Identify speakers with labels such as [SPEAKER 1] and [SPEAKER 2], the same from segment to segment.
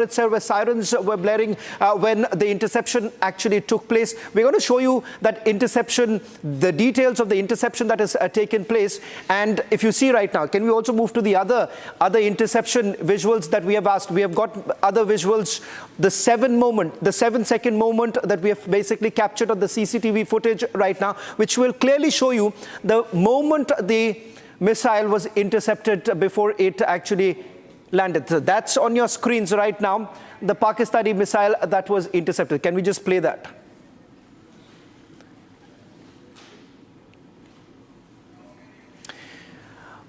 [SPEAKER 1] itself where sirens were blaring when the interception actually took place. We're going to show you that interception, the details of the interception that has taken place. And if you see right now, can we also move to the other interception visuals that we have asked? We have got other visuals, the 7-second moment that we have basically captured on the CCTV footage right now, which will clearly show you the moment the missile was intercepted before it actually landed. So that's on your screens right now, the Pakistani missile that was intercepted. Can we just play that?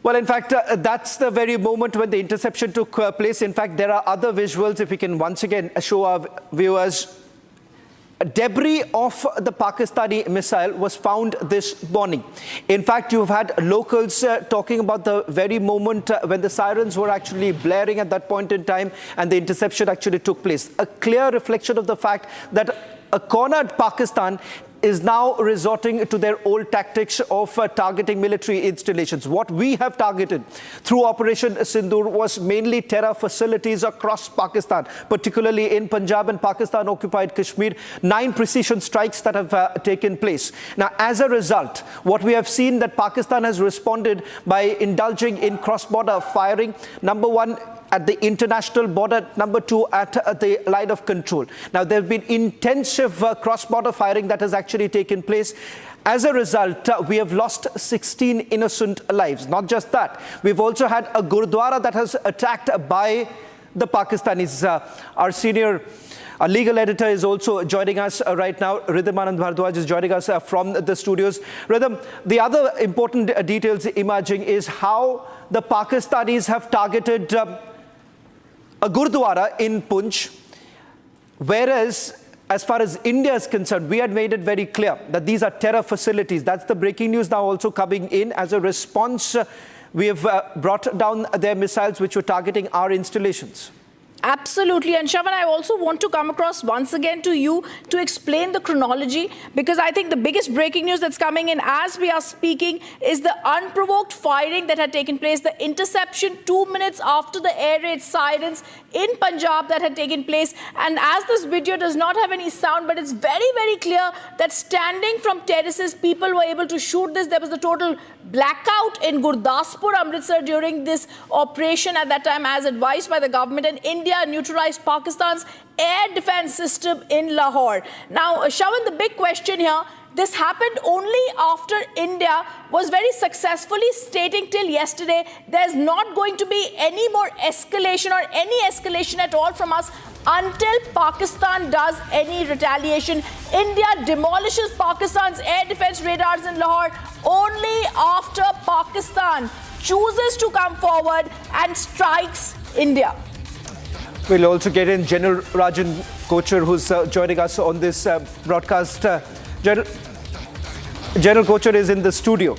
[SPEAKER 1] Well, in fact, that's the very moment when the interception took place. In fact, there are other visuals, if we can once again show our viewers. Debris of the Pakistani missile was found this morning. In fact, you've had locals talking about the very moment when the sirens were actually blaring at that point in time and the interception actually took place. A clear reflection of the fact that a cornered Pakistan is now resorting to their old tactics of targeting military installations. What we have targeted through Operation Sindoor was mainly terror facilities across Pakistan, particularly in Punjab and Pakistan-occupied Kashmir. 9 precision strikes that have taken place. Now, as a result, what we have seen that Pakistan has responded by indulging in cross-border firing. Number one, at the international border, number 2 at the line of control. Now, there have been intensive cross-border firing that has actually taken place. As a result, we have lost 16 innocent lives. Not just that, we've also had a Gurdwara that has attacked by the Pakistanis. Our senior legal editor is also joining us right now. Ridhim Anand Bhardwaj is joining us from the studios. Ridhim, the other important details emerging is how the Pakistanis have targeted a Gurdwara in Punch, whereas as far as India is concerned, we had made it very clear that these are terror facilities. That's the breaking news now also coming in. As a response, we have brought down their missiles which were targeting our installations.
[SPEAKER 2] Absolutely. And Shravan, I also want to come across once again to you to explain the chronology, because I think the biggest breaking news that's coming in as we are speaking is the unprovoked firing that had taken place, the interception 2 minutes after the air raid sirens in Punjab that had taken place. And as this video does not have any sound, but it's very, very clear that standing from terraces, people were able to shoot this. There was a total blackout in Gurdaspur, Amritsar during this operation at that time as advised by the government, and India neutralized Pakistan's air defense system in Lahore. Now, Shravan, the big question here, this happened only after India was very successfully stating till yesterday there's not going to be any more escalation or any escalation at all from us until Pakistan does any retaliation. India demolishes Pakistan's air defense radars in Lahore only after Pakistan chooses to come forward and strikes India.
[SPEAKER 1] We'll also get in General Rajan Kochar, who's joining us on this broadcast. General Kochar is in the studio.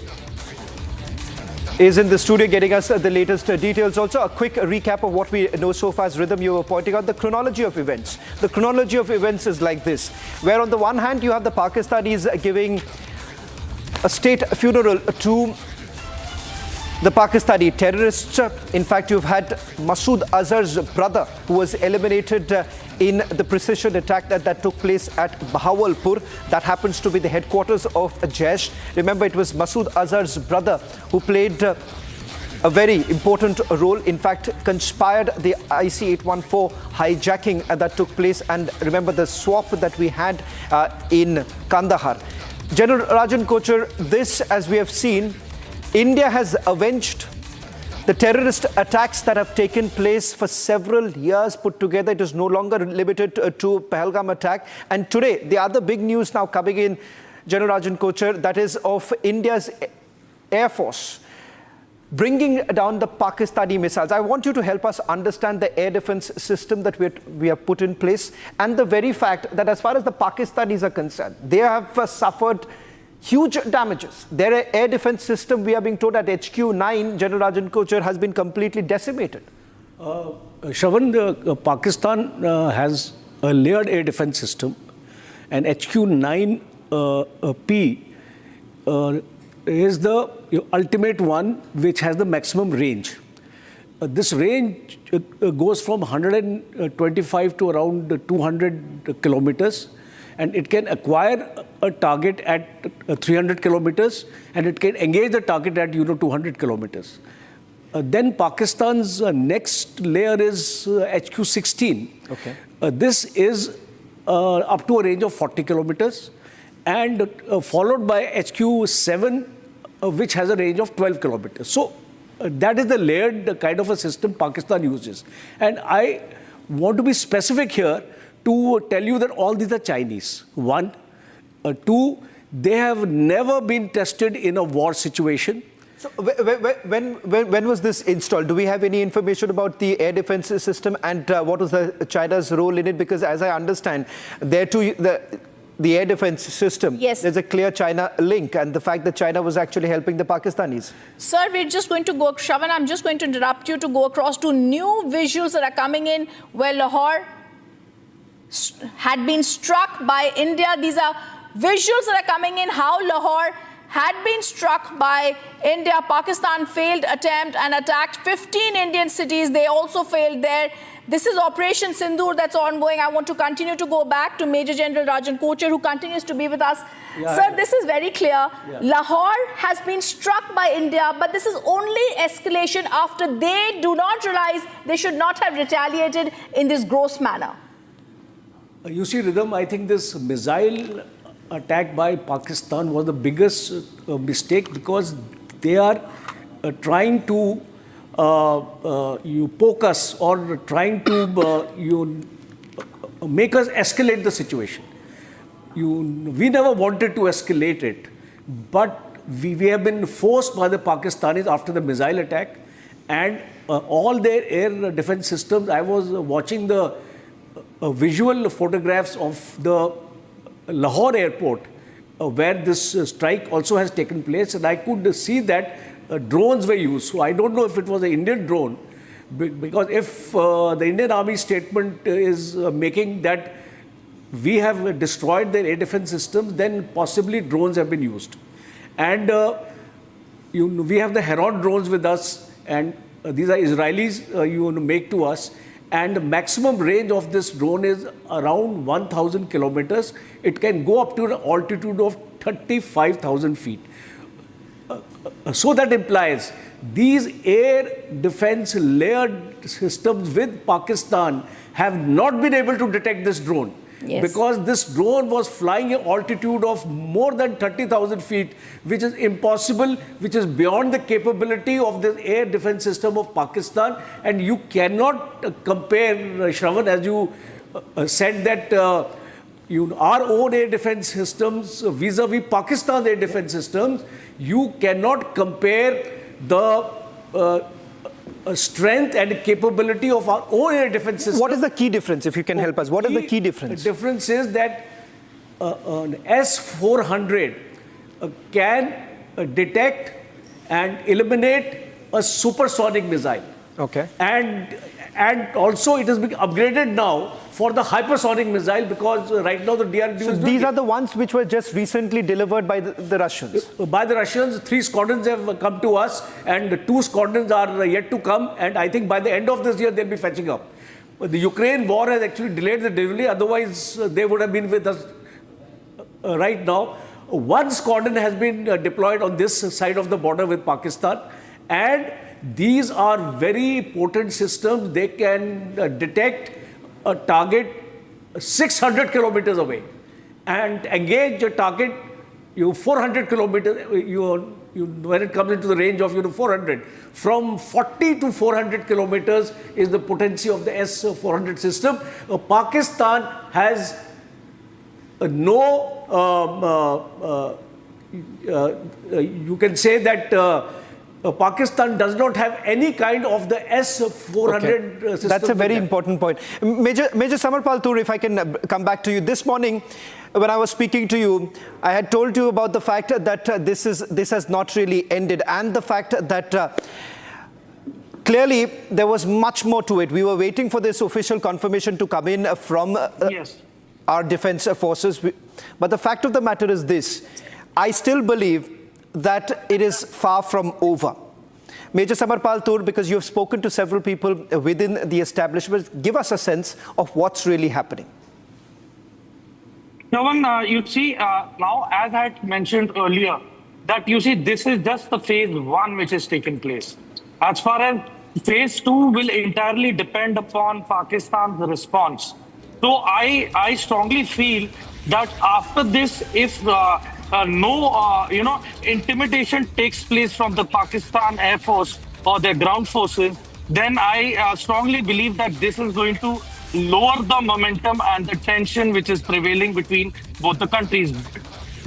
[SPEAKER 1] Getting us the latest details. Also, a quick recap of what we know so far. As Ridhim, you were pointing out the chronology of events. The chronology of events is like this, where on the one hand, you have the Pakistanis giving a state funeral to the Pakistani terrorists. In fact, you've had Masood Azhar's brother, who was eliminated in the precision attack that took place at Bahawalpur. That happens to be the headquarters of Jaish. Remember, it was Masood Azhar's brother who played a very important role. In fact, conspired the IC-814 hijacking that took place. And remember the swap that we had in Kandahar. General Rajan Kochar, this, as we have seen, India has avenged the terrorist attacks that have taken place for several years put together. It is no longer limited to Pahalgam attack. And today, the other big news now coming in, General Rajan Kochar, that is of India's Air Force bringing down the Pakistani missiles. I want you to help us understand the air defense system that we have put in place, and the very fact that as far as the Pakistanis are concerned, they have suffered huge damages. Their air defense system, we are being told, at HQ-9, General Rajan Kochar, has been completely decimated.
[SPEAKER 3] Shravan, Pakistan has a layered air defense system, and HQ-9P is the ultimate one which has the maximum range. this range goes from 125 to around 200 kilometers, and it can acquire a target at 300 kilometers, and it can engage the target at 200 kilometers. Then Pakistan's next layer is HQ-16.
[SPEAKER 1] Okay.
[SPEAKER 3] This is up to a range of 40 kilometers, and followed by HQ-7, which has a range of 12 kilometers. So that is the layered kind of a system Pakistan uses. And I want to be specific here to tell you that all these are Chinese. One. Two, they have never been tested in a war situation.
[SPEAKER 1] So when was this installed? Do we have any information about the air defense system, and what was China's role in it? Because as I understand, there too, the air defense system,
[SPEAKER 2] yes,
[SPEAKER 1] there's a clear China link, and the fact that China was actually helping the Pakistanis.
[SPEAKER 2] Sir, we're just going to go, Shravan, I'm just going to interrupt you to go across to new visuals that are coming in where Lahore had been struck by India. These are visuals that are coming in how Lahore had been struck by India. Pakistan failed attempt and attacked 15 Indian cities. They also failed there. This is Operation Sindoor that's ongoing. I want to continue to go back to Major General Rajan Kocher, who continues to be with us.
[SPEAKER 3] Yeah,
[SPEAKER 2] Sir, this is very clear.
[SPEAKER 3] Yeah.
[SPEAKER 2] Lahore has been struck by India, but this is only escalation after they do not realize they should not have retaliated in this gross manner.
[SPEAKER 3] You see, Rhythm, I think this missile attack by Pakistan was the biggest mistake, because they are trying to poke us, or trying to make us escalate the situation. We never wanted to escalate it, but we have been forced by the Pakistanis after the missile attack, and all their air defense systems. I was watching the visual photographs of the Lahore airport, where this strike also has taken place, and I could see that drones were used. So I don't know if it was an Indian drone, because if the Indian Army statement is making that we have destroyed their air defense systems, then possibly drones have been used. And we have the Heron drones with us, and these are Israelis make to us. And the maximum range of this drone is around 1,000 kilometers. It can go up to an altitude of 35,000 feet. So that implies these air defense layered systems with Pakistan have not been able to detect this drone.
[SPEAKER 2] Yes.
[SPEAKER 3] Because this drone was flying at altitude of more than 30,000 feet, which is impossible, which is beyond the capability of the air defense system of Pakistan. And you cannot compare, Shravan, as you said, that our own air defense systems vis-a-vis Pakistan's air defense systems. You cannot compare the strength and capability of our own air defense system.
[SPEAKER 1] What is the key difference, if you can help us? What is the key difference?
[SPEAKER 3] The difference is that an S-400 can detect and eliminate a supersonic missile.
[SPEAKER 1] Okay.
[SPEAKER 3] And also it has been upgraded now for the hypersonic missile, because right now the DRDO is doing
[SPEAKER 1] these are the ones which were just recently delivered by the Russians?
[SPEAKER 3] By the Russians. 3 squadrons have come to us, and 2 squadrons are yet to come, and I think by the end of this year they'll be fetching up. The Ukraine war has actually delayed the delivery, otherwise they would have been with us right now. 1 squadron has been deployed on this side of the border with Pakistan, and these are very potent systems. They can detect a target 600 kilometers away and engage a target 400 kilometers when it comes into the range of 400. From 40 to 400 kilometers is the potency of the S-400 system. Pakistan has you can say that Pakistan does not have any kind of the S-400 system.
[SPEAKER 1] That's a very important point. Major Samarpal Tur, if I can come back to you. This morning, when I was speaking to you, I had told you about the fact that this has not really ended, and the fact that clearly there was much more to it. We were waiting for this official confirmation to come in from our defense forces. But the fact of the matter is this: I still believe that it is far from over. Major Samarpal Tur, because you've spoken to several people within the establishment, give us a sense of what's really happening.
[SPEAKER 4] Shravan, you see, now, as I had mentioned earlier, that you see, this is just the phase one which has taken place. As far as phase two will entirely depend upon Pakistan's response. So I strongly feel that after this, if no intimidation takes place from the Pakistan Air Force or their ground forces, then I strongly believe that this is going to lower the momentum and the tension which is prevailing between both the countries.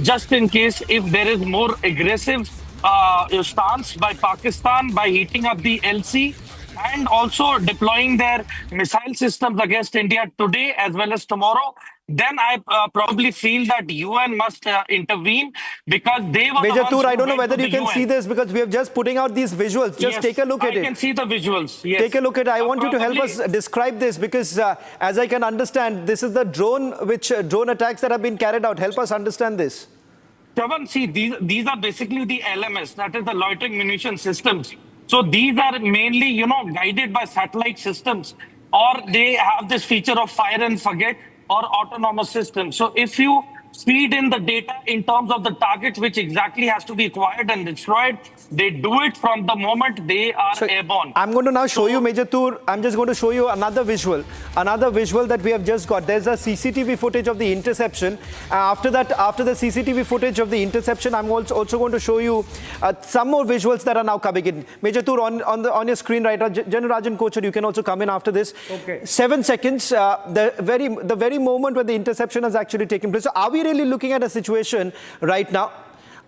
[SPEAKER 4] Just in case if there is more aggressive stance by Pakistan by heating up the LC and also deploying their missile systems against India today as well as tomorrow, then I probably feel that UN must intervene because they were
[SPEAKER 1] Major
[SPEAKER 4] the ones
[SPEAKER 1] Tur,
[SPEAKER 4] who
[SPEAKER 1] I don't know
[SPEAKER 4] went
[SPEAKER 1] whether
[SPEAKER 4] to
[SPEAKER 1] you
[SPEAKER 4] the
[SPEAKER 1] can
[SPEAKER 4] UN.
[SPEAKER 1] see this because we are just putting out these visuals. Just
[SPEAKER 4] Yes,
[SPEAKER 1] take a look at it.
[SPEAKER 4] I can see the visuals. Yes.
[SPEAKER 1] Take a look at it. I want you to help us describe this because as I can understand, this is the drone attacks that have been carried out. Help us understand this.
[SPEAKER 4] Shravan, see, these are basically the LMS, that is the loitering munition systems. So these are mainly, guided by satellite systems, or they have this feature of fire and forget or autonomous systems. So if you feed in the data in terms of the target which exactly has to be acquired and destroyed, they do it from the moment they are airborne.
[SPEAKER 1] I'm going to now show you, Major Tur, I'm just going to show you another visual that we have just got. There's a CCTV footage of the interception. After the CCTV footage of the interception, I'm also going to show you some more visuals that are now coming in. Major Tur, on your screen right now, General Rajan Kochar, you can also come in after this.
[SPEAKER 3] Okay.
[SPEAKER 1] 7 seconds, the very moment when the interception has actually taken place. So are we really looking at a situation right now?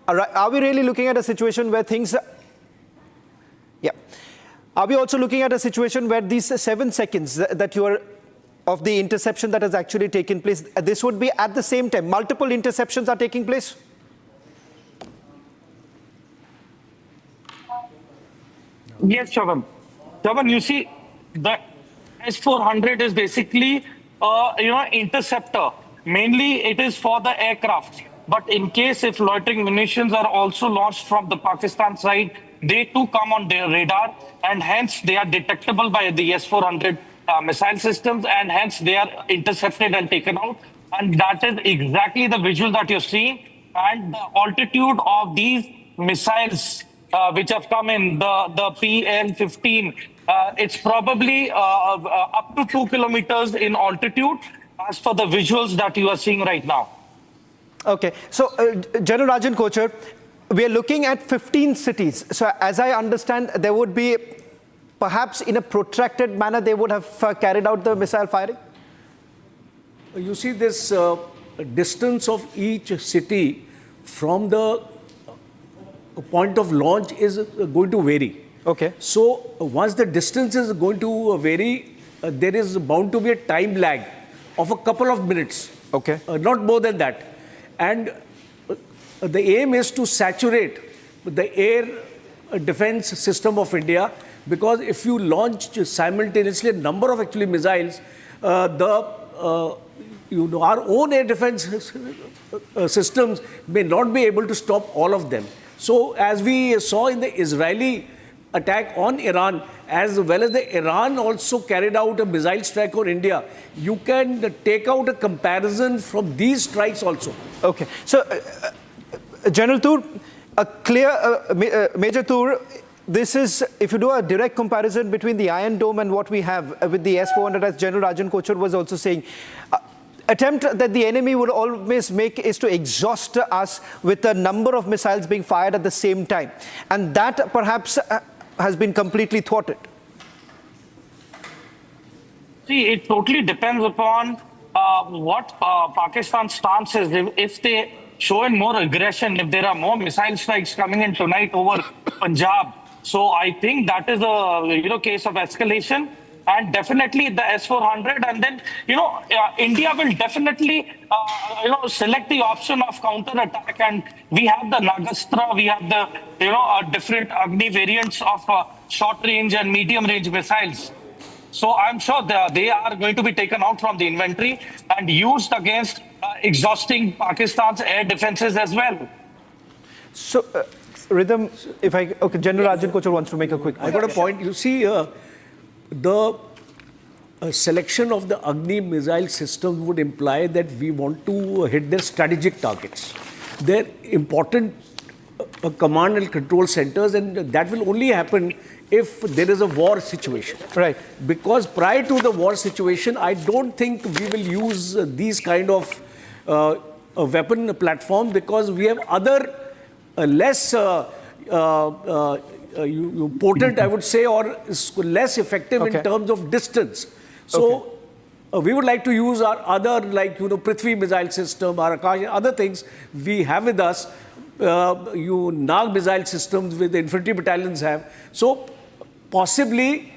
[SPEAKER 1] Are we really looking at a situation where things... Yeah. Are we also looking at a situation where these 7 seconds that you are of the interception that has actually taken place, this would be at the same time, multiple interceptions are taking place?
[SPEAKER 4] Yes, Shravan. Shravan, you see, the S-400 is basically, interceptor. Mainly, it is for the aircraft. But in case if loitering munitions are also launched from the Pakistan side, they too come on their radar, and hence they are detectable by the S-400 missile systems, and hence they are intercepted and taken out. And that is exactly the visual that you're seeing. And the altitude of these missiles which have come in, the PL-15, it's probably up to 2 kilometers in altitude as for the visuals that you are seeing right now.
[SPEAKER 1] Okay, so General Rajan Kochar, we are looking at 15 cities. So as I understand, there would be, perhaps in a protracted manner, they would have carried out the missile firing?
[SPEAKER 3] You see, this distance of each city from the point of launch is going to vary.
[SPEAKER 1] Okay.
[SPEAKER 3] So once the distance is going to vary, there is bound to be a time lag of a couple of minutes.
[SPEAKER 1] Okay.
[SPEAKER 3] Not more than that. And the aim is to saturate the air defense system of India, because if you launch simultaneously a number of actually missiles, our own air defense systems may not be able to stop all of them. So as we saw in the Israeli attack on Iran, as well as the Iran also carried out a missile strike on India, you can take out a comparison from these strikes also.
[SPEAKER 1] Okay. So, General Tur, a clear, Major Tur, this is, if you do a direct comparison between the Iron Dome and what we have with the S-400, as General Rajan Kochar was also saying, attempt that the enemy would always make is to exhaust us with a number of missiles being fired at the same time. And that perhaps has been completely thwarted.
[SPEAKER 4] See, it totally depends upon what Pakistan's stance is. If they show in more aggression, if there are more missile strikes coming in tonight over Punjab, so I think that is a case of escalation. And definitely the S-400, and then, India will definitely, select the option of counter-attack. And we have the Nagastra, we have the, different Agni variants of short-range and medium-range missiles. So I'm sure they are going to be taken out from the inventory and used against exhausting Pakistan's air defenses as well.
[SPEAKER 1] So, Rhythm, if I, okay, General Rajan Kochar wants to make a quick point.
[SPEAKER 3] I got a point. You see, the selection of the Agni missile system would imply that we want to hit their strategic targets. They're important command and control centers, and that will only happen if there is a war situation.
[SPEAKER 1] Right.
[SPEAKER 3] Because prior to the war situation, I don't think we will use these kind of weapon platforms, because we have other less potent, I would say, or less effective in terms of distance. So we would like to use our other, like, Prithvi missile system, our Akash, other things we have with us. Nag missile systems with the infantry battalions have. So possibly,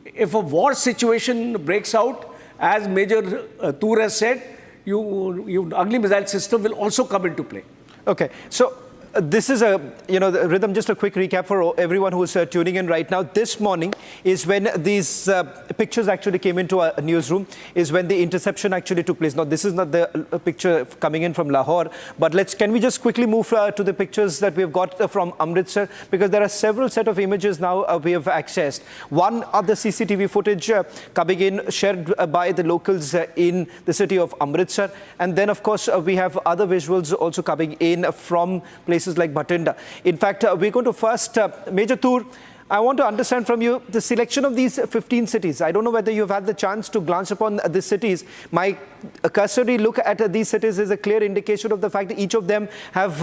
[SPEAKER 3] if a war situation breaks out, as Major Toor has said, Agni missile system will also come into play.
[SPEAKER 1] Okay, so this is the Rhythm, just a quick recap for everyone who's tuning in right now. This morning is when these pictures actually came into our newsroom, is when the interception actually took place. Now, this is not the picture coming in from Lahore, but can we just quickly move to the pictures that we've got from Amritsar, because there are several set of images now we have accessed. One of the CCTV footage coming in, shared by the locals in the city of Amritsar. And then, of course, we have other visuals also coming in from places like Bhatinda. In fact, we're going to first, Major Toor, I want to understand from you the selection of these 15 cities. I don't know whether you've had the chance to glance upon these cities. My cursory look at these cities is a clear indication of the fact that each of them have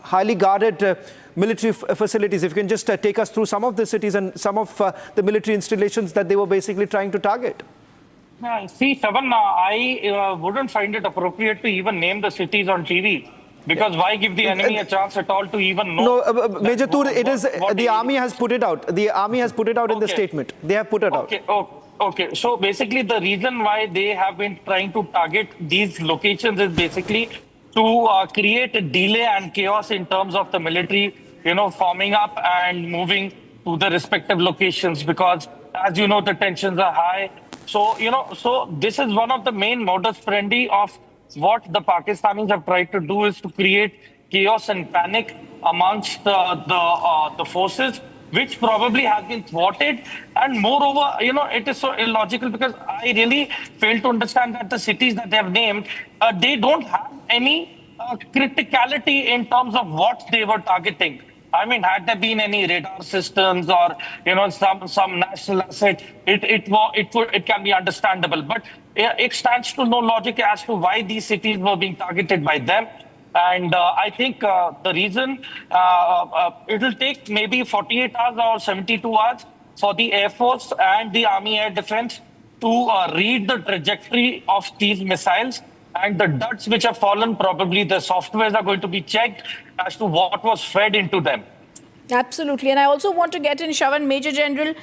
[SPEAKER 1] highly guarded military facilities. If you can just take us through some of the cities and some of the military installations that they were basically trying to target.
[SPEAKER 4] See, Shravan, I wouldn't find it appropriate to even name the cities on TV. Because why give the enemy a chance at all to even know?
[SPEAKER 1] No, Major Toor, it is the army has put it out. The army has put it out in the statement. They have put it out.
[SPEAKER 4] Okay. So basically, the reason why they have been trying to target these locations is basically to create a delay and chaos in terms of the military, forming up and moving to the respective locations. Because as you know, the tensions are high. So so this is one of the main modus operandi of what the Pakistanis have tried to do, is to create chaos and panic amongst the forces, which probably has been thwarted. And moreover, it is so illogical, because I really fail to understand that the cities that they have named, they don't have any criticality in terms of what they were targeting. I mean, had there been any radar systems or some national asset, it can be understandable. But it stands to no logic as to why these cities were being targeted by them. And I think the reason it will take maybe 48 hours or 72 hours for the Air Force and the Army Air Defense to read the trajectory of these missiles. And the duds which have fallen, probably the softwares are going to be checked as to what was fed into them.
[SPEAKER 2] Absolutely. And I also want to get in, Shravan, Major General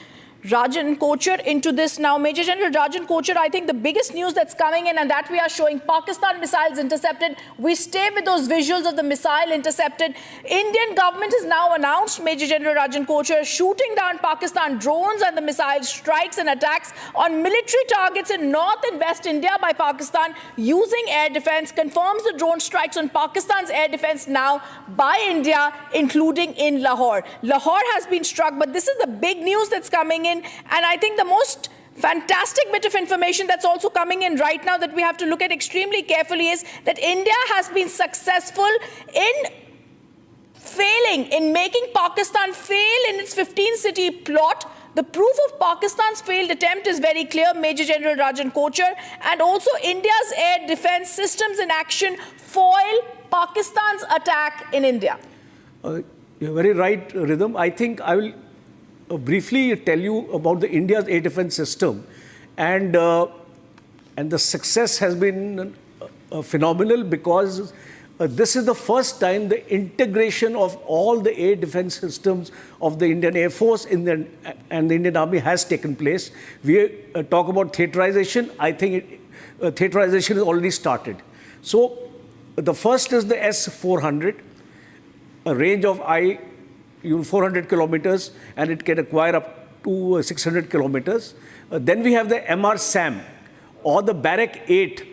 [SPEAKER 2] Rajan Kochar into this now. Major General Rajan Kochar, I think the biggest news that's coming in, and that we are showing, Pakistan missiles intercepted. We stay with those visuals of the missile intercepted. Indian government has now announced, Major General Rajan Kochar, shooting down Pakistan drones and the missile strikes and attacks on military targets in North and West India by Pakistan using air defense, confirms the drone strikes on Pakistan's air defense now by India, including in Lahore. Lahore has been struck, but this is the big news that's coming in. And I think the most fantastic bit of information that's also coming in right now that we have to look at extremely carefully is that India has been successful in making Pakistan fail in its 15-city plot. The proof of Pakistan's failed attempt is very clear, Major General Rajan Kochar, and also India's air defense systems in action foil Pakistan's attack in India.
[SPEAKER 3] You're very right, Rhythm. I think I will briefly tell you about the India's air defense system, and the success has been phenomenal, because this is the first time the integration of all the air defense systems of the Indian Air Force and the Indian Army has taken place. We talk about theaterization. I think theaterization has already started. So the first is the S-400, a range of 400 kilometers, and it can acquire up to 600 kilometers. Then we have the MR-SAM, or the Barak-8,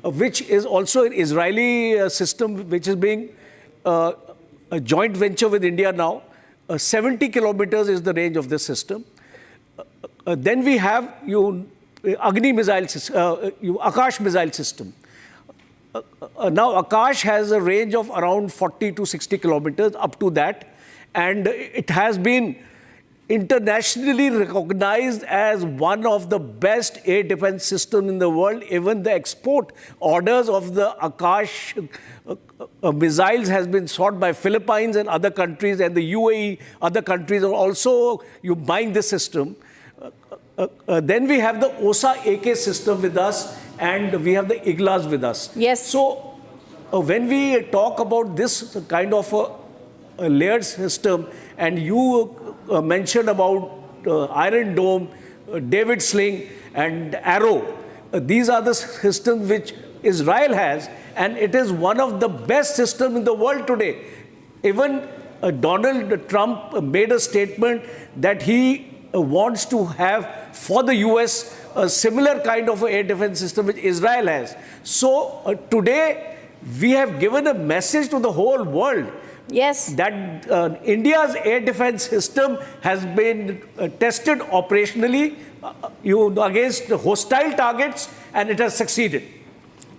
[SPEAKER 3] which is also an Israeli system which is being a joint venture with India now. 70 kilometers is the range of this system. Then we have Agni missile, Akash missile system. Now Akash has a range of around 40 to 60 kilometers, up to that, and it has been internationally recognized as one of the best air defense systems in the world. Even the export orders of the Akash missiles has been sought by Philippines and other countries, and the UAE, other countries are also buying this system. Then we have the OSA AK system with us, and we have the IGLAs with us.
[SPEAKER 2] Yes.
[SPEAKER 3] So when we talk about this kind of a layered system, and you mentioned about Iron Dome, David Sling, and Arrow, these are the systems which Israel has, and it is one of the best systems in the world today. Even Donald Trump made a statement that he wants to have for the US a similar kind of air defense system which Israel has. So today we have given a message to the whole world.
[SPEAKER 2] Yes.
[SPEAKER 3] That India's air defense system has been tested operationally against hostile targets, and it has succeeded.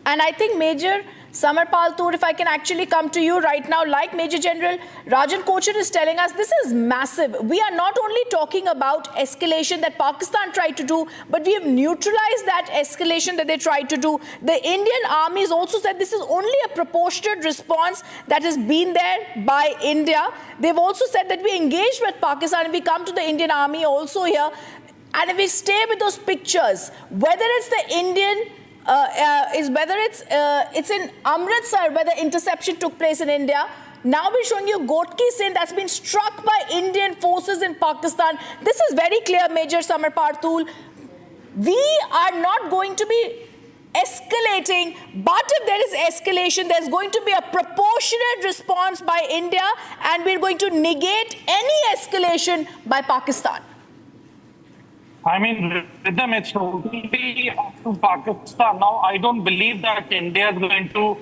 [SPEAKER 2] And I think Major Samar Paltur, if I can actually come to you right now, like Major General Rajan Kochar is telling us, this is massive. We are not only talking about escalation that Pakistan tried to do, but we have neutralized that escalation that they tried to do. The Indian Army has also said this is only a proportionate response that has been there by India. They've also said that we engaged with Pakistan, and we come to the Indian Army also here. And if we stay with those pictures, whether it's the Indian whether it's in Amritsar where the interception took place in India. Now we're showing you Gotki Sindh that's been struck by Indian forces in Pakistan. This is very clear, Major Samar Partul. We are not going to be escalating, but if there is escalation, there's going to be a proportionate response by India, and we're going to negate any escalation by Pakistan.
[SPEAKER 4] I mean, with them, it's totally up to Pakistan. Now, I don't believe that India is going to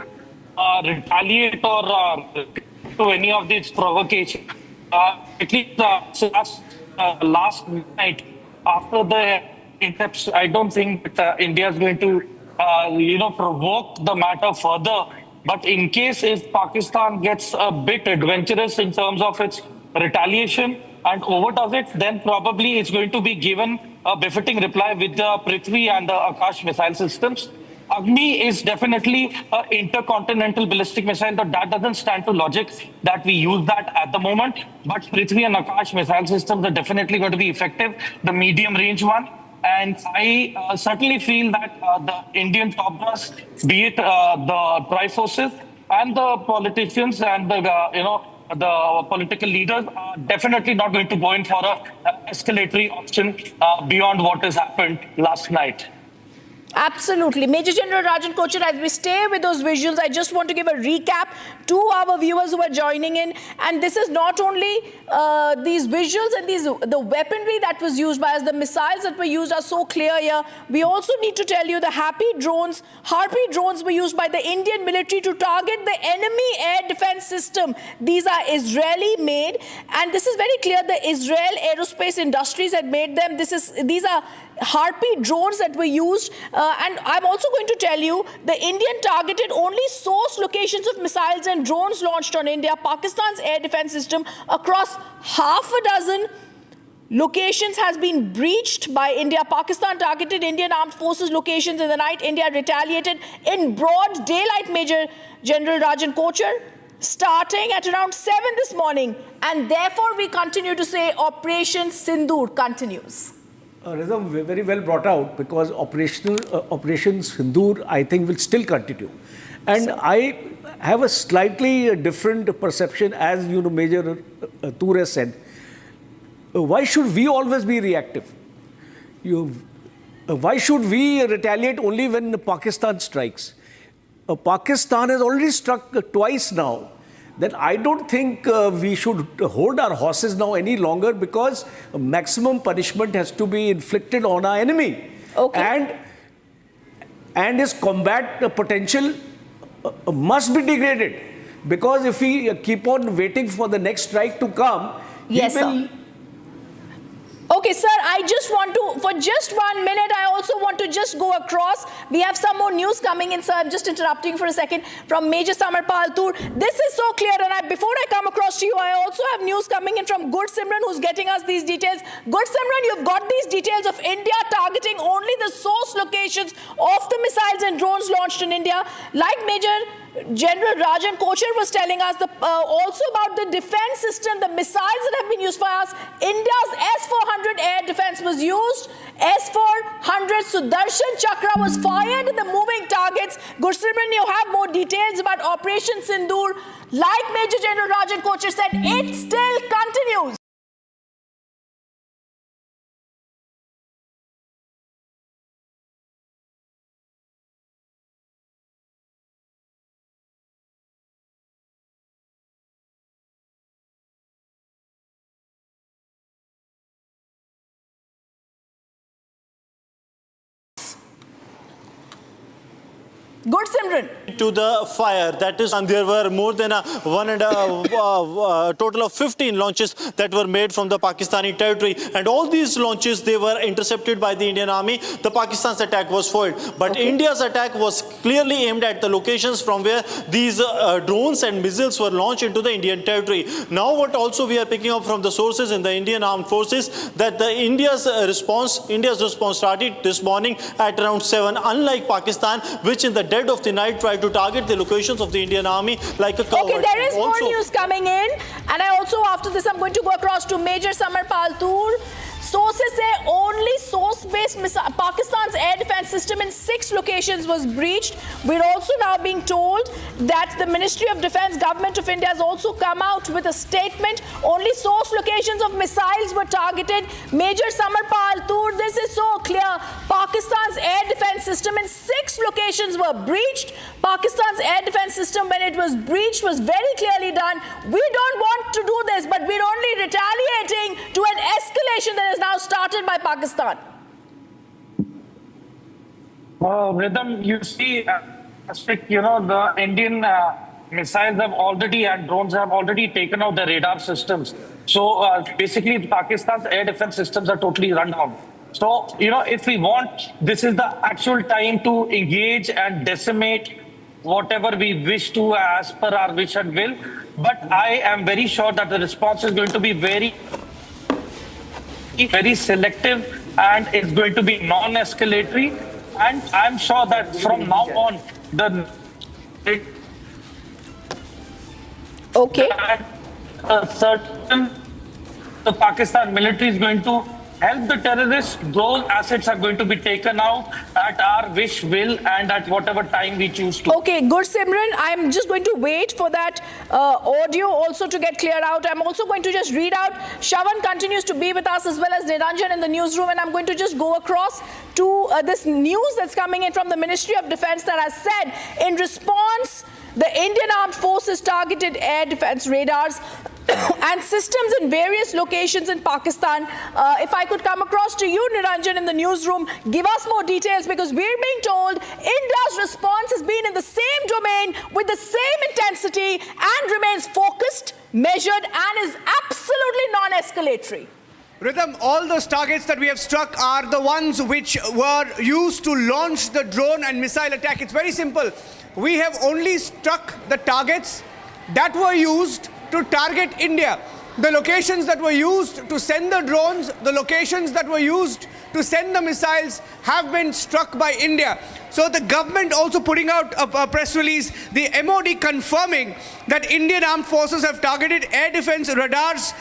[SPEAKER 4] retaliate or to any of these provocations. At least last night, after the interception, I don't think that India is going to, provoke the matter further. But in case if Pakistan gets a bit adventurous in terms of its retaliation and overdoes it, then probably it's going to be given a befitting reply with the Prithvi and the Akash missile systems. Agni is definitely an intercontinental ballistic missile, but that doesn't stand to logic that we use that at the moment. But Prithvi and Akash missile systems are definitely going to be effective, the medium range one. And I certainly feel that the Indian top brass, be it the Tri-Forces and the politicians and the political leaders are definitely not going to go in for an escalatory option beyond what has happened last night.
[SPEAKER 2] Absolutely. Major General Rajan Kochar, as we stay with those visuals, I just want to give a recap to our viewers who are joining in. And this is not only these visuals and the weaponry that was used by us, the missiles that were used are so clear here. We also need to tell you the Harpy drones were used by the Indian military to target the enemy air defense system. These are Israeli made, and this is very clear. The Israel Aerospace Industries had made them. These are Harpy drones that were used. And I'm also going to tell you, the Indian targeted only source locations of missiles and drones launched on India. Pakistan's air defense system across half a dozen locations has been breached by India. Pakistan targeted Indian armed forces locations in the night. India retaliated in broad daylight, Major General Rajan Kochar, starting at around 7 this morning. And therefore, we continue to say Operation Sindoor continues.
[SPEAKER 3] Rizam, very well brought out, because Operation Sindoor, I think, will still continue. And I have a slightly different perception, as Major Toor has said. Why should we always be reactive? Why should we retaliate only when Pakistan strikes? Pakistan has already struck twice now. Then I don't think we should hold our horses now any longer, because maximum punishment has to be inflicted on our enemy.
[SPEAKER 2] Okay.
[SPEAKER 3] And his combat potential must be degraded. Because if we keep on waiting for the next strike to come,
[SPEAKER 2] Yes,
[SPEAKER 3] he will...
[SPEAKER 2] sir. Okay, sir, I just want to, for just 1 minute, I also want to just go across. We have some more news coming in, sir. I'm just interrupting for a second from Major Samarpal Tur. This is so clear, and before I come across to you, I also have news coming in from Simran, who's getting us these details. Simran, you've got these details of India targeting only the source locations of the missiles and drones launched in India. Like Major General Rajan Kochhar was telling us also about the defense system, the missiles that have been used for us. India's S-400 air defense was used. S-400 Sudarshan Chakra was fired at the moving targets. Simran, you have more details about Operation Sindoor. Like Major General Rajan Kochhar said, it still continues. Simran.
[SPEAKER 5] To the fire, that is, and there were more than a total of 15 launches that were made from the Pakistani territory, and all these launches, they were intercepted by the Indian Army. The Pakistan's attack was foiled, but India's attack was clearly aimed at the locations from where these drones and missiles were launched into the Indian territory. Now what also we are picking up from the sources in the Indian Armed Forces, that India's response started this morning at around 7, unlike Pakistan, which in the dead of the night tried to target the locations of the Indian Army like a coward.
[SPEAKER 2] Okay, there is more news coming in, and I also, after this, I'm going to go across to Major Samarpal Tur. Sources say only source-based Pakistan's air defense system in 6 locations was breached. We're also now being told that the Ministry of Defense, Government of India, has also come out with a statement. Only source locations of missiles were targeted. Major Samarpal Tur, this is so clear. Pakistan's air defense system in 6 locations were breached. Pakistan's air defense system, when it was breached, was very clearly done. We don't want to do this, but we're only retaliating to an escalation that is now started by Pakistan.
[SPEAKER 4] Rhythm, you see, the Indian missiles have already and drones have already taken out the radar systems. So basically, Pakistan's air defense systems are totally run down. So, if we want, this is the actual time to engage and decimate whatever we wish to as per our wish and will. But I am very sure that the response is going to be very selective, and it's going to be non-escalatory. And I'm sure that from now on, the Pakistan military is going to help the terrorists. Those assets are going to be taken out at our wish, will, and at whatever time we choose to.
[SPEAKER 2] Okay, Simran, I'm just going to wait for that audio also to get cleared out. I'm also going to just read out. Shavan continues to be with us, as well as Niranjan in the newsroom, and I'm going to just go across to this news that's coming in from the Ministry of Defense that has said, in response, the Indian Armed Forces targeted air defense radars and systems in various locations in Pakistan. If I could come across to you, Niranjan, in the newsroom, give us more details, because we're being told India's response has been in the same domain with the same intensity and remains focused, measured, and is absolutely non-escalatory.
[SPEAKER 6] Rhythm, all those targets that we have struck are the ones which were used to launch the drone and missile attack. It's very simple. We have only struck the targets that were used to target India. The locations that were used to send the drones, the locations that were used to send the missiles have been struck by India. So the government also putting out a press release, the MOD confirming that Indian Armed Forces have targeted air defense radars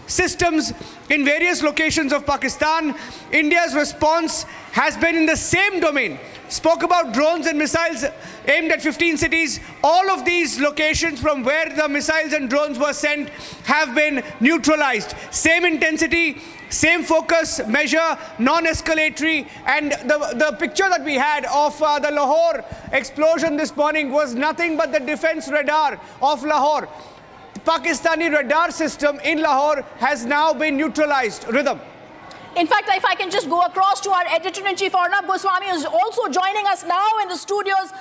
[SPEAKER 6] systems in various locations of Pakistan. India's response has been in the same domain. Spoke about drones and missiles aimed at 15 cities. All of these locations from where the missiles and drones were sent have been neutralized. Same intensity, same focus, measure, non-escalatory. And the picture that we had of the Lahore explosion this morning was nothing but the defense radar of Lahore. The Pakistani radar system in Lahore has now been neutralized. Rhythm.
[SPEAKER 2] In fact, if I can just go across to our editor-in-chief, Arnab Goswami, who's also joining us now in the studios.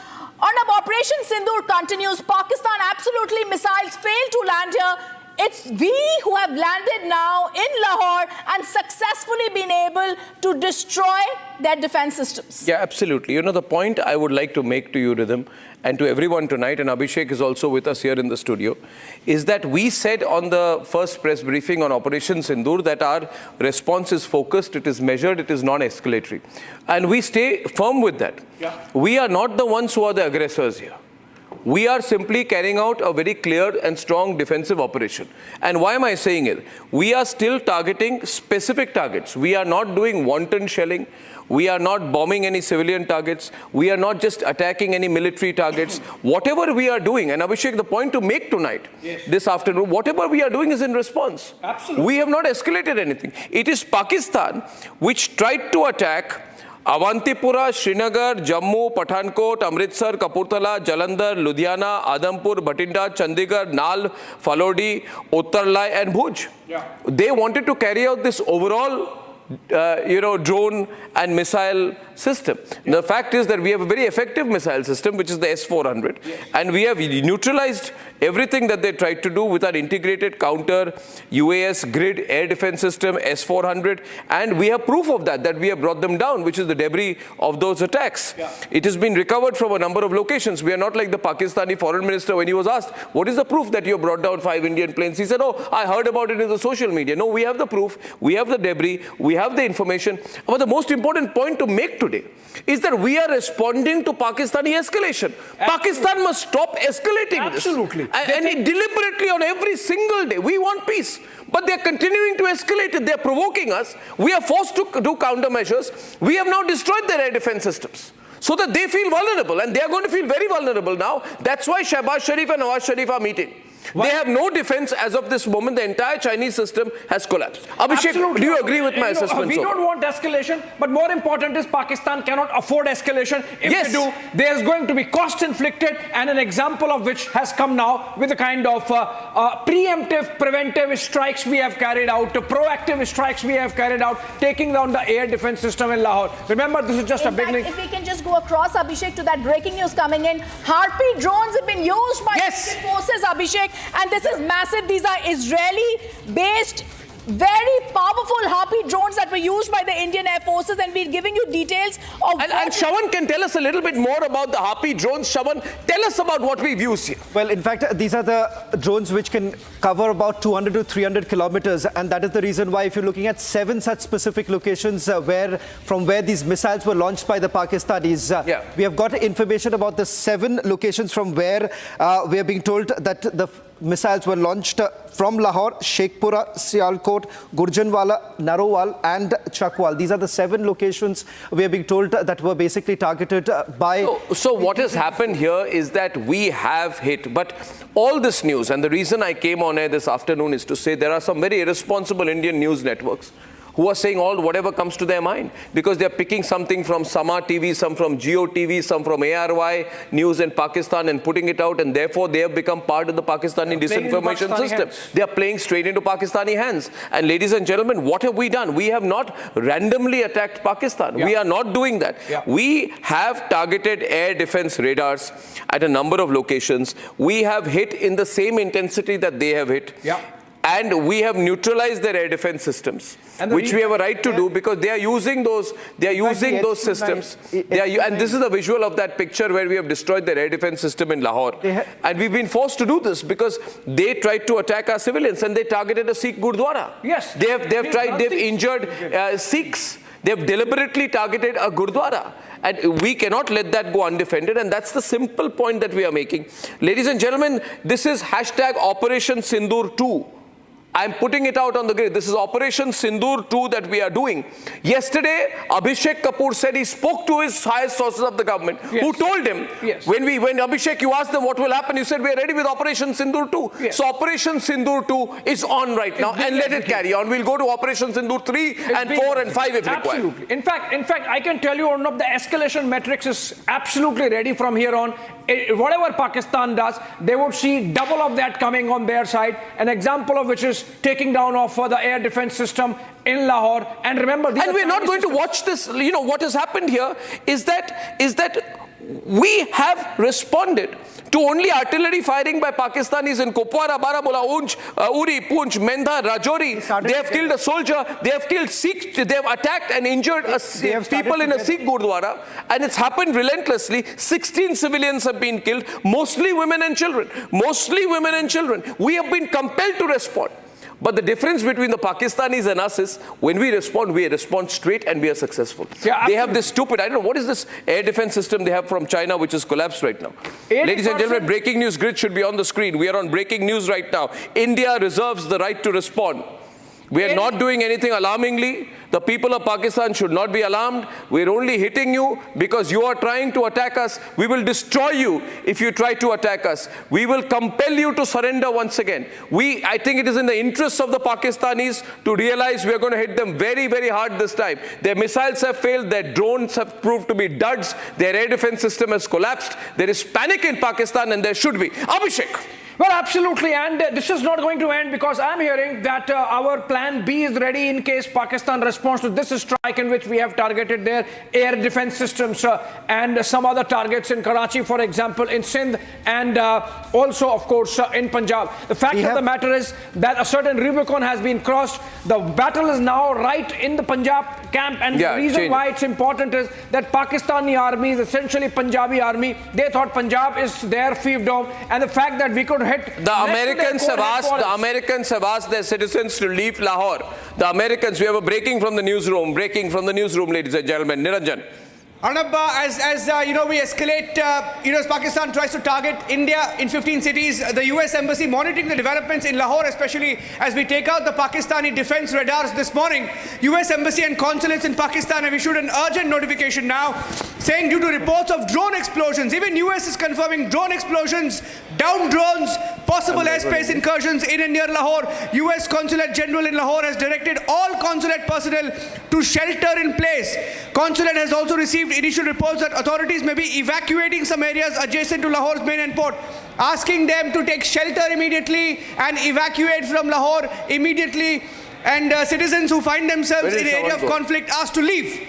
[SPEAKER 2] On Operation Sindoor continues, Pakistan absolutely missiles fail to land here. It's we who have landed now in Lahore and successfully been able to destroy their defense systems.
[SPEAKER 7] Yeah, absolutely. You know, the point I would like to make to you, Rhythm, and to everyone tonight, and Abhishek is also with us here in the studio, is that we said on the first press briefing on Operation Sindoor that our response is focused, it is measured, it is non-escalatory. And we stay firm with that. Yeah. We are not the ones who are the aggressors here. We are simply carrying out a very clear and strong defensive operation. And why am I saying it? We are still targeting specific targets. We are not doing wanton shelling. We are not bombing any civilian targets. We are not just attacking any military targets. Whatever we are doing, and Abhishek, the point to make tonight, this afternoon, whatever we are doing is in response.
[SPEAKER 3] Absolutely.
[SPEAKER 7] We have not escalated anything. It is Pakistan which tried to attack Avantipura, Srinagar, Jammu, Pathankot, Amritsar, Kapurthala, Jalandhar, Ludhiana, Adhampur, Bhatinda, Chandigarh, Nal, Falodi, Uttarlai and Bhuj. Yeah. They wanted to carry out this overall drone and missile system. The fact is that we have a very effective missile system, which is the S-400, and we have neutralized everything that they tried to do with our integrated counter UAS grid air defense system, S-400, and we have proof of that we have brought them down, which is the debris of those attacks. Yeah. It has been recovered from a number of locations. We are not like the Pakistani foreign minister when he was asked, what is the proof that you have brought down 5 Indian planes? He said, oh, I heard about it in the social media. No, we have the proof, we have the debris, we have the information. But the most important point to make today is that we are responding to Pakistani escalation. Absolutely. Pakistan must stop escalating this.
[SPEAKER 3] Absolutely.
[SPEAKER 7] And deliberately on every single day. We want peace. But they're continuing to escalate it. They're provoking us. We are forced to do countermeasures. We have now destroyed their air defense systems so that they feel vulnerable. And they are going to feel very vulnerable now. That's why Shehbaz Sharif and Nawaz Sharif are meeting. They have no defense as of this moment. The entire Chinese system has collapsed. Abhishek,
[SPEAKER 3] Absolutely.
[SPEAKER 7] do you agree with my assessment?
[SPEAKER 3] We don't want escalation, but more important is Pakistan cannot afford escalation. If
[SPEAKER 7] Yes.
[SPEAKER 3] they do, there is going to be cost inflicted, and an example of which has come now with the kind of preemptive, preventive strikes we have carried out, proactive strikes we have carried out, taking down the air defense system in Lahore. Remember, this is just a beginning.
[SPEAKER 2] If we can just go across, Abhishek, to that breaking news coming in. Harpy drones have been used by
[SPEAKER 7] Yes.
[SPEAKER 2] Indian forces, Abhishek. And this is massive. These are Israeli-based, very powerful Harpy drones that were used by the Indian Air Forces, and we're giving you details of...
[SPEAKER 7] And Shawan can tell us a little bit more about the Harpy drones. Shawan, tell us about what we've used here.
[SPEAKER 1] Well, in fact, these are the drones which can cover about 200 to 300 kilometers. And that is the reason why, if you're looking at 7 such specific locations from where these missiles were launched by the Pakistanis, we have got information about the 7 locations from where we are being told that the missiles were launched from Lahore, Sheikhpura, Sialkot, Gurjanwala, Narowal and Chakwal. These are the 7 locations we are being told that were basically targeted by...
[SPEAKER 7] So what has happened here is that we have hit, but all this news, and the reason I came on air this afternoon is to say there are some very irresponsible Indian news networks who are saying whatever comes to their mind, because they're picking something from Sama TV, some from Geo TV, some from ARY News in Pakistan and putting it out, and therefore they have become part of the Pakistani disinformation system. They are playing straight into Pakistani hands. And ladies and gentlemen, what have we done? We have not randomly attacked Pakistan. We are not doing that. We have targeted air defense radars at a number of locations. We have hit in the same intensity that they have hit. And we have neutralized their air defense systems, which we have a right to do, because they are using those. They are using those systems. And this is a visual of that picture where we have destroyed their air defense system in Lahore. And we've been forced to do this because they tried to attack our civilians and they targeted a Sikh Gurdwara.
[SPEAKER 3] Yes,
[SPEAKER 7] they've injured Sikhs. They've deliberately targeted a Gurdwara. And we cannot let that go undefended. And that's the simple point that we are making. Ladies and gentlemen, this is hashtag Operation Sindoor 2. I'm putting it out on the grid. This is Operation Sindoor 2 that we are doing. Yesterday, Abhishek Kapoor said he spoke to his highest sources of the government, who told him, when Abhishek, you asked them what will happen, you said, we are ready with Operation Sindoor 2. So Operation Sindoor 2 is on right now, and let it carry on. We'll go to Operation Sindoor 3 and 4 and 5 if required.
[SPEAKER 3] Absolutely. In fact, I can tell you, one of the escalation metrics is absolutely ready from here on. Whatever Pakistan does, they would see double of that coming on their side. An example of which is taking down of the air defense system in Lahore. And remember,
[SPEAKER 7] and we're not going to watch this. You know, what has happened here is that we have responded to only artillery firing by Pakistanis in Kupwara, Baramulla, Uri, Poonch, Mendha, Rajouri. They have killed a soldier, they have killed Sikhs, they have attacked and injured people in a Sikh Gurdwara, and it's happened relentlessly. 16 civilians have been killed, mostly women and children. Mostly women and children. We have been compelled to respond. But the difference between the Pakistanis and us is when we respond straight and we are successful. Yeah, they have this stupid, I don't know, what is this air defense system they have from China which is collapsed right now? Ladies and gentlemen, breaking news grid should be on the screen. We are on breaking news right now. India reserves the right to respond. We are not doing anything alarmingly. The people of Pakistan should not be alarmed. We're only hitting you because you are trying to attack us. We will destroy you if you try to attack us. We will compel you to surrender once again. I think it is in the interests of the Pakistanis to realize we are going to hit them very, very hard this time. Their missiles have failed. Their drones have proved to be duds. Their air defense system has collapsed. There is panic in Pakistan and there should be. Abhishek.
[SPEAKER 8] Well, absolutely, and this is not going to end because I'm hearing that our plan B is ready in case Pakistan responds to this strike in which we have targeted their air defense systems and some other targets in Karachi, for example, in Sindh, and also, of course, in Punjab. The fact of the matter is that a certain Rubicon has been crossed. The battle is now right in the Punjab camp, and the reason why it's important is that Pakistani army is essentially Punjabi army. They thought Punjab is their fiefdom, and the fact that we could hit
[SPEAKER 7] the Americans have asked their citizens to leave Lahore. The Americans, we have a breaking from the newsroom, ladies and gentlemen. Niranjan.
[SPEAKER 6] Arnab, as we escalate, as Pakistan tries to target India in 15 cities, the US Embassy monitoring the developments in Lahore, especially as we take out the Pakistani defense radars this morning. US Embassy and consulates in Pakistan have issued an urgent notification now saying due to reports of drone explosions, even US is confirming drone explosions, down drones, possible airspace incursions in and near Lahore. US Consulate General in Lahore has directed all consulate personnel to shelter in place. Consulate has also received initial reports that authorities may be evacuating some areas adjacent to Lahore's main airport, asking them to take shelter immediately and evacuate from Lahore immediately, and citizens who find themselves in an area of conflict asked to leave.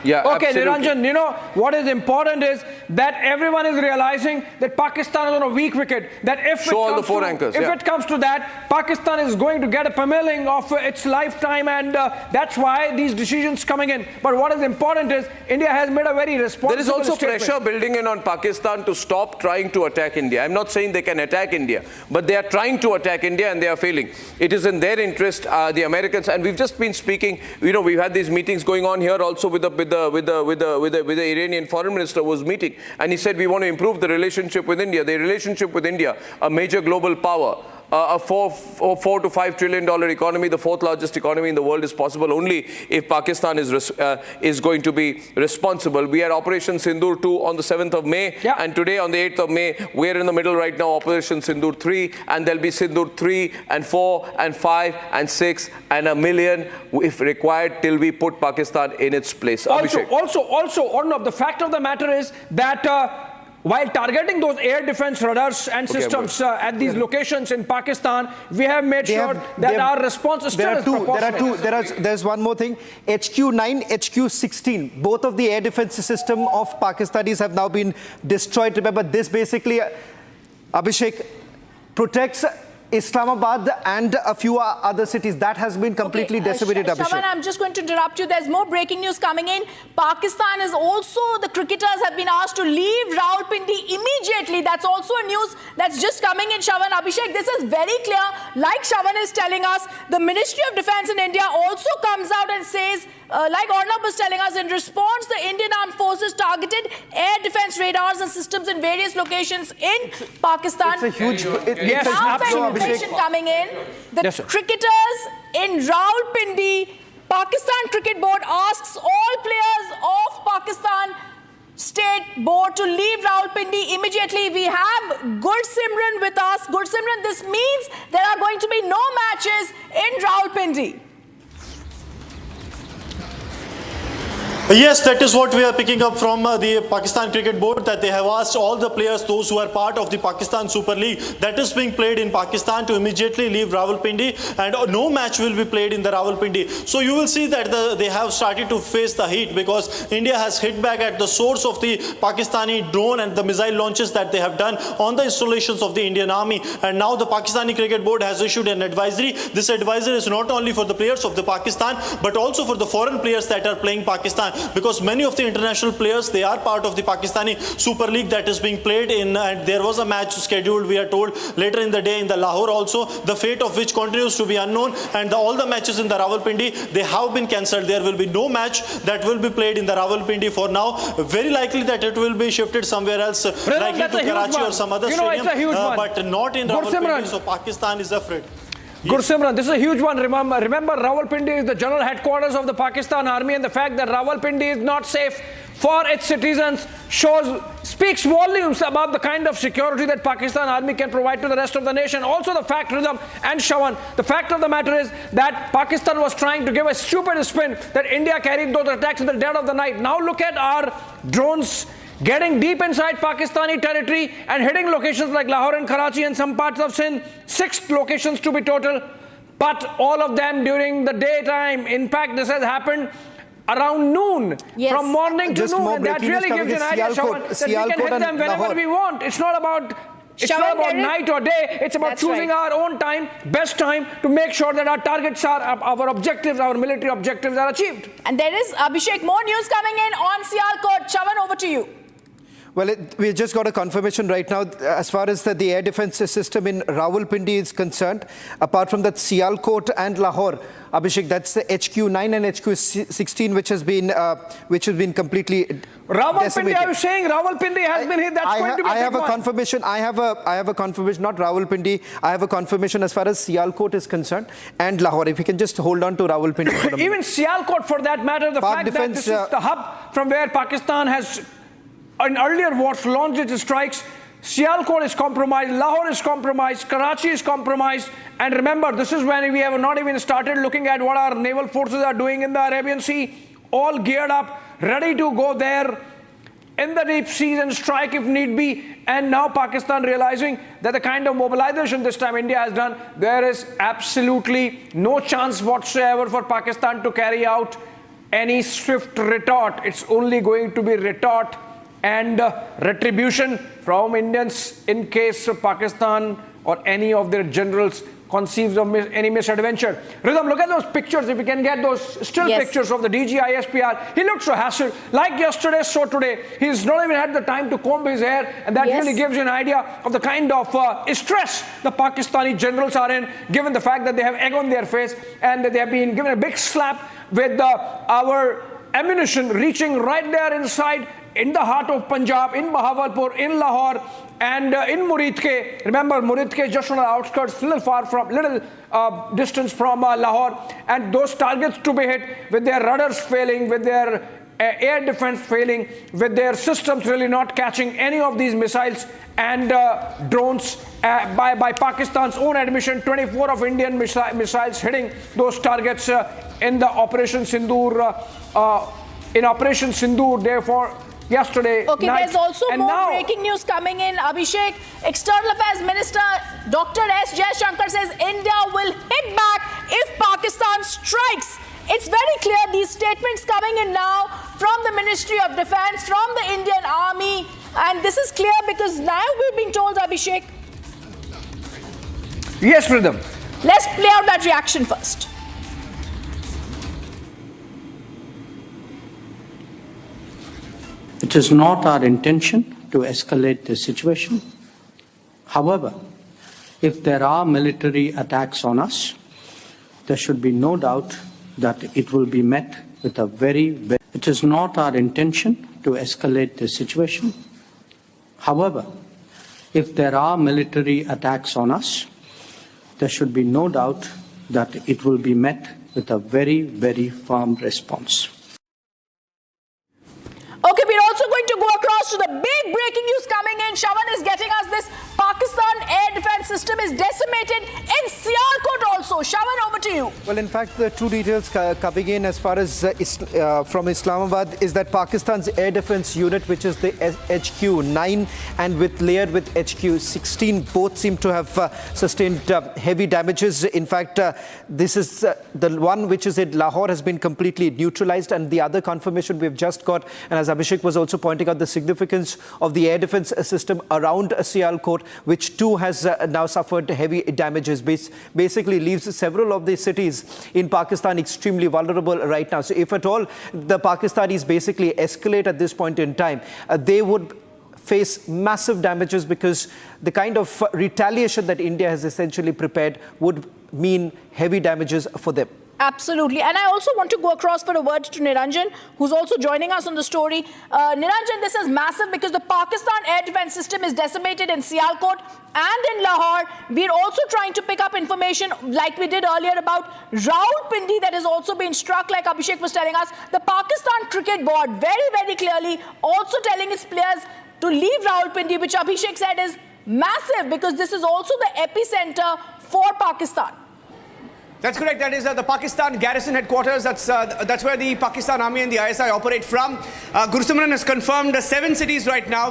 [SPEAKER 8] Yeah, okay, Niranjan, what is important is that everyone is realizing that Pakistan is on a weak wicket. That if it comes to that, Pakistan is going to get a pummeling of its lifetime, and that's why these decisions coming in. But what is important is India has made a very responsible
[SPEAKER 7] There is also pressure building in on Pakistan to stop trying to attack India. I'm not saying they can attack India, but they are trying to attack India and they are failing. It is in their interest, the Americans, and we've just been speaking. We've had these meetings going on here also with the Iranian foreign minister was meeting, and he said we want to improve the relationship with India. The relationship with India, a major global power, a $4 to $5 trillion economy, the fourth largest economy in the world, is possible only if Pakistan is going to be responsible. We had Operation Sindoor 2 on the 7th of May, and today on the 8th of May, we're in the middle right now, Operation Sindoor 3, and there'll be Sindoor 3 and 4 and 5 and 6 and 1 million if required till we put Pakistan in its place.
[SPEAKER 8] Also, Arnab, the fact of the matter is that while targeting those air defense radars and systems at these locations in Pakistan, we have made sure that our response is still proportionate.
[SPEAKER 1] There's one more thing. HQ-9, HQ-16, both of the air defense system of Pakistanis have now been destroyed. Remember, this basically, Abhishek, protects Islamabad and a few other cities. That has been completely decimated, Abhishek.
[SPEAKER 2] Shravan, I'm just going to interrupt you. There's more breaking news coming in. Pakistan is also, the cricketers have been asked to leave Rawalpindi immediately. That's also a news that's just coming in, Shravan. Abhishek, this is very clear. Like Shravan is telling us, the Ministry of Defense in India also comes out and says, like Arnab was telling us, in response, the Indian Armed Forces targeted air defense radars and systems in various locations in Pakistan.
[SPEAKER 1] It's a huge...
[SPEAKER 2] information coming in. The cricketers in Rawalpindi, Pakistan Cricket Board asks all players of Pakistan State Board to leave Rawalpindi immediately. We have Gursimran with us. Gursimran, this means there are going to be no matches in Rawalpindi.
[SPEAKER 5] Yes, that is what we are picking up from the Pakistan Cricket Board, that they have asked all the players, those who are part of the Pakistan Super League that is being played in Pakistan, to immediately leave Rawalpindi, and no match will be played in the Rawalpindi. So you will see that they have started to face the heat, because India has hit back at the source of the Pakistani drone and the missile launches that they have done on the installations of the Indian Army. And now the Pakistani Cricket Board has issued an advisory. This advisory is not only for the players of the Pakistan, but also for the foreign players that are playing Pakistan, because many of the international players, they are part of the Pakistani Super League that is being played in, and there was a match scheduled, we are told, later in the day in the Lahore also, the fate of which continues to be unknown, and all the matches in the Rawalpindi, they have been cancelled. There will be no match that will be played in the Rawalpindi for now. Very likely that it will be shifted somewhere else, likely to Karachi or some other stadium, but not in Rawalpindi, so Pakistan is afraid.
[SPEAKER 8] Gursimran, this is a huge one. Remember, Rawalpindi is the general headquarters of the Pakistan Army, and the fact that Rawalpindi is not safe for its citizens speaks volumes about the kind of security that Pakistan Army can provide to the rest of the nation. Also the fact, Rhythm and Shawan, the fact of the matter is that Pakistan was trying to give a stupid spin that India carried those attacks in the dead of the night. Now look at our drones getting deep inside Pakistani territory and hitting locations like Lahore and Karachi and some parts of Sindh, 6 locations to be total, but all of them during the daytime. In fact, this has happened around noon, from morning to noon, and that really gives you an idea, Shawan, that we can hit them whenever we want. It's not about night or day, it's about choosing our own time, best time, to make sure that our targets are, our objectives, our military objectives are achieved.
[SPEAKER 2] And there is, Abhishek, more news coming in on Sialkot. Shawan, over to you.
[SPEAKER 1] Well, we just got a confirmation right now as far as the air defense system in Rawalpindi is concerned. Apart from that, Sialkot and Lahore, Abhishek, that's the HQ9 and HQ16 which has been completely
[SPEAKER 8] Rawalpindi, are you saying Rawalpindi has been hit? That's going to be
[SPEAKER 1] I have a confirmation. I have a confirmation, not Rawalpindi. I have a confirmation as far as Sialkot is concerned and Lahore. If you can just hold on to Rawalpindi for a
[SPEAKER 8] Even Sialkot, for that matter, the fact that this is the hub from where Pakistan has in earlier wars launched its strikes. Sialkot is compromised, Lahore is compromised, Karachi is compromised, and remember, this is when we have not even started looking at what our naval forces are doing in the Arabian Sea, all geared up, ready to go there in the deep seas and strike if need be. And now Pakistan realizing that the kind of mobilization this time India has done, there is absolutely no chance whatsoever for Pakistan to carry out any swift retort. It's only going to be retort and retribution from Indians in case of Pakistan or any of their generals conceives of any misadventure. Rhythm, look at those pictures. If we can get those still pictures of the DG ISPR, he looks so hassled. Like yesterday, so today. He's not even had the time to comb his hair, and that really gives you an idea of the kind of stress the Pakistani generals are in, given the fact that they have egg on their face and that they have been given a big slap with our ammunition reaching right there inside, in the heart of Punjab, in Bahawalpur, in Lahore, and in Muridke. Remember, Muridke is just on the outskirts, little distance from Lahore, and those targets to be hit with their rudders failing, with their air defense failing, with their systems really not catching any of these missiles and drones. By Pakistan's own admission, 24 of Indian missiles hitting those targets in the Operation Sindoor. In Operation Sindoor, therefore, yesterday night.
[SPEAKER 2] There's also more breaking news coming in. Abhishek, External Affairs Minister Dr. S. Jaishankar says India will hit back if Pakistan strikes. It's very clear, these statements coming in now from the Ministry of Defense, from the Indian Army, and this is clear because now we've been told, Abhishek.
[SPEAKER 8] Yes, Rhythm.
[SPEAKER 2] Let's play out that reaction first.
[SPEAKER 9] It is not our intention to escalate the situation. However, if there are military attacks on us, there should be no doubt that it will be met with a it is not our intention to escalate the situation. However, if there are military attacks on us, there should be no doubt that it will be met with a very firm response.
[SPEAKER 2] Okay, we're also going to go across to the big breaking news coming in. Shawan is getting us this. Pakistan air defense system is decimated in Sialkot also. Shawan, over to you. you?
[SPEAKER 1] Well, in fact, the two details coming in as far as from Islamabad is that Pakistan's air defense unit, which is the HQ-9 and layered with HQ-16, both seem to have sustained heavy damages. In fact, this is the one which is in Lahore has been completely neutralized, and the other confirmation we've just got, and as Abhishek was also pointing out, the significance of the air defense system around Sialkot, which too has now suffered heavy damages, basically leaves several of the cities in Pakistan extremely vulnerable right now. So if at all the Pakistanis basically escalate at this point in time, they would face massive damages, because the kind of retaliation that India has essentially prepared would mean heavy damages for them.
[SPEAKER 2] Absolutely. And I also want to go across for a word to Niranjan, who's also joining us on the story. Niranjan, this is massive because the Pakistan air defense system is decimated in Sialkot and in Lahore. We're also trying to pick up information like we did earlier about Rawalpindi that has also been struck, like Abhishek was telling us. The Pakistan Cricket Board very, very clearly also telling its players to leave Rawalpindi, which Abhishek said is massive because this is also the epicenter for Pakistan.
[SPEAKER 6] That's correct. That is the Pakistan garrison headquarters. That's where the Pakistan Army and the ISI operate from. Gursimran has confirmed 7 cities right now.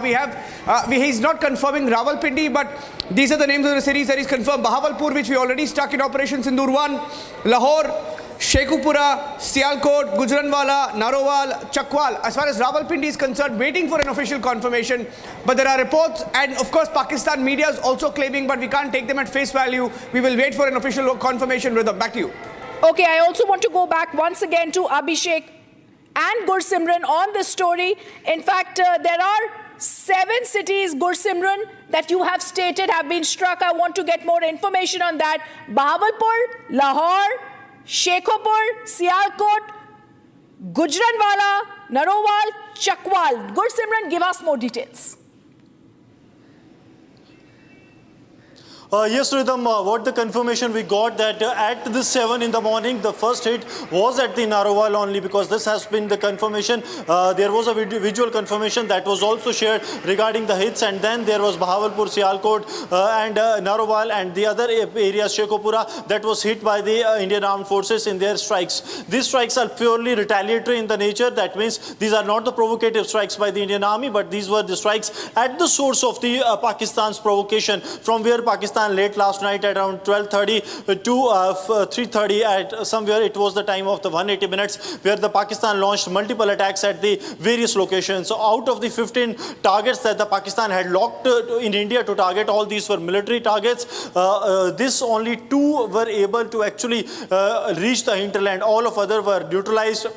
[SPEAKER 6] He's not confirming Rawalpindi, but these are the names of the cities that he's confirmed. Bahawalpur, which we already struck in Operation Sindoor 1. Lahore, Sheikhupura, Sialkot, Gujranwala, Narowal, Chakwal. As far as Rawalpindi is concerned, waiting for an official confirmation. But there are reports, and of course Pakistan media is also claiming, but we can't take them at face value. We will wait for an official confirmation. Rhythm, back to you.
[SPEAKER 2] Okay, I also want to go back once again to Abhishek and Gursimran on this story. In fact, there are 7 cities, Gursimran, that you have stated have been struck. I want to get more information on that. Bahawalpur, Lahore, Sheikhupur, Sialkot, Gujranwala, Narowal, Chakwal. Gursimran, give us more details.
[SPEAKER 5] Yes, Rhythm, what the confirmation we got that at the 7 in the morning, the first hit was at the Narowal only, because this has been the confirmation. There was a visual confirmation that was also shared regarding the hits, and then there was Bahawalpur, Sialkot and Narowal, and the other areas, Sheikhupura, that was hit by the Indian Armed Forces in their strikes. These strikes are purely retaliatory in the nature. That means these are not the provocative strikes by the Indian Army, but these were the strikes at the source of the Pakistan's provocation, from where Pakistan late last night at around 12:30 to 3:30 at somewhere it was the time of the 180 minutes, where the Pakistan launched multiple attacks at the various locations. So out of the 15 targets that the Pakistan had locked in India to target, all these were military targets. This only 2 were able to actually reach the hinterland. All of other were neutralized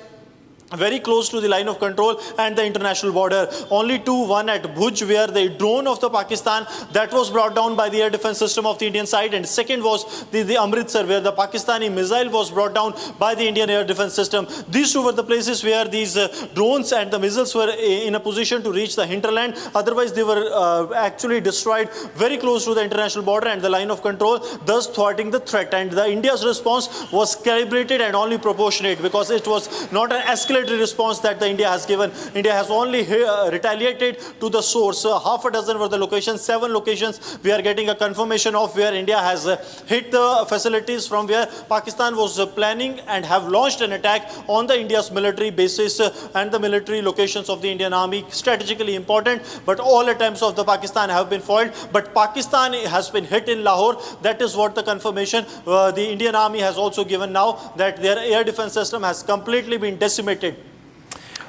[SPEAKER 5] very close to the line of control and the international border. Only 2, one at Bhuj, where the drone of the Pakistan that was brought down by the air defense system of the Indian side, and second was the Amritsar, where the Pakistani missile was brought down by the Indian air defense system. These 2 were the places where these drones and the missiles were in a position to reach the hinterland. Otherwise, they were actually destroyed very close to the international border and the line of control, thus thwarting the threat. And the India's response was calibrated and only proportionate, because it was not an escalation response that the India has given. India has only retaliated to the source. Half a dozen were the locations, 7 locations we are getting a confirmation of, where India has hit the facilities from where Pakistan was planning and have launched an attack on the India's military bases and the military locations of the Indian Army. Strategically important, but all attempts of the Pakistan have been foiled. But Pakistan has been hit in Lahore. That is what the confirmation the Indian Army has also given now, that their air defense system has completely been decimated.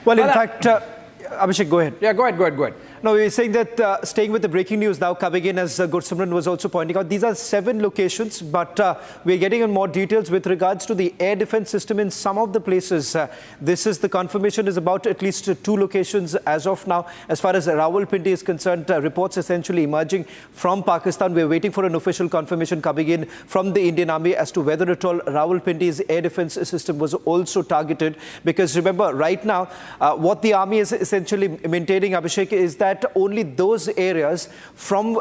[SPEAKER 1] Well, in fact, Abhishek, go ahead.
[SPEAKER 8] Yeah, go ahead.
[SPEAKER 1] No, we were saying that staying with the breaking news now coming in, as Gursimran was also pointing out, these are 7 locations, but we're getting in more details with regards to the air defense system in some of the places. This is the confirmation is about at least 2 locations as of now. As far as Rawalpindi is concerned, reports essentially emerging from Pakistan. We're waiting for an official confirmation coming in from the Indian Army as to whether at all Rawalpindi's air defense system was also targeted. Because remember, right now, what the army is essentially maintaining, Abhishek, is that only those areas from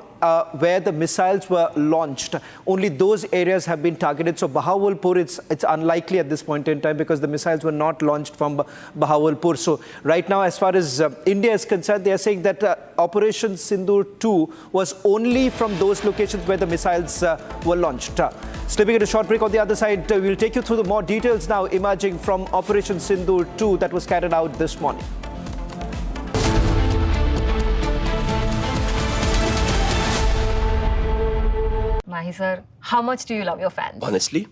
[SPEAKER 1] where the missiles were launched, only those areas have been targeted. So Bahawalpur, it's unlikely at this point in time, because the missiles were not launched from Bahawalpur. So right now, as far as India is concerned, they are saying that Operation Sindoor 2 was only from those locations where the missiles were launched. Slipping into a short break on the other side, we'll take you through the more details now emerging from Operation Sindoor 2 that was carried out this morning.
[SPEAKER 10] Mahi sir, how much do you love your fans?
[SPEAKER 11] Honestly,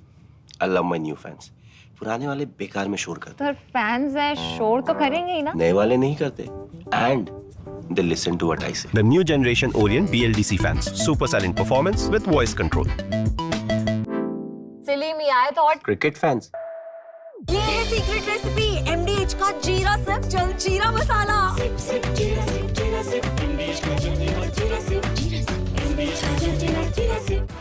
[SPEAKER 11] I love my new fans. पुराने वाले बेकार में शोर करते
[SPEAKER 10] Sir, fans है शोर तो करेंगे ही ना?
[SPEAKER 11] नए वाले नहीं करते. And they listen to what I say.
[SPEAKER 12] The new generation Orient BLDC fans. Super silent performance with voice control.
[SPEAKER 10] Silly me, I thought
[SPEAKER 11] Cricket fans.
[SPEAKER 13] ये है सीक्रेट रेसिपी MDH का जीरा सिप जल जीरा मसाला सिप सिप जीरा SIP MDH का जल जीरा सिप MDH का जल जीरा SIP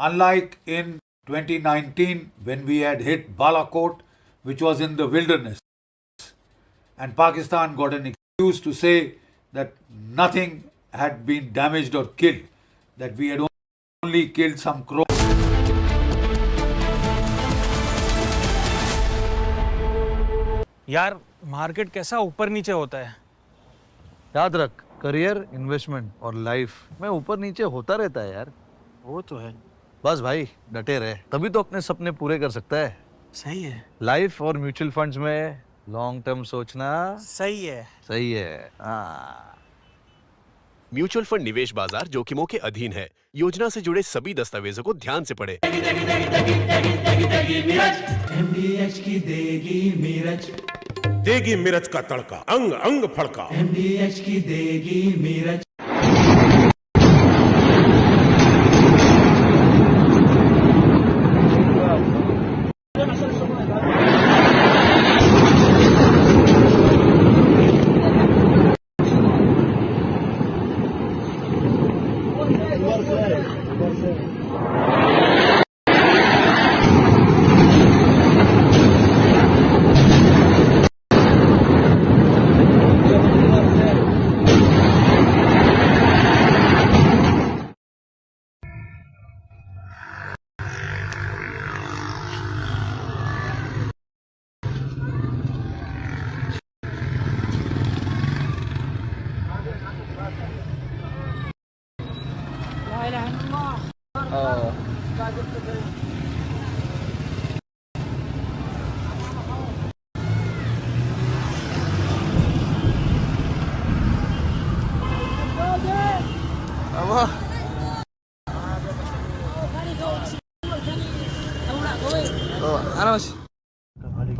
[SPEAKER 14] Unlike in 2019 when we had hit Balakot, which was in the wilderness, and Pakistan got an excuse to say that nothing had been damaged or killed, that we had only killed some crows.
[SPEAKER 15] यार market कैसा ऊपर नीचे होता है.
[SPEAKER 16] याद रख, career, investment और life में ऊपर नीचे होता रहता है यार.
[SPEAKER 15] वो तो है.
[SPEAKER 16] बस भाई डटे रहे, तभी तो अपने सपने पूरे कर सकता है.
[SPEAKER 15] सही है.
[SPEAKER 16] लाइफ और म्यूचुअल फंड्स में लॉन्ग टर्म सोचना
[SPEAKER 15] सही है.
[SPEAKER 16] सही है. हाँ.
[SPEAKER 12] म्यूचुअल फंड निवेश बाजार जोखिमों के अधीन है. योजना से जुड़े सभी दस्तावेजों को ध्यान से पढ़ें.
[SPEAKER 17] MDH की देगी मिर्च,
[SPEAKER 18] देगी मिर्च का तड़का, अंग अंग फड़का.
[SPEAKER 17] MDH की देगी मिर्च.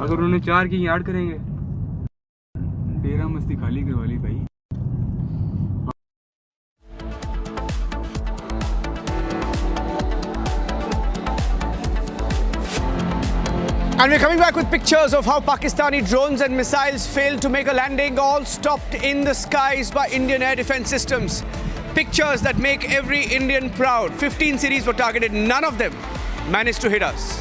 [SPEAKER 15] अगर उन्हें 4 की याद करेंगे, डेरा मस्ती खाली करवा ली भाई.
[SPEAKER 6] And we're coming back with pictures of how Pakistani drones and missiles failed to make a landing, all stopped in the skies by Indian air defense systems. Pictures that make every Indian proud. 15 cities were targeted, none of them managed to hit us.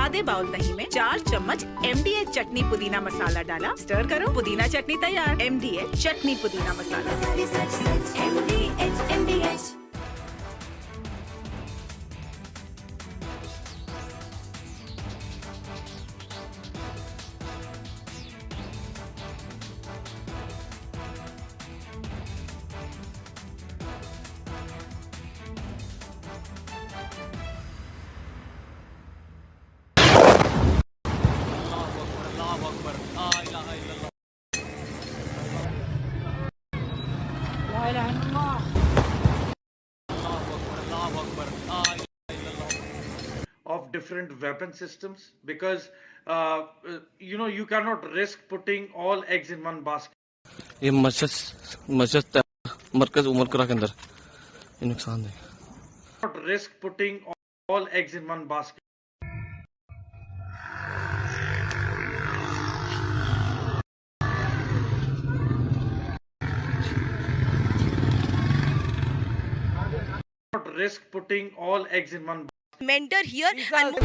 [SPEAKER 13] आधे bowl दही में 4 चम्मच MDH चटनी पुदीना मसाला डाला, stir करो, पुदीना चटनी तैयार. MDH चटनी पुदीना मसाला. MDH.
[SPEAKER 18] Of different weapon systems, because you cannot risk putting all eggs in one basket.
[SPEAKER 15] ये मस्जिद मरकज उमर करा के अंदर ये नुकसान है.
[SPEAKER 18] Not risk putting all eggs in one basket. Not risk putting all eggs in one basket.
[SPEAKER 13] Mentor here and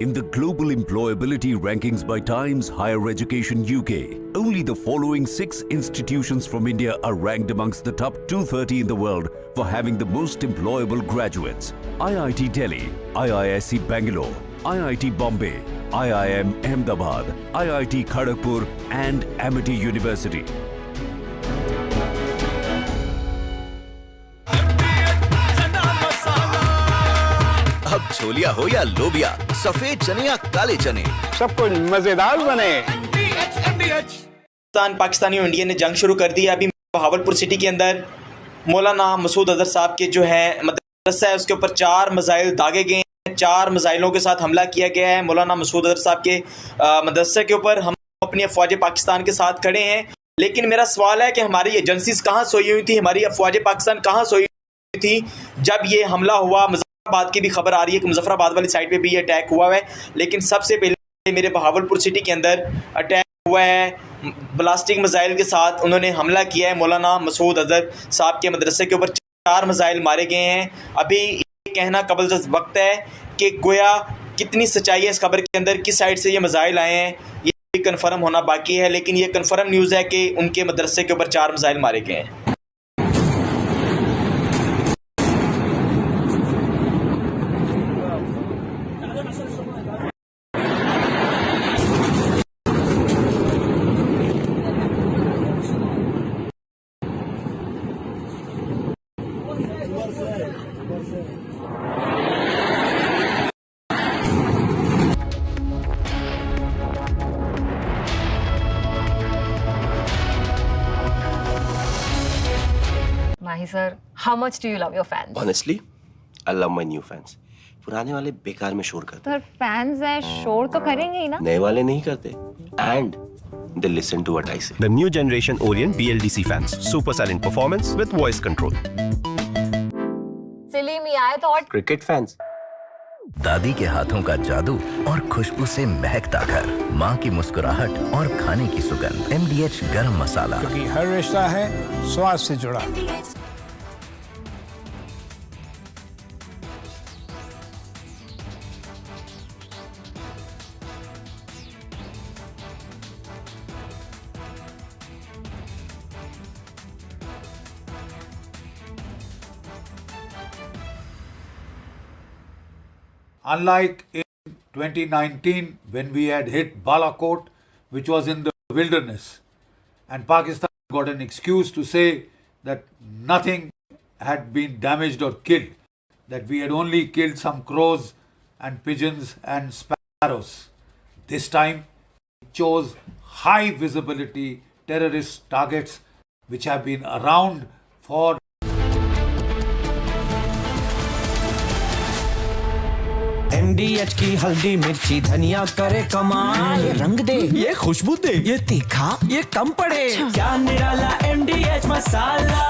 [SPEAKER 19] In the global employability rankings by Times Higher Education UK, only the following 6 institutions from India are ranked amongst the top 230 in the world for having the most employable graduates. IIT Delhi, IISc Bangalore, IIT Bombay, IIM Ahmedabad, IIT Kharagpur and Amity University.
[SPEAKER 20] अब छोलिया हो या लोबिया, सफेद चने या काले चने, सब कुछ मजेदार बने।
[SPEAKER 21] पाकिस्तानी और इंडिया ने जंग शुरू कर दी है। अभी बहावलपुर सिटी के अंदर मौलाना मसूद अजहर साहब के जो है मदरसा है उसके ऊपर 4 मिसाइल दागे गए हैं। 4 मिसाइलों के साथ हमला किया गया है मौलाना मसूद अजहर साहब के मदरसे के ऊपर। हम अपनी अफवाज पाकिस्तान के साथ खड़े हैं, लेकिन मेरा सवाल है कि हमारी एजेंसीज कहाँ सोई हुई थी, हमारी अफवाज पाकिस्तान कहाँ सोई हुई थी जब ये हमला हुआ। मुजफ्फराबाद की भी खबर आ रही है कि मुजफ्फराबाद वाली साइड पे भी अटैक हुआ है, लेकिन सबसे पहले मेरे बहावलपुर सिटी के अंदर अटैक हुआ है ब्लास्टिक मिसाइल के साथ। उन्होंने हमला किया है मौलाना मसूद अजहर साहब के मदरसे के ऊपर। 4 मिसाइल मारे गए हैं। अभी ये कहना कबल वक्त है कि गोया कितनी सच्चाई है इस खबर के अंदर, किस साइड से ये मिसाइल आए हैं ये कंफर्म होना बाकी है, लेकिन ये कंफर्म न्यूज़ है कि उनके मदरसे के ऊपर 4 मिसाइल मारे गए हैं।
[SPEAKER 10] Mahi sir, how much do you love your fans?
[SPEAKER 11] Honestly, I love my new fans. पुराने वाले बेकार में शोर करते
[SPEAKER 10] सर फैंस हैं, शोर तो करेंगे ही ना।
[SPEAKER 11] नए वाले नहीं करते and they listen to what I say.
[SPEAKER 12] The new generation Orient BLDC fans. Super silent performance with voice control.
[SPEAKER 10] सिली में आए तो और
[SPEAKER 11] Cricket fans.
[SPEAKER 20] दादी के हाथों का जादू और खुशबू से महकता घर, माँ की मुस्कुराहट और खाने की सुगंध। MDH गरम मसाला,
[SPEAKER 22] क्योंकि हर रिश्ता है स्वाद से जुड़ा।
[SPEAKER 14] Unlike in 2019 when we had hit Balakot, which was in the wilderness, and Pakistan got an excuse to say that nothing had been damaged or killed, that we had only killed some crows and pigeons and sparrows. This time, we chose high visibility terrorist targets which have been around for
[SPEAKER 17] MDH की हल्दी मिर्ची धनिया करे कमाल, ये रंग दे, ये खुशबू दे, ये तीखा, ये कम पड़े, क्या निराला MDH मसाला।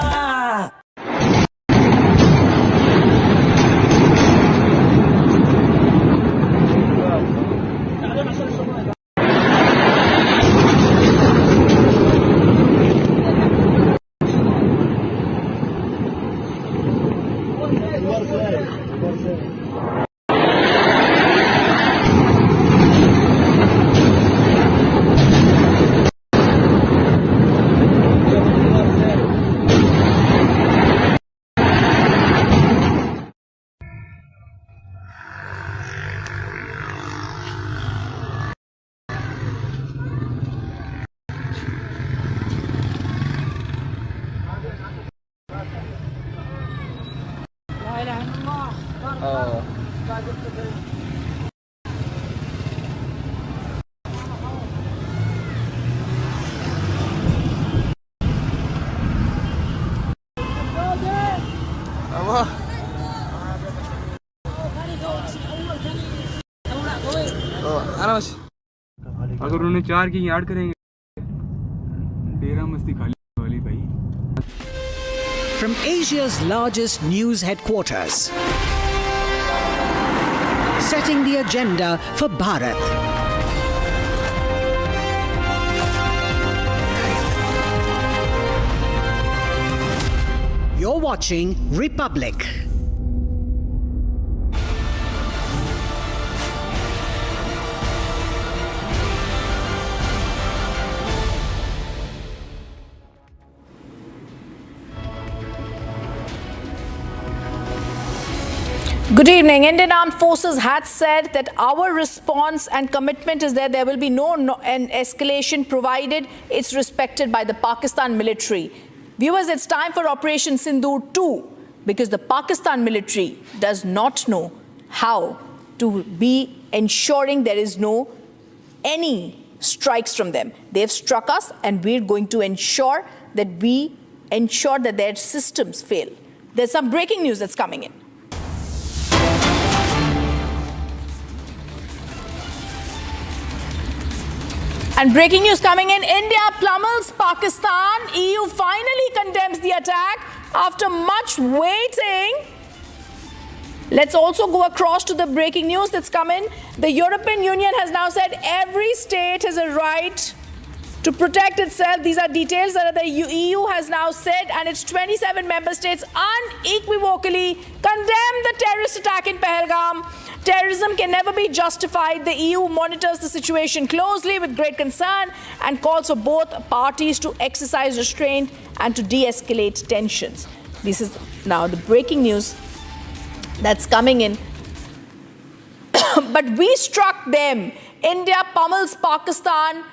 [SPEAKER 23] अगर उन्होंने 4 की याद करेंगे डेरा मस्ती खाली वाली भाई।
[SPEAKER 24] From Asia's largest news headquarters, setting the agenda for Bharat. You're watching Republic.
[SPEAKER 2] Good evening. Indian Armed Forces had said that our response and commitment is that there will be an escalation provided it's respected by the Pakistan military. Viewers, it's time for Operation Sindoor 2 because the Pakistan military does not know how to be ensuring there is no any strikes from them. They've struck us and we're going to ensure that their systems fail. There's some breaking news that's coming in. And breaking news coming in, India plummels Pakistan. EU finally condemns the attack after much waiting. Let's also go across to the breaking news that's come in. The European Union has now said every state has a right to protect itself. These are details that the EU has now said, and its 27 member states unequivocally condemn the terrorist attack in Pahalgam. Terrorism can never be justified. The EU monitors the situation closely with great concern and calls for both parties to exercise restraint and to de-escalate tensions. This is now the breaking news that's coming in. But we struck them. India pummels Pakistan,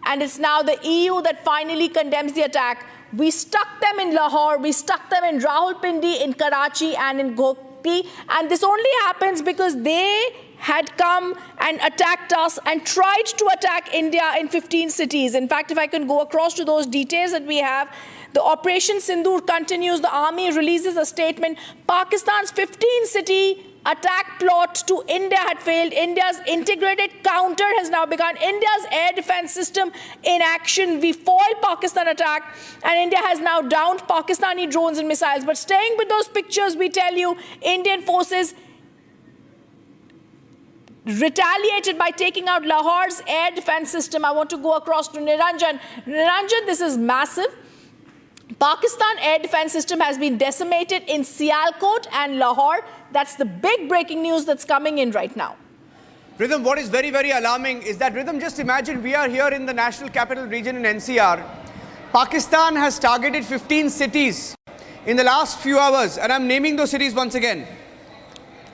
[SPEAKER 2] and it's now the EU that finally condemns the attack. We stuck them in Lahore, we stuck them in Rawalpindi, in Karachi, and in Gokti. And this only happens because they had come and attacked us and tried to attack India in 15 cities. In fact, if I can go across to those details that we have, the Operation Sindoor continues. The army releases a statement. Pakistan's 15-city attack plot to India had failed. India's integrated counter has now begun. India's air defense system in action. We foiled Pakistan attack, and India has now downed Pakistani drones and missiles. But staying with those pictures, we tell you, Indian forces retaliated by taking out Lahore's air defense system. I want to go across to Niranjan. Niranjan, this is massive. Pakistan air defense system has been decimated in Sialkot and Lahore. That's the big breaking news that's coming in right now.
[SPEAKER 6] Rhythm, what is very, very alarming is that, Rhythm, just imagine we are here in the National Capital Region in NCR. Pakistan has targeted 15 cities in the last few hours, and I'm naming those cities once again.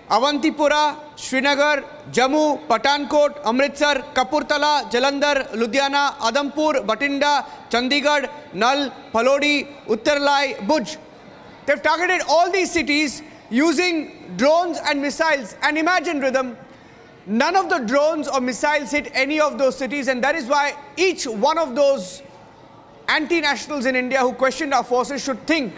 [SPEAKER 6] Avantipura, Srinagar, Jammu, Pathankot, Amritsar, Kapurthala, Jalandhar, Ludhiana, Adampur, Batinda, Chandigarh, Nal, Phalodi, Uttarlai, Bhuj. They've targeted all these cities using drones and missiles. And imagine, Rhythm, none of the drones or missiles hit any of those cities, and that is why each one of those anti-nationals in India who questioned our forces should think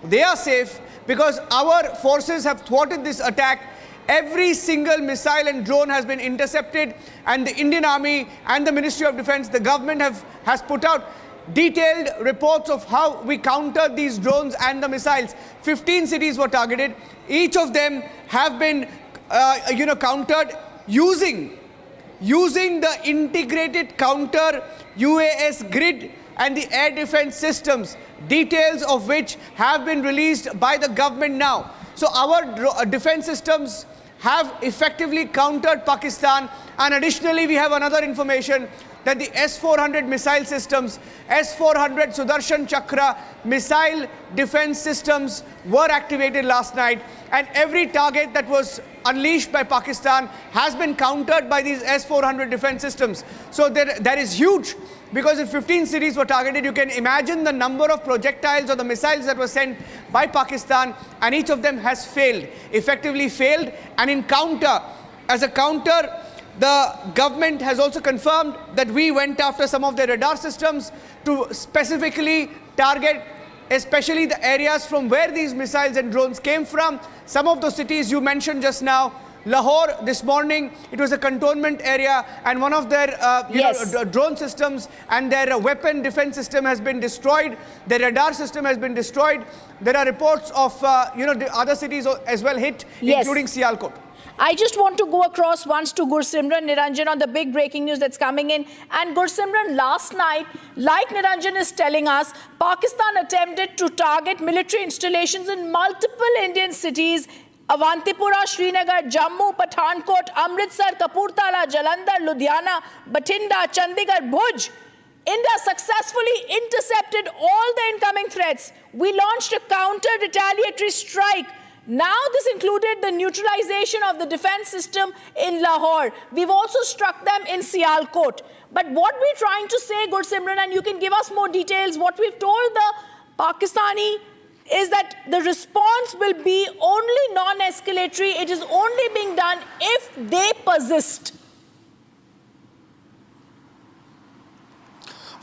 [SPEAKER 6] they are safe, because our forces have thwarted this attack. Every single missile and drone has been intercepted, and the Indian Army and the Ministry of Defense, the government has put out detailed reports of how we countered these drones and the missiles. 15 cities were targeted. Each of them have been countered using the integrated counter UAS grid and the air defense systems, details of which have been released by the government now. So our defense systems have effectively countered Pakistan, and additionally we have another information that the S-400 missile systems, S-400 Sudarshan Chakra missile defense systems were activated last night, and every target that was unleashed by Pakistan has been countered by these S-400 defense systems. So that is huge, because if 15 cities were targeted, you can imagine the number of projectiles or the missiles that were sent by Pakistan, and each of them has failed, effectively failed. And as a counter, the government has also confirmed that we went after some of their radar systems to specifically target especially the areas from where these missiles and drones came from. Some of those cities you mentioned just now, Lahore this morning, it was a cantonment area, and one of their drone systems and their weapon defense system has been destroyed. Their radar system has been destroyed. There are reports of the other cities as well hit, including Sialkot.
[SPEAKER 2] I just want to go across once to Gursimran Niranjan on the big breaking news that's coming in. And Gursimran, last night, like Niranjan is telling us, Pakistan attempted to target military installations in multiple Indian cities: Avantipura, Srinagar, Jammu, Pathankot, Amritsar, Kapurthala, Jalandhar, Ludhiana, Batinda, Chandigarh, Bhuj. India successfully intercepted all the incoming threats. We launched a counter-retaliatory strike Now this included the neutralization of the defense system in Lahore. We've also struck them in Sialkot. But what we're trying to say, Gursimran, and you can give us more details, what we've told the Pakistani is that the response will be only non-escalatory. It is only being done if they persist.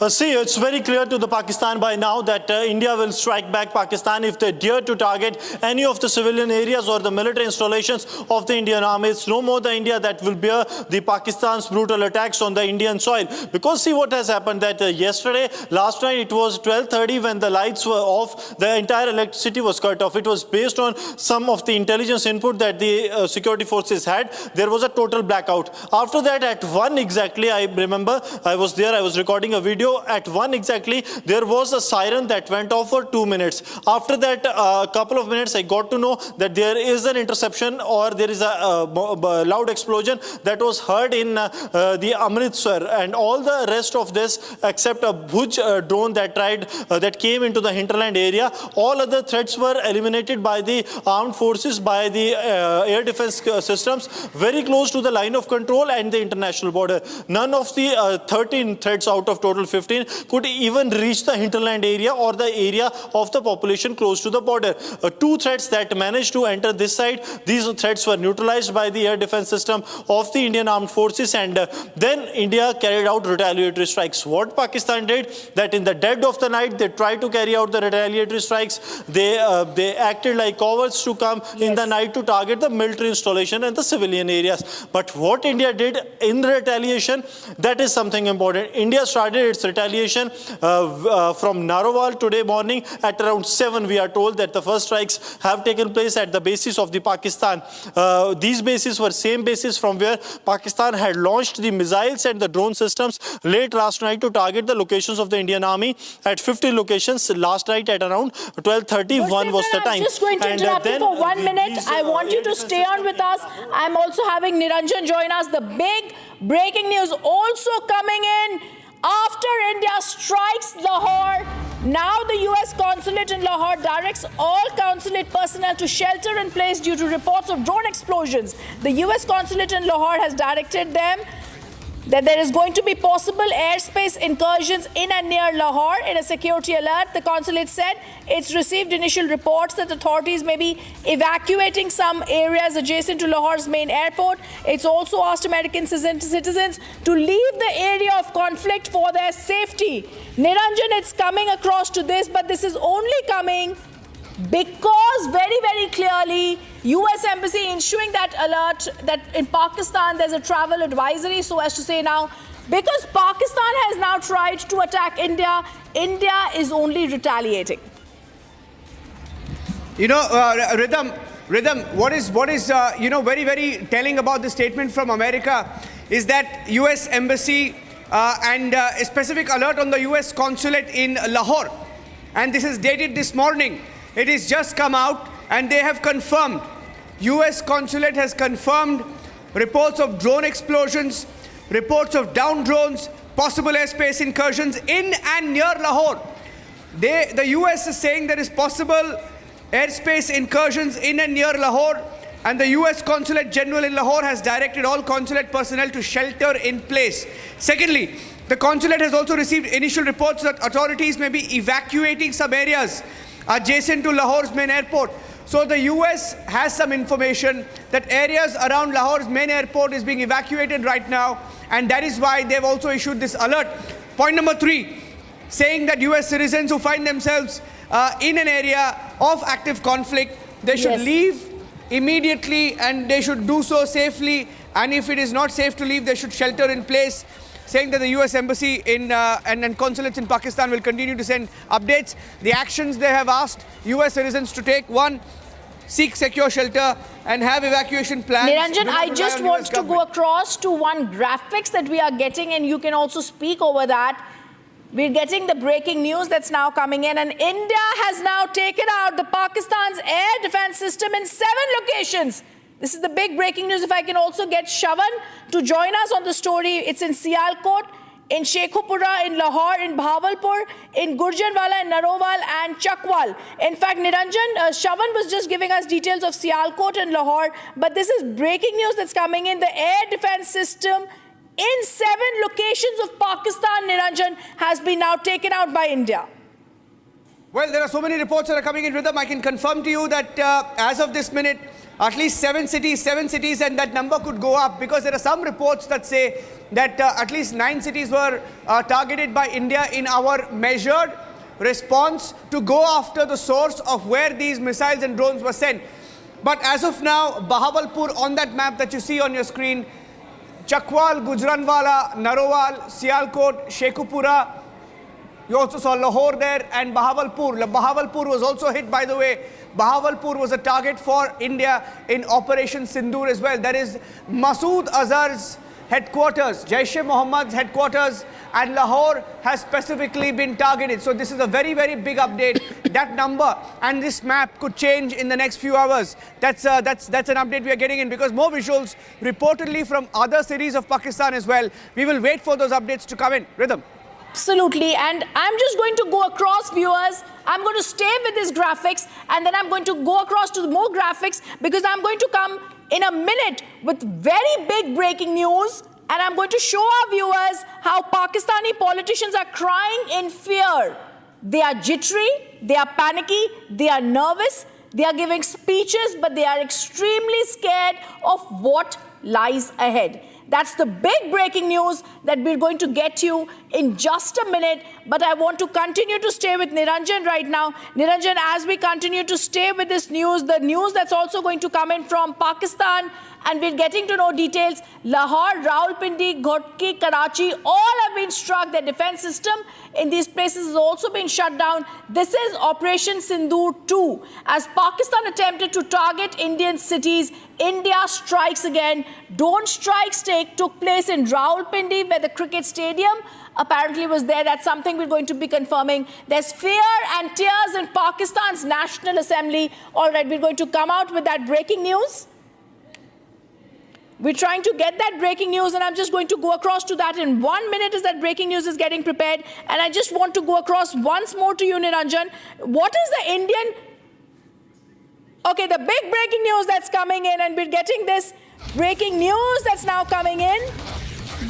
[SPEAKER 5] See, it's very clear to the Pakistan by now that India will strike back Pakistan if they dare to target any of the civilian areas or the military installations of the Indian army. It's no more the India that will bear the Pakistan's brutal attacks on the Indian soil. Because see what has happened, that last night it was 12:30 when the lights were off, the entire electricity was cut off. It was based on some of the intelligence input that the security forces had. There was a total blackout. After that, at 1 exactly, I remember, I was there, I was recording a video. At 1 exactly, there was a siren that went off for 2 minutes. After that, a couple of minutes, I got to know that there is an interception or there is a loud explosion that was heard in the Amritsar, and all the rest of this, except a Bhuj drone that came into the hinterland area, all other threats were eliminated by the armed forces, by the air defense systems, very close to the line of control and the international border. None of the 13 threats out of total 15 could even reach the hinterland area or the area of the population close to the border. 2 threats that managed to enter this side, these threats were neutralized by the air defense system of the Indian armed forces, and then India carried out retaliatory strikes. What Pakistan did, that in the dead of the night, they tried to carry out the retaliatory strikes. They acted like cowards to come in the night to target the military installation and the civilian areas. But what India did in retaliation, that is something important. India started its retaliation from Naval today morning at around 7. We are told that the first strikes have taken place at the bases of the Pakistan. These bases were same bases from where Pakistan had launched the missiles and the drone systems late last night to target the locations of the Indian army at 50 locations last night at around 12:30. 1 was the time.
[SPEAKER 2] I'm just going to interrupt you for 1 minute. I want you to stay on with us. I'm also having Niranjan join us. The big breaking news also coming in. After India strikes Lahore, now the US consulate in Lahore directs all consulate personnel to shelter in place due to reports of drone explosions. The US consulate in Lahore has directed them that there is going to be possible airspace incursions in and near Lahore. In a security alert, the consulate said it's received initial reports that authorities may be evacuating some areas adjacent to Lahore's main airport. It's also asked American citizens to leave the area of conflict for their safety. Niranjan, it's coming across to this, but this is only coming because very, very clearly US Embassy issuing that alert that in Pakistan there's a travel advisory, so as to say now, because Pakistan has now tried to attack India, India is only retaliating.
[SPEAKER 6] You know, Rhythm, what is very, very telling about the statement from America is that US Embassy and a specific alert on the US consulate in Lahore, and this is dated this morning. It has just come out and they have confirmed, US consulate has confirmed reports of drone explosions, reports of down drones, possible airspace incursions in and near Lahore. The US is saying there is possible airspace incursions in and near Lahore, and the US Consulate General in Lahore has directed all consulate personnel to shelter in place. Secondly, the consulate has also received initial reports that authorities may be evacuating some areas adjacent to Lahore's main airport. So the US has some information that areas around Lahore's main airport is being evacuated right now, and that is why they've also issued this alert. Point number 3, saying that US citizens who find themselves in an area of active conflict, they should leave immediately and they should do so safely, and if it is not safe to leave, they should shelter in place. Saying that the US Embassy and consulates in Pakistan will continue to send updates. The actions they have asked US citizens to take: 1, seek secure shelter and have evacuation plans.
[SPEAKER 2] Niranjan, I just want to go across to one graphics that we are getting, and you can also speak over that. We're getting the breaking news that's now coming in, and India has now taken out the Pakistan's air defense system in 7 locations. This is the big breaking news. If I can also get Shavan to join us on the story. It's in Sialkot. in Shekhupura, in Lahore, in Bahawalpur, in Gurjanwala, in Narowal and Chakwal. In fact, Niranjan, Shavan was just giving us details of Sialkot and Lahore, but this is breaking news that's coming in. The air defense system in 7 locations of Pakistan, Niranjan, has been now taken out by India.
[SPEAKER 6] Well, there are so many reports that are coming in, Rhythm. I can confirm to you that as of this minute, at least 7 cities, and that number could go up, because there are some reports that say that at least 9 cities were targeted by India in our measured response to go after the source of where these missiles and drones were sent. But as of now, Bahawalpur on that map that you see on your screen, Chakwal, Gujranwala, Narowal, Sialkot, Shekhupura, you also saw Lahore there, and Bahawalpur. Bahawalpur was also hit, by the way. Bahawalpur was a target for India in Operation Sindoor as well. That is Masood Azhar's headquarters, Jaish-e-Mohammad's headquarters, and Lahore has specifically been targeted. So this is a very, very big update. That number and this map could change in the next few hours. That's an update we are getting in, because more visuals reportedly from other cities of Pakistan as well. We will wait for those updates to come in. Rhythm.
[SPEAKER 2] Absolutely, and I'm just going to go across, viewers. I'm going to stay with these graphics, and then I'm going to go across to more graphics, because I'm going to come in a minute with very big breaking news, and I'm going to show our viewers how Pakistani politicians are crying in fear. They are jittery, they are panicky, they are nervous, they are giving speeches, but they are extremely scared of what lies ahead. That's the big breaking news that we're going to get you in just a minute. But I want to continue to stay with Niranjan right now. Niranjan, as we continue to stay with this news, the news that's also going to come in from Pakistan, and we're getting to know details. Lahore, Rawalpindi, Ghotki, Karachi, all have been struck. Their defense system in these places has also been shut down. This is Operation Sindoor 2. As Pakistan attempted to target Indian cities, India strikes again. Drone strikes took place in Rawalpindi, where the cricket stadium apparently was there. That's something we're going to be confirming. There's fear and tears in Pakistan's National Assembly. All right, we're going to come out with that breaking news. We're trying to get that breaking news, and I'm just going to go across to that in 1 minute as that breaking news is getting prepared. And I just want to go across once more to you, Niranjan. What is the Indian... Okay, the big breaking news that's coming in, and we're getting this breaking news that's now coming in.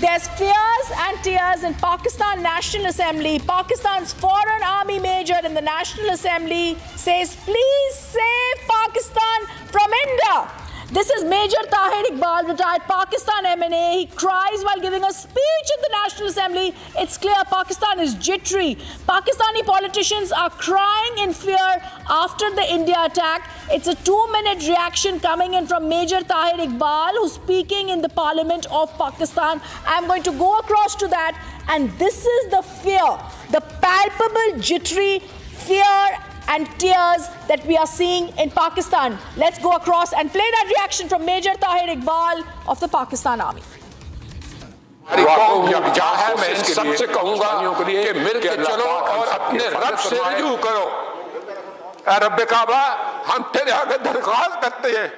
[SPEAKER 2] There's fears and tears in Pakistan National Assembly. Pakistan's Foreign Army Major in the National Assembly says, please save Pakistan from India. This is Major Tahir Iqbal, retired Pakistan MNA. He cries while giving a speech at the National Assembly. It's clear Pakistan is jittery. Pakistani politicians are crying in fear after the India attack. It's a 2-minute reaction coming in from Major Tahir Iqbal, who's speaking in the Parliament of Pakistan. I'm going to go across to that. And this is the fear, the palpable jittery fear and tears that we are seeing in Pakistan. Let's go across and play that reaction from Major Tahir Iqbal of the Pakistan Army.
[SPEAKER 3] मैं सबसे कहूंगा कि मिलकर चलो और अपने रब से रुजू करो। रब काबा, हम तेरे आगे दरख्वास्त करते हैं,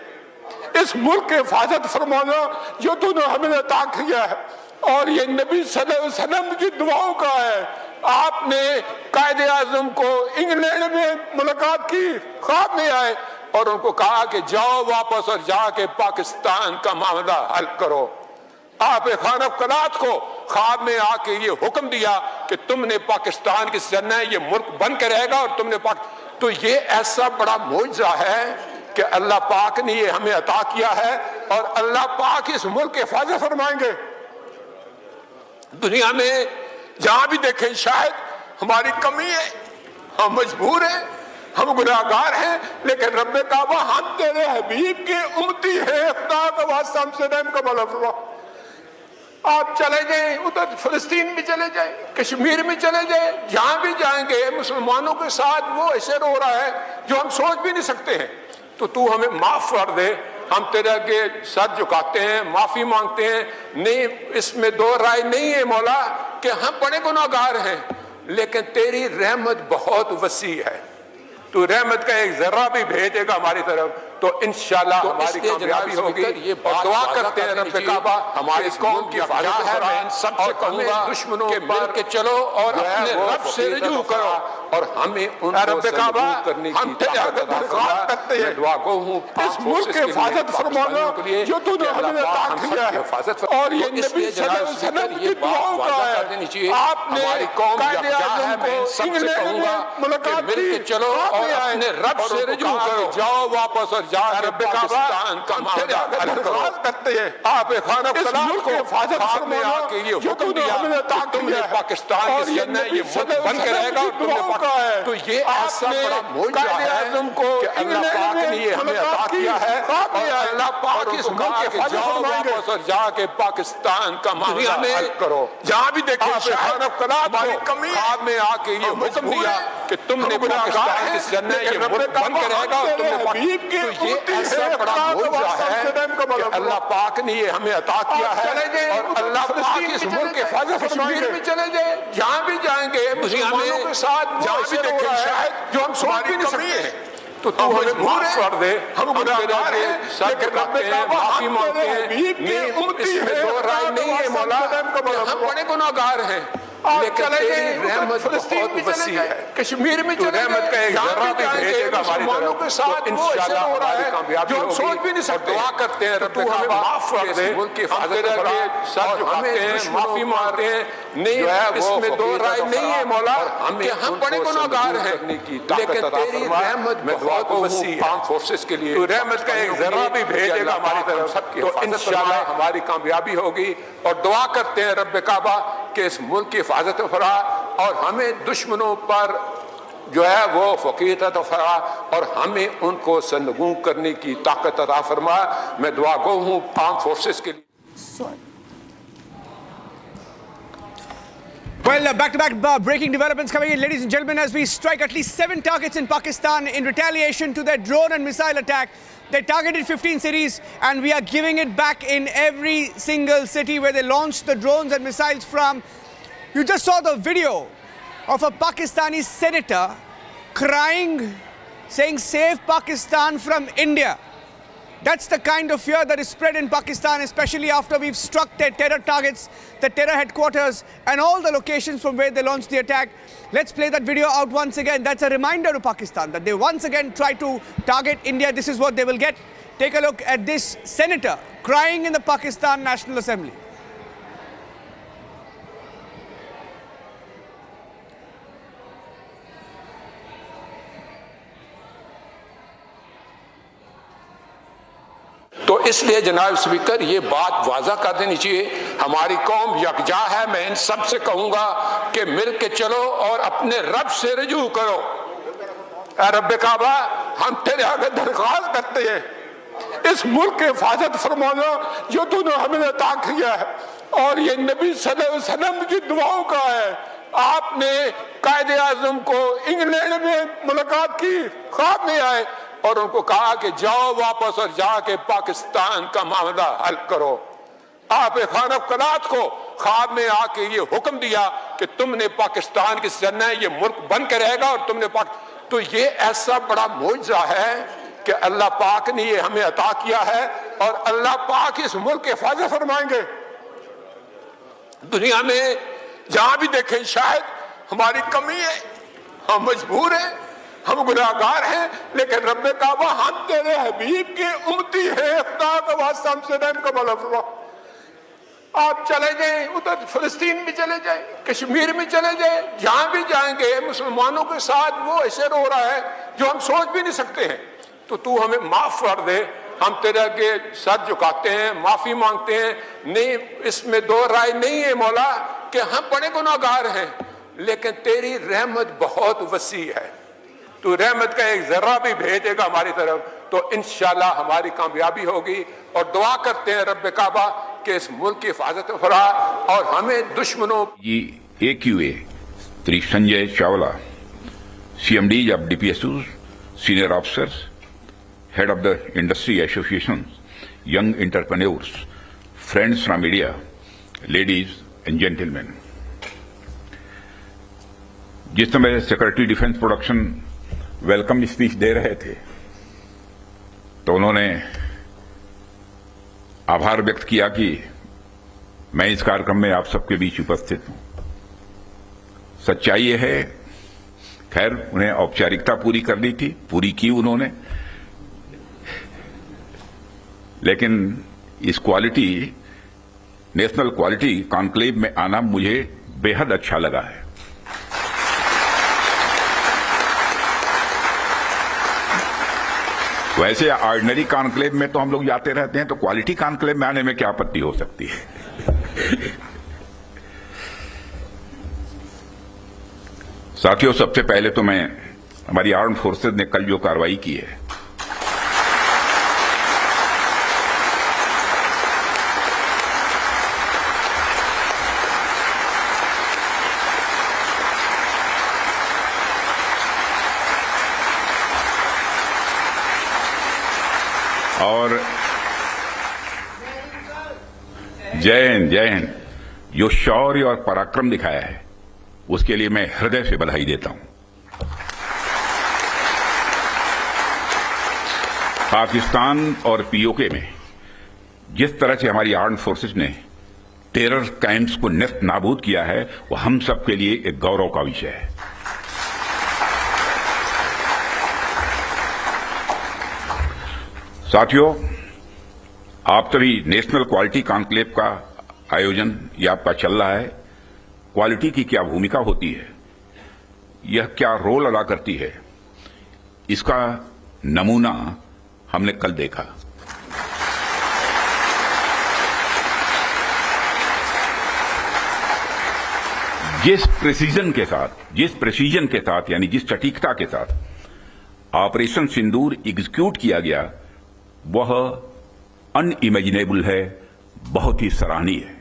[SPEAKER 3] इस मुल्क की हिफाजत फरमाना जो तूने हमें अता किया है, और ये नबी सल्लल्लाहु अलैहि वसल्लम की दुआओं का है। आपने कायदे आज़म को इंग्लैंड में मुलाकात की, ख्वाब में आए और उनको कहा कि जाओ वापस और जाके पाकिस्तान का मामला हल करो। आप खाना कलात को ख्वाब में आके ये हुक्म दिया कि तुमने पाकिस्तान की सरना ये मुल्क बन के रहेगा, और तुमने तो ये ऐसा बड़ा मौजज़ा है कि अल्लाह पाक ने ये हमें अता किया है, और अल्लाह पाक इस मुल्क की हिफाजत फरमाएंगे। दुनिया में जहां भी देखें शायद हमारी कमी है, हम मजबूर हैं, हम गुनाहगार हैं, लेकिन रब्बे काबा हम तेरे हबीब के उम्मती हैं, खुदा का वास्ता हमसे रहम का मौला फरमा। आप चले जाएं, उधर फिलिस्तीन में चले जाएं, कश्मीर में चले जाएं, जहां भी जाएंगे मुसलमानों के साथ वो ऐसे रो रहा है जो हम सोच भी नहीं सकते हैं। तो तू हमें माफ कर दे, हम तेरे आगे सर झुकाते हैं, माफी मांगते हैं। नहीं, इसमें दो राय नहीं है मौला कि हम बड़े गुनाहगार हैं, लेकिन तेरी रहमत बहुत वसी है। तू रहमत का एक जर्रा भी भेजेगा हमारी तरफ तो इंशाल्लाह हमारी कामयाबी होगी। और दुआ करते हैं रब काबा हमारी कौम की हिफाजत है। मैं इन सबसे कहूंगा दुश्मनों के मिल के चलो और अपने रब से रुजू करो और हमें रब काबा हम तेरे आगे दरख्वास्त करते हैं, दुआ को हूं इस मुल्क की हिफाजत फरमाना जो तूने हमें अता किया है। और ये नबी सल्लल्लाहु अलैहि वसल्लम की दुआओं का है। आपने हमारी कौम है, मैं इन सबसे कहूंगा कि मिल के चलो और अपने रब से रुजू करो, जाओ वापस और जाके पाकिस्तान का मामला हल करते हैं। आप खाना मुल्क की हिफाजत में आके ये हुक्म दिया तुमने पाकिस्तान की सेना ये मुल्क बन के रहेगा और तुमने तो ये ऐसा बड़ा मौजूद है कि अल्लाह पाक ने ये हमें अता किया है और अल्लाह पाक इस मुल्क के जाओ वापस और जाके पाकिस्तान का मामला हल करो। जहाँ भी देखें हमारी कमी में आके ये हुक्म दिया कि तुमने पाकिस्तान की सेना ये मुल्क बन के रहेगा और तुमने ये ऐसा बड़ा मौजूद है कि अल्लाह पाक ने ये हमें अता किया है और अल्लाह पाक इस मुल्क के हिफाजत कश्मीर में चले जाए, जहाँ भी जाएंगे मुसलमानों के साथ जहाँ भी देखें शायद जो हम सोच भी नहीं सकते हैं। तो तू हमें माफ कर दे, हम गुनाहगार हैं, सर झुकाते हैं, माफी मांगते हैं, इसमें दो राय नहीं है मौला, हम बड़े गुनाहगार हैं लेकिन तेरी रहमत बहुत वसी है। कश्मीर में चले रहमत का एक जरा भी भेजेगा हमारी तरफ के साथ इंशाल्लाह हमारी कामयाबी होगी। सोच भी नहीं सकते, दुआ करते हैं रब काबा माफ कर दे, मुल्क की हिफाजत करे, सर झुकाते हैं, माफी मांगते हैं, नहीं इसमें दो राय नहीं है मौला कि हम बड़े गुनाहगार हैं लेकिन तेरी रहमत बहुत वसी है। आर्म फोर्सेस के लिए रहमत का एक जरा भी भेजेगा हमारी तरफ, सबकी तो इंशाल्लाह हमारी कामयाबी होगी। और दुआ करते हैं रब काबा कि इस मुल्क की हिफाजत फरा और हमें दुश्मनों पर जो है वो फकीर अता फरमा और हमें उनको सरनगू करने की ताकत अता फरमा। मैं दुआ गो हूँ आर्म फोर्सेस के लिए।
[SPEAKER 6] Well, back-to-back breaking developments coming in, ladies and gentlemen, as we strike at least 7 targets in Pakistan in retaliation to their drone and missile attack. They targeted 15 cities and we are giving it back in every single city where they launched the drones and missiles from. You just saw the video of a Pakistani senator crying, saying, "Save Pakistan from India." That's the kind of fear that is spread in Pakistan, especially after we've struck their terror targets, the terror headquarters, and all the locations from where they launched the attack. Let's play that video out once again. That's a reminder to Pakistan that they once again try to target India. This is what they will get. Take a look at this senator crying in the Pakistan National Assembly.
[SPEAKER 3] तो इसलिए जनाब speaker ये बात waza कर देनी चाहिए, हमारी कौम यकजा है। मैं इन सब से कहूंगा कि मिल के चलो और अपने रब से रुजू करो। ऐ रब काबा हम तेरे आगे दरख्वास्त करते हैं, इस मुल्क की हिफाजत फरमाना जो तूने हमें अता किया है और ये नबी सल्लल्लाहु अलैहि वसल्लम की दुआओं का है। आपने कायदे आज़म को इंग्लैंड में मुलाकात की, ख्वाब में आए और उनको कहा कि जाओ वापस और जाके पाकिस्तान का मामला हल करो। आप खाना कलात को ख्वाब में आके ये हुक्म दिया कि तुमने पाकिस्तान की सेना ये मुल्क बन के रहेगा और तुमने तो ये ऐसा बड़ा मौजूदा है कि अल्लाह पाक ने ये हमें अता किया है और अल्लाह पाक इस मुल्क की हिफाजत फरमाएंगे। दुनिया में जहां भी देखें शायद हमारी कमी है, हम मजबूर हैं, हम गुनाहगार हैं, लेकिन रब काबा हम तेरे हबीब के उम्मती हैं। खुदा का वास्ता हमसे रहम का मौला फरमा। आप चले जाएं उधर फिलिस्तीन में चले जाएं, कश्मीर में चले जाएं, जहां भी जाएंगे मुसलमानों के साथ वो ऐसे रो रहा है जो हम सोच भी नहीं सकते हैं। तो तू हमें माफ कर दे, हम तेरे आगे सर झुकाते हैं, माफी मांगते हैं। नहीं इसमें दो राय नहीं है मौला कि हम बड़े गुनाहगार हैं लेकिन तेरी रहमत बहुत वसी है। तू रहमत का एक जर्रा भी भेजेगा हमारी तरफ तो इंशाल्लाह हमारी कामयाबी होगी। और दुआ करते हैं रब काबा कि इस मुल्क की हिफाजत फरा और हमें दुश्मनों
[SPEAKER 4] AQA Sri Sanjay Chawla, CMDs of DPSUs, senior officers, head of the industry associations, young entrepreneurs, friends from media, ladies and gentlemen. जिस समय secretary defence production welcome speech दे रहे थे तो उन्होंने आभार व्यक्त किया कि मैं इस कार्यक्रम में आप सबके बीच उपस्थित हूं। सच्चाई यह है, खैर उन्हें औपचारिकता पूरी करनी थी, पूरी की उन्होंने, लेकिन इस नेशनल क्वालिटी कॉन्क्लेव में आना मुझे बेहद अच्छा लगा है। वैसे ऑर्डिनरी कॉन्क्लेव में तो हम लोग जाते रहते हैं, तो क्वालिटी कॉन्क्लेव में आने में क्या आपत्ति हो सकती है। साथियों, सबसे पहले तो मैं हमारी आर्म फोर्सेज ने कल जो कार्रवाई की है, और जय हिंद, जो शौर्य और पराक्रम दिखाया है उसके लिए मैं हृदय से बधाई देता हूं। पाकिस्तान और पीओके में जिस तरह से हमारी आर्म्ड फोर्सेस ने टेरर कैंप्स को नेस्त नाबूद किया है, वो हम सबके लिए एक गौरव का विषय है। साथियों, आप सभी नेशनल क्वालिटी कॉन्क्लेव का आयोजन ये आपका चल रहा है। क्वालिटी की क्या भूमिका होती है, यह क्या रोल अदा करती है, इसका नमूना हमने कल देखा। जिस प्रेसिजन के साथ यानी जिस सटीकता के साथ ऑपरेशन सिंदूर एग्जीक्यूट किया गया, वह अनइमेजिनेबल है, बहुत ही सराहनीय है।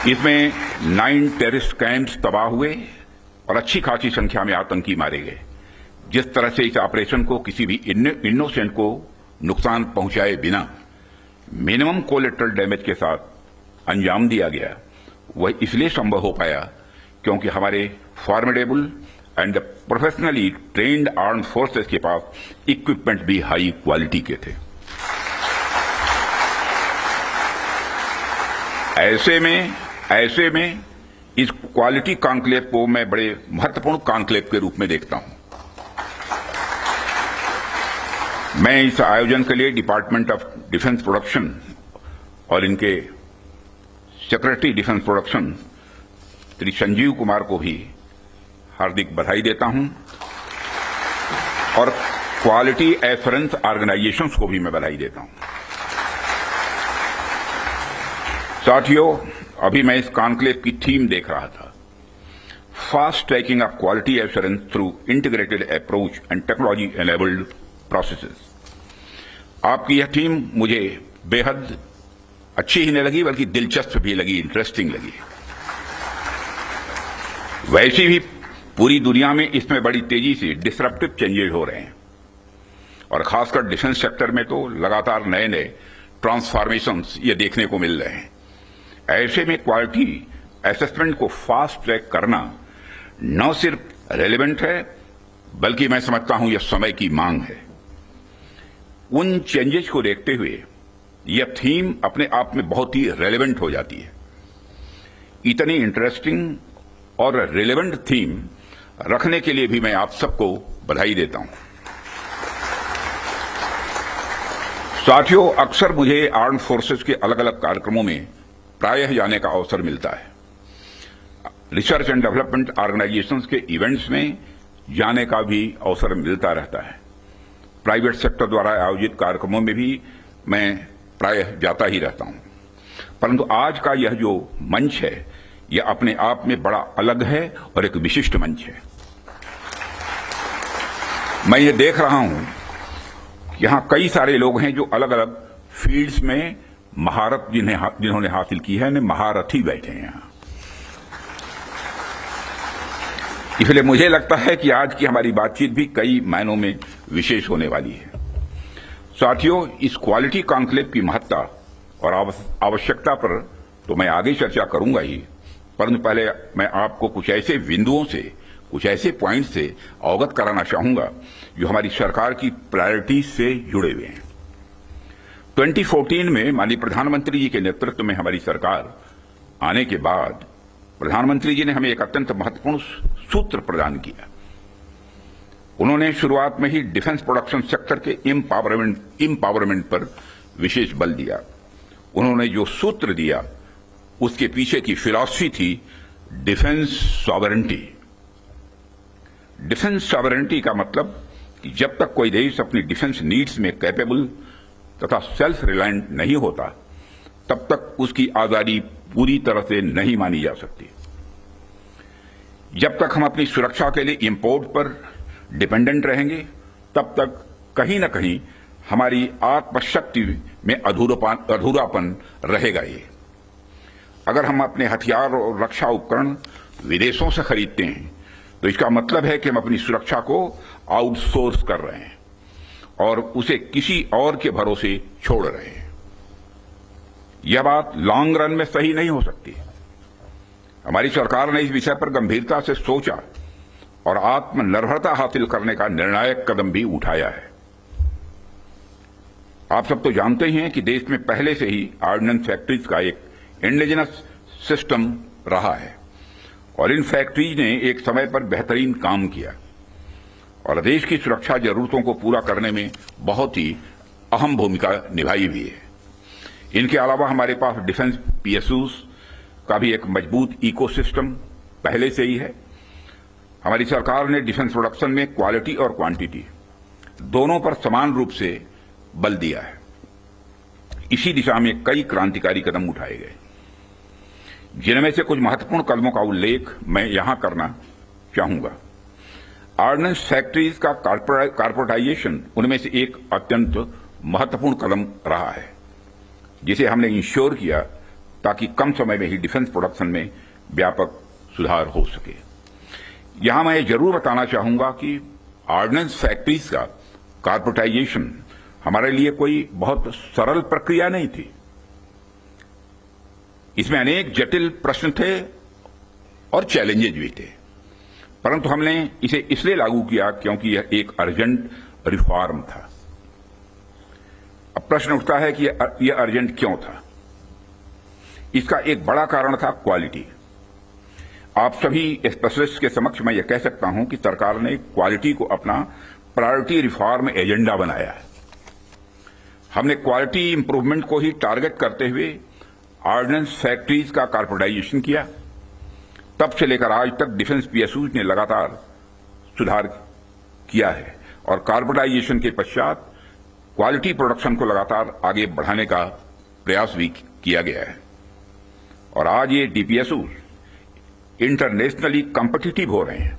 [SPEAKER 4] इसमें 9 टेररिस्ट कैंप्स तबाह हुए और अच्छी खासी संख्या में आतंकी मारे गए। जिस तरह से इस ऑपरेशन को किसी भी इनोसेंट को नुकसान पहुंचाए बिना मिनिमम कोलेटरल डैमेज के साथ अंजाम दिया गया, वह इसलिए संभव हो पाया क्योंकि हमारे formidable and professionally trained armed forces के पास इक्विपमेंट भी हाई क्वालिटी के थे। ऐसे में इस क्वालिटी कॉन्क्लेव को मैं बड़े महत्वपूर्ण कॉन्क्लेव के रूप में देखता हूं। मैं इस आयोजन के लिए डिपार्टमेंट ऑफ डिफेंस प्रोडक्शन और इनके secretary defence production Shri Sanjeev Kumar को भी हार्दिक बधाई देता हूं और क्वालिटी एश्योरेंस ऑर्गेनाइजेशंस को भी मैं बधाई देता हूं। साथियों, अभी मैं इस कॉन्क्लेव की थीम देख रहा था, fast tracking of quality assurance through integrated approach and technology enabled processes. आपकी यह थीम मुझे बेहद अच्छी ही नहीं लगी, बल्कि दिलचस्प भी लगी, इंटरेस्टिंग लगी। वैसे भी पूरी दुनिया में इसमें बड़ी तेजी से डिसरप्टिव चेंजेस हो रहे हैं और खासकर डिफेंस सेक्टर में तो लगातार नए नए ट्रांसफॉर्मेशंस ये देखने को मिल रहे हैं। ऐसे में क्वालिटी असेसमेंट को फास्ट ट्रैक करना न सिर्फ रेलेवेंट है, बल्कि मैं समझता हूं यह समय की मांग है। उन चेंजेस को देखते हुए यह थीम अपने आप में बहुत ही रेलेवेंट हो जाती है। इतनी इंटरेस्टिंग और रेलेवेंट थीम रखने के लिए भी मैं आप सबको बधाई देता हूं। साथियों, अक्सर मुझे आर्म्ड फोर्सेस के अलग अलग कार्यक्रमों में प्रायः जाने का अवसर मिलता है। रिसर्च एंड डेवलपमेंट ऑर्गेनाइजेशंस के इवेंट्स में जाने का भी अवसर मिलता रहता है। प्राइवेट सेक्टर द्वारा आयोजित कार्यक्रमों में भी मैं प्रायः जाता ही रहता हूं, परंतु आज का यह जो मंच है, यह अपने आप में बड़ा अलग है और एक विशिष्ट मंच है। मैं ये देख रहा हूं कि यहां कई सारे लोग हैं जो अलग अलग फील्ड्स में महारत जिन्होंने हासिल की है, महारथी बैठे हैं यहां। इसलिए मुझे लगता है कि आज की हमारी बातचीत भी कई मायनों में विशेष होने वाली है। साथियों, इस क्वालिटी कॉन्क्लेव की महत्ता और आवश्यकता पर तो मैं आगे चर्चा करूंगा ही, परंतु पहले मैं आपको कुछ ऐसे बिंदुओं से कुछ ऐसे पॉइंट से अवगत कराना चाहूंगा जो हमारी सरकार की प्रायोरिटीज से जुड़े हुए हैं। 2014 में माननीय प्रधानमंत्री जी के नेतृत्व में हमारी सरकार आने के बाद प्रधानमंत्री जी ने हमें एक अत्यंत महत्वपूर्ण सूत्र प्रदान किया। उन्होंने शुरुआत में ही डिफेंस प्रोडक्शन सेक्टर के एम्पावरमेंट पर विशेष बल दिया। उन्होंने जो सूत्र दिया उसके पीछे की फिलॉसफी थी डिफेंस सॉवरेंटी। डिफेंस सॉवरेंटी का मतलब कि जब तक कोई देश अपनी डिफेंस नीड्स में कैपेबल तथा सेल्फ रिलायंट नहीं होता तब तक उसकी आजादी पूरी तरह से नहीं मानी जा सकती। जब तक हम अपनी सुरक्षा के लिए इंपोर्ट पर डिपेंडेंट रहेंगे तब तक कहीं न कहीं हमारी आत्मशक्ति में अधूरापन रहेगा। ये अगर हम अपने हथियार और रक्षा उपकरण विदेशों से खरीदते हैं तो इसका मतलब है कि हम अपनी सुरक्षा को आउटसोर्स कर रहे हैं और उसे किसी और के भरोसे छोड़ रहे हैं। यह बात लॉन्ग रन में सही नहीं हो सकती। हमारी सरकार ने इस विषय पर गंभीरता से सोचा और आत्मनिर्भरता हासिल करने का निर्णायक कदम भी उठाया है। आप सब तो जानते ही हैं कि देश में पहले से ही ऑर्डिनेंस फैक्ट्रीज का एक इंडिजिनस सिस्टम रहा है और इन फैक्ट्रीज ने एक समय पर बेहतरीन काम किया और देश की सुरक्षा जरूरतों को पूरा करने में बहुत ही अहम भूमिका निभाई भी है। इनके अलावा हमारे पास डिफेंस पीएसयूज का भी एक मजबूत इकोसिस्टम पहले से ही है। हमारी सरकार ने डिफेंस प्रोडक्शन में क्वालिटी और क्वांटिटी दोनों पर समान रूप से बल दिया है। इसी दिशा में कई क्रांतिकारी कदम उठाए गए, जिनमें से कुछ महत्वपूर्ण कदमों का उल्लेख मैं यहां करना चाहूंगा। ऑर्डिनेंस फैक्ट्रीज का कॉर्पोरेटाइजेशन उनमें से एक अत्यंत महत्वपूर्ण कदम रहा है, जिसे हमने इंश्योर किया ताकि कम समय में ही डिफेंस प्रोडक्शन में व्यापक सुधार हो सके। यहां मैं जरूर बताना चाहूंगा कि ऑर्डिनेंस फैक्ट्रीज का कॉर्पोरेटाइजेशन हमारे लिए कोई बहुत सरल प्रक्रिया नहीं थी। इसमें अनेक जटिल प्रश्न थे और चैलेंजेज भी थे, परंतु हमने इसे इसलिए लागू किया क्योंकि यह एक अर्जेंट रिफॉर्म था। अब प्रश्न उठता है कि यह अर्जेंट क्यों था। इसका एक बड़ा कारण था क्वालिटी। आप सभी स्पेशलिस्ट के समक्ष मैं यह कह सकता हूं कि सरकार ने क्वालिटी को अपना प्रायोरिटी रिफॉर्म एजेंडा बनाया है। हमने क्वालिटी इंप्रूवमेंट को ही टारगेट करते हुए ऑर्डिनेंस फैक्ट्रीज का कॉर्पोरेटाइजेशन किया। तब से लेकर आज तक डिफेंस पीएसयूज ने लगातार सुधार किया है और कॉर्पोरेटाइजेशन के पश्चात क्वालिटी प्रोडक्शन को लगातार आगे बढ़ाने का प्रयास भी किया गया है और आज ये डीपीएसयूज इंटरनेशनली कॉम्पिटिटिव हो रहे हैं।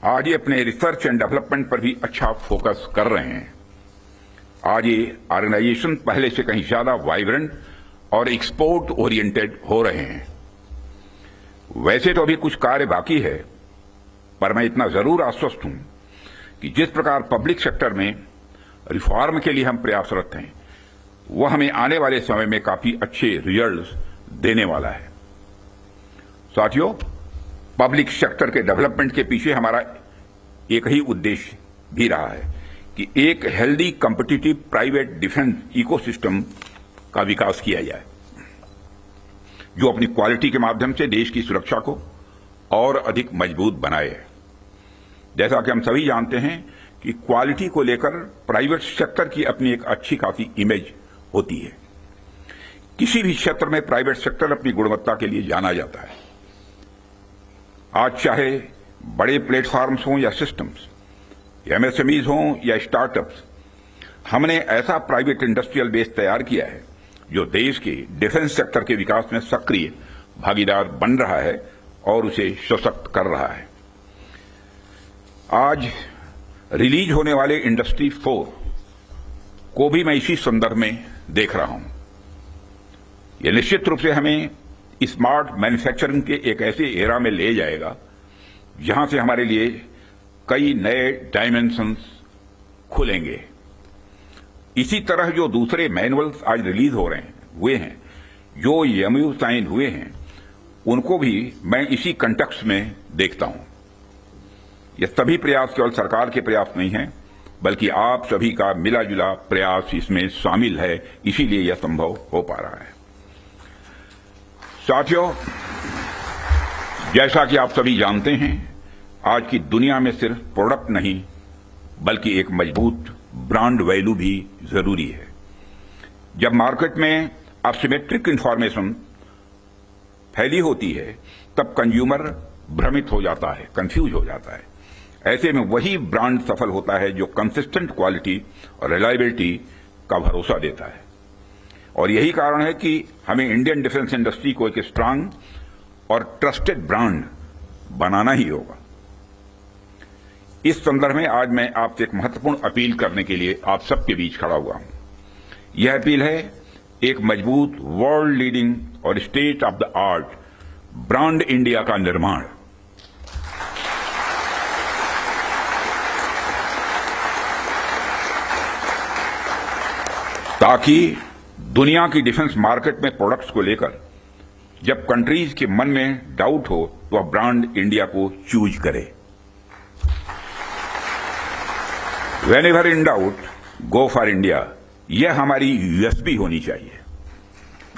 [SPEAKER 4] आज ये अपने रिसर्च एंड डेवलपमेंट पर भी अच्छा फोकस कर रहे हैं। आज ये ऑर्गेनाइजेशन पहले से कहीं ज्यादा वाइब्रेंट और एक्सपोर्ट ओरिएंटेड हो रहे हैं। वैसे तो अभी कुछ कार्य बाकी है, पर मैं इतना जरूर आश्वस्त हूं कि जिस प्रकार पब्लिक सेक्टर में रिफॉर्म के लिए हम प्रयासरत हैं, वह हमें आने वाले समय में काफी अच्छे रिजल्ट्स देने वाला है। साथियों, पब्लिक सेक्टर के डेवलपमेंट के पीछे हमारा एक ही उद्देश्य भी रहा है कि एक healthy competitive private defence ecosystem का विकास किया जाए, जो अपनी क्वालिटी के माध्यम से देश की सुरक्षा को और अधिक मजबूत बनाए। जैसा कि हम सभी जानते हैं कि क्वालिटी को लेकर प्राइवेट सेक्टर की अपनी एक अच्छी खासी इमेज होती है। किसी भी क्षेत्र में प्राइवेट सेक्टर अपनी गुणवत्ता के लिए जाना जाता है। आज चाहे बड़े प्लेटफॉर्म्स हों या सिस्टम्स, एमएसएमईज हों या स्टार्टअप्स, हमने ऐसा प्राइवेट इंडस्ट्रियल बेस तैयार किया है जो देश के डिफेंस सेक्टर के विकास में सक्रिय भागीदार बन रहा है और उसे सशक्त कर रहा है। आज रिलीज होने वाले इंडस्ट्री 4 को भी मैं इसी संदर्भ में देख रहा हूं। यह निश्चित रूप से हमें स्मार्ट मैन्युफैक्चरिंग के एक ऐसे एरा में ले जाएगा जहां से हमारे लिए कई नए डायमेंशंस खुलेंगे। इसी तरह जो दूसरे मैनुअल्स आज रिलीज हो रहे हैं, जो एमयू साइन हुए हैं, उनको भी मैं इसी कंटेक्स्ट में देखता हूं। यह सभी प्रयास केवल सरकार के प्रयास नहीं हैं, बल्कि आप सभी का मिला जुला प्रयास इसमें शामिल है, इसीलिए यह संभव हो पा रहा है। साथियों, जैसा कि आप सभी जानते हैं, आज की दुनिया में सिर्फ प्रोडक्ट नहीं बल्कि एक मजबूत ब्रांड वैल्यू भी जरूरी है। जब मार्केट में असिमेट्रिक इंफॉर्मेशन फैली होती है तब कंज्यूमर भ्रमित हो जाता है, कंफ्यूज हो जाता है। ऐसे में वही ब्रांड सफल होता है जो कंसिस्टेंट क्वालिटी और रिलायबिलिटी का भरोसा देता है। और यही कारण है कि हमें इंडियन डिफेंस इंडस्ट्री को एक स्ट्रांग और ट्रस्टेड ब्रांड बनाना ही होगा। इस संदर्भ में आज मैं आपसे एक महत्वपूर्ण अपील करने के लिए आप सबके बीच खड़ा हुआ हूं। यह अपील है एक मजबूत वर्ल्ड लीडिंग और state of the art brand India का निर्माण। ताकि दुनिया की डिफेंस मार्केट में प्रोडक्ट्स को लेकर जब कंट्रीज के मन में डाउट हो तो वह ब्रांड इंडिया को चूज करे। Whenever in doubt, go for India। यह हमारी यूएसपी होनी चाहिए,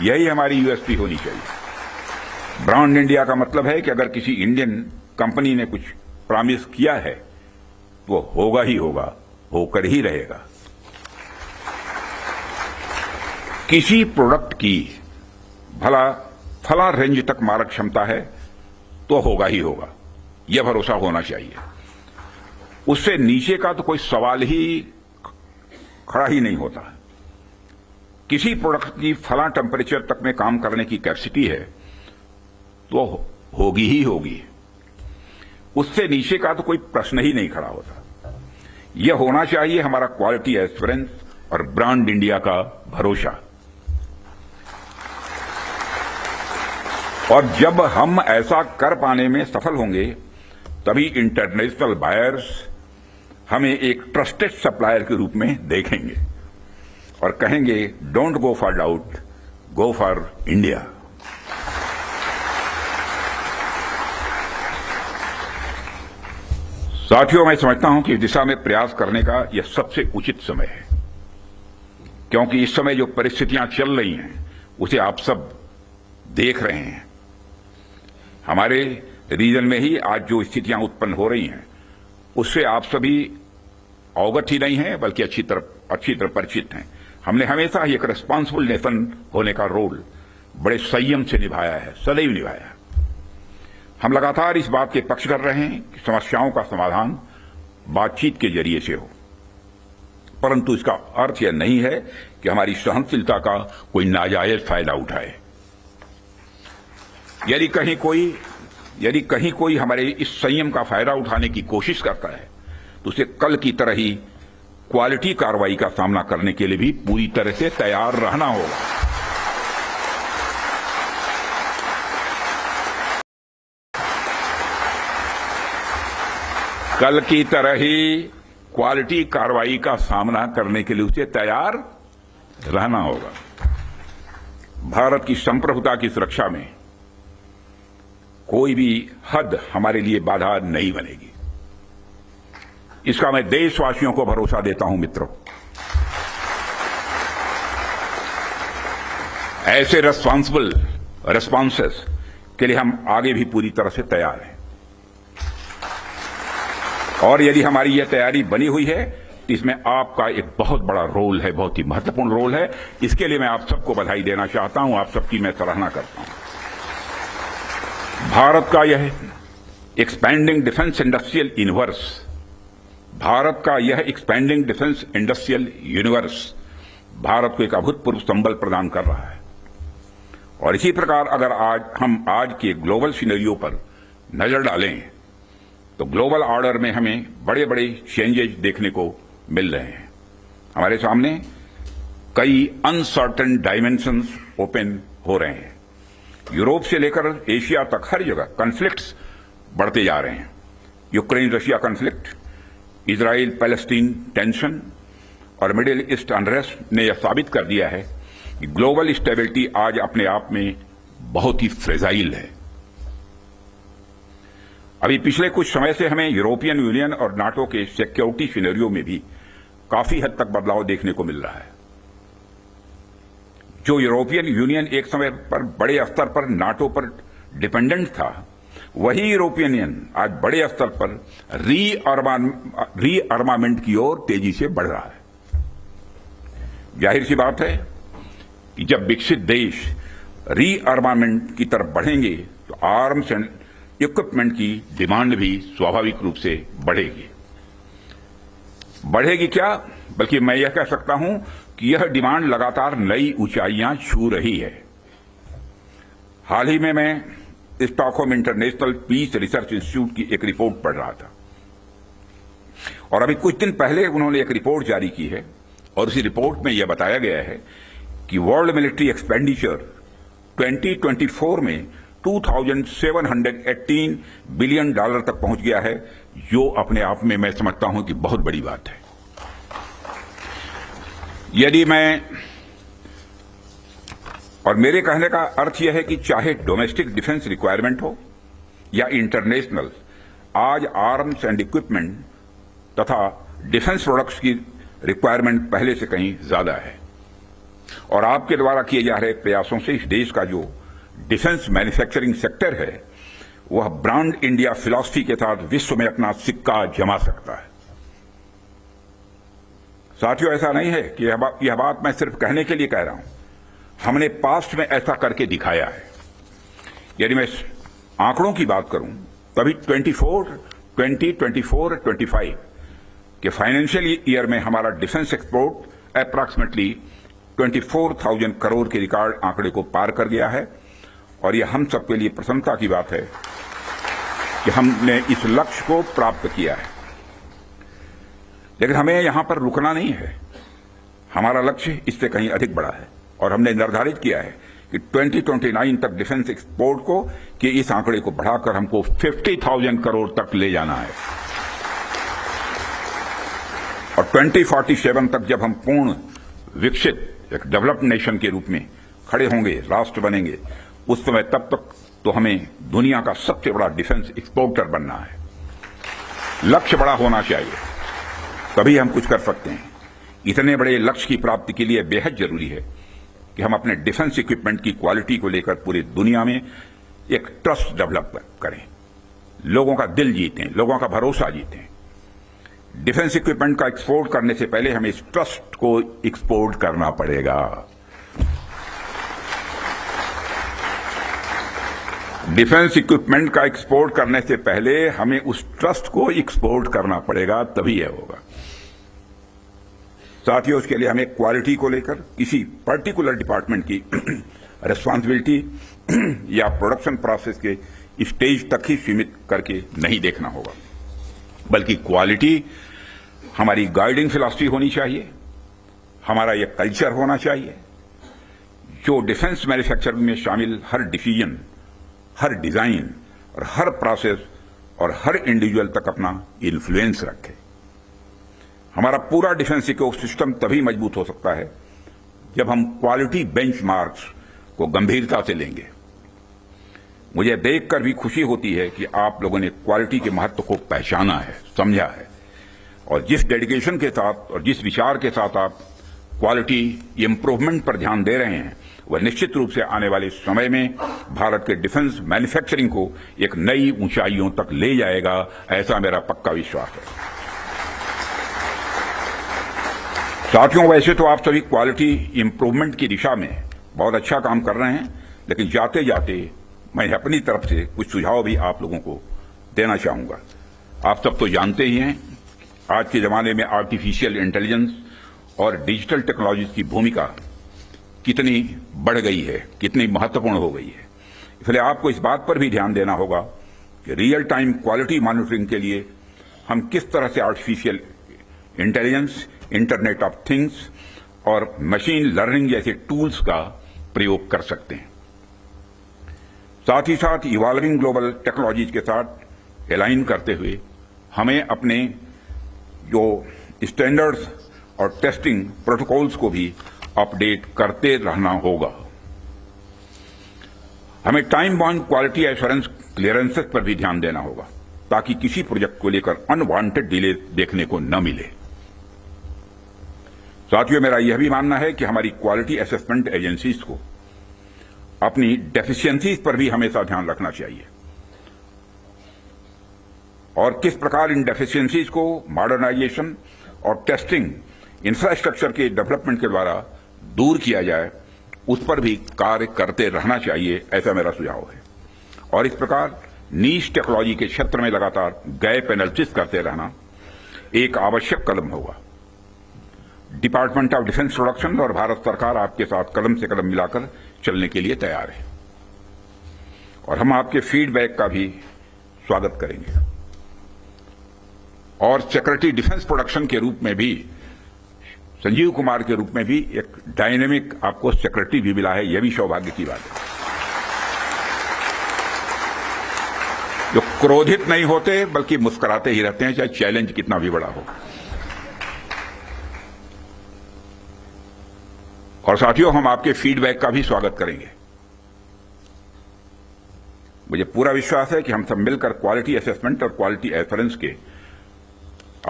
[SPEAKER 4] यही हमारी यूएसपी होनी चाहिए। ब्रांड इंडिया का मतलब है कि अगर किसी इंडियन कंपनी ने कुछ प्रॉमिस किया है तो वो होगा ही होगा, होकर ही रहेगा। किसी प्रोडक्ट की भला फला रेंज तक मारक क्षमता है तो होगा ही होगा, यह भरोसा होना चाहिए। उससे नीचे का तो कोई सवाल ही खड़ा ही नहीं होता। किसी प्रोडक्ट की फला टेम्परेचर तक में काम करने की कैपेसिटी है तो होगी ही होगी, उससे नीचे का तो कोई प्रश्न ही नहीं खड़ा होता। यह होना चाहिए हमारा क्वालिटी एस्पिरेंस और ब्रांड इंडिया का भरोसा। और जब हम ऐसा कर पाने में सफल होंगे तभी इंटरनेशनल बायर्स हमें एक ट्रस्टेड सप्लायर के रूप में देखेंगे और कहेंगे don't go for doubt, go for India. साथियों, मैं समझता हूं कि इस दिशा में प्रयास करने का यह सबसे उचित समय है, क्योंकि इस समय जो परिस्थितियां चल रही हैं उसे आप सब देख रहे हैं। हमारे रीजन में ही आज जो स्थितियां उत्पन्न हो रही हैं उससे आप सभी अवगत ही नहीं हैं बल्कि अच्छी तरह परिचित हैं। हमने हमेशा ही एक रिस्पांसिबल नेशन होने का रोल बड़े संयम से निभाया है, सदैव निभाया है। हम लगातार इस बात के पक्ष कर रहे हैं कि समस्याओं का समाधान बातचीत के जरिए से हो, परंतु इसका अर्थ यह नहीं है कि हमारी सहनशीलता का कोई नाजायज फायदा उठाए। यदि कहीं कोई हमारे इस संयम का फायदा उठाने की कोशिश करता है तो उसे कल की तरह ही क्वालिटी कार्रवाई का सामना करने के लिए भी पूरी तरह से तैयार रहना होगा। कल की तरह ही क्वालिटी कार्रवाई का सामना करने के लिए उसे तैयार रहना होगा। भारत की संप्रभुता की सुरक्षा में कोई भी हद हमारे लिए बाधा नहीं बनेगी, इसका मैं देशवासियों को भरोसा देता हूं। मित्रों, ऐसे रेस्पॉन्सिबल रेस्पॉन्सेस के लिए हम आगे भी पूरी तरह से तैयार हैं। और यदि हमारी यह तैयारी बनी हुई है तो इसमें आपका एक बहुत बड़ा रोल है, बहुत ही महत्वपूर्ण रोल है। इसके लिए मैं आप सबको बधाई देना चाहता हूं, आप सबकी मैं सराहना करता हूं। भारत का यह expanding defence industrial universe, Bharat का यह expanding defence industrial universe Bharat को एक अभूतपूर्व संबल प्रदान कर रहा है। और इसी प्रकार अगर हम आज के ग्लोबल सिनेरियो पर नजर डालें तो ग्लोबल ऑर्डर में हमें बड़े बड़े चेंजेस देखने को मिल रहे हैं। हमारे सामने कई अनसर्टेन डायमेंशंस ओपन हो रहे हैं। यूरोप से लेकर एशिया तक हर जगह कॉन्फ्लिक्ट्स बढ़ते जा रहे हैं। Ukraine Russia conflict, Israel Palestine tension और मिडिल ईस्ट अनरेस्ट ने यह साबित कर दिया है कि ग्लोबल स्टेबिलिटी आज अपने आप में बहुत ही फ्रेजाइल है। अभी पिछले कुछ समय से हमें यूरोपियन यूनियन और नाटो के सिक्योरिटी सिनेरियो में भी काफी हद तक बदलाव देखने को मिल रहा है। जो यूरोपियन यूनियन एक समय पर बड़े स्तर पर नाटो पर डिपेंडेंट था, वही यूरोपियन यूनियन आज बड़े स्तर पर रीअर्मामेंट की ओर तेजी से बढ़ रहा है। जाहिर सी बात है कि जब विकसित देश रीअर्मामेंट की तरफ बढ़ेंगे तो आर्म्स एंड इक्विपमेंट की डिमांड भी स्वाभाविक रूप से बढ़ेगी। बढ़ेगी क्या, बल्कि मैं यह कह सकता हूं कि यह डिमांड लगातार नई ऊंचाइयां छू रही है। हाल ही में मैं Stockholm International Peace Research Institute की एक रिपोर्ट पढ़ रहा था और अभी कुछ दिन पहले उन्होंने एक रिपोर्ट जारी की है और उसी रिपोर्ट में यह बताया गया है कि वर्ल्ड मिलिट्री एक्सपेंडिचर 2024 में 2718 बिलियन डॉलर तक पहुंच गया है, जो अपने आप में मैं समझता हूं कि बहुत बड़ी बात है। यदि मैं और मेरे कहने का अर्थ यह है कि चाहे डोमेस्टिक डिफेंस रिक्वायरमेंट हो या इंटरनेशनल, आज आर्म्स एंड इक्विपमेंट तथा डिफेंस प्रोडक्ट्स की रिक्वायरमेंट पहले से कहीं ज्यादा है और आपके द्वारा किए जा रहे प्रयासों से इस देश का जो डिफेंस मैन्युफैक्चरिंग सेक्टर है वह ब्रांड इंडिया फिलॉसफी के साथ विश्व में अपना सिक्का जमा सकता है। साथियों, ऐसा नहीं है कि यह बात मैं सिर्फ कहने के लिए कह रहा हूं, हमने पास्ट में ऐसा करके दिखाया है। यदि मैं आंकड़ों की बात करूं तो अभी 2024-25 के फाइनेंशियल ईयर में हमारा डिफेंस एक्सपोर्ट अप्रॉक्सीमेटली 24,000 करोड़ के रिकॉर्ड आंकड़े को पार कर गया है और यह हम सबके लिए प्रसन्नता की बात है कि हमने इस लक्ष्य को प्राप्त किया है। लेकिन हमें यहां पर रुकना नहीं है, हमारा लक्ष्य इससे कहीं अधिक बड़ा है और हमने निर्धारित किया है कि 2029 तक डिफेंस एक्सपोर्ट को कि इस आंकड़े को बढ़ाकर हमको 50,000 करोड़ तक ले जाना है और 2047 तक जब हम पूर्ण विकसित एक डेवलप्ड नेशन के रूप में खड़े होंगे, राष्ट्र बनेंगे, उस समय तब तक तो हमें दुनिया का सबसे बड़ा डिफेंस एक्सपोर्टर बनना है। लक्ष्य बड़ा होना चाहिए, तभी हम कुछ कर सकते हैं। इतने बड़े लक्ष्य की प्राप्ति के लिए बेहद जरूरी है कि हम अपने डिफेंस इक्विपमेंट की क्वालिटी को लेकर पूरी दुनिया में एक ट्रस्ट डेवलप करें, लोगों का दिल जीतें, लोगों का भरोसा जीतें। डिफेंस इक्विपमेंट का एक्सपोर्ट करने से पहले हमें इस ट्रस्ट को एक्सपोर्ट करना पड़ेगा। डिफेंस इक्विपमेंट का एक्सपोर्ट करने से पहले हमें उस ट्रस्ट को एक्सपोर्ट करना पड़ेगा, तभी यह होगा। साथियों, उसके लिए हमें क्वालिटी को लेकर किसी पर्टिकुलर डिपार्टमेंट की रिस्पांसिबिलिटी या प्रोडक्शन प्रोसेस के स्टेज तक ही सीमित करके नहीं देखना होगा, बल्कि क्वालिटी हमारी गाइडिंग फिलॉसफी होनी चाहिए, हमारा यह कल्चर होना चाहिए जो डिफेंस मैन्युफैक्चरिंग में शामिल हर डिसीजन, हर डिजाइन और हर प्रोसेस और हर इंडिविजुअल तक अपना इन्फ्लुएंस रखे। हमारा पूरा डिफेंस इकोसिस्टम तभी मजबूत हो सकता है जब हम क्वालिटी बेंचमार्क्स को गंभीरता से लेंगे। मुझे देखकर भी खुशी होती है कि आप लोगों ने क्वालिटी के महत्व को पहचाना है, समझा है और जिस डेडिकेशन के साथ और जिस विचार के साथ आप क्वालिटी इंप्रूवमेंट पर ध्यान दे रहे हैं, वह निश्चित रूप से आने वाले समय में भारत के डिफेंस मैन्युफैक्चरिंग को एक नई ऊंचाइयों तक ले जाएगा, ऐसा मेरा पक्का विश्वास है। साथियों, वैसे तो आप सभी क्वालिटी इंप्रूवमेंट की दिशा में बहुत अच्छा काम कर रहे हैं, लेकिन जाते जाते मैं अपनी तरफ से कुछ सुझाव भी आप लोगों को देना चाहूंगा। आप सब तो जानते ही हैं, आज के जमाने में आर्टिफिशियल इंटेलिजेंस और डिजिटल टेक्नोलॉजी की भूमिका कितनी बढ़ गई है, कितनी महत्वपूर्ण हो गई है। इसलिए आपको इस बात पर भी ध्यान देना होगा कि रियल टाइम क्वालिटी मॉनिटरिंग के लिए हम किस तरह से artificial intelligence, internet of things और मशीन लर्निंग जैसे टूल्स का प्रयोग कर सकते हैं। साथ ही साथ इवॉल्विंग ग्लोबल टेक्नोलॉजीज के साथ अलाइन करते हुए हमें अपने जो स्टैंडर्ड्स और टेस्टिंग प्रोटोकॉल्स को भी अपडेट करते रहना होगा। हमें time bound quality assurance clearances पर भी ध्यान देना होगा। ताकि किसी प्रोजेक्ट को लेकर अनवांटेड डिले देखने को न मिले। साथियों, मेरा यह भी मानना है कि हमारी क्वालिटी असेसमेंट एजेंसीज को अपनी डेफिशिएंसीज पर भी हमेशा ध्यान रखना चाहिए और किस प्रकार इन डेफिशिएंसीज को मॉडर्नाइजेशन और टेस्टिंग इंफ्रास्ट्रक्चर के डेवलपमेंट के द्वारा दूर किया जाए, उस पर भी कार्य करते रहना चाहिए, ऐसा मेरा सुझाव है। और इस प्रकार नीश टेक्नोलॉजी के क्षेत्र में लगातार गैप एनालिसिस करते रहना एक आवश्यक कदम होगा। डिपार्टमेंट ऑफ डिफेंस प्रोडक्शन और भारत सरकार आपके साथ कदम से कदम मिलाकर चलने के लिए तैयार है और हम आपके फीडबैक का भी स्वागत करेंगे। और सिक्योरिटी डिफेंस प्रोडक्शन के रूप में भी संजीव कुमार के रूप में भी एक डायनेमिक आपको सिक्योरिटी भी मिला है, यह भी सौभाग्य की बात है। जो क्रोधित नहीं होते बल्कि मुस्कुराते ही रहते हैं, चाहे चैलेंज कितना भी बड़ा हो। और साथियों, हम आपके फीडबैक का भी स्वागत करेंगे। मुझे पूरा विश्वास है कि हम सब मिलकर क्वालिटी असेसमेंट और क्वालिटी एश्योरेंस के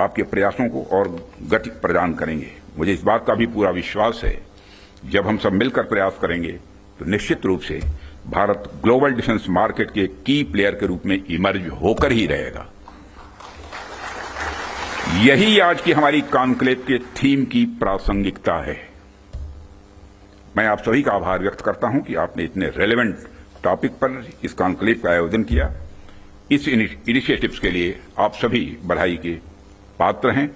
[SPEAKER 4] आपके प्रयासों को और गति प्रदान करेंगे। मुझे इस बात का भी पूरा विश्वास है, जब हम सब मिलकर प्रयास करेंगे तो निश्चित रूप से भारत ग्लोबल डिफेंस मार्केट के की प्लेयर के रूप में इमर्ज होकर ही रहेगा। यही आज की हमारी कॉन्क्लेव के थीम की प्रासंगिकता है। मैं आप सभी का आभार व्यक्त करता हूं कि आपने इतने रेलेवेंट टॉपिक पर इस कॉन्क्लेव का आयोजन किया। इस इनिशिएटिव्स के लिए आप सभी बधाई के पात्र हैं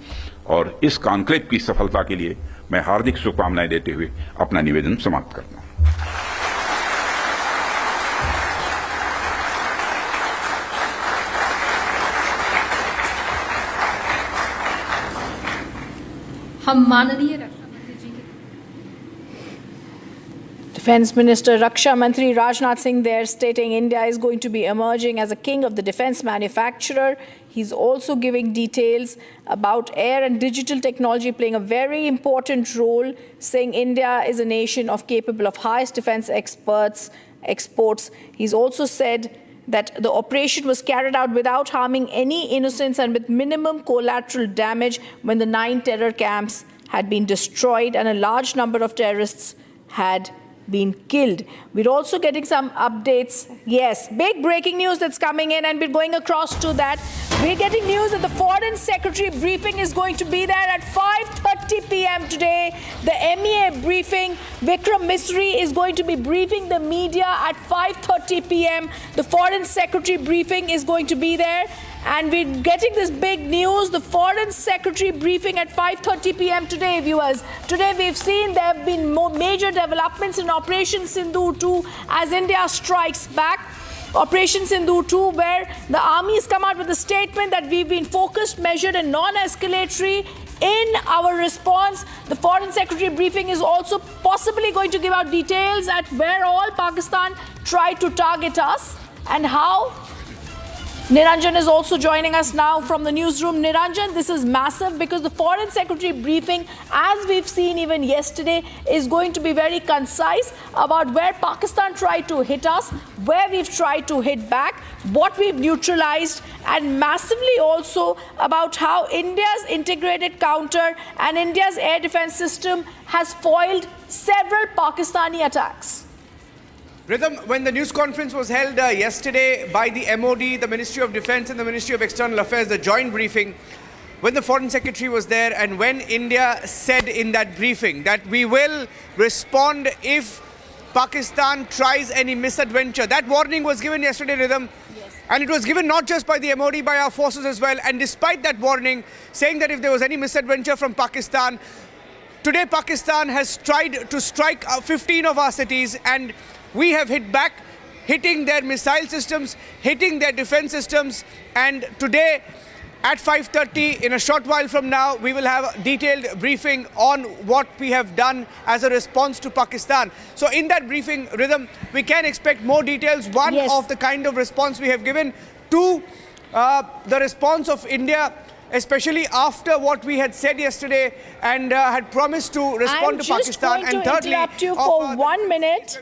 [SPEAKER 4] और इस कॉन्क्लेव की सफलता के लिए मैं हार्दिक शुभकामनाएं देते हुए अपना निवेदन समाप्त करता हूं।
[SPEAKER 10] हम माननीय
[SPEAKER 2] Defense Minister Raksha Mantri Rajnath Singh there stating India is going to be emerging as a king of the defense manufacturer. He's also giving details about air and digital technology playing a very important role, saying India is a nation capable of highest defense exports. He's also said that the operation was carried out without harming any innocents and with minimum collateral damage when the 9 terror camps had been destroyed and a large number of terrorists had been killed. We're also getting some updates. Yes, big breaking news that's coming in, and we're going across to that. We're getting news that the Foreign Secretary briefing is going to be there at 5:30 p.m. today. The MEA briefing, Vikram Misri is going to be briefing the media at 5:30 p.m. The Foreign Secretary briefing is going to be there. And we're getting this big news, the Foreign Secretary briefing at 5:30 p.m. today, viewers. Today we've seen there have been more major developments in Operation Sindoor 2 as India strikes back. Operation Sindoor 2, where the army has come out with a statement that we've been focused, measured and non-escalatory in our response. The Foreign Secretary briefing is also possibly going to give out details at where all Pakistan tried to target us and how. Niranjan is also joining us now from the newsroom. Niranjan, this is massive because the Foreign Secretary briefing, as we've seen even yesterday, is going to be very concise about where Pakistan tried to hit us, where we've tried to hit back, what we've neutralized, and massively also about how India's integrated counter and India's air defense system has foiled several Pakistani attacks.
[SPEAKER 6] Rhythm, when the news conference was held yesterday by the MOD, the Ministry of Defense and the Ministry of External Affairs, the joint briefing, when the Foreign Secretary was there and when India said in that briefing that we will respond if Pakistan tries any misadventure, that warning was given yesterday, Rhythm. Yes. And it was given not just by the MOD, by our forces as well. And despite that warning, saying that if there was any misadventure from Pakistan, today Pakistan has tried to strike 15 of our cities, and we have hit back, hitting their missile systems, hitting their defense systems. And today at 5:30, in a short while from now, we will have a detailed briefing on what we have done as a response to Pakistan. So in that briefing, Rhythm, we can expect more details. One of the kind of response we have given to the response of India especially after what we had said yesterday and had promised to respond to Pakistan.
[SPEAKER 2] I'm just going to interrupt you for 1 minute.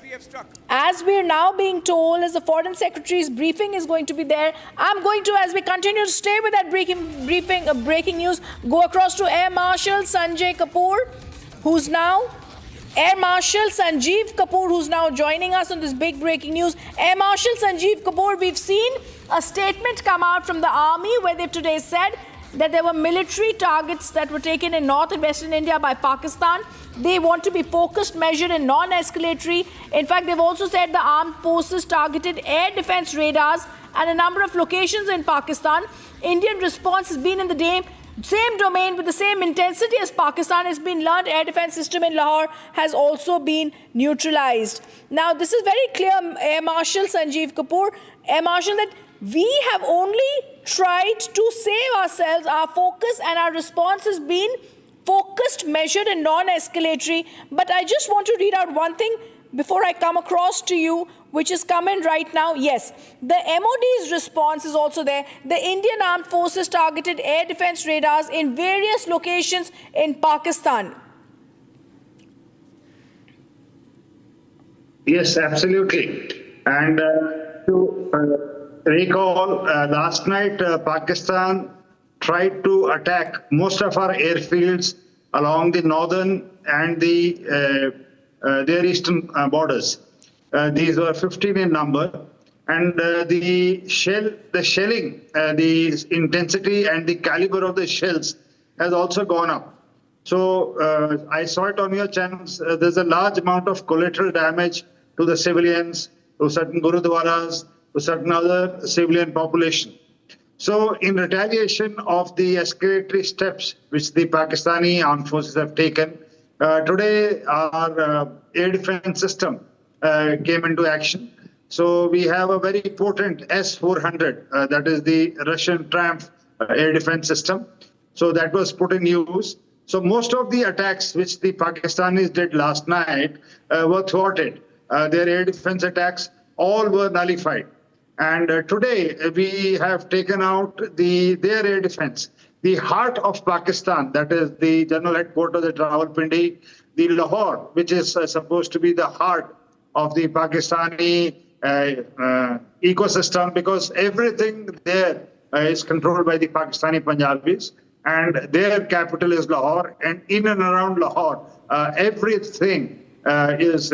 [SPEAKER 2] As we're now being told, as the Foreign Secretary's briefing is going to be there, I'm going to, as we continue to stay with that breaking news, go across to Air Marshal Sanjay Kapoor, who's now Air Marshal Sanjeev Kapoor, who's now joining us on this big breaking news. Air Marshal Sanjeev Kapoor, we've seen a statement come out from the army where they've today said that there were military targets that were taken in North and Western India by Pakistan. They want to be focused, measured and non-escalatory. In fact, they've also said the armed forces targeted air defense radars at a number of locations in Pakistan. Indian response has been in the same domain with the same intensity as Pakistan. Has been learned. Air defense system in Lahore has also been neutralized. Now, this is very clear, Air Marshal Sanjeev Kapoor, Air Marshal, that we have only tried to save ourselves. Our focus and our response has been focused, measured and non-escalatory. But I just want to read out one thing before I come across to you, which is coming right now. Yes, the MOD's response is also there. The Indian Armed Forces targeted air defense radars in various locations in Pakistan.
[SPEAKER 1] Yes, absolutely. And to recall, last night Pakistan tried to attack most of our airfields along the northern and their eastern borders. These were 15 in number, and the shelling, the intensity and the caliber of the shells has also gone up. So I saw it on your channels. There's a large amount of collateral damage to the civilians, to certain gurudwaras, to certain other civilian population. So in retaliation of the escalatory steps which the Pakistani armed forces have taken, today our air defense system came into action. So we have a very potent S-400, that is the Russian Triumph air defense system. So that was put in use. So most of the attacks which the Pakistanis did last night were thwarted. Their air defense attacks all were nullified. And today we have taken out their air defense. The heart of Pakistan, that is the general headquarters at Rawalpindi, the Lahore, which is supposed to be the heart of the Pakistani ecosystem, because everything there is controlled by the Pakistani Punjabis, and their capital is Lahore, and in and around Lahore, everything is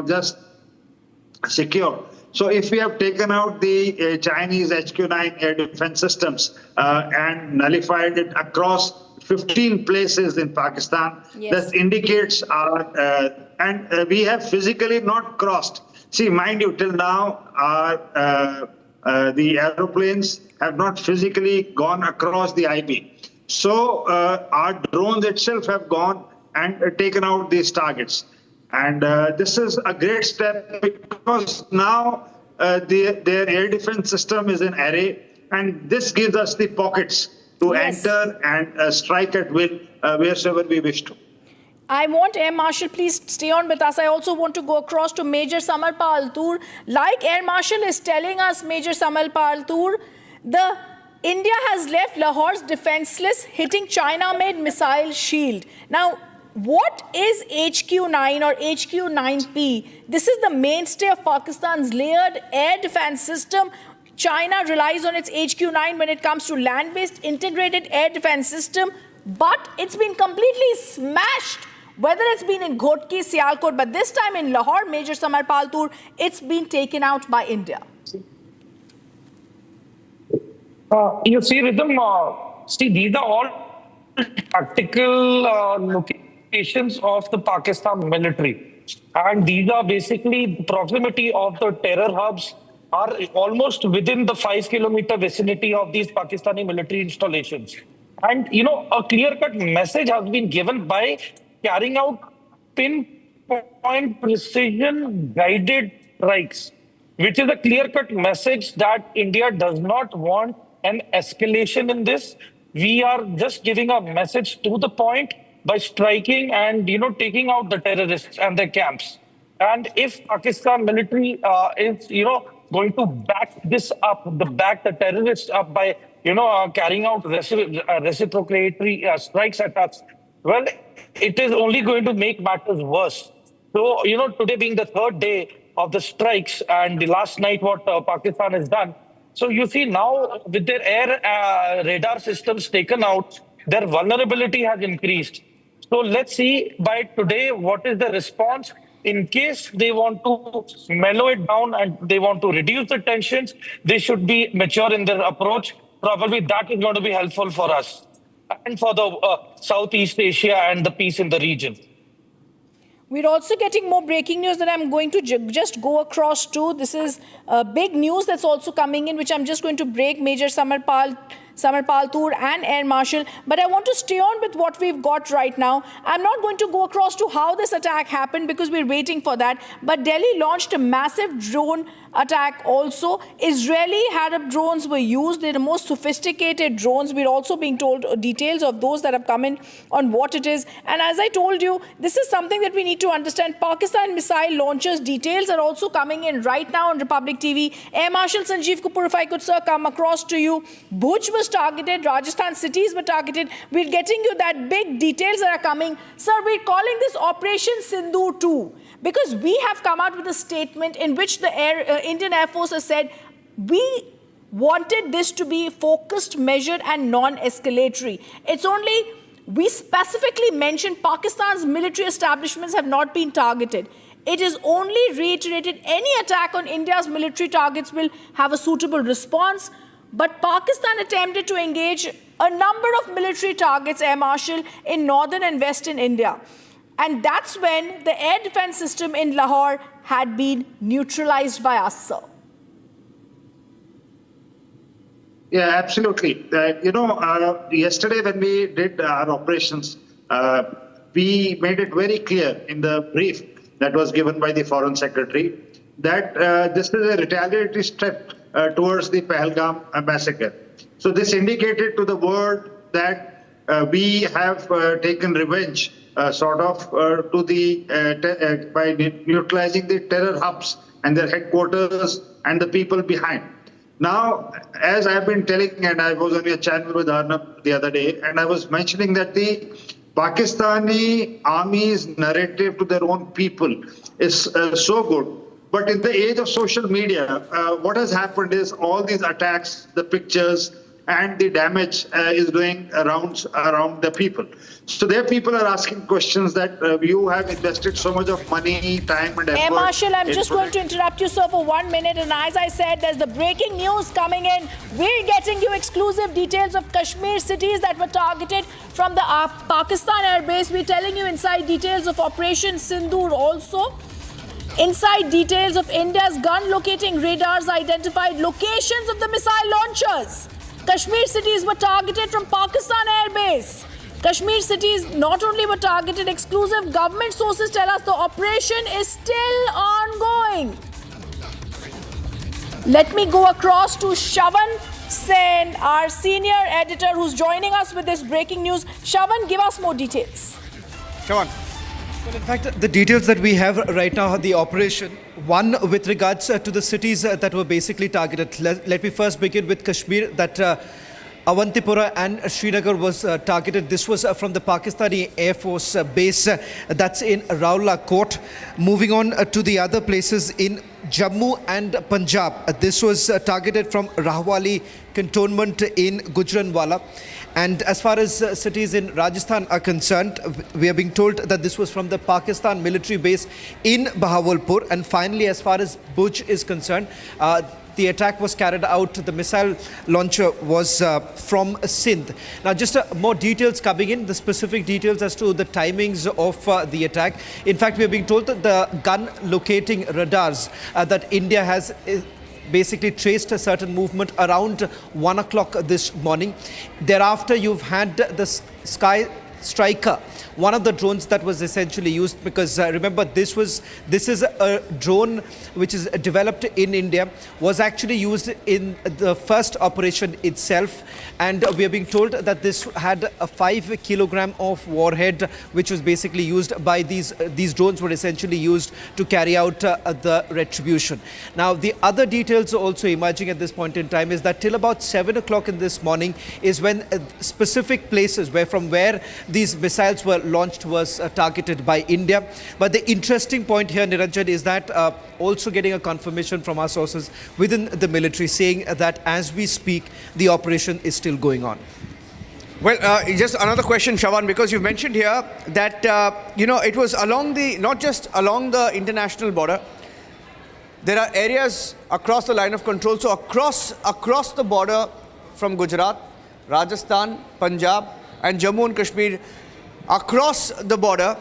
[SPEAKER 1] just secure. So if we have taken out the Chinese HQ-9 air defense systems and nullified it across 15 places in Pakistan, that indicates our, and we have physically not crossed. See, mind you, till now, the aeroplanes have not physically gone across the IB. So our drones itself have gone and taken out these targets. And this is a great step, because now their air defense system is in array, and this gives us the pockets to enter and strike at will wherever we wish to.
[SPEAKER 2] I want Air Marshal, please stay on with us. I also want to go across to Major Samarpa Altur. Like Air Marshal is telling us, Major Samarpa Altur, India has left Lahore's defenseless, hitting China-made missile shield. Now, what is HQ-9 or HQ-9P? This is the mainstay of Pakistan's layered air defense system. China relies on its HQ-9 when it comes to land-based integrated air defense system, but it's been completely smashed, whether it's been in Ghotki, Sialkot, but this time in Lahore, Major Samarpa Altur, it's been taken out by India.
[SPEAKER 7] You see, Rhythm, these are all tactical locations of the Pakistan military. And these are basically proximity of the terror hubs are almost within the 5-kilometer vicinity of these Pakistani military installations. And, a clear-cut message has been given by carrying out pinpoint precision guided strikes, which is a clear-cut message that India does not want an escalation in this. We are just giving a message to the point by striking and, taking out the terrorists and their camps. And if Pakistan military is, going to back this up, back the terrorists up by carrying out reciprocatory strikes at us. Well, it is only going to make matters worse. So, today being the third day of the strikes and the last night what Pakistan has done. So you see now with their air radar systems taken out, their vulnerability has increased. So let's see by today what is the response. In case they want to mellow it down and they want to reduce the tensions, they should be mature in their approach. Probably that is going to be helpful for us and for the Southeast Asia and the peace in the region.
[SPEAKER 2] We're also getting more breaking news that I'm going to just go across to. This is big news that's also coming in, which I'm just going to break. Major Samarpal Toor and Air Marshal. But I want to stay on with what we've got right now. I'm not going to go across to how this attack happened because we're waiting for that. But Delhi launched a massive drone attack also. Israeli Harab drones were used. They're the most sophisticated drones. We're also being told details of those that have come in on what it is. And as I told you, this is something that we need to understand. Pakistan missile launchers details are also coming in right now on Republic TV. Air Marshal Sanjeev Kapoor, if I could, sir, come across to you. Bhuj was targeted. Rajasthan cities were targeted. We're getting you that big details that are coming. Sir, we're calling this Operation Sindoor 2 because we have come out with a statement in which the Indian Air Force has said we wanted this to be focused, measured and non-escalatory. It's only we specifically mentioned Pakistan's military establishments have not been targeted. It is only reiterated any attack on India's military targets will have a suitable response. But Pakistan attempted to engage a number of military targets, Air Marshal, in northern and western India. And that's when the air defense system in Lahore had been neutralized by us, sir.
[SPEAKER 1] Yeah, absolutely. Yesterday when we did our operations, we made it very clear in the brief that was given by the Foreign Secretary that this is a retaliatory step towards the Pahalgam massacre. So this indicated to the world that we have taken revenge to the by neutralizing the terror hubs and their headquarters and the people behind. Now, as I've been telling, and I was on your channel with Arnab the other day, and I was mentioning that the Pakistani army's narrative to their own people is so good. But in the age of social media, what has happened is all these attacks, the pictures, and the damage is going around the people. So their people are asking questions that you have invested so much of money, time and effort.
[SPEAKER 2] Air Marshal, I'm just going to interrupt you, sir, for 1 minute. And as I said, there's the breaking news coming in. We're getting you exclusive details of Kashmir cities that were targeted from the Pakistan airbase. We're telling you inside details of Operation Sindoor also. Inside details of India's gun locating radars identified locations of the missile launchers. Kashmir cities were targeted from Pakistan airbase. Kashmir cities not only were targeted, exclusive government sources tell us the operation is still ongoing. Let me go across to Shavan Sen, our senior editor who's joining us with this breaking news. Shavan, give us more details.
[SPEAKER 6] Shavan. Well, in fact, the details that we have right now are the operation. One, with regards to the cities that were basically targeted. Let me first begin with Kashmir, that Awantipura and Srinagar was targeted. This was from the Pakistani Air Force base that's in Raula Court. Moving on to the other places in Jammu and Punjab. This was targeted from Rahwali cantonment in Gujranwala. And as far as cities in Rajasthan are concerned, we are being told that this was from the Pakistan military base in Bahawalpur. And finally, as far as Bhuj is concerned, the attack was carried out. The missile launcher was from Sindh. Now, just more details coming in, the specific details as to the timings of the attack. In fact, we are being told that the gun locating radars that India has basically traced a certain movement around 1 o'clock this morning. Thereafter, you've had the Sky Striker, one of the drones that was essentially used, because remember this is a drone which is developed in India, was actually used in the first operation itself, and we are being told that this had a 5 kilogram of warhead, which was basically used by these drones were essentially used to carry out the retribution. Now the other details also emerging at this point in time is that till about 7 o'clock in this morning is when specific places from where these missiles were launched was targeted by India. But the interesting point here, Niranjan, is that also getting a confirmation from our sources within the military saying that as we speak, the operation is still going on.
[SPEAKER 8] Well, just another question, Shawan, because you mentioned here that, it was not just along the international border. There are areas across the line of control. So across the border from Gujarat, Rajasthan, Punjab and Jammu and Kashmir, across the border,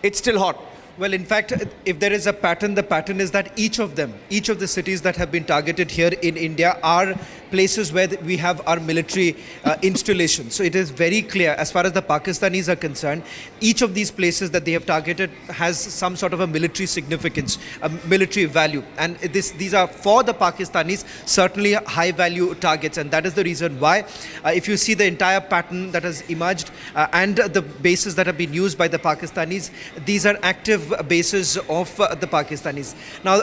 [SPEAKER 8] it's still hot.
[SPEAKER 6] Well, in fact, if there is a pattern, the pattern is that each of the cities that have been targeted here in India are places where we have our military installations. So it is very clear as far as the Pakistanis are concerned, each of these places that they have targeted has some sort of a military significance, a military value. And these are for the Pakistanis certainly high value targets. And that is the reason why if you see the entire pattern that has emerged and the bases that have been used by the Pakistanis, these are active bases of the Pakistanis. Now,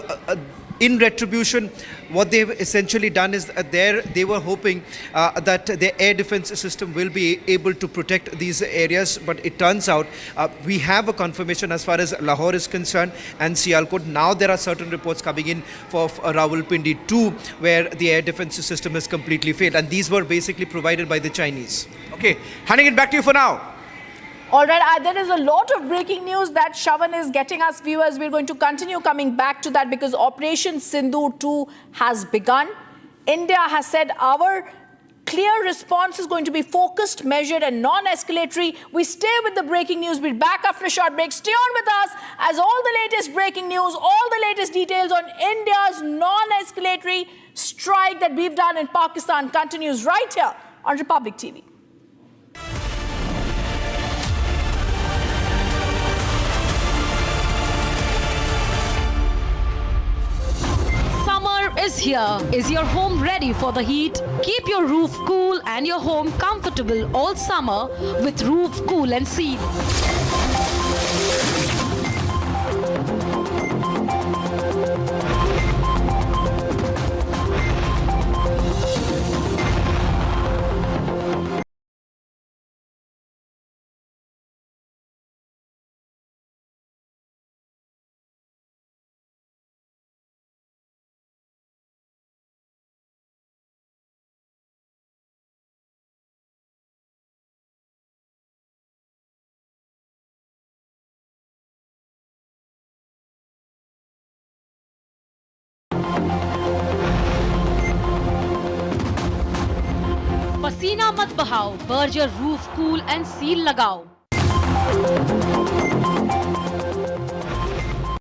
[SPEAKER 6] in retribution, what they've essentially done is they were hoping that their air defense system will be able to protect these areas, but it turns out we have a confirmation as far as Lahore is concerned and Sialkot. Now there are certain reports coming in for Rawalpindi too, where the air defense system has completely failed, and these were basically provided by the Chinese.
[SPEAKER 8] Okay, handing it back to you for now.
[SPEAKER 2] All right, there is a lot of breaking news that Shawan is getting us, viewers. We're going to continue coming back to that because Operation Sindoor 2 has begun. India has said our clear response is going to be focused, measured and non-escalatory. We stay with the breaking news. We're back after a short break. Stay on with us as all the latest breaking news, all the latest details on India's non-escalatory strike that we've done in Pakistan continues right here on Republic TV.
[SPEAKER 9] Summer is here. Is your home ready for the heat? Keep your roof cool and your home comfortable all summer with Roof Cool and Seal. पसीना मत बहाओ, Berger roof cool and seal लगाओ।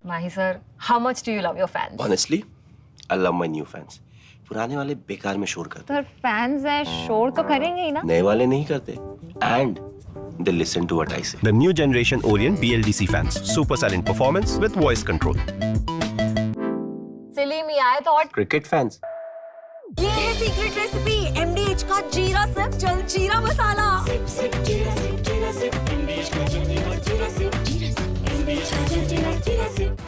[SPEAKER 10] Mahi sir, how much do you love your fans?
[SPEAKER 11] Honestly, I love my new fans. पुराने वाले बेकार में शोर करते।
[SPEAKER 15] तो फैंस हैं, शोर तो करेंगे ही ना?
[SPEAKER 11] नए वाले नहीं करते। And they listen to what I say.
[SPEAKER 12] The new generation Orient BLDC fans, super silent performance with voice control.
[SPEAKER 10] Silly me, I thought.
[SPEAKER 11] Cricket fans.
[SPEAKER 13] ये है सीक्रेट रेसिपी MDH का जीरा सिप जल जीरा मसाला। सिप सिप जीरा SIP MDH का जल जीरा सिप MDH का जल जीरा SIP.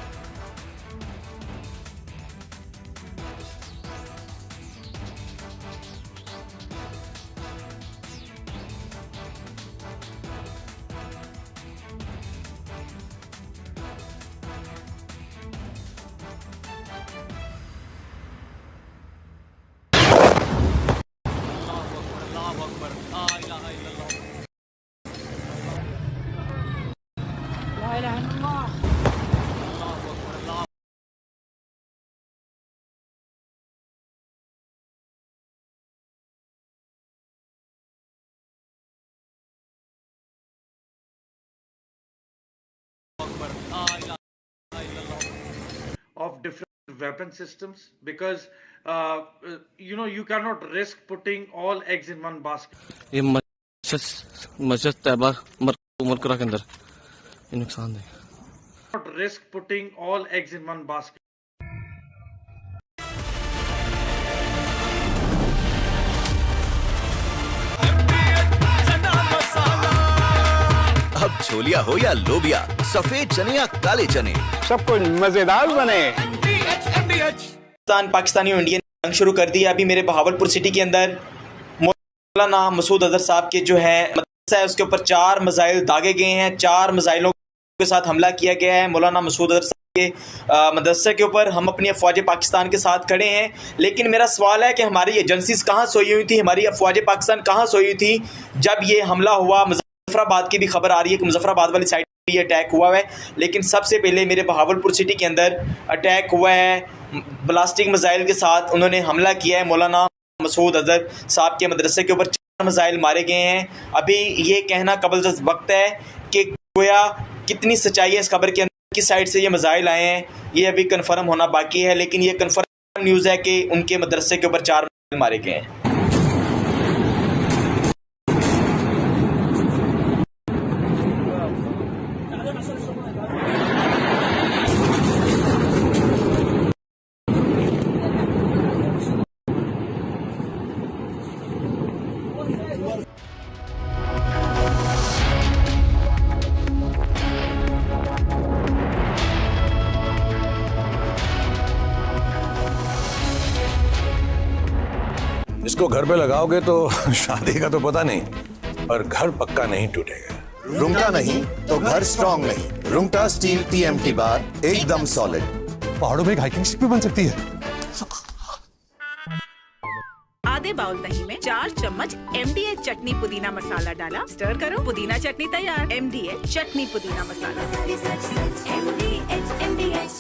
[SPEAKER 18] Of different weapon systems, because you cannot risk putting all eggs in one basket.
[SPEAKER 16] मुल्क के अंदर ये नुकसान है.
[SPEAKER 18] Not risk putting all eggs in one basket.
[SPEAKER 19] अब छोलिया हो या लोबिया, सफेद चने या काले चने,
[SPEAKER 22] सब कुछ मजेदार बने.
[SPEAKER 20] पाकिस्तानी और इंडियन जंग शुरू कर दी है. अभी मेरे बहावलपुर सिटी के अंदर मौलाना मसूद अजहर साहब के जो है मदरसा है उसके ऊपर 4 मिसाइल दागे गए हैं. 4 मिसाइलों के साथ हमला किया गया है मौलाना मसूद अजहर साहब के मदरसे के ऊपर. हम अपनी अफवाज पाकिस्तान के साथ खड़े हैं, लेकिन मेरा सवाल है कि हमारी एजेंसीज कहाँ सोई हुई थी, हमारी अफवाज पाकिस्तान कहाँ सोई हुई थी जब ये हमला हुआ. मुजफ्फराबाद की भी खबर आ रही है कि मुजफ्फराबाद वाली साइड पर ये अटैक हुआ है, लेकिन सबसे पहले मेरे बहावलपुर सिटी के अंदर अटैक हुआ है ब्लास्टिक मिसाइल के साथ. उन्होंने हमला किया है मौलाना मसूद अजहर साहब के मदरसे के ऊपर 4 मिसाइल मारे गए हैं. अभी ये कहना कबल वक्त है कि गोया कितनी सच्चाई है इस खबर के अंदर, किस साइड से ये मिसाइल आए हैं ये अभी कंफर्म होना बाकी है, लेकिन ये कंफर्म न्यूज़ है कि उनके मदरसे के ऊपर 4 मिसाइल मारे गए हैं.
[SPEAKER 21] इसको घर पे लगाओगे तो शादी का तो पता नहीं, पर घर पक्का नहीं टूटेगा.
[SPEAKER 25] रुंगटा नहीं तो घर स्ट्रॉन्ग नहीं. रुंगटा स्टील TMT बार एकदम सॉलिड.
[SPEAKER 26] पहाड़ों में एक हाइकिंग स्टिक भी बन सकती है.
[SPEAKER 27] आधे बाउल दही में 4 चम्मच MDH चटनी पुदीना मसाला डाला, स्टर करो, पुदीना चटनी तैयार. MDH चटनी पुदीना मसाला. MDH.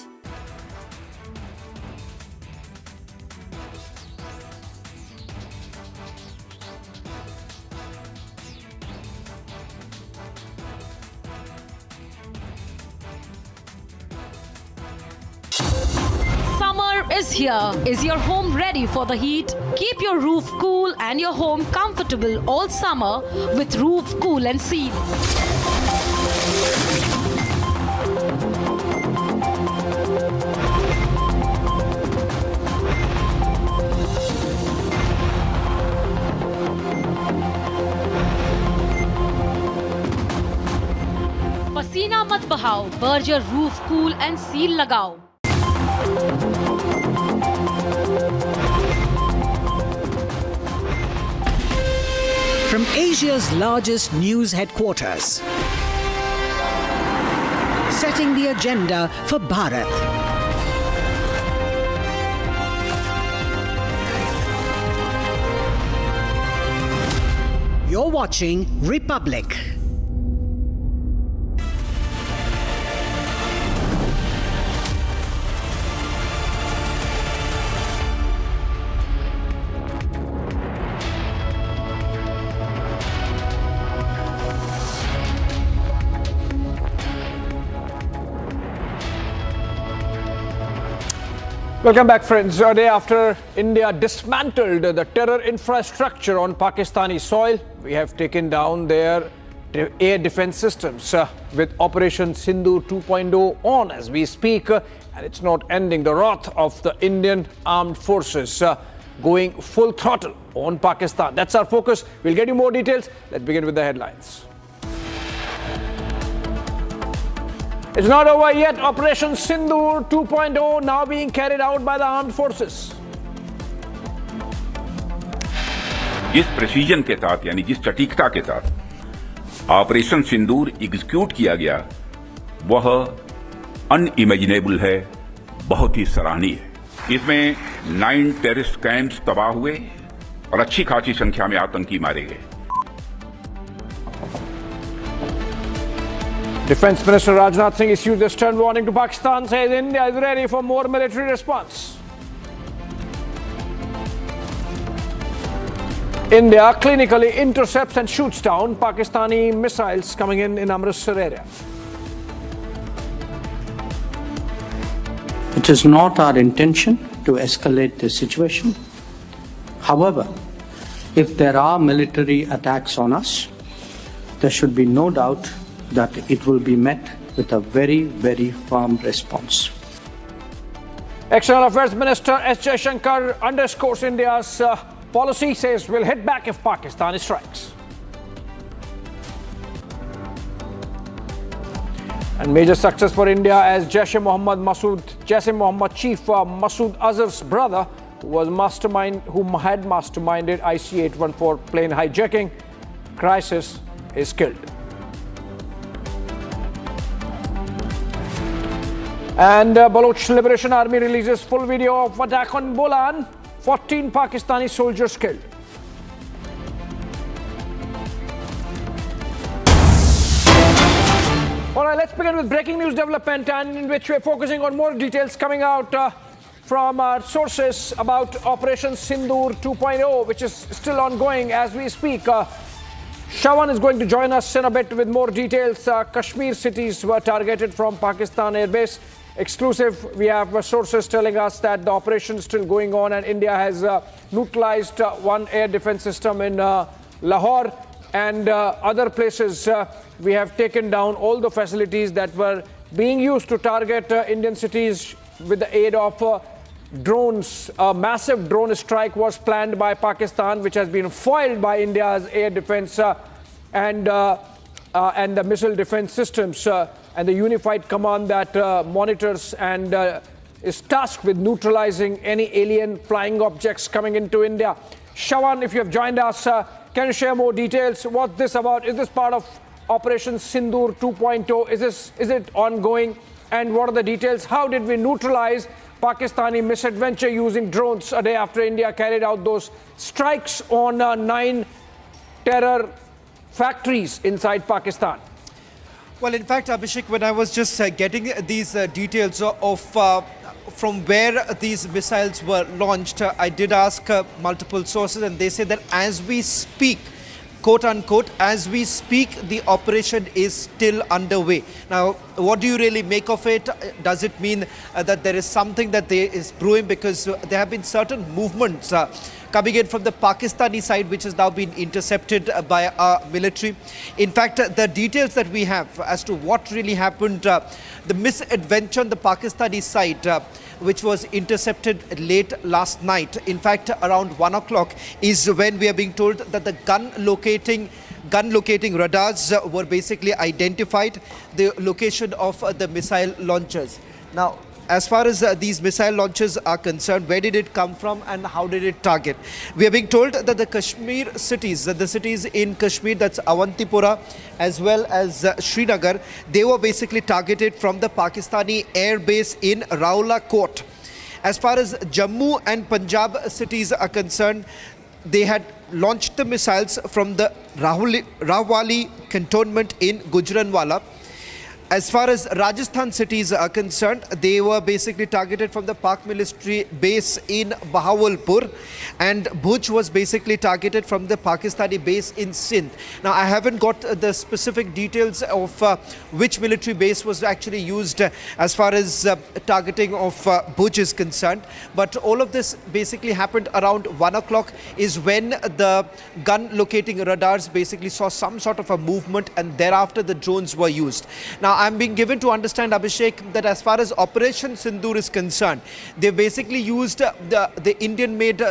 [SPEAKER 9] Summer is here. Is your home ready for the heat? Keep your roof cool and your home comfortable all summer with Roof Cool and Seal. पसीना मत बहाओ, Berger roof cool and seal लगाओ.
[SPEAKER 24] From Asia's largest news headquarters, setting the agenda for Bharat. You're watching Republic.
[SPEAKER 22] Welcome back, friends. A day after India dismantled the terror infrastructure on Pakistani soil, we have taken down their air defense systems with Operation Sindoor 2.0 on as we speak, and it's not ending. The wrath of the Indian armed forces going full throttle on Pakistan. That's our focus. We'll get you more details. Let's begin with the headlines. It's not over yet. Operation Sindoor 2.0 now being carried out by the armed forces.
[SPEAKER 4] जिस precision के साथ यानी जिस सटीकता के साथ operation सिंदूर execute किया गया वह अनइमेजिनेबल है, बहुत ही सराहनीय है. इसमें 9 टेररिस्ट कैंप्स तबाह हुए और अच्छी खासी संख्या में आतंकी मारे गए.
[SPEAKER 22] Defense Minister Rajnath Singh issued a stern warning to Pakistan, says India is ready for more military response. India clinically intercepts and shoots down Pakistani missiles coming in Amritsar area.
[SPEAKER 28] It is not our intention to escalate the situation. However, if there are military attacks on us, there should be no doubt that it will be met with a very, very firm response.
[SPEAKER 22] External Affairs Minister S. Jaishankar underscores India's policy, says we'll hit back if Pakistan strikes. And major success for India as Jaish-e-Mohammad chief Masood Azhar's brother, who had masterminded IC-814 plane hijacking crisis, is killed. And Baloch Liberation Army releases full video of attack on Bolan, 14 Pakistani soldiers killed. All right, let's begin with breaking news development, and in which we're focusing on more details coming out from our sources about Operation Sindoor 2.0, which is still ongoing as we speak. Shawan is going to join us in a bit with more details. Kashmir cities were targeted from Pakistan airbase. Exclusive, we have sources telling us that the operation is still going on and India has neutralized one air defense system in Lahore and other places. We have taken down all the facilities that were being used to target Indian cities with the aid of drones. A massive drone strike was planned by Pakistan, which has been foiled by India's air defense and the missile defense systems and the unified command that monitors and is tasked with neutralizing any alien flying objects coming into India. Shawan, if you have joined us, can you share more details? What's this about? Is this part of Operation Sindoor 2.0? Is it ongoing? And what are the details? How did we neutralize Pakistani misadventure using drones a day after India carried out those strikes on 9 terror factories inside Pakistan?
[SPEAKER 8] Well, in fact, Abhishek, when I was just getting these details of from where these missiles were launched, I did ask multiple sources, and they say that as we speak, quote unquote, as we speak, the operation is still underway. Now, what do you really make of it? Does it mean that there is something that is brewing? Because there have been certain movements coming in from the Pakistani side, which has now been intercepted by our military. In fact, the details that we have as to what really happened, the misadventure on the Pakistani side, which was intercepted late last night, in fact around 1 o'clock, is when we are being told that the gun locating radars were basically identified the location of the missile launchers. Now, as far as these missile launches are concerned, where did it come from and how did it target? We are being told that the Kashmir cities, the cities in Kashmir, that's Awantipura as well as Srinagar, they were basically targeted from the Pakistani air base in Raula Court. As far as Jammu and Punjab cities are concerned, they had launched the missiles from the Rahwali cantonment in Gujranwala. As far as Rajasthan cities are concerned, they were basically targeted from the Pak military base in Bahawalpur, and Bhuj was basically targeted from the Pakistani base in Sindh. Now, I haven't got the specific details of which military base was actually used as far as targeting of Bhuj is concerned, but all of this basically happened around 1 o'clock is when the gun locating radars basically saw some sort of a movement, and thereafter the drones were used. Now, I'm being given to understand, Abhishek, that as far as Operation Sindoor is concerned, they basically used the Indian-made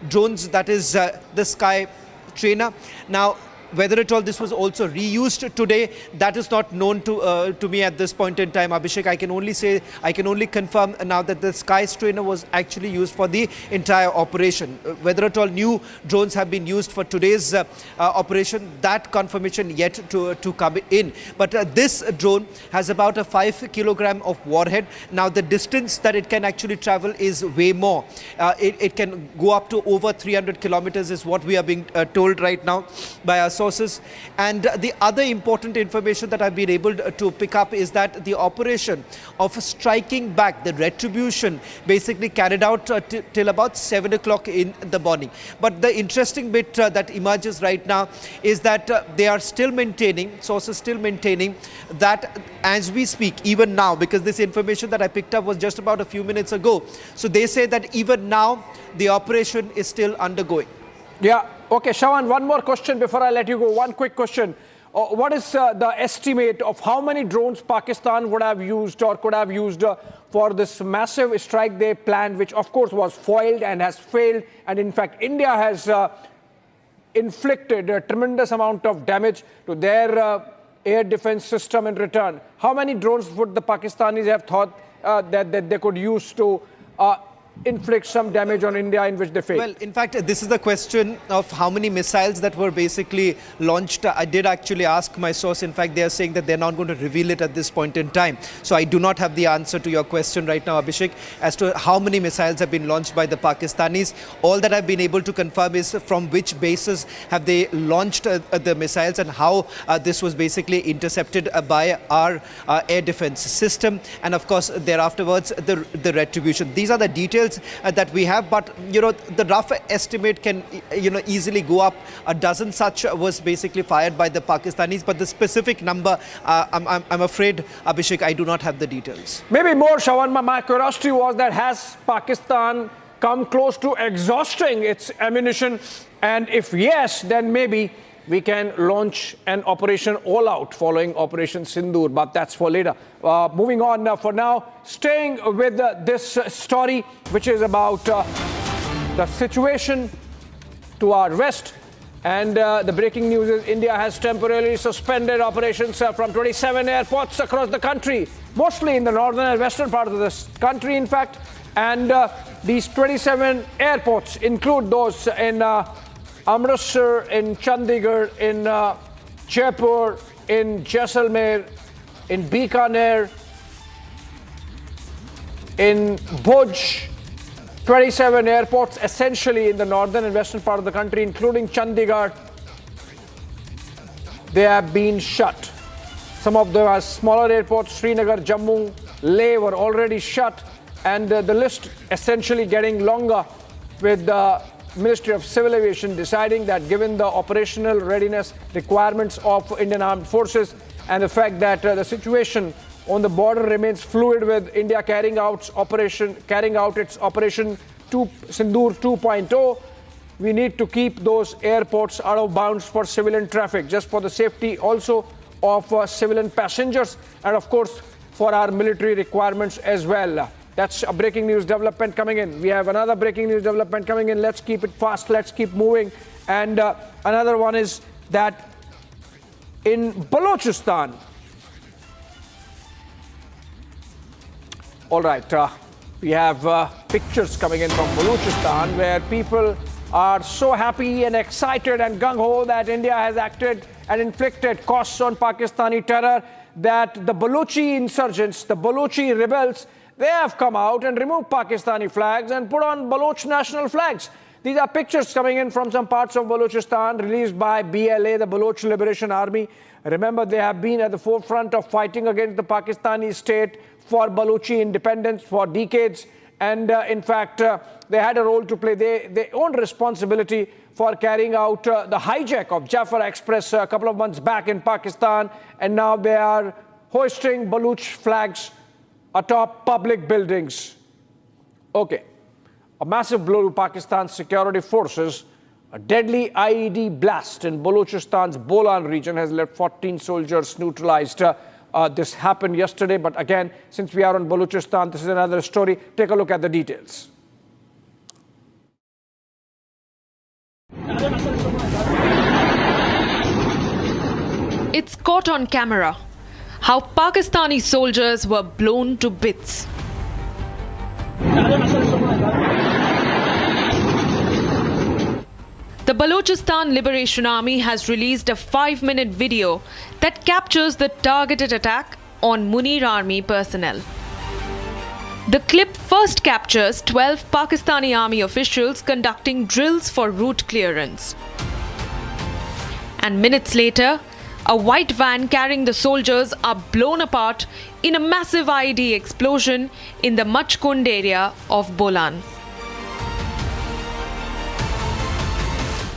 [SPEAKER 8] drones, that is the Sky Trainer. Now, whether at all this was also reused today, that is not known to me at this point in time, Abhishek. I can only confirm now that the Sky Trainer was actually used for the entire operation. Whether at all new drones have been used for today's operation, that confirmation yet to come in. But this drone has about a 5 kilogram of warhead. Now, the distance that it can actually travel is way more. It can go up to over 300 kilometers is what we are being told right now by our sources. And the other important information that I've been able to pick up is that the operation of striking back, the retribution, basically carried out till about 7 o'clock in the morning. But the interesting bit that emerges right now is that they are still maintaining, sources still maintaining that as we speak, even now, because this information that I picked up was just about a few minutes ago. So they say that even now the operation is still undergoing.
[SPEAKER 22] Yeah. Okay, Shawan, one more question before I let you go. One quick question. what is the estimate of how many drones Pakistan would have used or could have used for this massive strike they planned, which of course was foiled and has failed. And in fact, India has inflicted a tremendous amount of damage to their air defense system in return. How many drones would the Pakistanis have thought that they could use to inflict some damage on India in which they failed?
[SPEAKER 8] Well, in fact, this is the question of how many missiles that were basically launched. I did actually ask my source. In fact, they are saying that they're not going to reveal it at this point in time. So I do not have the answer to your question right now, Abhishek, as to how many missiles have been launched by the Pakistanis. All that I've been able to confirm is from which bases have they launched the missiles and how this was basically intercepted by our air defense system. And of course, thereafterwards, the retribution. These are the details that we have, but the rough estimate can easily go up. A dozen such was basically fired by the Pakistanis, but the specific number, I'm afraid, Abhishek, I do not have the details.
[SPEAKER 22] Maybe more, Shawan. My curiosity was that has Pakistan come close to exhausting its ammunition, and if yes, then maybe we can launch an operation all out following Operation Sindoor, but that's for later. Moving on for now, staying with this story, which is about the situation to our west. And the breaking news is India has temporarily suspended operations from 27 airports across the country, mostly in the northern and western part of this country, in fact. And these 27 airports include those in Amritsar, in Chandigarh, in Jaipur, in Jaisalmer, in Bikaner, in Bhuj. 27 airports essentially in the northern and western part of the country, including Chandigarh. They have been shut. Some of them are smaller airports, Srinagar, Jammu, Leh were already shut, and the list essentially getting longer, with the Ministry of Civil Aviation deciding that given the operational readiness requirements of Indian Armed Forces and the fact that the situation on the border remains fluid, with India carrying out its Operation Sindoor 2.0, we need to keep those airports out of bounds for civilian traffic, just for the safety also of civilian passengers and of course for our military requirements as well. That's a breaking news development coming in. We have another breaking news development coming in. Let's keep it fast. Let's keep moving. And another one is that in Balochistan, all right, we have pictures coming in from Balochistan where people are so happy and excited and gung-ho that India has acted and inflicted costs on Pakistani terror, that the Balochi insurgents, the Balochi rebels, they have come out and removed Pakistani flags and put on Baloch national flags. These are pictures coming in from some parts of Balochistan released by BLA, the Baloch Liberation Army. Remember, they have been at the forefront of fighting against the Pakistani state for Balochi independence for decades. And in fact, they had a role to play. They own responsibility for carrying out the hijack of Jaffa Express a couple of months back in Pakistan. And now they are hoisting Baloch flags atop public buildings. Okay, a massive blow to Pakistan's security forces. A deadly IED blast in Balochistan's Bolan region has left 14 soldiers neutralized. This happened yesterday, but again, since we are on Balochistan, this is another story. Take a look at the details.
[SPEAKER 9] It's caught on camera how Pakistani soldiers were blown to bits. The Balochistan Liberation Army has released a 5-minute video that captures the targeted attack on Munir Army personnel. The clip first captures 12 Pakistani Army officials conducting drills for route clearance. And minutes later, a white van carrying the soldiers are blown apart in a massive IED explosion in the Machkund area of Bolan.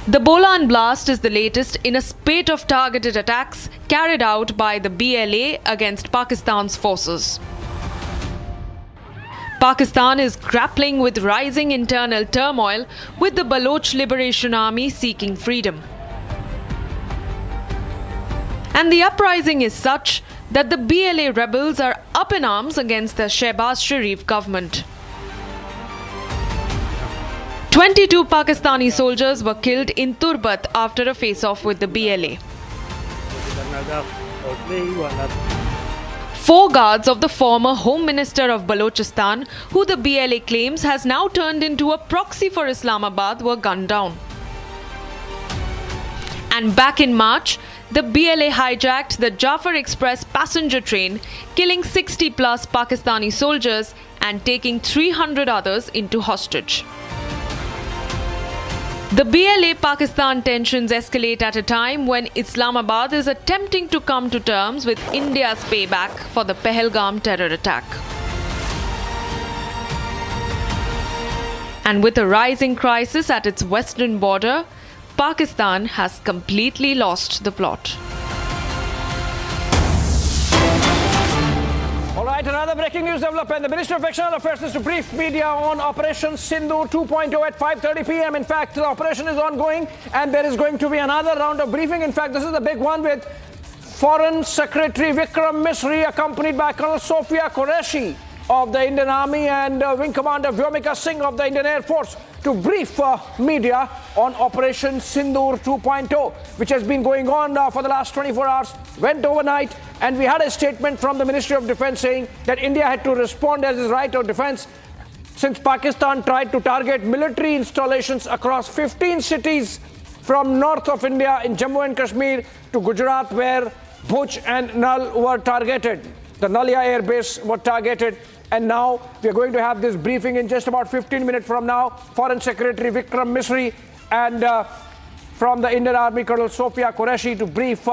[SPEAKER 9] The Bolan blast is the latest in a spate of targeted attacks carried out by the BLA against Pakistan's forces. Pakistan is grappling with rising internal turmoil, with the Baloch Liberation Army seeking freedom. And the uprising is such that the BLA rebels are up in arms against the Shehbaz Sharif government. 22 Pakistani soldiers were killed in Turbat after a face-off with the BLA. 4 guards of the former Home Minister of Balochistan, who the BLA claims has now turned into a proxy for Islamabad, were gunned down. And back in March, the BLA hijacked the Jafar Express passenger train, killing 60 plus Pakistani soldiers and taking 300 others into hostage. The BLA-Pakistan tensions escalate at a time when Islamabad is attempting to come to terms with India's payback for the Pahalgam terror attack. And with a rising crisis at its western border, Pakistan has completely lost the plot.
[SPEAKER 22] All right, another breaking news development. The Ministry of External Affairs is to brief media on Operation Sindoor 2.0 at 5:30 p.m. In fact, the operation is ongoing and there is going to be another round of briefing. In fact, this is the big one with Foreign Secretary Vikram Misri accompanied by Colonel Sophia Qureshi of the Indian Army and Wing Commander Vyomika Singh of the Indian Air Force to brief media on Operation Sindoor 2.0, which has been going on for the last 24 hours, went overnight, and we had a statement from the Ministry of Defense saying that India had to respond as its right of defense since Pakistan tried to target military installations across 15 cities from north of India in Jammu and Kashmir to Gujarat, where Bhuj and Nal were targeted. The Nalia Air Base were targeted. And now we are going to have this briefing in just about 15 minutes from now. Foreign Secretary Vikram Misri and from the Indian Army Colonel Sophia Qureshi to brief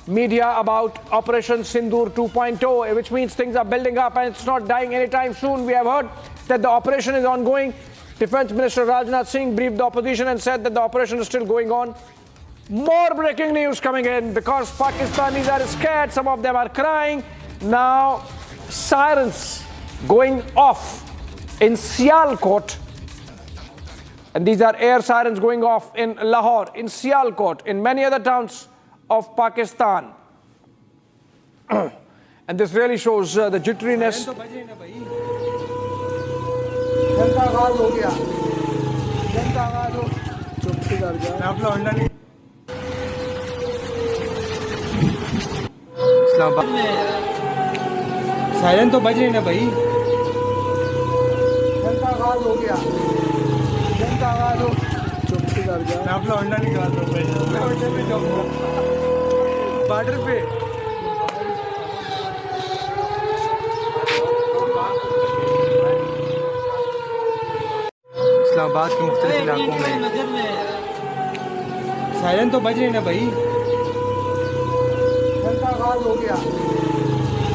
[SPEAKER 22] media about Operation Sindoor 2.0, which means things are building up and it's not dying anytime soon. We have heard that the operation is ongoing. Defense Minister Rajnath Singh briefed the opposition and said that the operation is still going on. More breaking news coming in because Pakistanis are scared. Some of them are crying. Now, sirens going off in Sialkot, and these are air sirens going off in Lahore, in Sialkot, in many other towns of Pakistan. And this really shows the jitteriness.
[SPEAKER 1] Siren तो बज रहे ना भाई
[SPEAKER 8] जनता आवाज हो गया जनता आवाज हो चुप कर जा मैं अपना अंडा निकाल रहा हूं बॉर्डर पे इस्लामाबाद के मुख्तलिफ इलाकों में
[SPEAKER 1] सायरन तो बज रहे ना भाई
[SPEAKER 8] जनता आवाज हो गया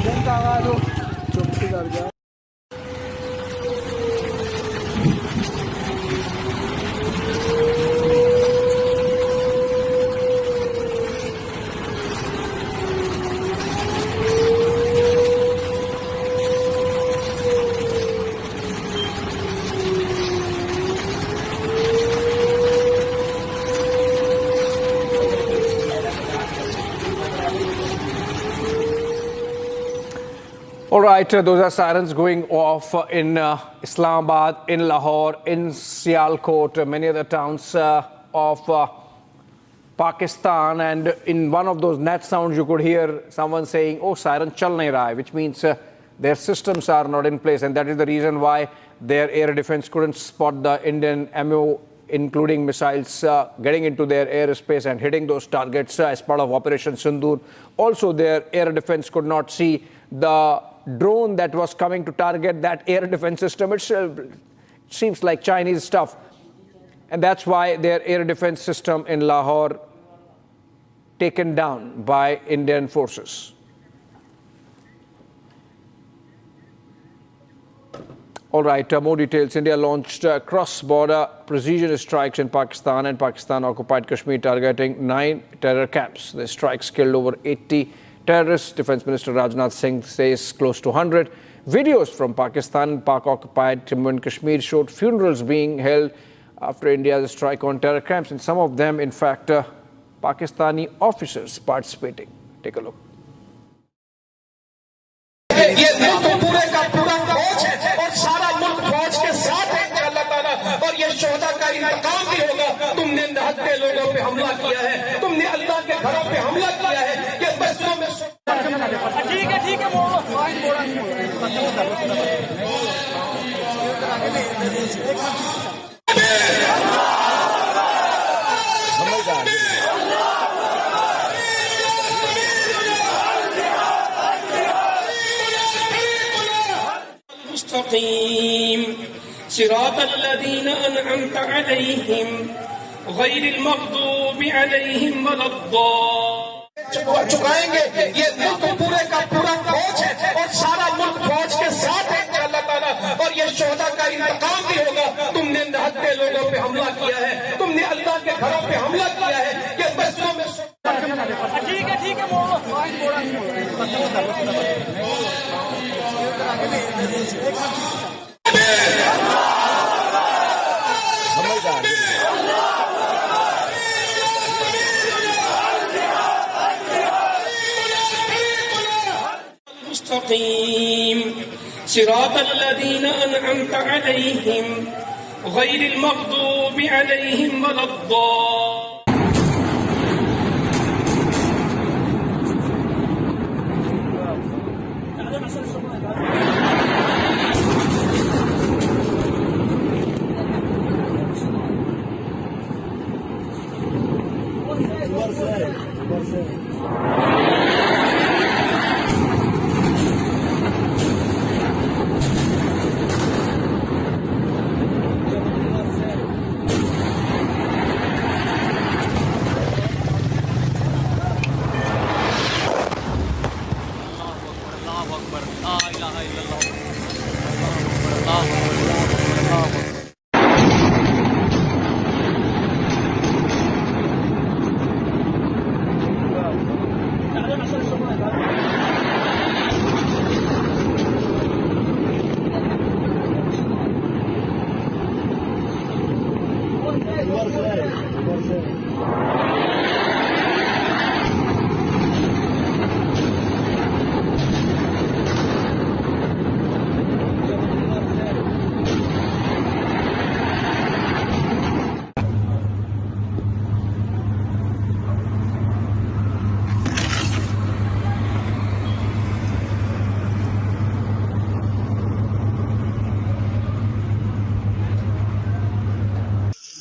[SPEAKER 8] जनता आवाज हो चुप कर जा
[SPEAKER 22] All right, those are sirens going off in Islamabad, in Lahore, in Sialkot, many other towns of Pakistan. And in one of those net sounds, you could hear someone saying, oh, siren chal nahi raha hai, which means their systems are not in place. And that is the reason why their air defense couldn't spot the Indian ammo, including missiles, getting into their airspace and hitting those targets as part of Operation Sindoor. Also, their air defense could not see the drone that was coming to target that air defense system. It seems like Chinese stuff. And that's why their air defense system in Lahore taken down by Indian forces. All right, more details. India launched cross-border precision strikes in Pakistan and Pakistan-occupied Kashmir, targeting 9 terror camps. The strikes killed over 80 terrorists. Defense Minister Rajnath Singh says close to 100. Videos from Pakistan and Pak-occupied Jammu and Kashmir showed funerals being held after India's strike on terror camps, and some of them, in fact, Pakistani officers participating. Take a look.
[SPEAKER 2] ये मुल्क पूरे का पूरा फौज है और सारा मुल्क फौज के साथ है इंशाअल्लाह ताला, और ये शोहदा का इंतकाम भी होगा। तुमने निहत्थे लोगों पे हमला किया है, तुमने अल्लाह के घरों पे हमला किया है, ये बस्तियों में ठीक है मुस्तकीम सिरातल्लज़ीन अनअमत अलैहिम गैरिल मग़दूबि अलैहिम वलद्दाल्लीन। चुकाएंगे। ये मुल्क पूरे का पूरा फौज है और सारा मुल्क फौज के साथ है इंशाअल्लाह ताला, और ये शोहदा का इंतकाम भी होगा। तुमने निहत्थे लोगों पे हमला किया है, तुमने अल्लाह के घरों पे हमला किया है, ये बस्तियों में ठीक है मुस्तकीम सिरातल्लज़ीन अनअमत अलैहिम गैरिल मग़दूबि अलैहिम वलद्दाल्लीन।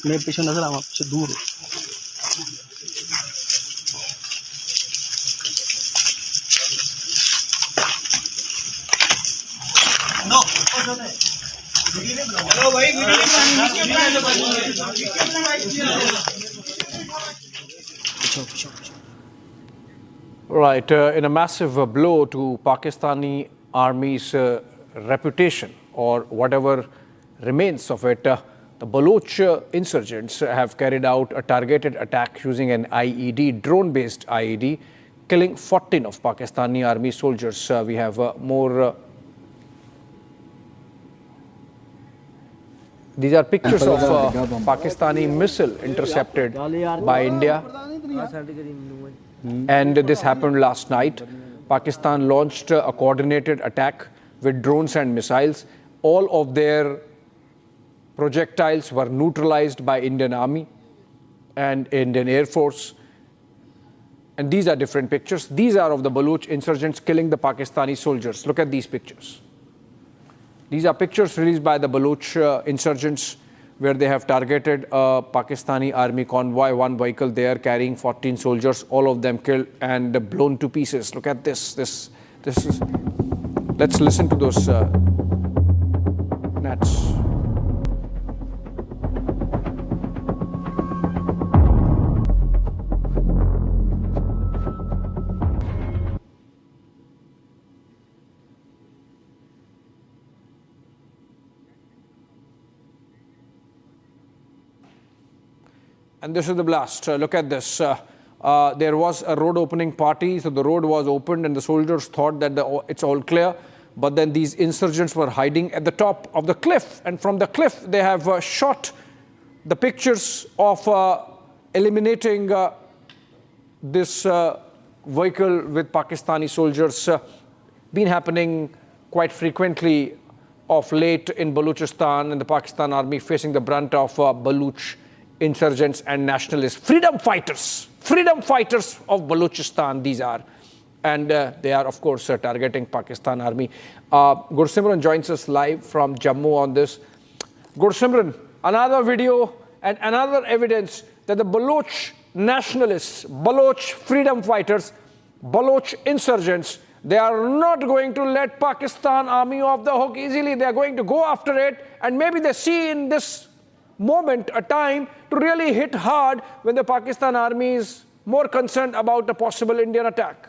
[SPEAKER 16] मैं पीछे नजर आवा, पीछे दूर है।
[SPEAKER 22] Right, in a massive blow to Pakistani Army's reputation, or whatever remains of it, the Baloch insurgents have carried out a targeted attack using an IED, drone-based IED, killing 14 of Pakistani Army soldiers. We have more. These are pictures of Pakistani missile intercepted by India. And this happened last night. Pakistan launched a coordinated attack with drones and missiles. All of their projectiles were neutralized by Indian Army and Indian Air Force. And these are different pictures. These are of the Baloch insurgents killing the Pakistani soldiers. Look at these pictures. These are pictures released by the Baloch insurgents where they have targeted a Pakistani army convoy, one vehicle there carrying 14 soldiers, all of them killed and blown to pieces. Look at this. This is. Let's listen to those nats. And this is the blast. Look at this. There was a road opening party, so the road was opened and the soldiers thought that it's all clear. But then these insurgents were hiding at the top of the cliff. And from the cliff, they have shot the pictures of eliminating this vehicle with Pakistani soldiers been happening quite frequently of late in Balochistan, and the Pakistan army facing the brunt of Baloch insurgents and nationalists, freedom fighters of Balochistan, these are. And they are, of course, targeting Pakistan army. Gursimran joins us live from Jammu on this. Gursimran, another video and another evidence that the Baloch nationalists, Baloch freedom fighters, Baloch insurgents, they are not going to let Pakistan army off the hook easily. They are going to go after it, and maybe they see in this moment a time to really hit hard when the Pakistan army is more concerned about a possible Indian attack.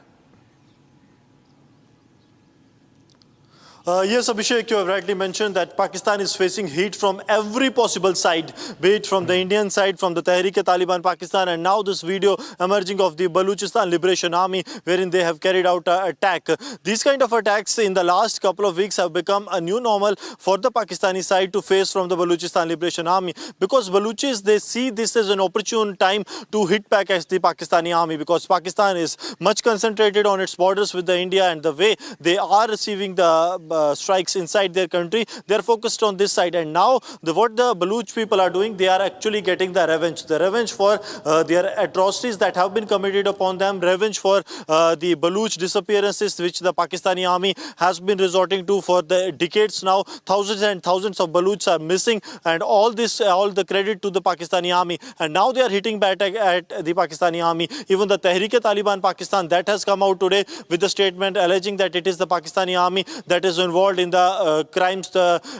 [SPEAKER 3] Yes, Abhishek, you have rightly mentioned that Pakistan is facing heat from every possible side, be it from the Indian side, from the Tehreek-e-Taliban Pakistan, and now this video emerging of the Balochistan Liberation Army, wherein they have carried out an attack. These kind of attacks in the last couple of weeks have become a new normal for the Pakistani side to face from the Balochistan Liberation Army, because Balochis, they see this as an opportune time to hit back at the Pakistani army, because Pakistan is much concentrated on its borders with the India, and the way they are receiving the strikes inside their country, they are focused on this side. And now what the Baloch people are doing, they are actually getting the revenge for their atrocities that have been committed upon them, revenge for the Baloch disappearances which the Pakistani army has been resorting to for the decades now. Thousands and thousands of Balochs are missing, and all the credit to the Pakistani army. And now they are hitting back at the Pakistani army. Even the Tehreek-e-Taliban Pakistan, that has come out today with a statement alleging that it is the Pakistani army that is involved in the crimes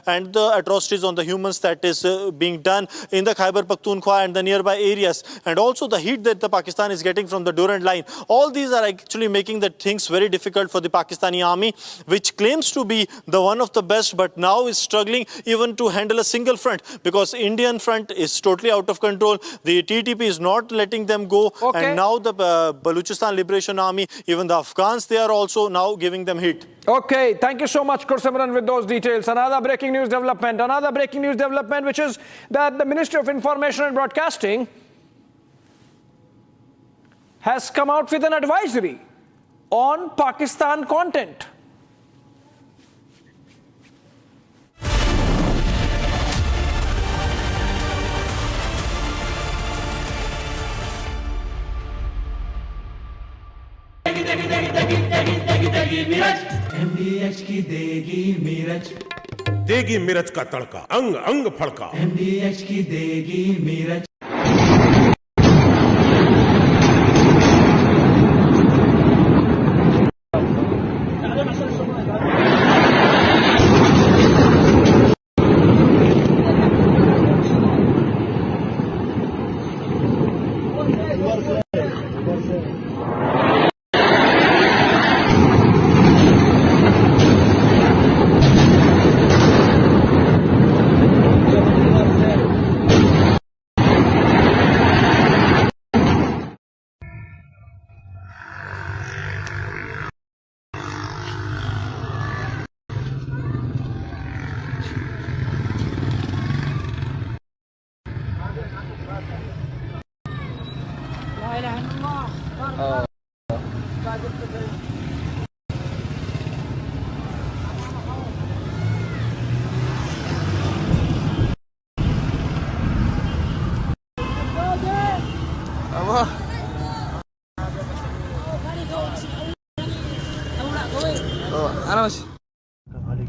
[SPEAKER 3] and the atrocities on the humans that is being done in the Khyber Pakhtunkhwa and the nearby areas, and also the heat that the Pakistan is getting from the Durand line. All these are actually making the things very difficult for the Pakistani army, which claims to be the one of the best, but now is struggling even to handle a single front, because Indian front is totally out of control. The TTP is not letting them go, and now the Balochistan Liberation Army, even the Afghans, they are also now giving them heat.
[SPEAKER 22] Okay, thank you so much, Gursimran, with those details. Another breaking news development, which is that the Ministry of Information and Broadcasting has come out with an advisory on Pakistan content.
[SPEAKER 5] MDH की देगी मिर्च का तड़का, अंग अंग फड़का। MDH की देगी मिर्च।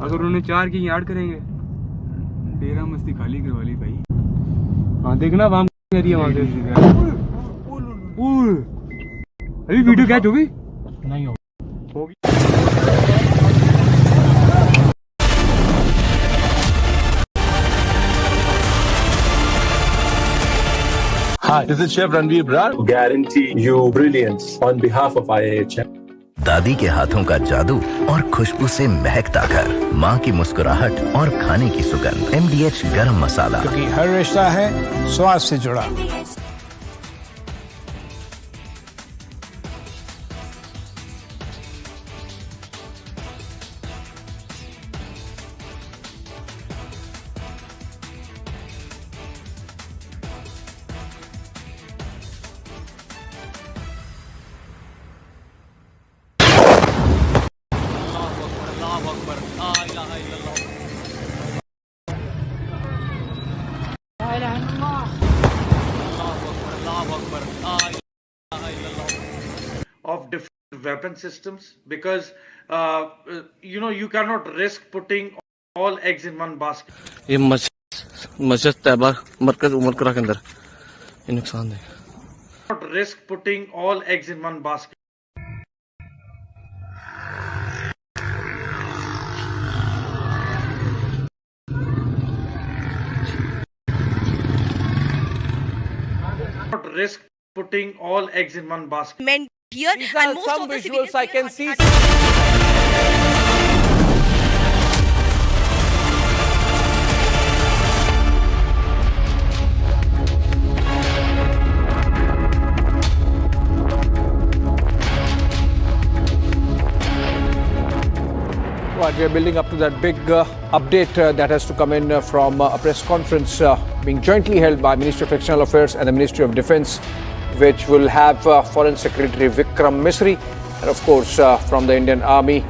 [SPEAKER 1] अगर उन्होंने 4 की याद करेंगे, डेरा मस्ती खाली करवा ली भाई। हाँ देखना वहां कर रही है, वहां अभी वीडियो कैच होगी नहीं होगी।
[SPEAKER 6] Hi, this is Chef Ranveer Brar. Guarantee you brilliance on behalf of IIHM.
[SPEAKER 19] दादी के हाथों का जादू और खुशबू से महकता घर, माँ की मुस्कुराहट और खाने की सुगंध। MDH गरम मसाला,
[SPEAKER 6] क्योंकि हर रिश्ता है स्वाद से जुड़ा।
[SPEAKER 18] weapon systems because you cannot risk putting all eggs in one basket.
[SPEAKER 16] ये मस्जिद तैयबा मरकज उमर करा के अंदर ये नुकसान है.
[SPEAKER 18] Not risk putting all eggs in one basket. Not risk putting all eggs in one basket.
[SPEAKER 27] Here
[SPEAKER 22] These
[SPEAKER 27] and
[SPEAKER 22] are
[SPEAKER 27] most
[SPEAKER 22] some
[SPEAKER 27] of the
[SPEAKER 22] visuals I can see. Right, we are building up to that big update that has to come in from a press conference being jointly held by Ministry of External Affairs and the Ministry of Defence, which will have Foreign Secretary Vikram Misri, and of course from the Indian Army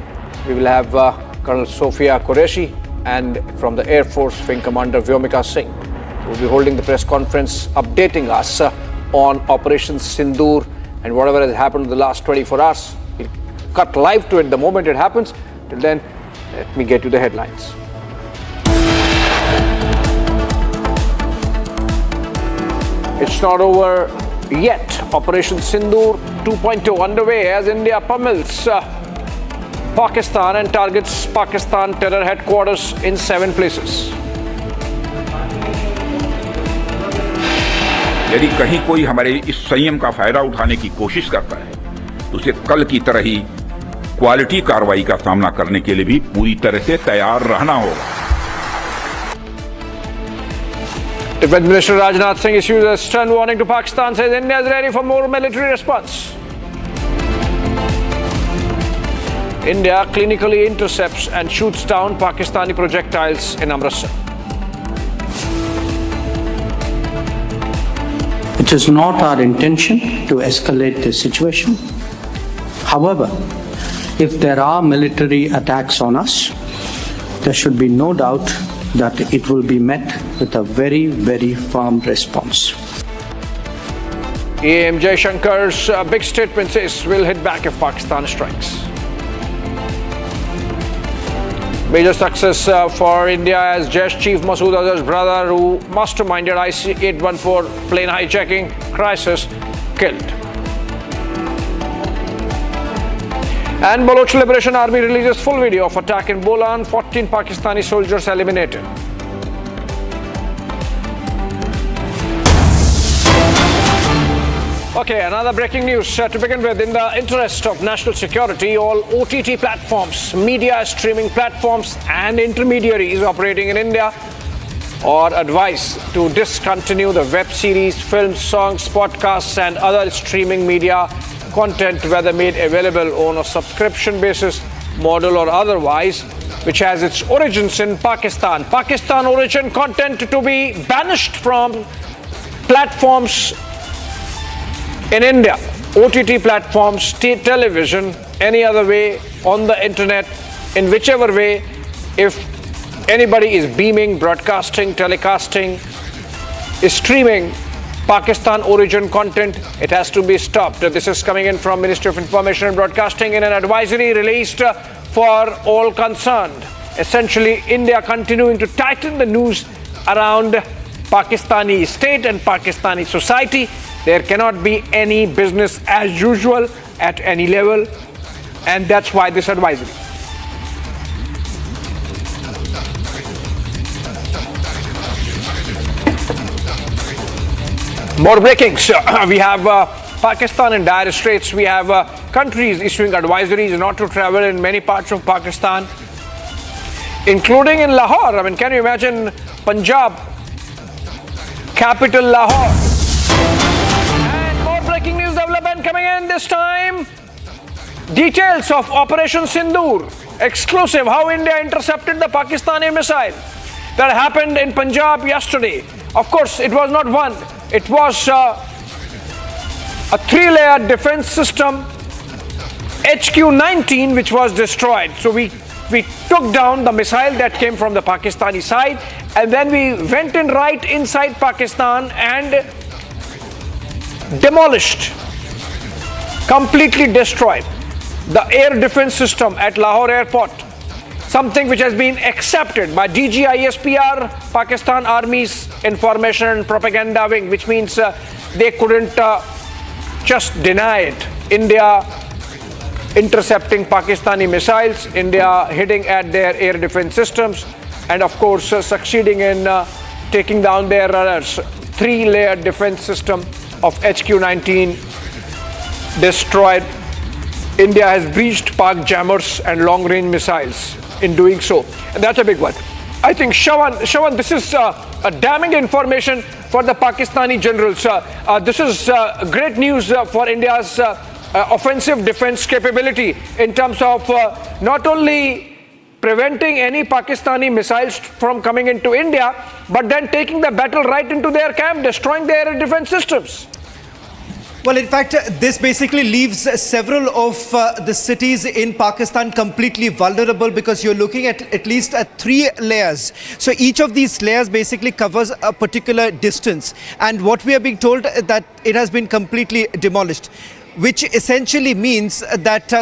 [SPEAKER 22] we will have Colonel Sophia Qureshi, and from the Air Force Wing Commander Vyomika Singh. We will be holding the press conference updating us on Operation Sindoor and whatever has happened in the last 24 hours. We'll cut live to it the moment it happens. Till then, let me get you the headlines. It's not over yet. Operation Sindoor 2.0 underway as India pummels Pakistan and targets Pakistan terror headquarters in 7 places.
[SPEAKER 4] यदि कहीं कोई हमारे इस संयम का फायदा उठाने की कोशिश करता है तो उसे कल की तरह ही क्वालिटी कार्रवाई का सामना करने के लिए भी पूरी तरह से तैयार रहना होगा.
[SPEAKER 22] Defense Minister Rajnath Singh issues a stern warning to Pakistan, says India is ready for more military response. India clinically intercepts and shoots down Pakistani projectiles in Amritsar.
[SPEAKER 28] It is not our intention to escalate the situation. However, if there are military attacks on us, there should be no doubt that it will be met with a very, very firm response.
[SPEAKER 22] EM Jaishankar's big statement says we'll hit back if Pakistan strikes. Major success for India as Jaish chief Masood Azhar's brother, who masterminded IC-814 plane hijacking crisis, killed. And Baloch Liberation Army releases full video of attack in Bolan, 14 Pakistani soldiers eliminated. Okay, another breaking news to begin with. In the interest of national security, all OTT platforms, media streaming platforms and intermediaries operating in India are advised to discontinue the web series, films, songs, podcasts and other streaming media content, whether made available on a subscription basis, model or otherwise, which has its origins in Pakistan. Pakistan origin content to be banished from platforms in India, OTT platforms, television, any other way, on the internet, in whichever way. If anybody is beaming, broadcasting, telecasting, streaming Pakistan origin content, it has to be stopped. This is coming in from Ministry of Information and Broadcasting in an advisory released for all concerned. Essentially, India continuing to tighten the noose around Pakistani state and Pakistani society. There cannot be any business as usual at any level, and that's why this advisory. More breakings. We have Pakistan in dire straits. We have countries issuing advisories not to travel in many parts of Pakistan, including in Lahore. I mean, can you imagine Punjab, capital Lahore? And more breaking news development coming in this time. Details of Operation Sindoor. Exclusive, how India intercepted the Pakistani missile that happened in Punjab yesterday. Of course, it was not one. It was a 3-layer defense system, HQ-19, which was destroyed. So we took down the missile that came from the Pakistani side, and then we went in right inside Pakistan and demolished, completely destroyed the air defense system at Lahore airport, something which has been accepted by DGISPR, Pakistan Army's Information and Propaganda Wing, which means they couldn't just deny it. India intercepting Pakistani missiles, India hitting at their air defense systems, and of course succeeding in taking down their radars. Three-layer defense system of HQ-19 destroyed. India has breached Pak jammers and long-range missiles in doing so. And that's a big one. I think, Shawan, this is a damning information for the Pakistani generals. This is great news for India's offensive defense capability in terms of not only preventing any Pakistani missiles from coming into India, but then taking the battle right into their camp, destroying their defense systems.
[SPEAKER 7] Well, in fact, this basically leaves several of the cities in Pakistan completely vulnerable, because you're looking at least at 3 layers. So each of these layers basically covers a particular distance. And what we are being told that it has been completely demolished, which essentially means that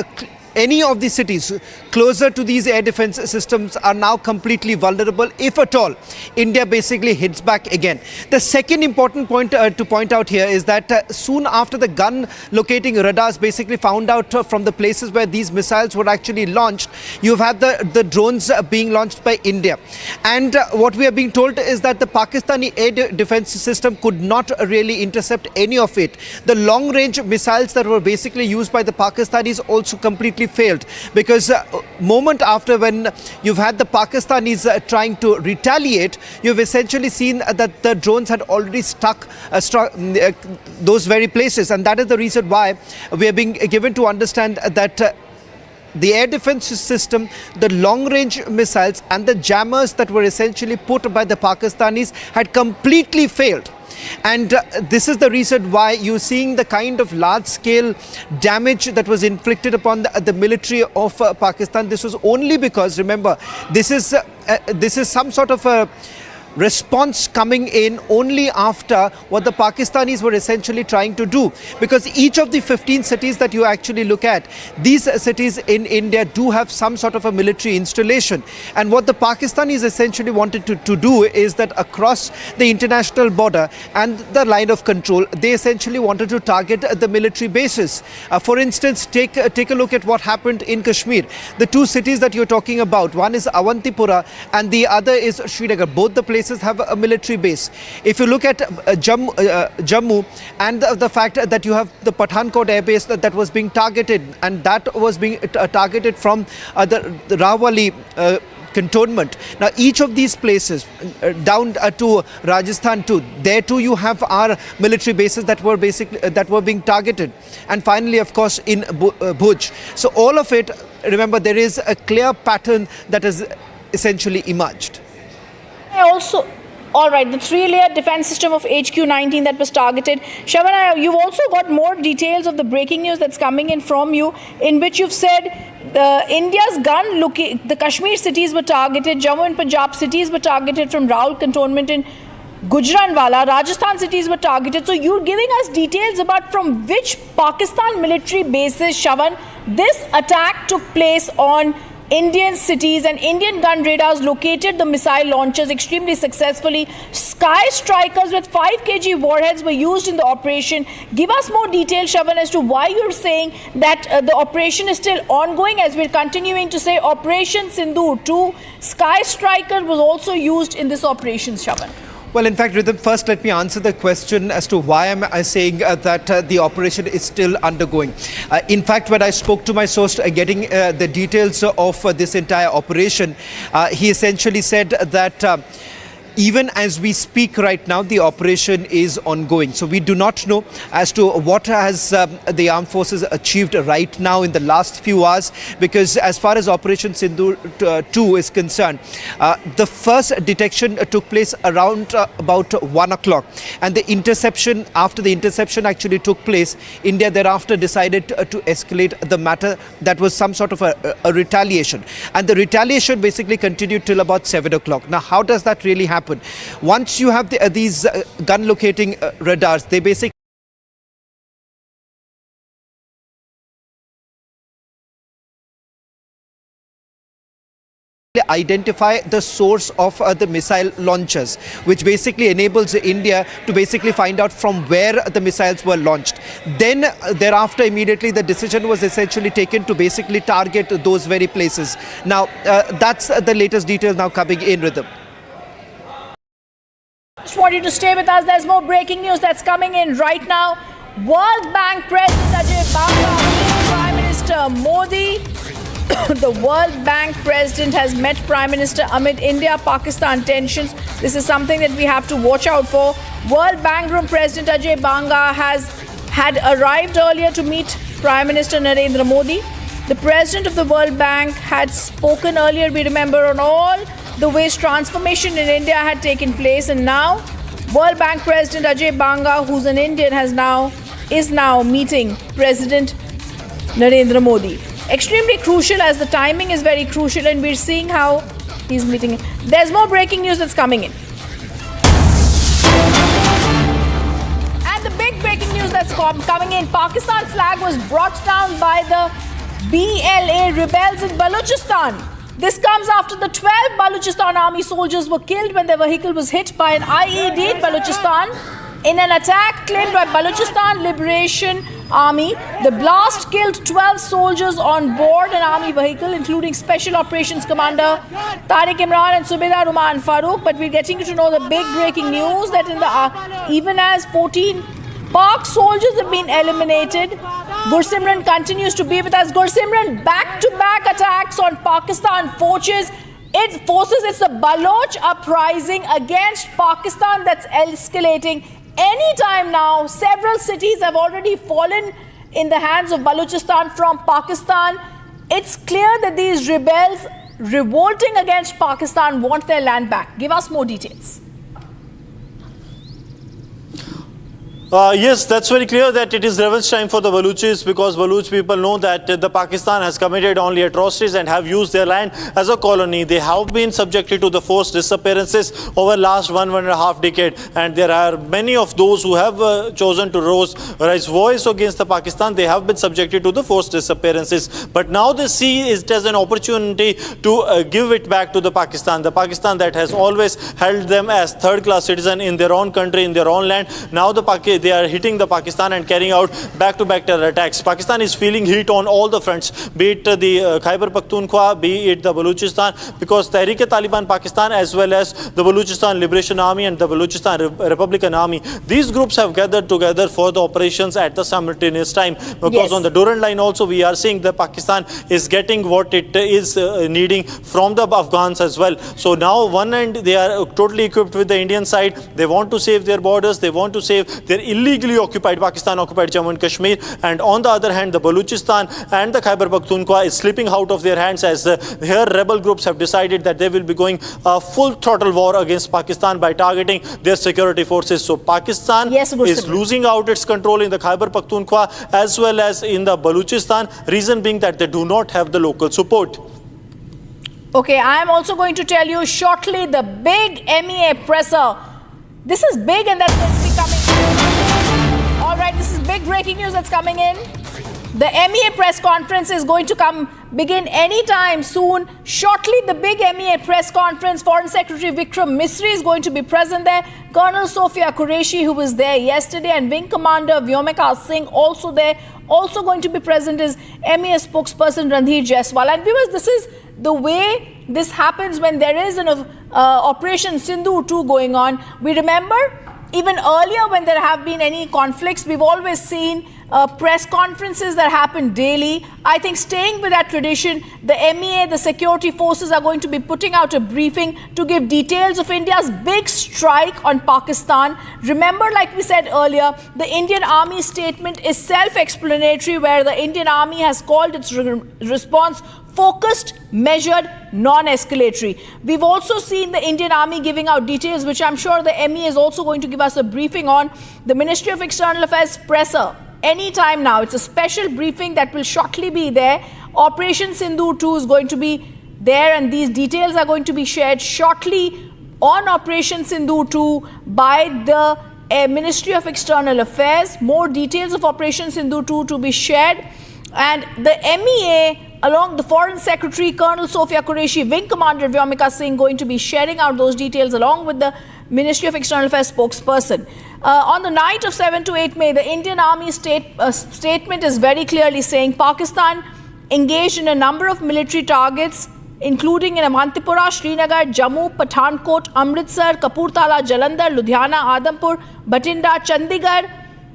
[SPEAKER 7] any of the cities closer to these air defense systems are now completely vulnerable. If at all, India basically hits back again. The second important point to point out here is that soon after the gun locating radars basically found out from the places where these missiles were actually launched, you've had the drones being launched by India. And what we are being told is that the Pakistani air defense system could not really intercept any of it. The long range missiles that were basically used by the Pakistanis also completely failed, because moment after when you've had the Pakistanis trying to retaliate, you've essentially seen that the drones had already struck those very places. And that is the reason why we are being given to understand that the air defense system, the long-range missiles and the jammers that were essentially put by the Pakistanis had completely failed. And this is the reason why you're seeing the kind of large-scale damage that was inflicted upon the military of Pakistan. This was only because, remember, this is some sort of a response coming in only after what the Pakistanis were essentially trying to do, because each of the 15 cities that you actually look at, these cities in India do have some sort of a military installation. And what the Pakistanis essentially wanted to do is that across the international border and the line of control, they essentially wanted to target the military bases. For instance, take a look at what happened in Kashmir. The 2 cities that you're talking about, one is Awantipura and the other is Srinagar. Both the places have a military base. If you look at Jammu and the fact that you have the Pathankot air base that was being targeted, and that was being targeted from the Rawali cantonment. Now each of these places down to Rajasthan too, there too you have our military bases that were being targeted. And finally, of course, in Bhuj. So all of it, remember, there is a clear pattern that has essentially emerged.
[SPEAKER 10] Also, all right, the 3-layer defense system of HQ-19 that was targeted. Shaban, you've also got more details of the breaking news that's coming in from you, in which you've said India's the Kashmir cities were targeted, Jammu and Punjab cities were targeted from Rawal cantonment in Gujranwala, Rajasthan cities were targeted. So you're giving us details about from which Pakistan military bases, Shaban, this attack took place on Indian cities, and Indian gun radars located the missile launchers extremely successfully. Sky strikers with 5 kg warheads were used in the operation. Give us more details, Shaban, as to why you're saying that the operation is still ongoing, as we're continuing to say Operation Sindoor 2. Sky striker was also used in this operation, Shaban.
[SPEAKER 7] Well, in fact, Rhythm, first let me answer the question as to why am I saying that the operation is still undergoing. In fact, when I spoke to my source getting the details of this entire operation, he essentially said that even as we speak right now, the operation is ongoing. So we do not know as to what has the armed forces achieved right now in the last few hours, because as far as Operation Sindoor 2 is concerned, the first detection took place around about 1 o'clock. And the interception, after the interception actually took place, India thereafter decided to escalate the matter. That was some sort of a retaliation. And the retaliation basically continued till about 7 o'clock. Now, how does that really happen? Once you have these gun locating radars, they basically identify the source of the missile launchers, which basically enables India to basically find out from where the missiles were launched. Then thereafter immediately the decision was essentially taken to basically target those very places. Now that's the latest details now coming in rhythm.
[SPEAKER 10] Just want you to stay with us. There's more breaking news that's coming in right now. World Bank President Ajit Doval, Prime Minister Modi. The World Bank President has met Prime Minister amid India-Pakistan tensions. This is something that we have to watch out for. World Bank Group President Ajay Banga had arrived earlier to meet Prime Minister Narendra Modi. The President of the World Bank had spoken earlier, we remember, on all the ways transformation in India had taken place, and now World Bank President Ajay Banga, who's an Indian, is now meeting President Narendra Modi. Extremely crucial, as the timing is very crucial, and we're seeing how he's meeting. There's more breaking news that's coming in. And the big breaking news that's coming in: Pakistan flag was brought down by the BLA rebels in Balochistan. This comes after the 12 Balochistan army soldiers were killed when their vehicle was hit by an IED in Balochistan in an attack claimed by Balochistan Liberation Army. The blast killed 12 soldiers on board an army vehicle, including Special Operations Commander Tariq Imran and Subedar Uman Farooq. But we're getting to know the big breaking news that in the even as 14 Pak soldiers have been eliminated, Gursimran continues to be with us. Gursimran, back-to-back attacks on Pakistan forces. It's the Baloch uprising against Pakistan that's escalating. Anytime now, several cities have already fallen in the hands of Balochistan from Pakistan. It's clear that these rebels revolting against Pakistan want their land back. Give us more details.
[SPEAKER 3] Yes, that's very clear that it is revenge time for the Baluchis, because Baluch people know that the Pakistan has committed only atrocities and have used their land as a colony. They have been subjected to the forced disappearances over last 1.5 decades, and there are many of those who have chosen to raise voice against the Pakistan. They have been subjected to the forced disappearances, but now they see it as an opportunity to give it back to the Pakistan that has always held them as third-class citizen in their own country, in their own land. Now they are hitting the Pakistan and carrying out back-to-back terror attacks. Pakistan is feeling heat on all the fronts, be it the Khyber Pakhtunkhwa, be it the Balochistan, because Tehreek-e-Taliban Pakistan as well as the Balochistan Liberation Army and the Balochistan Republican Army, these groups have gathered together for the operations at the simultaneous time, because on the Durand line also we are seeing that Pakistan is getting what it is needing from the Afghans as well. So now one end they are totally equipped with the Indian side. They want to save their borders, they want to save their illegally occupied Pakistan-occupied Jammu and Kashmir, and on the other hand the Balochistan and the Khyber Pakhtunkhwa is slipping out of their hands, as here rebel groups have decided that they will be going a full throttle war against Pakistan by targeting their security forces. So Pakistan is losing out its control in the Khyber Pakhtunkhwa as well as in the Balochistan, reason being that they do not have the local support.
[SPEAKER 10] Okay, I am also going to tell you shortly the big MEA presser. This is big, and that's going to be coming. All right, this is big breaking news that's coming in. The MEA press conference is going to begin anytime soon. Shortly, the big MEA press conference. Foreign Secretary Vikram Misri is going to be present there. Colonel Sophia Qureshi, who was there yesterday, and Wing Commander Vyomika Singh also there. Also going to be present is MEA spokesperson Randhir Jaiswal. And viewers, this is the way this happens when there is an Operation Sindoor 2 going on. We remember even earlier when there have been any conflicts, we've always seen press conferences that happen daily. I think staying with that tradition, the MEA, the security forces are going to be putting out a briefing to give details of India's big strike on Pakistan. Remember, like we said earlier, the Indian Army statement is self-explanatory, where the Indian Army has called its response focused, measured, non-escalatory. We've also seen the Indian Army giving out details, which I'm sure the MEA is also going to give us a briefing on. The Ministry of External Affairs presser, anytime now. It's a special briefing that will shortly be there. Operation Sindoor 2 is going to be there, and these details are going to be shared shortly on Operation Sindoor 2 by the Ministry of External Affairs. More details of Operation Sindoor 2 to be shared. And the MEA along the Foreign Secretary, Colonel Sophia Qureshi, Wing Commander Vyomika Singh, going to be sharing out those details along with the Ministry of External Affairs spokesperson. On the night of 7 to 8 May, the Indian Army statement is very clearly saying Pakistan engaged in a number of military targets, including in Avantipura, Srinagar, Jammu, Pathankot, Amritsar, Kapurthala, Jalandhar, Ludhiana, Adampur, Bhatinda, Chandigarh,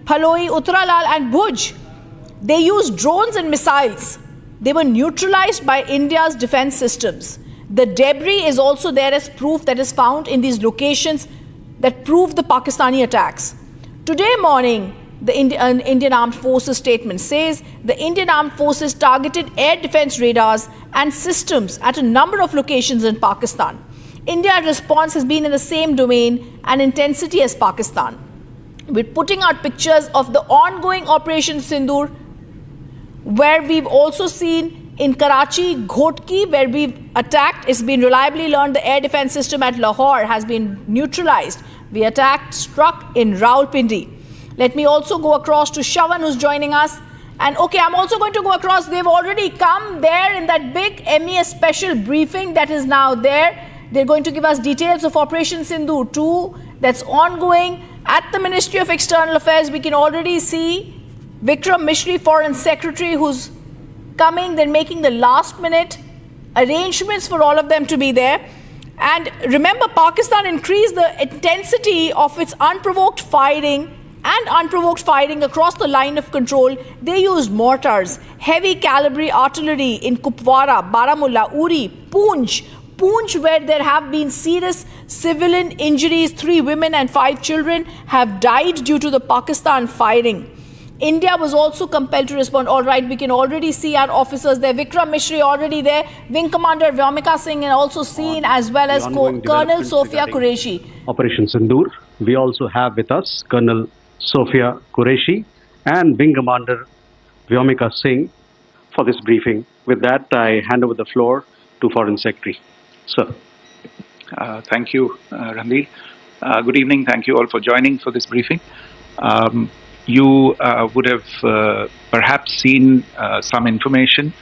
[SPEAKER 10] Phaloi, Uttaralal and Bhuj. They used drones and missiles. They were neutralized by India's defense systems. The debris is also there as proof that is found in these locations that prove the Pakistani attacks. Today morning, the Indian Armed Forces statement says the Indian Armed Forces targeted air defense radars and systems at a number of locations in Pakistan. India's response has been in the same domain and intensity as Pakistan. We're putting out pictures of the ongoing Operation Sindoor, where we've also seen in Karachi, Ghotki, where we've attacked. It's been reliably learned the air defense system at Lahore has been neutralized. We struck in Rawalpindi. Let me also go across to Shawan, who's joining us. And okay, I'm also going to go across. They've already come there in that big MES special briefing that is now there. They're going to give us details of Operation Sindoor 2 that's ongoing. At the Ministry of External Affairs, we can already see Vikram Mishri, Foreign Secretary, who's coming. They're making the last minute arrangements for all of them to be there. And remember, Pakistan increased the intensity of its unprovoked firing across the line of control. They used mortars, heavy caliber artillery in Kupwara, Baramulla, Uri, Poonch, where there have been serious civilian injuries. 3 women and 5 children have died due to the Pakistan firing. India was also compelled to respond. All right, we can already see our officers there. Vikram Mishri already there. Wing Commander Vyomika Singh and also seen, as well as Colonel Sophia Qureshi.
[SPEAKER 28] Operation Sindoor. We also have with us Colonel Sophia Qureshi and Wing Commander Vyomika Singh for this briefing. With that, I hand over the floor to Foreign Secretary. Sir.
[SPEAKER 11] Thank you, Ranveer. Good evening. Thank you all for joining for this briefing. You would have perhaps seen some information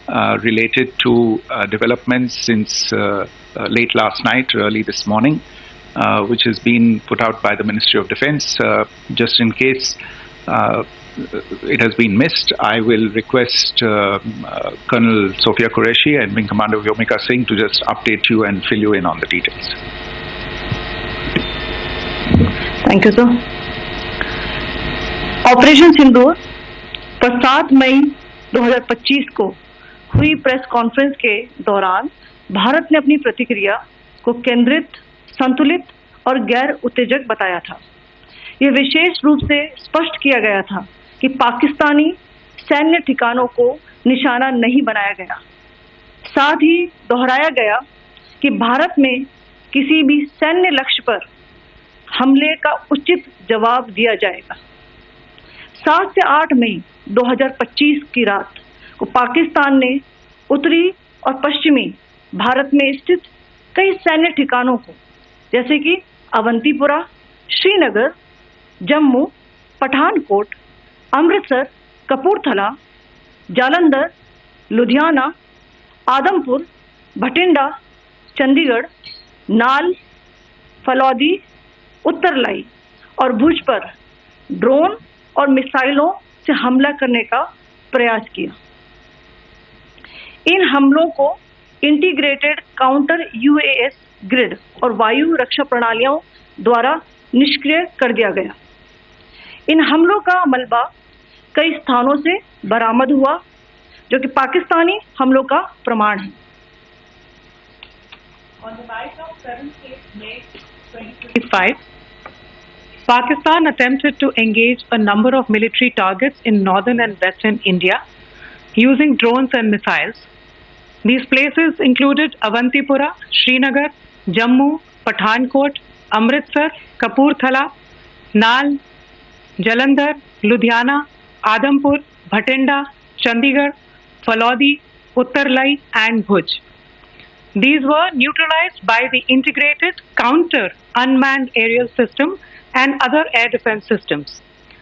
[SPEAKER 11] related to developments since late last night, early this morning, which has been put out by the Ministry of Defense. Just in case it has been missed, I will request Colonel Sophia Qureshi and Wing Commander Vyomika Singh to just update you and fill you in on the details.
[SPEAKER 12] Thank you, sir. Operation Sindoor पर 7 मई 2025 को हुई press conference के दौरान भारत ने अपनी प्रतिक्रिया को केंद्रित, संतुलित और गैर उत्तेजक बताया था। यह विशेष रूप से स्पष्ट किया गया था कि पाकिस्तानी सैन्य ठिकानों को निशाना नहीं बनाया गया। साथ ही दोहराया गया कि भारत में किसी भी सैन्य लक्ष्य पर हमले का उचित जवाब दिया जाएगा। 7 से 8 मई 2025 की रात को पाकिस्तान ने उत्तरी और पश्चिमी भारत में स्थित कई सैन्य ठिकानों को, जैसे कि अवंतीपुरा, श्रीनगर, जम्मू, पठानकोट, अमृतसर, कपूरथला, जालंधर, लुधियाना, आदमपुर, भटिंडा, चंडीगढ़, नाल, फलौदी, उत्तरलाई और भुज पर ड्रोन और मिसाइलों से हमला करने का प्रयास किया। इन हमलों को इंटीग्रेटेड काउंटर यूएएस ग्रिड और वायु रक्षा प्रणालियों द्वारा निष्क्रिय कर दिया गया। इन हमलों का मलबा कई स्थानों से बरामद हुआ, जो कि पाकिस्तानी हमलों का प्रमाण है। On the night of 7th May 2025, Pakistan attempted to engage a number of military targets in northern and western India using drones and missiles. These places included Avantipura, Srinagar, Jammu, Pathankot, Amritsar, Kapurthala, Naal, Jalandhar, Ludhiana, Adampur, Bhatinda, Chandigarh, Phalodi, Uttaralai and Bhuj. These were neutralized by the integrated counter unmanned aerial system and other air defense systems.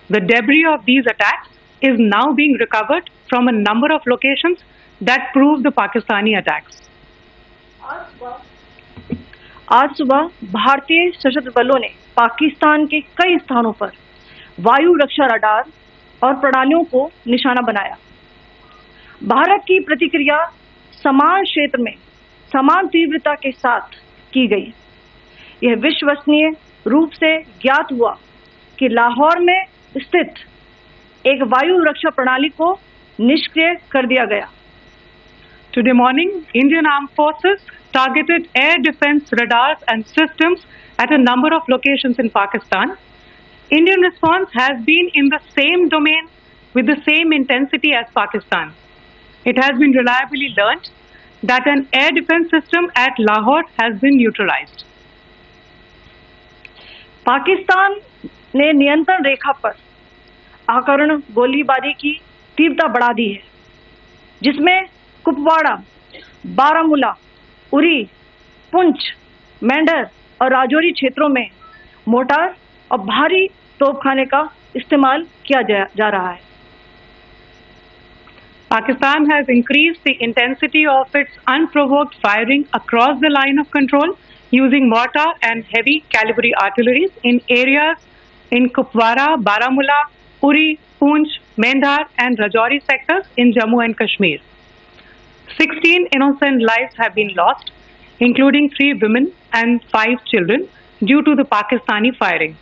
[SPEAKER 12] The debris of these attacks is now being recovered from a number of locations that prove the Pakistani attacks. आज सुबह भारतीय सशस्त्र बलों ने पाकिस्तान के कई स्थानों पर वायु रक्षा रडार और प्रणालियों को निशाना बनाया। भारत की प्रतिक्रिया समान क्षेत्र में समान तीव्रता के साथ की गई। यह विश्वसनीय रूप से ज्ञात हुआ कि लाहौर में स्थित एक वायु रक्षा प्रणाली को निष्क्रिय कर दिया गया।
[SPEAKER 13] Today morning, Indian Armed Forces targeted air defense radars and systems at a number of locations in Pakistan. Indian response has been in the same domain with the same intensity as Pakistan. It has been reliably learnt that an air defense system at Lahore has been neutralized.
[SPEAKER 12] Pakistan ने नियंत्रण रेखा पर आकरण गोलीबारी की तीव्रता बढ़ा दी है, जिसमें कुपवाड़ा, बारामूला, उरी, पुंछ, मेंढर और राजौरी क्षेत्रों में मोर्टार और भारी तोपखाने का इस्तेमाल किया जा रहा है।
[SPEAKER 13] Pakistan has increased the intensity of its unprovoked firing across the line of control using mortar and heavy calibre artillery in areas in Kupwara, Baramulla, Uri, Poonch, Mendhar and Rajouri sectors in Jammu and Kashmir. 16 innocent lives have been lost, including 3 women and 5 children, due to the Pakistani firing.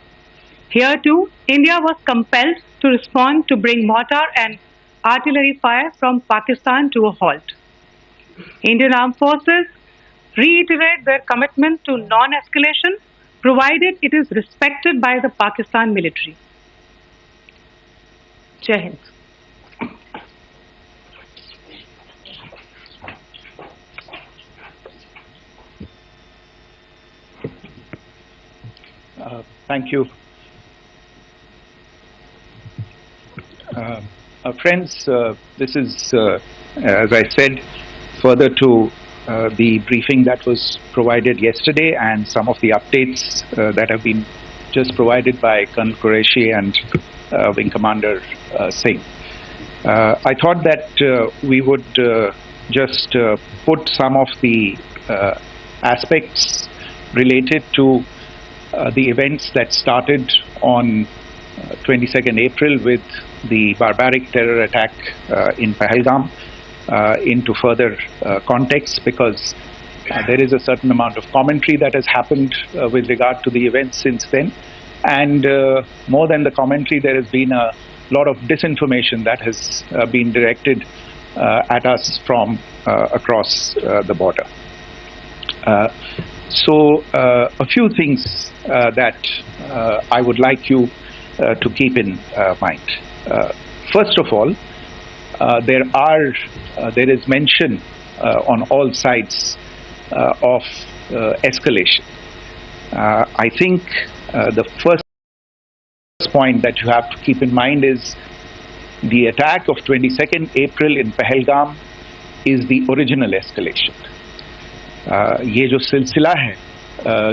[SPEAKER 13] Here too, India was compelled to respond to bring mortar and artillery fire from Pakistan to a halt. Indian Armed Forces reiterate their commitment to non-escalation, provided it is respected by the Pakistan military. Jai Hind.
[SPEAKER 11] Thank you. Friends, this is, as I said, further to the briefing that was provided yesterday and some of the updates that have been just provided by Colonel Qureshi and Wing Commander Singh. I thought that we would just put some of the aspects related to the events that started on 22nd April with the barbaric terror attack in Pahalgam into further context, because there is a certain amount of commentary that has happened with regard to the events since then, and more than the commentary, there has been a lot of disinformation that has been directed at us from across the border. So a few things that I would like you to keep in mind. First of all, there is mention on all sides of escalation. I think the first point that you have to keep in mind is the attack of 22nd April in Pahalgam is the original escalation. ये जो सिलसिला है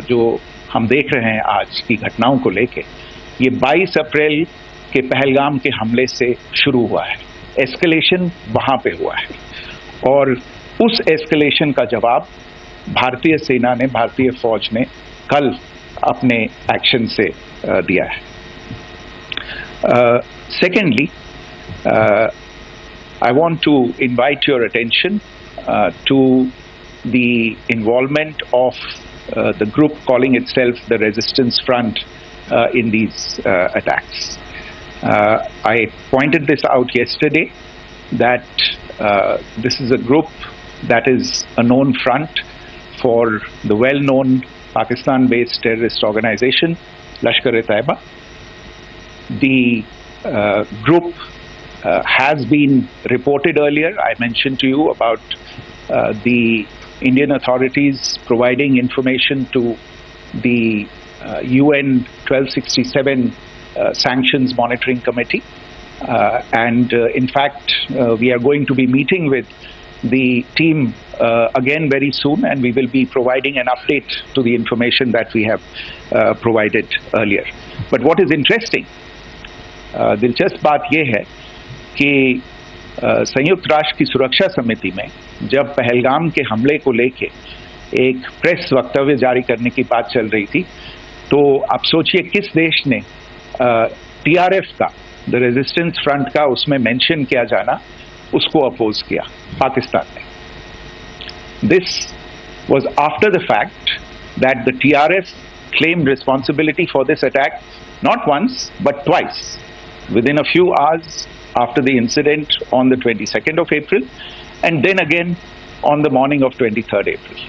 [SPEAKER 11] जो हम देख रहे हैं आज की घटनाओं को लेके, ये 22 अप्रैल के पहलगाम के हमले से शुरू हुआ है। एस्केलेशन वहाँ पे हुआ है और उस एस्केलेशन का जवाब भारतीय सेना ने, भारतीय फौज ने कल अपने एक्शन से दिया है। Secondly, I want to invite your attention to the involvement of the group calling itself the Resistance Front in these attacks. I pointed this out yesterday that this is a group that is a known front for the well-known Pakistan-based terrorist organization, Lashkar-e-Taiba. The group has been reported earlier. I mentioned to you about the Indian authorities providing information to the UN 1267 Sanctions Monitoring Committee. And in fact, we are going to be meeting with the team again very soon, and we will be providing an update to the information that we have provided earlier. But what is interesting, दिलचस्प बात यह है कि संयुक्त राष्ट्र की सुरक्षा समिति में जब पहलगाम के हमले को लेके एक प्रेस वक्तव्य जारी करने की बात चल रही थी, तो आप सोचिए किस देश ने TRF का, द रेजिस्टेंस फ्रंट का उसमें मेंशन किया जाना, उसको अपोज किया, पाकिस्तान ने। This was after the fact that the TRF claimed responsibility for this attack not once but twice within a few hours after the incident on the 22nd of April and then again on the morning of 23rd April.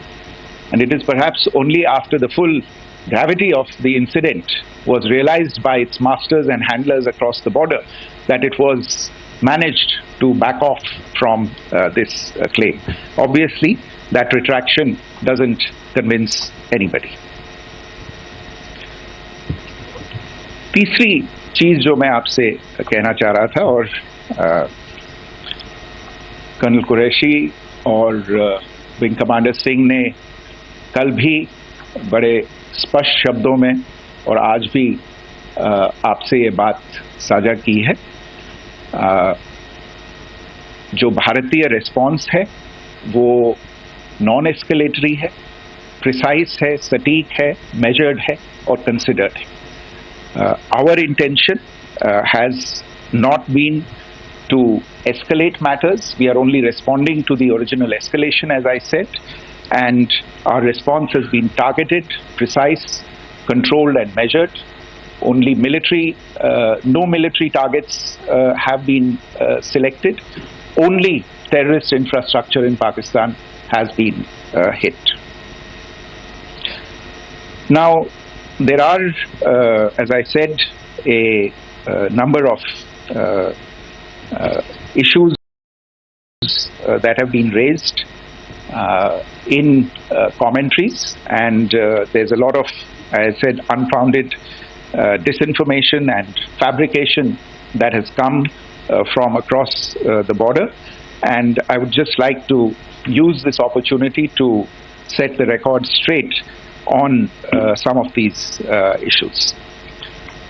[SPEAKER 11] And it is perhaps only after the full gravity of the incident was realized by its masters and handlers across the border that it was managed to back off from this claim. Obviously, that retraction doesn't convince anybody. तीसरी चीज जो मैं आपसे कहना चाह रहा था, और कर्नल कुरैशी और विंग कमांडर सिंह ने कल भी बड़े स्पष्ट शब्दों में और आज भी आपसे ये बात साझा की है। जो भारतीय रिस्पॉन्स है वो नॉन एस्केलेटरी है, प्रिसाइज है, सटीक है, मेजर्ड है और कंसिडर्ड है। Our intention has not been to escalate matters. We are only responding to the original escalation, as I said, and our response has been targeted, precise, controlled and measured. Only military, no military targets have been selected. Only terrorist infrastructure in Pakistan has been hit. Now, there are, as I said, a number of issues that have been raised in commentaries, and there's a lot of, as I said, unfounded disinformation and fabrication that has come from across the border. And I would just like to use this opportunity to set the record straight on some of these issues.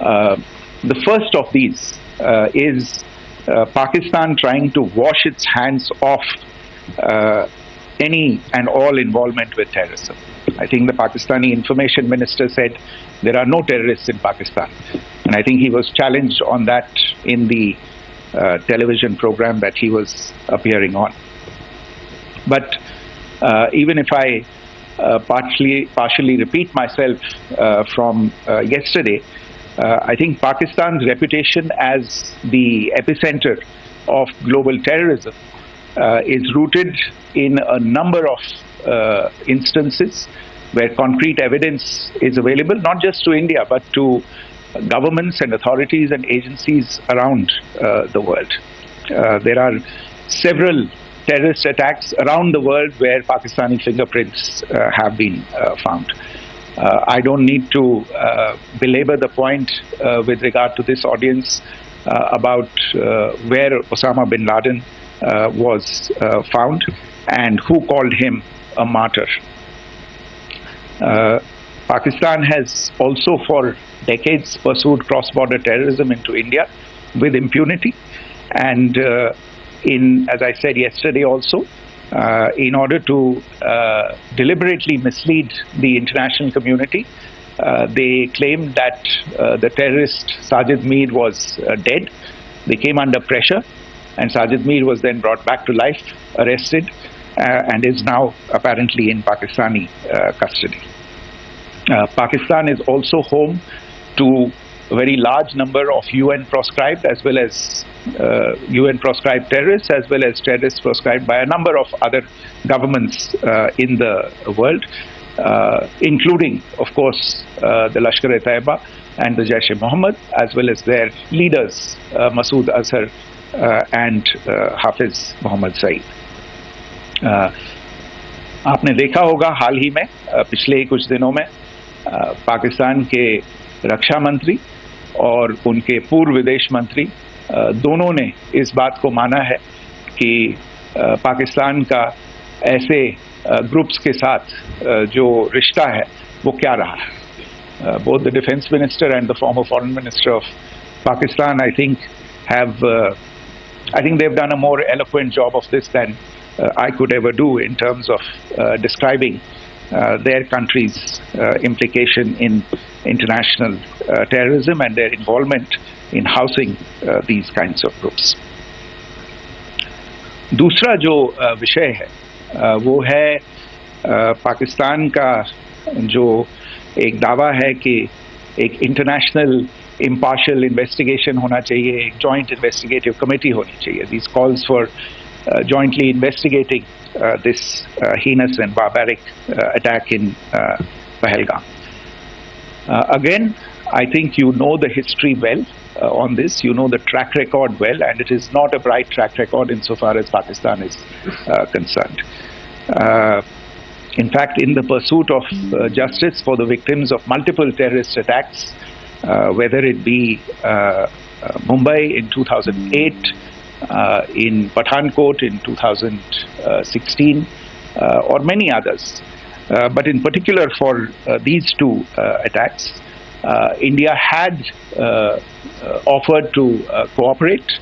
[SPEAKER 11] The first of these is Pakistan trying to wash its hands off any and all involvement with terrorism. I think the Pakistani information minister said there are no terrorists in Pakistan, and I think he was challenged on that in the television program that he was appearing on. But even if I partially repeat myself from yesterday, I think Pakistan's reputation as the epicenter of global terrorism is rooted in a number of instances where concrete evidence is available, not just to India, but to governments and authorities and agencies around the world. There are several terrorist attacks around the world where Pakistani fingerprints have been found. I don't need to belabor the point with regard to this audience about where Osama bin Laden was found and who called him a martyr. Pakistan has also for decades pursued cross-border terrorism into India with impunity, and as I said yesterday also, in order to deliberately mislead the international community, they claimed that the terrorist Sajid Mir was dead. They came under pressure, and Sajid Mir was then brought back to life, arrested, and is now apparently in Pakistani custody. Pakistan is also home to a very large number of UN proscribed as well as UN proscribed terrorists, as well as terrorists proscribed by a number of other governments in the world, including, of course, the Lashkar-e-Taiba and the Jaish-e-Mohammad, as well as their leaders, Masood Azhar and Hafiz Mohammad Saeed. आपने देखा होगा हाल ही में पिछले ही कुछ दिनों में पाकिस्तान के रक्षा मंत्री और उनके पूर्व विदेश मंत्री दोनों ने इस बात को माना है कि पाकिस्तान का ऐसे ग्रुप्स के साथ जो रिश्ता है वो क्या रहा है. Both the defense minister and the former foreign minister of Pakistan, I think, have I think they've done a more eloquent job of this than I could ever do in terms of describing their country's implication in international terrorism and their involvement in housing these kinds of groups. दूसरा जो विषय है वो है पाकिस्तान का जो एक दावा है कि एक इंटरनेशनल impartial investigation होना चाहिए, एक joint investigative committee होनी चाहिए. These calls for jointly investigating this heinous and barbaric attack in Pahalgam. Again, I think you know the history well on this. You know the track record well, and it is not a bright track record insofar as Pakistan is concerned. In fact, in the pursuit of justice for the victims of multiple terrorist attacks, whether it be Mumbai in 2008, in Pathankot in 2016, or many others, but in particular for these two attacks, India had offered to cooperate.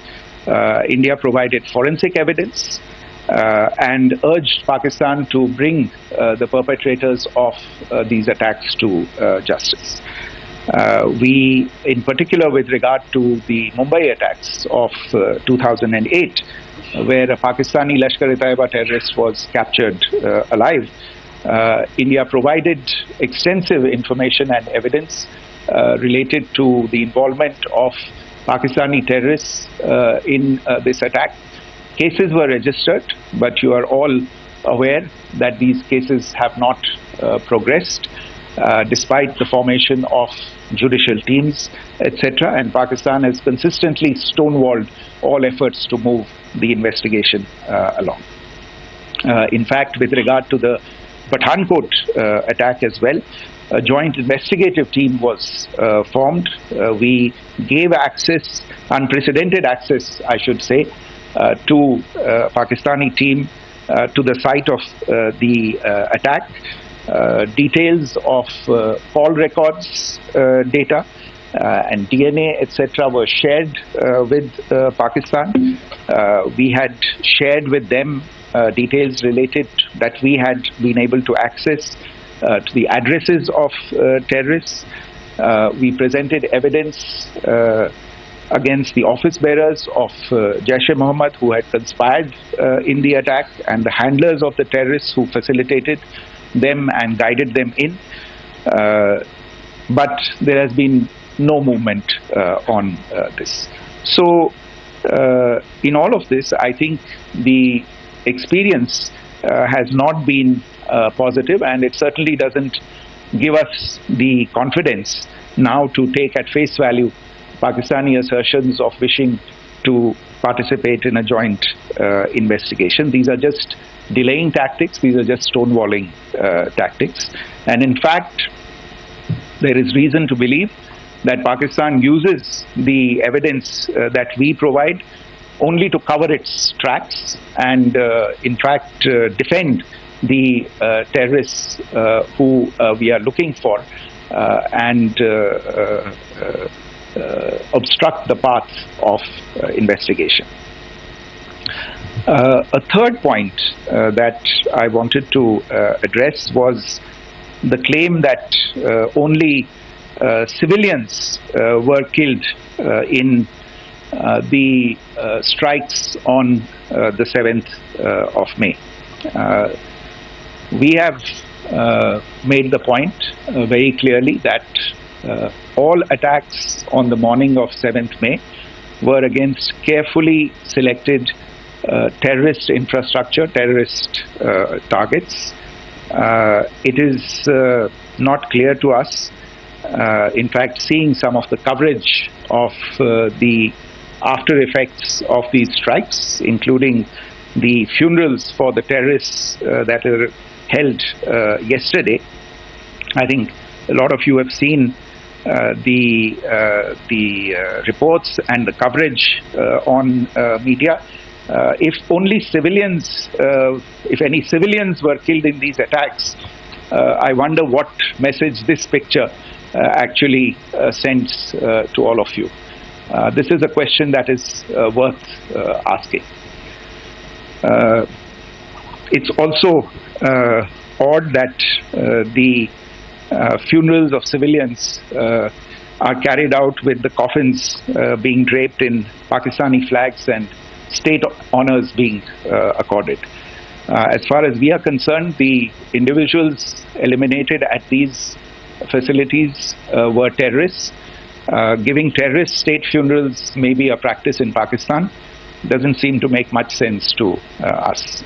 [SPEAKER 11] India provided forensic evidence and urged Pakistan to bring the perpetrators of these attacks to justice. We, in particular with regard to the Mumbai attacks of 2008, where a Pakistani Lashkar-e-Taiba terrorist was captured alive, India provided extensive information and evidence related to the involvement of Pakistani terrorists in this attack. Cases were registered, but you are all aware that these cases have not progressed, despite the formation of judicial teams, etc. And Pakistan has consistently stonewalled all efforts to move the investigation along. In fact, with regard to the Pathankot attack as well, a joint investigative team was formed. We gave access, unprecedented access, I should say, to Pakistani team to the site of the attack. Details of call records data and DNA, etc. were shared with Pakistan. We had shared with them details related that we had been able to access to the addresses of terrorists. We presented evidence against the office bearers of Jaish-e-Mohammad who had conspired in the attack, and the handlers of the terrorists who facilitated them and guided them in. But there has been no movement on this. So in all of this, I think the experience has not been positive, and it certainly doesn't give us the confidence now to take at face value Pakistani assertions of wishing to participate in a joint investigation. These are just delaying tactics. These are just stonewalling tactics. And in fact, there is reason to believe that Pakistan uses the evidence that we provide only to cover its tracks and, in fact, defend the terrorists who we are looking for and obstruct the path of investigation. A third point that I wanted to address was the claim that only civilians were killed in the strikes on the 7th of May. We have made the point very clearly that all attacks on the morning of 7th May were against carefully selected terrorist infrastructure, terrorist targets. It is not clear to us, in fact, seeing some of the coverage of the after effects of these strikes, including the funerals for the terrorists that were held yesterday. I think a lot of you have seen the reports and the coverage on media. If only civilians, if any civilians were killed in these attacks, I wonder what message this picture actually sends to all of you. This is a question that is worth asking. It's also odd that the funerals of civilians are carried out with the coffins being draped in Pakistani flags and state honors being accorded. As far as we are concerned, the individuals eliminated at these facilities were terrorists. Giving terrorist state funerals may be a practice in Pakistan. Doesn't seem to make much sense to us.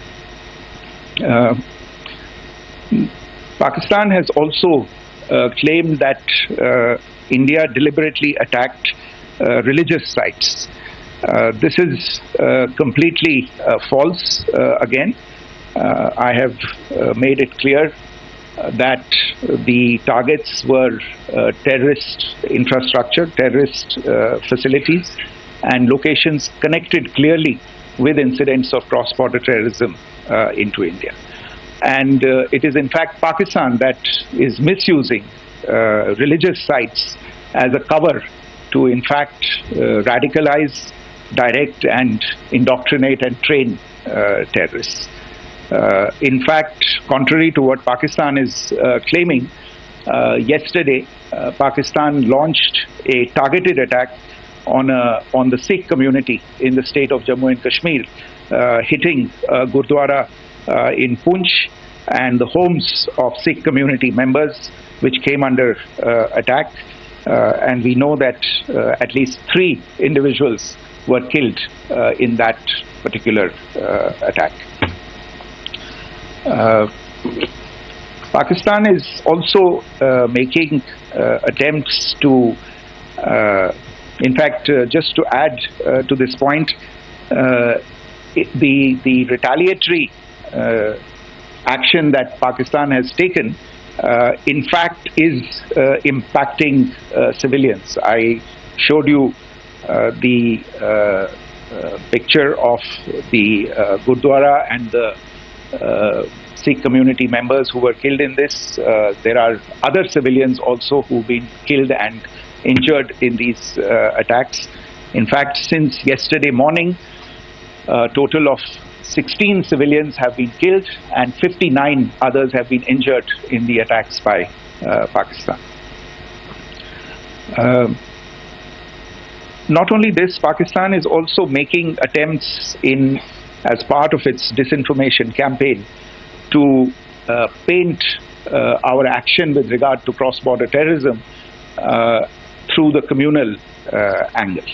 [SPEAKER 11] Pakistan has also claimed that India deliberately attacked religious sites. This is completely false again. I have made it clear that the targets were terrorist infrastructure, terrorist facilities, and locations connected clearly with incidents of cross-border terrorism into India. And it is in fact Pakistan that is misusing religious sites as a cover to in fact radicalize, direct and indoctrinate and train terrorists. In fact, contrary to what Pakistan is claiming, yesterday Pakistan launched a targeted attack on the Sikh community in the state of Jammu and Kashmir, hitting Gurdwara in Poonch and the homes of Sikh community members which came under attack, and we know that at least 3 individuals were killed in that particular attack. Pakistan is also making attempts to, in fact, just to add to this point, the retaliatory action that Pakistan has taken, in fact, is impacting civilians. I showed you the picture of the Gurdwara and the Sikh community members who were killed in this. There are other civilians also who've been killed and injured in these attacks. In fact, since yesterday morning, a total of 16 civilians have been killed and 59 others have been injured in the attacks by Pakistan. Not only this, Pakistan is also making attempts as part of its disinformation campaign to paint our action with regard to cross-border terrorism through the communal angle.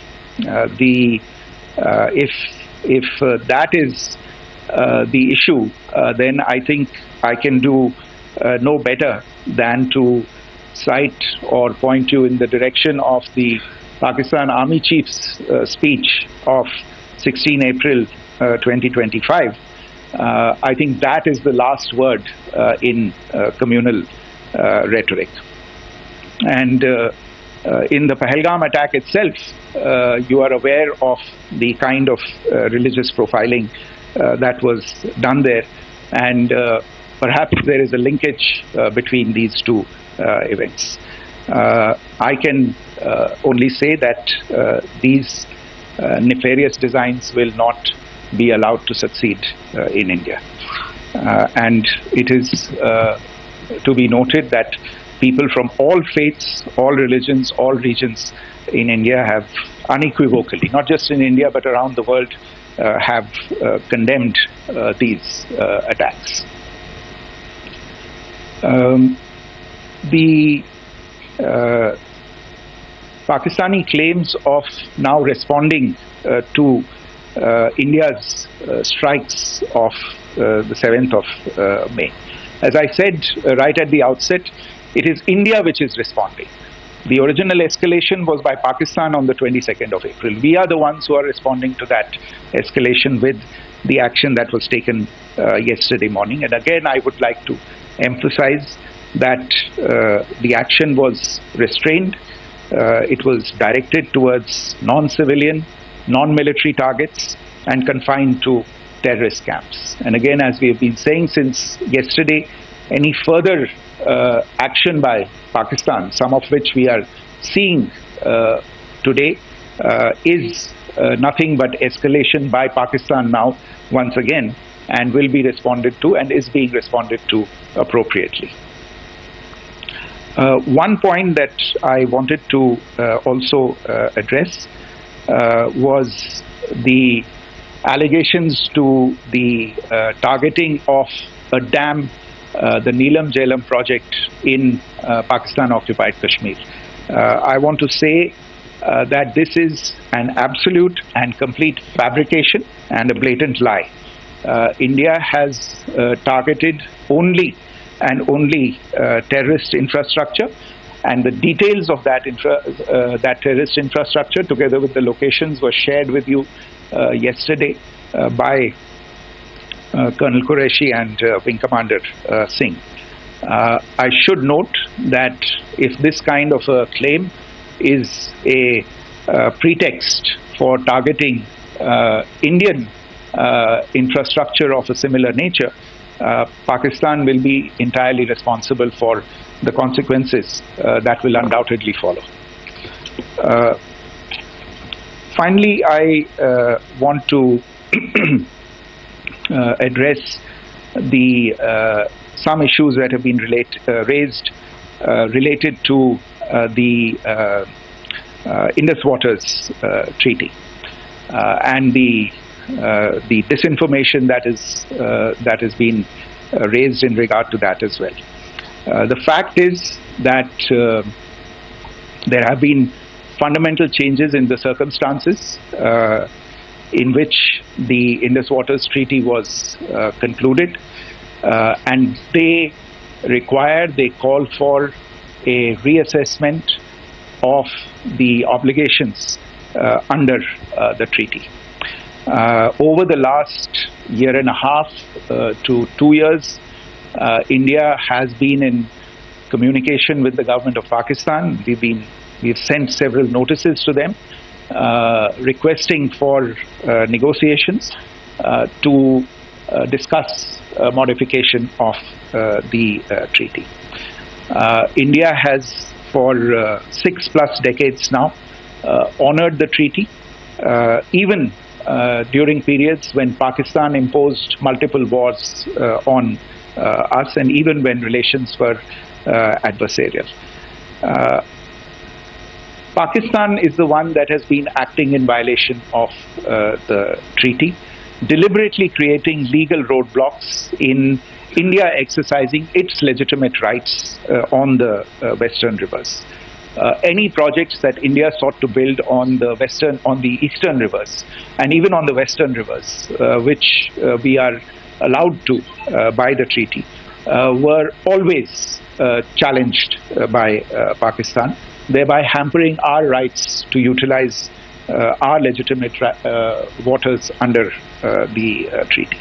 [SPEAKER 11] If that is the issue, then I think I can do no better than to cite or point you in the direction of the Pakistan Army Chief's speech of 16 April 2025. I think that is the last word in communal rhetoric. And in the Pahalgam attack itself, you are aware of the kind of religious profiling that was done there, and perhaps there is a linkage between these two events. I can only say that these nefarious designs will not be allowed to succeed in India. And it is to be noted that people from all faiths, all religions, all regions in India have unequivocally, not just in India but around the world, have condemned these attacks. The Pakistani claims of now responding to India's strikes of the 7th of May. As I said right at the outset, it is India which is responding. The original escalation was by Pakistan on the 22nd of April. We are the ones who are responding to that escalation with the action that was taken yesterday morning. And again, I would like to emphasize that the action was restrained. It was directed towards non-civilian, non-military targets and confined to terrorist camps. And again, as we have been saying since yesterday, any further action by Pakistan, some of which we are seeing today, is nothing but escalation by Pakistan now, once again, and will be responded to and is being responded to appropriately. One point that I wanted to also address was the allegations to the targeting of a dam, the Neelam Jhelum project in Pakistan-occupied Kashmir. I want to say that this is an absolute and complete fabrication and a blatant lie. India has targeted only and only terrorist infrastructure, and the details of that terrorist infrastructure, together with the locations, were shared with you yesterday by Colonel Qureshi and Wing Commander Singh. I should note that if this kind of a claim is a pretext for targeting Indian infrastructure of a similar nature, Pakistan will be entirely responsible for the consequences that will undoubtedly follow. Finally, I want to address some issues that have been raised related to the Indus Waters Treaty and the disinformation that has been raised in regard to that as well. The fact is that there have been fundamental changes in the circumstances in which the Indus Waters Treaty was concluded, and they call for a reassessment of the obligations under the treaty. Over the last year and a half to 2 years, India has been in communication with the government of Pakistan. We've sent several notices to them requesting for negotiations to discuss modification of the treaty. India has for 6+ decades now honored the treaty, even during periods when Pakistan imposed multiple wars on us, and even when relations were adversarial. Pakistan is the one that has been acting in violation of the treaty, deliberately creating legal roadblocks in India exercising its legitimate rights on the Western rivers. Any projects that India sought to build on the eastern rivers, and even on the western rivers, which we are allowed to by the treaty, were always challenged by Pakistan, thereby hampering our rights to utilize our legitimate waters under the treaty.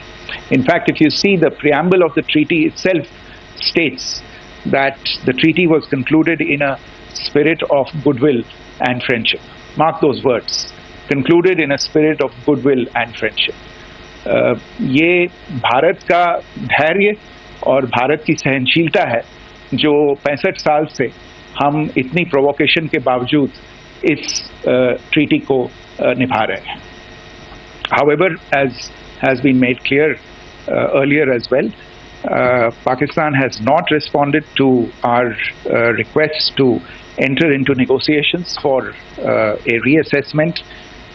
[SPEAKER 11] In fact, if you see, the preamble of the treaty itself states that the treaty was concluded in a spirit of goodwill and friendship. Mark those words, concluded in a spirit of goodwill and friendship. ये भारत का धैर्य और भारत की सहनशीलता है जो 65 साल से हम इतनी प्रोवोकेशन के बावजूद इस ट्रीटी को निभा रहे हैं. However, as has been made clear earlier as well, Pakistan has not responded to our requests to enter into negotiations for a reassessment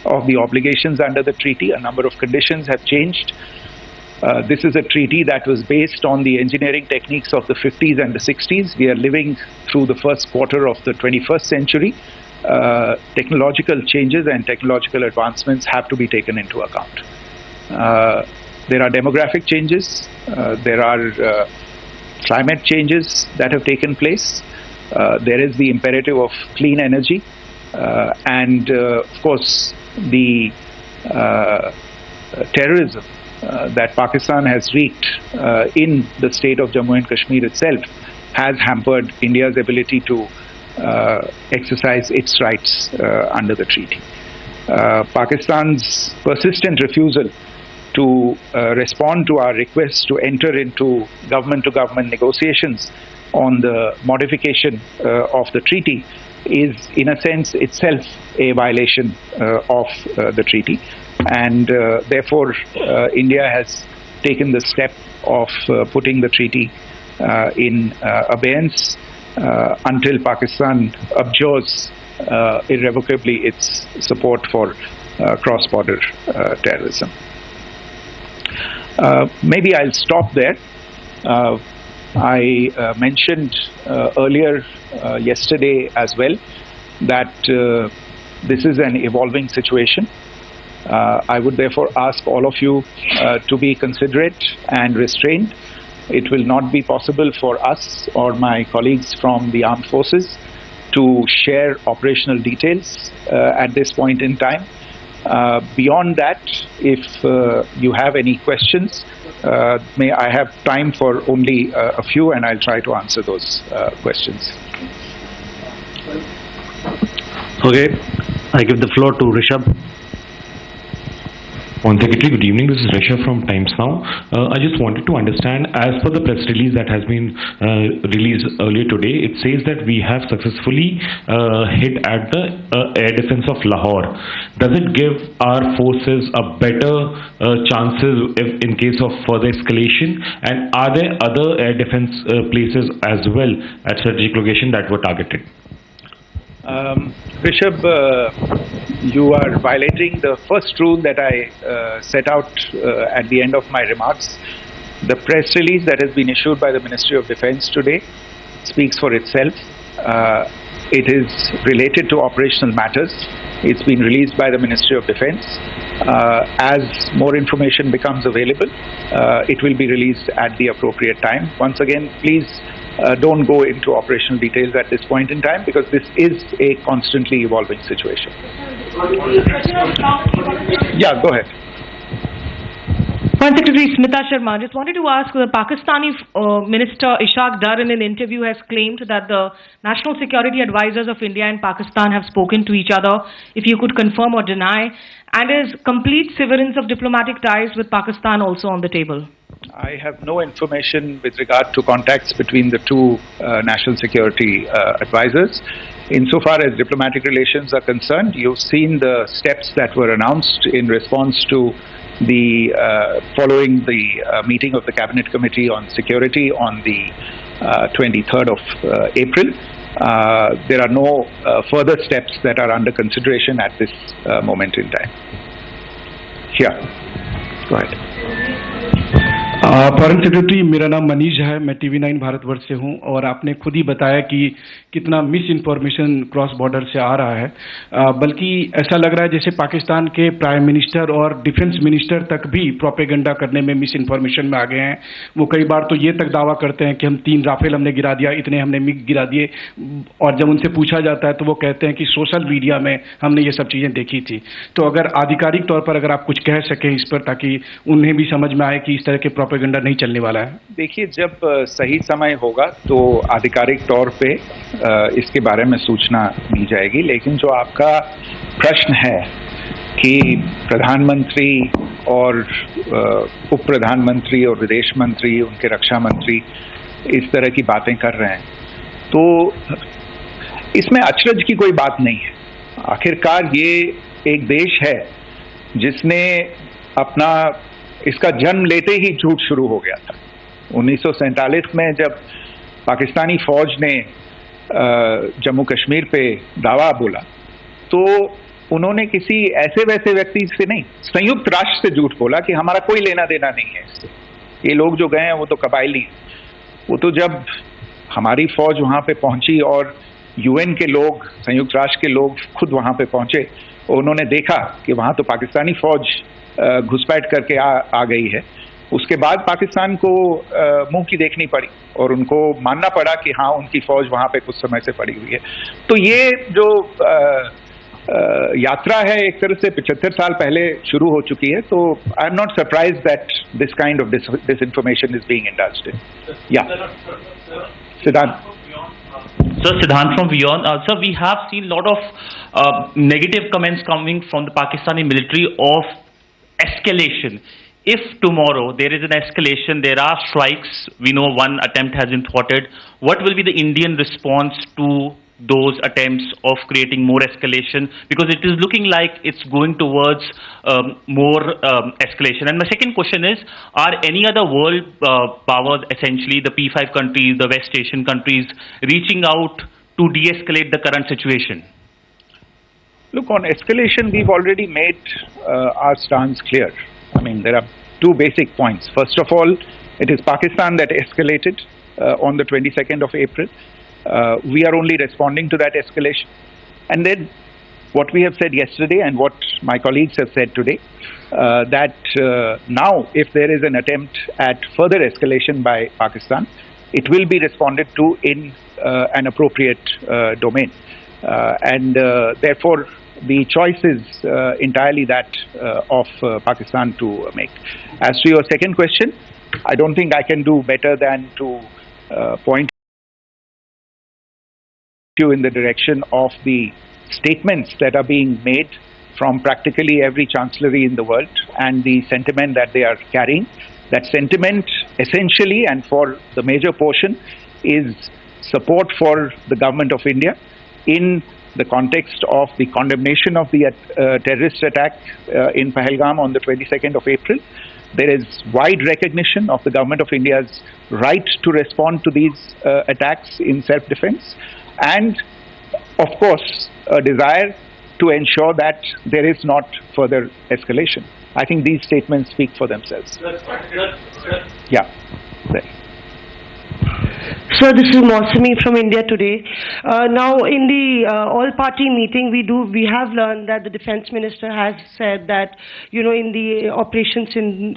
[SPEAKER 11] of the obligations under the treaty. A number of conditions have changed. This is a treaty that was based on the engineering techniques of the 50s and the 60s. We are living through the first quarter of the 21st century. Technological changes and technological advancements have to be taken into account. There are demographic changes. There are climate changes that have taken place. There is the imperative of clean energy. And of course, the terrorism that Pakistan has wreaked in the state of Jammu and Kashmir itself has hampered India's ability to exercise its rights under the treaty. Pakistan's persistent refusal to respond to our requests to enter into government-to-government negotiations on the modification of the treaty is, in a sense, itself a violation of the treaty. And therefore, India has taken the step of putting the treaty in abeyance until Pakistan abjures irrevocably its support for cross-border terrorism. Maybe I'll stop there. I mentioned earlier yesterday as well that this is an evolving situation. I would therefore ask all of you to be considerate and restrained. It will not be possible for us or my colleagues from the armed forces to share operational details at this point in time. Beyond that, if you have any questions, may I have time for only a few, and I'll try to answer those questions.
[SPEAKER 14] Okay, I give the floor to Rishabh.
[SPEAKER 15] One Secretary, good evening. This is Rishabh from Times Now. I just wanted to understand, as per the press release that has been released earlier today, it says that we have successfully hit at the air defense of Lahore. Does it give our forces a better chances in case of further escalation? And are there other air defense places as well at strategic location that were targeted?
[SPEAKER 11] Rishabh, you are violating the first rule that I set out at the end of my remarks. The press release that has been issued by the Ministry of Defence today speaks for itself. It is related to operational matters. It's been released by the Ministry of Defence. As more information becomes available, it will be released at the appropriate time. Once again, please don't go into operational details at this point in time, because this is a constantly evolving situation. Yeah, go ahead.
[SPEAKER 17] Foreign Secretary Smita Sharma, just wanted to ask, the Pakistani Minister Ishaq Dar in an interview has claimed that the National Security Advisors of India and Pakistan have spoken to each other. If you could confirm or deny, and is complete severance of diplomatic ties with Pakistan also on the table?
[SPEAKER 11] I have no information with regard to contacts between the two national security advisors. Insofar as diplomatic relations are concerned, you've seen the steps that were announced in response to the following the meeting of the Cabinet Committee on Security on the 23rd of April. There are no further steps that are under consideration at this moment in time. Yeah, go ahead.
[SPEAKER 20] Foreign secretary, मेरा नाम मनीष है, मैं TV9 Bharatvarsh से हूं, और आपने खुद ही बताया कि कितना मिस इन्फॉर्मेशन क्रॉस बॉर्डर से आ रहा है, बल्कि ऐसा लग रहा है जैसे पाकिस्तान के प्राइम मिनिस्टर और डिफेंस मिनिस्टर तक भी प्रोपेगेंडा करने में मिस इन्फॉर्मेशन में आ गए हैं। वो कई बार तो ये तक दावा करते हैं कि हम 3 राफेल हमने गिरा दिया, इतने हमने मिग गिरा दिए, और जब उनसे पूछा जाता है तो वो कहते हैं कि सोशल मीडिया में हमने ये सब चीज़ें देखी थी। तो अगर आधिकारिक तौर पर अगर आप कुछ कह सकें इस पर, ताकि उन्हें भी समझ में आए कि इस तरह के प्रोपेगेंडा नहीं चलने वाला है।
[SPEAKER 11] देखिए, जब सही समय होगा तो आधिकारिक तौर पे इसके बारे में सूचना दी जाएगी, लेकिन जो आपका प्रश्न है कि प्रधानमंत्री और उप प्रधानमंत्री और विदेश मंत्री, उनके रक्षा मंत्री इस तरह की बातें कर रहे हैं, तो इसमें अचरज की कोई बात नहीं है। आखिरकार ये एक देश है जिसने अपना, इसका जन्म लेते ही झूठ शुरू हो गया था। 1947 में जब पाकिस्तानी फौज ने जम्मू कश्मीर पे दावा बोला, तो उन्होंने किसी ऐसे वैसे व्यक्ति से नहीं, संयुक्त राष्ट्र से झूठ बोला कि हमारा कोई लेना देना नहीं है इससे। ये लोग जो गए हैं वो तो कबायली हैं। वो तो जब हमारी फौज वहाँ पे पहुंची और UN के लोग, संयुक्त राष्ट्र के लोग खुद वहाँ पे पहुंचे, उन्होंने देखा कि वहाँ तो पाकिस्तानी फौज घुसपैठ करके आ गई है, उसके बाद पाकिस्तान को मुंह की देखनी पड़ी और उनको मानना पड़ा कि हाँ, उनकी फौज वहाँ पे कुछ समय से पड़ी हुई है। तो ये जो यात्रा है एक तरह से 75 साल पहले शुरू हो चुकी है, तो I am not surprised that this kind of disinformation is being indulged in. Yeah. Siddhant.
[SPEAKER 21] Sir, Siddhant from Beyond. Sir, we have seen a lot of negative comments coming from the Pakistani military of escalation. if tomorrow there is an escalation, there are strikes, we know one attempt has been thwarted, what will be the Indian response to those attempts of creating more escalation? Because it is looking like it's going towards more escalation. And my second question is, are any other world powers, essentially the P5 countries, the West Asian countries, reaching out to de-escalate the current situation?
[SPEAKER 11] Look, on escalation, we've already made our stance clear. I mean, there are two basic points. First of all, it is Pakistan that escalated on the 22nd of April. We are only responding to that escalation. And then what we have said yesterday and what my colleagues have said today, that now if there is an attempt at further escalation by Pakistan, it will be responded to in an appropriate domain. And therefore, the choice is entirely that of Pakistan to make. As to your second question, I don't think I can do better than to point you in the direction of the statements that are being made from practically every chancellery in the world and the sentiment that they are carrying. That sentiment essentially and for the major portion is support for the government of India in the context of the condemnation of the terrorist attack in Pahalgam on the 22nd of April. There is wide recognition of the government of India's right to respond to these attacks in self-defense, and of course a desire to ensure that there is not further escalation. I think these statements speak for themselves. Yeah. There.
[SPEAKER 12] Sir, this is Mausami from India Today. Now, in the all-party meeting, we have learned that the Defence Minister has said that, you know, in the Operation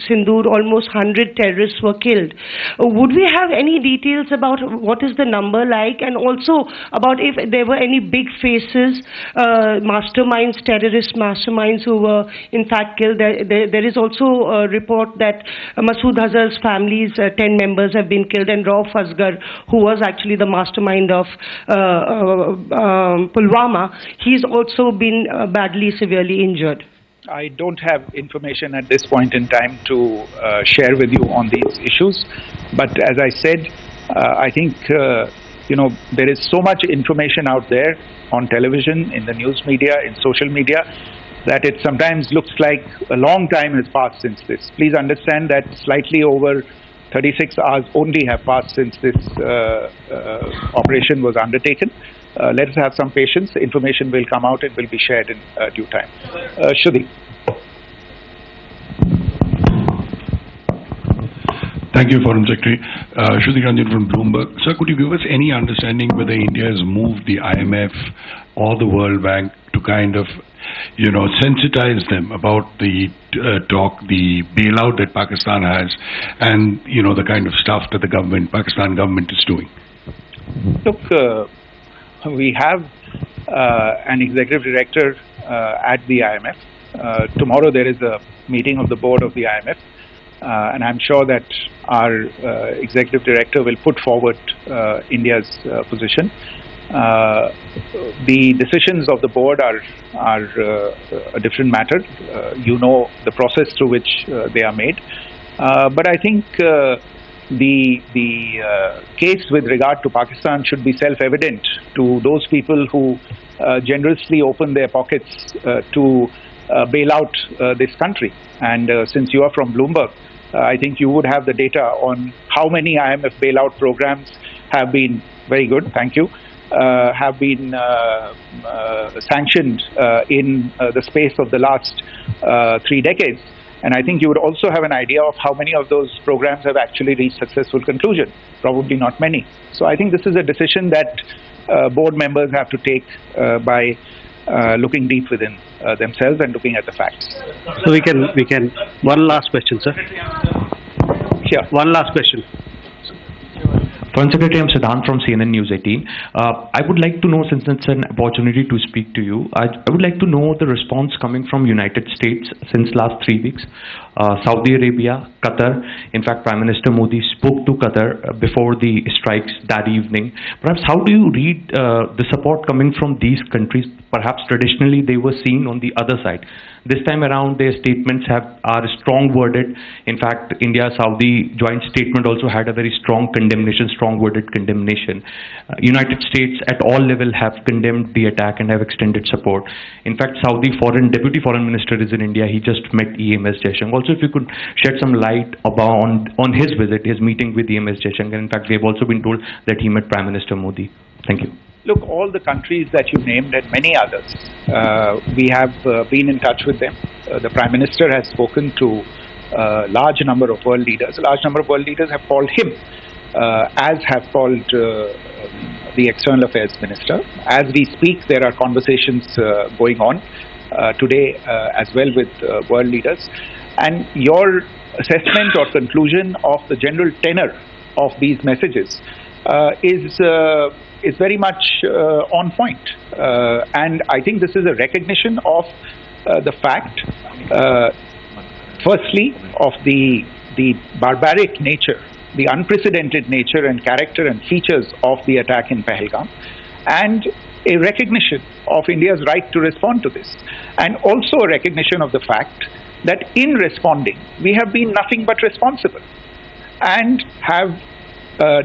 [SPEAKER 12] Sindoor, almost 100 terrorists were killed. Would we have any details about what is the number like, and also about if there were any big faces, masterminds, terrorist masterminds who were in fact killed? There is also a report that Masood Azhar's family's 10 members have been killed, and Rauf Azhar, who was actually the mastermind of Pulwama, he's also been badly, severely injured.
[SPEAKER 11] I don't have information at this point in time to share with you on these issues. But as I said, I think, you know, there is so much information out there on television, in the news media, in social media, that it sometimes looks like a long time has passed since this. Please understand that slightly over 36 hours only have passed since this operation was undertaken. Let us have some patience. Information will come out and will be shared in due time. Shruti.
[SPEAKER 2] Thank you, Foreign Secretary. Shruti Ranjan from Bloomberg. Sir, could you give us any understanding whether India has moved the IMF or the World Bank to kind of, you know, sensitize them about the the bailout that Pakistan has, and, you know, the kind of stuff that the Pakistan government is doing?
[SPEAKER 11] Look, we have an executive director at the IMF. Tomorrow there is a meeting of the board of the IMF, and I'm sure that our executive director will put forward India's position. The decisions of the board are a different matter. You know the process through which they are made. But I think the case with regard to Pakistan should be self-evident to those people who generously open their pockets to bail out this country. And since you are from Bloomberg, I think you would have the data on how many IMF bailout programs have been, very good, thank you, have been sanctioned in the space of the last 3 decades. And I think you would also have an idea of how many of those programs have actually reached successful conclusion. Probably not many. So I think this is a decision that board members have to take by looking deep within themselves and looking at the facts.
[SPEAKER 14] So we can, one last question, sir.
[SPEAKER 11] Sure.
[SPEAKER 14] One last question.
[SPEAKER 15] Foreign Secretary, I'm Siddhant from CNN News 18. I would like to know, since it's an opportunity to speak to you, I would like to know the response coming from United States since last 3 weeks. Saudi Arabia, Qatar. In fact, Prime Minister Modi spoke to Qatar before the strikes that evening. Perhaps how do you read the support coming from these countries? Perhaps traditionally they were seen on the other side. This time around, their statements are strong worded. In fact, India-Saudi joint statement also had a very strong condemnation, strong worded condemnation. United States at all level have condemned the attack and have extended support. In fact, Saudi Deputy Foreign Minister is in India. He just met EMS Jaish-e-Mohammad. Also, if you could shed some light on his visit, his meeting with EMS Jaish-e-Mohammad. In fact, we have also been told that he met Prime Minister Modi. Thank you.
[SPEAKER 11] Look, all the countries that you named and many others, we have been in touch with them. The Prime Minister has spoken to a large number of world leaders. A large number of world leaders have called him, as have called the External Affairs Minister. As we speak, there are conversations going on today as well with world leaders. And your assessment or conclusion of the general tenor of these messages is very much on point. And I think this is a recognition of the fact, firstly, of the barbaric nature, the unprecedented nature and character and features of the attack in Pahalgam, and a recognition of India's right to respond to this, and also a recognition of the fact that in responding, we have been nothing but responsible and have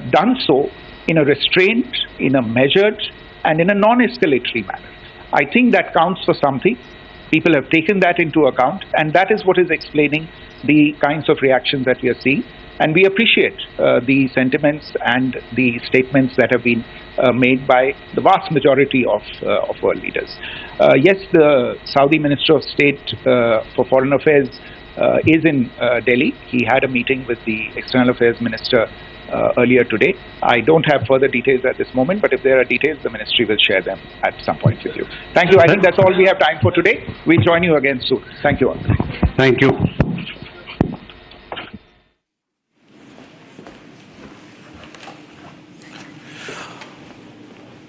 [SPEAKER 11] done so in a restrained, in a measured, and in a non-escalatory manner. I think that counts for something. People have taken that into account, and that is what is explaining the kinds of reactions that we are seeing. And we appreciate the sentiments and the statements that have been made by the vast majority of world leaders. Yes, the Saudi Minister of State for Foreign Affairs is in Delhi. He had a meeting with the External Affairs Minister earlier today. I don't have further details at this moment, but if there are details, the ministry will share them at some point with you. Thank you. I think that's all we have time for today. We'll join you again soon. Thank you all.
[SPEAKER 14] Thank you.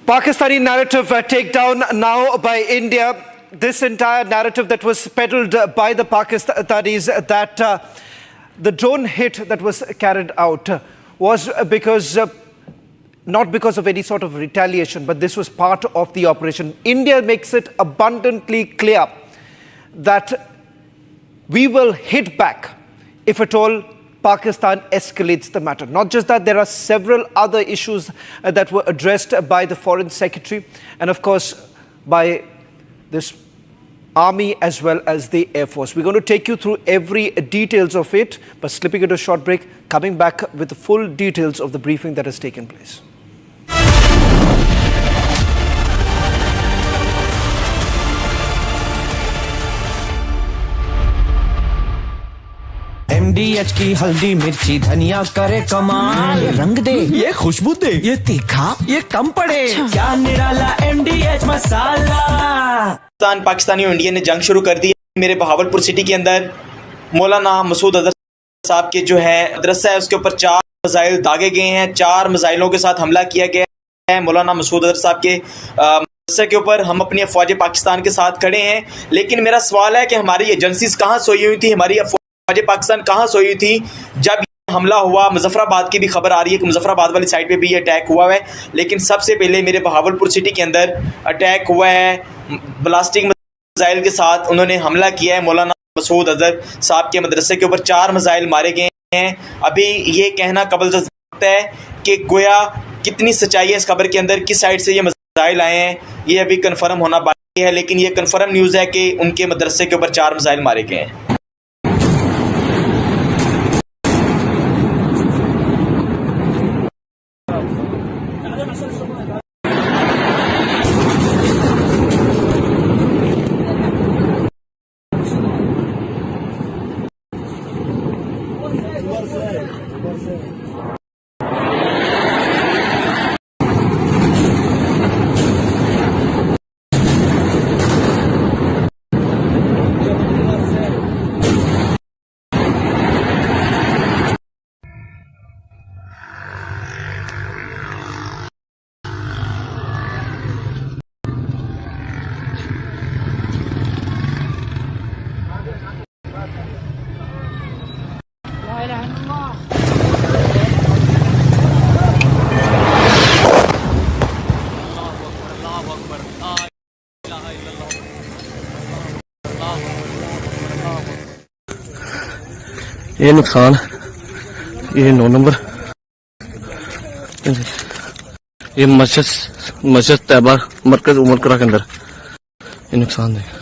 [SPEAKER 7] Pakistani narrative takedown now by India. This entire narrative that was peddled by the Pakistanis that the drone hit that was carried out was because, not because of any sort of retaliation, but this was part of the operation. India makes it abundantly clear that we will hit back if at all Pakistan escalates the matter. Not just that, there are several other issues that were addressed by the Foreign Secretary and of course by this Army as well as the Air Force. We're going to take you through every details of it, but slipping into a short break, coming back with the full details of the briefing that has taken place.
[SPEAKER 1] MDH की हल्दी मिर्ची धनिया करे कमाल, ये रंग दे, ये खुशबू दे, ये तीखा, ये कम पड़े, क्या निराला MDH मसाला।
[SPEAKER 5] पाकिस्तानी और इंडिया ने जंग शुरू कर दी। मेरे बहावलपुर सिटी के अंदर मौलाना मसूद अजहर साहब के जो है मदरसा है उसके ऊपर 4 मिसाइल दागे गए हैं। 4 मिसाइलों के साथ हमला किया गया है मौलाना मसूद अजहर साहब के मदरसे के ऊपर। हम अपनी अफवाज पाकिस्तान के साथ खड़े हैं, लेकिन मेरा सवाल है कि हमारी एजेंसीज कहाँ सोई हुई थी, हमारी अफवाज पाकिस्तान कहाँ सोई हुई थी जब हमला हुआ। मुजफ्फराबाद की भी खबर आ रही है कि मुजफ्फराबाद वाली साइड पे भी अटैक हुआ है, लेकिन सबसे पहले मेरे बहावलपुर सिटी के अंदर अटैक हुआ है ब्लास्टिक मिसाइल के साथ। उन्होंने हमला किया है मौलाना मसूद अजहर साहब के मदरसे के ऊपर। 4 मिसाइल मारे गए हैं। अभी ये कहना कबल सकता है कि गोया कितनी सच्चाई है इस खबर के अंदर, किस साइड से ये मिसाइल आए हैं, ये अभी कन्फर्म होना बाकी है, लेकिन ये कन्फर्म न्यूज़ है कि उनके मदरसे के ऊपर 4 मिसाइल मारे गए हैं।
[SPEAKER 16] ये नुकसान, ये 9 नंबर, ये मस्जिद तैयबा मरकज उमरकरा के अंदर ये नुकसान है।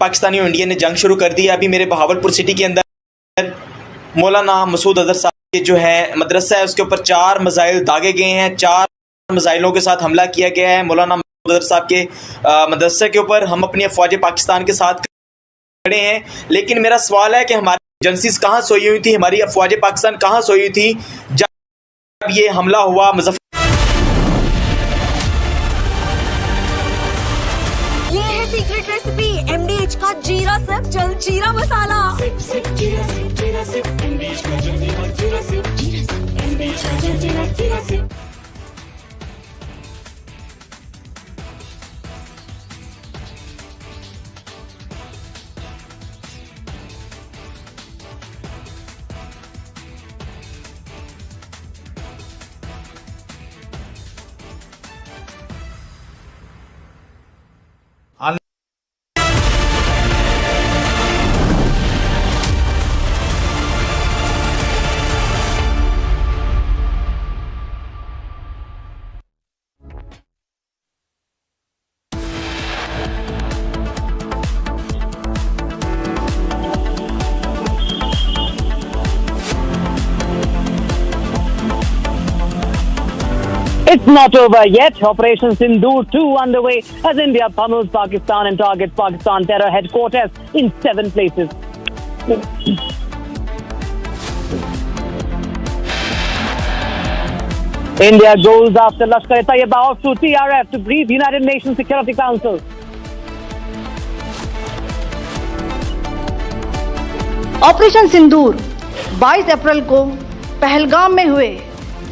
[SPEAKER 5] पाकिस्तानी और इंडिया ने जंग शुरू कर दी है। अभी मेरे बहावलपुर सिटी के अंदर मौलाना मसूद अजहर साहब के जो है मदरसा है उसके ऊपर 4 मिसाइल दागे गए हैं। 4 मिसाइलों के साथ हमला किया गया है मौलाना मसूद अजहर साहब के मदरसे के ऊपर। हम अपनी अफवाज पाकिस्तान के साथ खड़े हैं, लेकिन मेरा सवाल है कि हमारी एजेंसीज कहाँ सोई हुई थी, हमारी अफवाज पाकिस्तान कहाँ सोई हुई थी जब ये हमला हुआ।
[SPEAKER 6] सीक्रेट रेसिपी MDH का जीरा सिप जल जीरा मसाला।
[SPEAKER 8] It's not over yet. Operation Sindoor 2 underway as India pummels Pakistan and targets Pakistan terror headquarters in 7 places. India goes after Lashkar-e-Taiba off to TRF to brief United Nations Security Council.
[SPEAKER 12] Operation Sindoor 22 अप्रैल को पहलगाम में हुए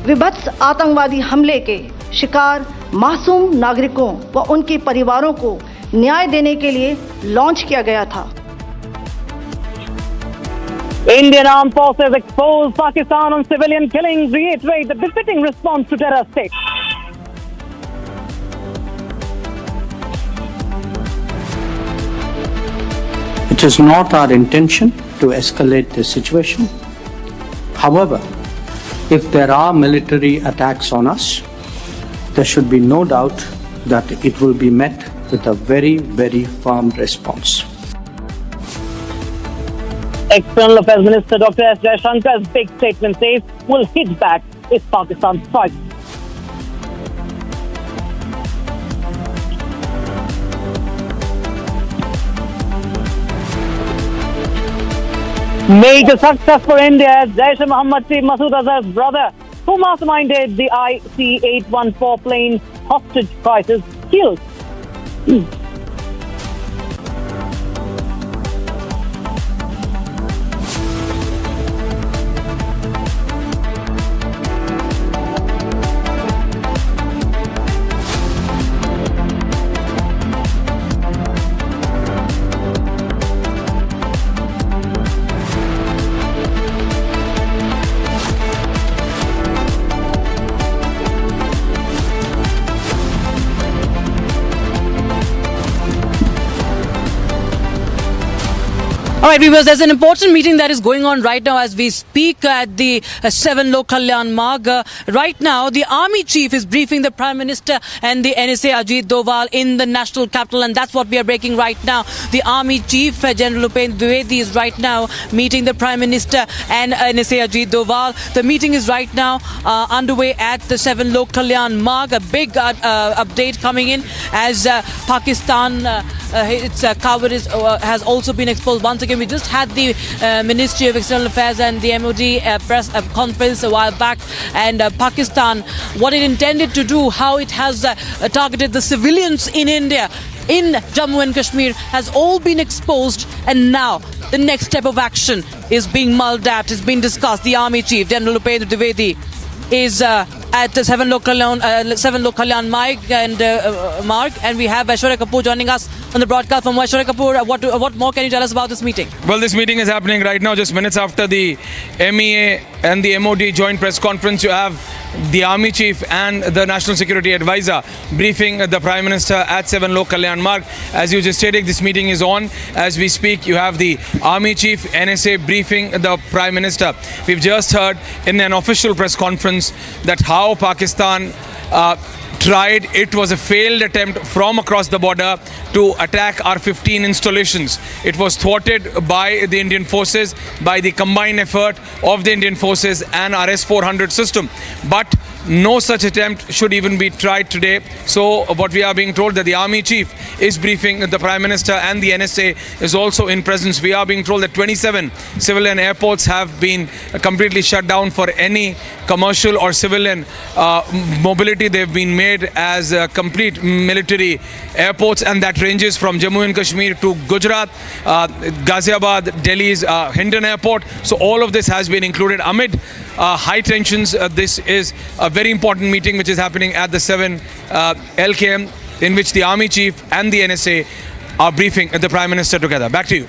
[SPEAKER 12] विभत्स आतंकवादी हमले के शिकार मासूम नागरिकों व उनके परिवारों को न्याय देने के लिए लॉन्च किया गया था।
[SPEAKER 8] Indian armed forces expose Pakistan on civilian killings, reiterate the befitting response to terror state.
[SPEAKER 28] It is not our intention to escalate the situation. However, if there are military attacks on us, there should be no doubt that it will be met with a very, very firm response.
[SPEAKER 8] External Affairs Minister Dr. S. Jaishankar's big statement says we'll hit back if Pakistan strikes. Major success for India as Jaish-e-Mohammad chief Masood Azhar's brother, who masterminded the IC-814 plane hostage crisis, killed.
[SPEAKER 9] All right, viewers, there's an important meeting that is going on right now as we speak at the 7 Lok Kalyan Marg. Right now, the army chief is briefing the Prime Minister and the NSA Ajit Doval in the national capital, and that's what we are breaking right now. The army chief, General Upendra Dwivedi, is right now meeting the Prime Minister and NSA Ajit Doval. The meeting is right now underway at the 7 Lok Kalyan Marg. A big update coming in as Pakistan, its cover has also been exposed. Once again, we just had the Ministry of External Affairs and the MOD press conference a while back, and Pakistan, what it intended to do, how it has targeted the civilians in India, in Jammu and Kashmir, has all been exposed, and now the next step of action is being mulled at, is being discussed. The Army Chief, General Upendra Dwivedi, is at 7 Local Kalyan Marg, and we have Aishwarya Kapoor joining us on the broadcast. From Aishwarya Kapoor, what more can you tell us about this meeting?
[SPEAKER 4] Well, this meeting is happening right now, just minutes after the MEA and the MOD joint press conference. You have the Army Chief and the National Security Advisor briefing the Prime Minister at 7 Local Kalyan Marg. As you just stated, this meeting is on as we speak. You have the Army Chief, NSA briefing the Prime Minister. We've just heard in an official press conference that how Pakistan tried, it was a failed attempt from across the border to attack our 15 installations. It was thwarted by the Indian forces, by the combined effort of the Indian forces and our S-400 system. But no such attempt should even be tried today. So what we are being told, that the Army Chief is briefing the Prime Minister and the NSA is also in presence. We are being told that 27 civilian airports have been completely shut down for any commercial or civilian mobility. They've been made as complete military airports, and that ranges from Jammu and Kashmir to Gujarat, Ghaziabad, Delhi's Hindon Airport. So all of this has been included amid high tensions. This is a very important meeting which is happening at the 7 LKM, in which the Army Chief and the NSA are briefing the Prime Minister together. Back to you.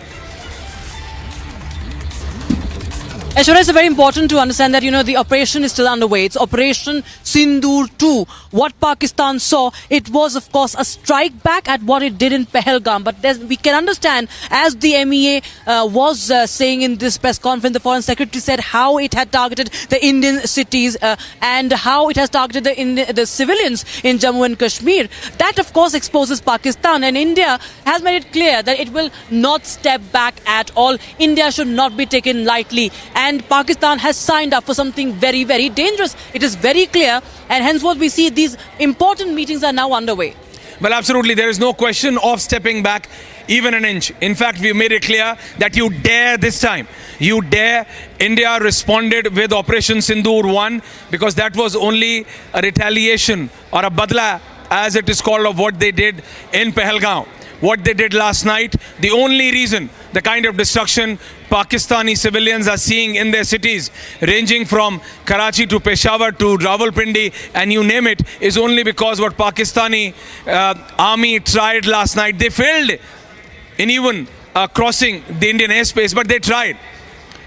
[SPEAKER 9] Aishwarya, it's very important to understand that, the operation is still underway. It's Operation Sindoor 2. What Pakistan saw, it was, of course, a strike back at what it did in Pahalgam. But we can understand, as the MEA was saying in this press conference, the Foreign Secretary said how it had targeted the Indian cities and how it has targeted the civilians in Jammu and Kashmir. That, of course, exposes Pakistan. And India has made it clear that it will not step back at all. India should not be taken lightly. And Pakistan has signed up for something very, very dangerous. It is very clear, and henceforth we see these important meetings are now underway.
[SPEAKER 4] Well, absolutely. There is no question of stepping back even an inch. In fact, we made it clear that you dare this time. You dare. India responded with Operation Sindoor 1 because that was only a retaliation or a badla, as it is called, of what they did in Pahalgam. What they did last night, the only reason, the kind of destruction Pakistani civilians are seeing in their cities, ranging from Karachi to Peshawar to Rawalpindi, and you name it, is only because what Pakistani army tried last night. They failed in even crossing the Indian airspace, but they tried.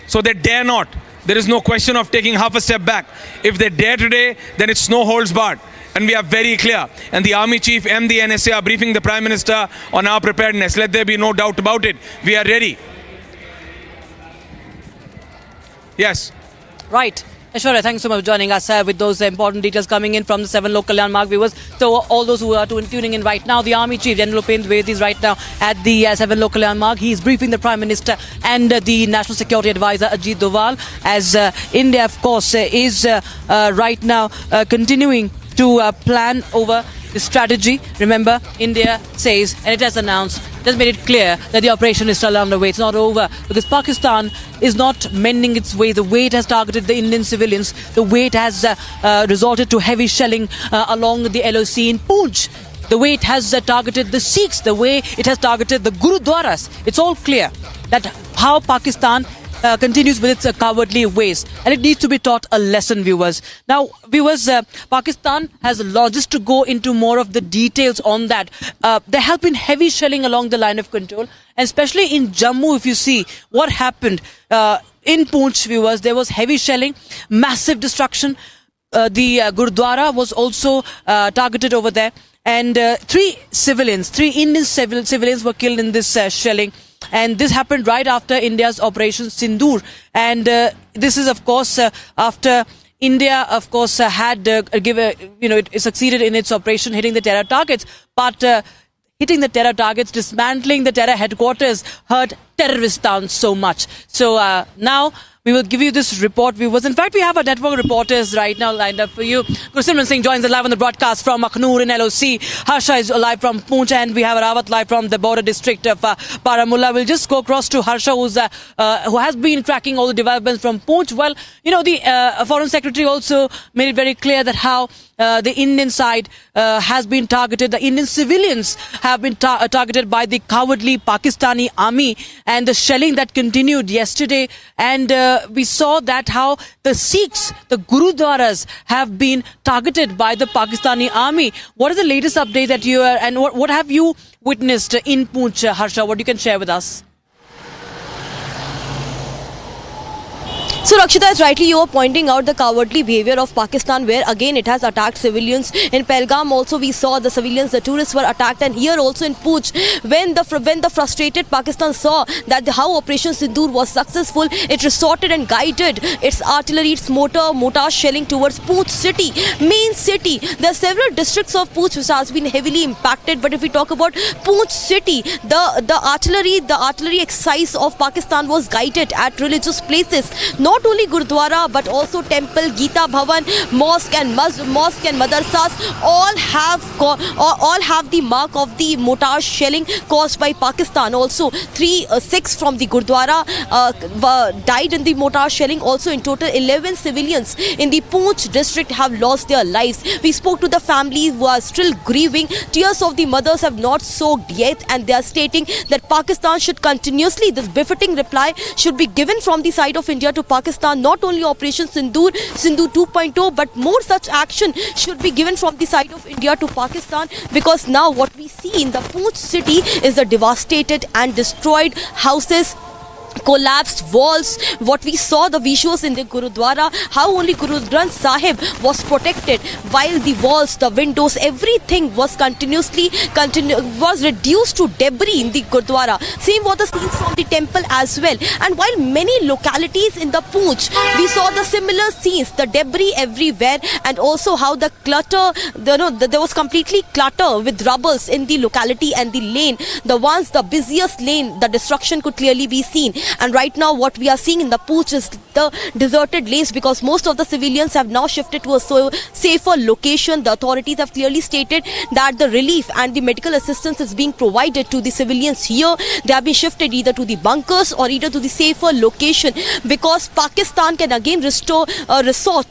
[SPEAKER 4] So they dare not. There is no question of taking half a step back. If they dare today, then it's no holds barred. And we are very clear. And the Army Chief and the NSA are briefing the Prime Minister on our preparedness. Let there be no doubt about it. We are ready. Yes.
[SPEAKER 9] Right. Aishwarya, thanks so much for joining us with those important details coming in from the 7 Local Kalyan Marg viewers. So all those who are tuning in right now, the Army Chief, General Upendra Dwivedi, is right now at the 7 Local Kalyan Marg. He is briefing the Prime Minister and the National Security Advisor Ajit Doval, as India, of course, is right now continuing to plan over the strategy. Remember, India says, and it has announced, it has made it clear that the operation is still underway. It's not over because Pakistan is not mending its way. The way it has targeted the Indian civilians, the way it has resorted to heavy shelling along the LOC in Poonch, the way it has targeted the Sikhs, the way it has targeted the Gurudwaras. It's all clear that how Pakistan continues with its cowardly ways, and it needs to be taught a lesson, viewers. Now, viewers, Pakistan has just to go into more of the details on that. There have been heavy shelling along the line of control, and especially in Jammu, if you see what happened in Poonch, viewers, there was heavy shelling, massive destruction. The Gurdwara was also targeted over there, and three Indian civilians were killed in this shelling. And this happened right after India's Operation Sindoor. And this is, of course, after India, of course, had it succeeded in its operation, hitting the terror targets. But hitting the terror targets, dismantling the terror headquarters, hurt terrorists down so much. So now we will give you this report. In fact, we have our network reporters right now lined up for you. Gursimran Singh joins us live on the broadcast from Akhnur in LOC. Harsha is live from Poonch, and we have Rawat live from the border district of Baramulla. We'll just go across to Harsha, who has been tracking all the developments from Poonch. Well, the Foreign Secretary also made it very clear that how the Indian side has been targeted. The Indian civilians have been targeted by the cowardly Pakistani army, and the shelling that continued yesterday. And we saw that how the Sikhs, the Gurudwaras, have been targeted by the Pakistani army. What is the latest update that you are, and what have you witnessed in Poonch, Harsha? What you can share with us?
[SPEAKER 6] So Rakshita, as rightly you are pointing out the cowardly behavior of Pakistan, where again it has attacked civilians. In Pelgam also we saw the civilians, the tourists were attacked, and here also in Poonch, when the frustrated Pakistan saw that how Operation Sindoor was successful, it resorted and guided its artillery, its mortar shelling towards Poonch city, main city. There are several districts of Poonch which has been heavily impacted, but if we talk about Poonch city, the artillery exercise of Pakistan was guided at religious places. Not only Gurdwara but also temple, Gita Bhavan, mosque and madrasas all have the mark of the mortar shelling caused by Pakistan. Also 6 from the Gurdwara died in the mortar shelling. Also in total 11 civilians in the Poonch district have lost their lives. We spoke to the families who are still grieving. Tears of the mothers have not soaked yet, and they are stating that Pakistan should continuously, this befitting reply should be given from the side of India to Pakistan. Not only Operation Sindoor 2.0, but more such action should be given from the side of India to Pakistan, because now what we see in the Poonch city is the devastated and destroyed houses, collapsed walls. What we saw, the visuals in the Gurudwara, how only Guru Granth Sahib was protected, while the walls, the windows, everything was was reduced to debris in the Gurudwara. Same was the scenes from the temple as well. And while many localities in the Poonch, we saw the similar scenes, the debris everywhere, and also how the clutter, there was completely clutter with rubbles in the locality and the lane. The busiest lane, the destruction could clearly be seen. And right now what we are seeing in the Poonch is the deserted lanes, because most of the civilians have now shifted to a safer location. The authorities have clearly stated that the relief and the medical assistance is being provided to the civilians here. They have been shifted either to the bunkers or either to the safer location, because Pakistan can again resort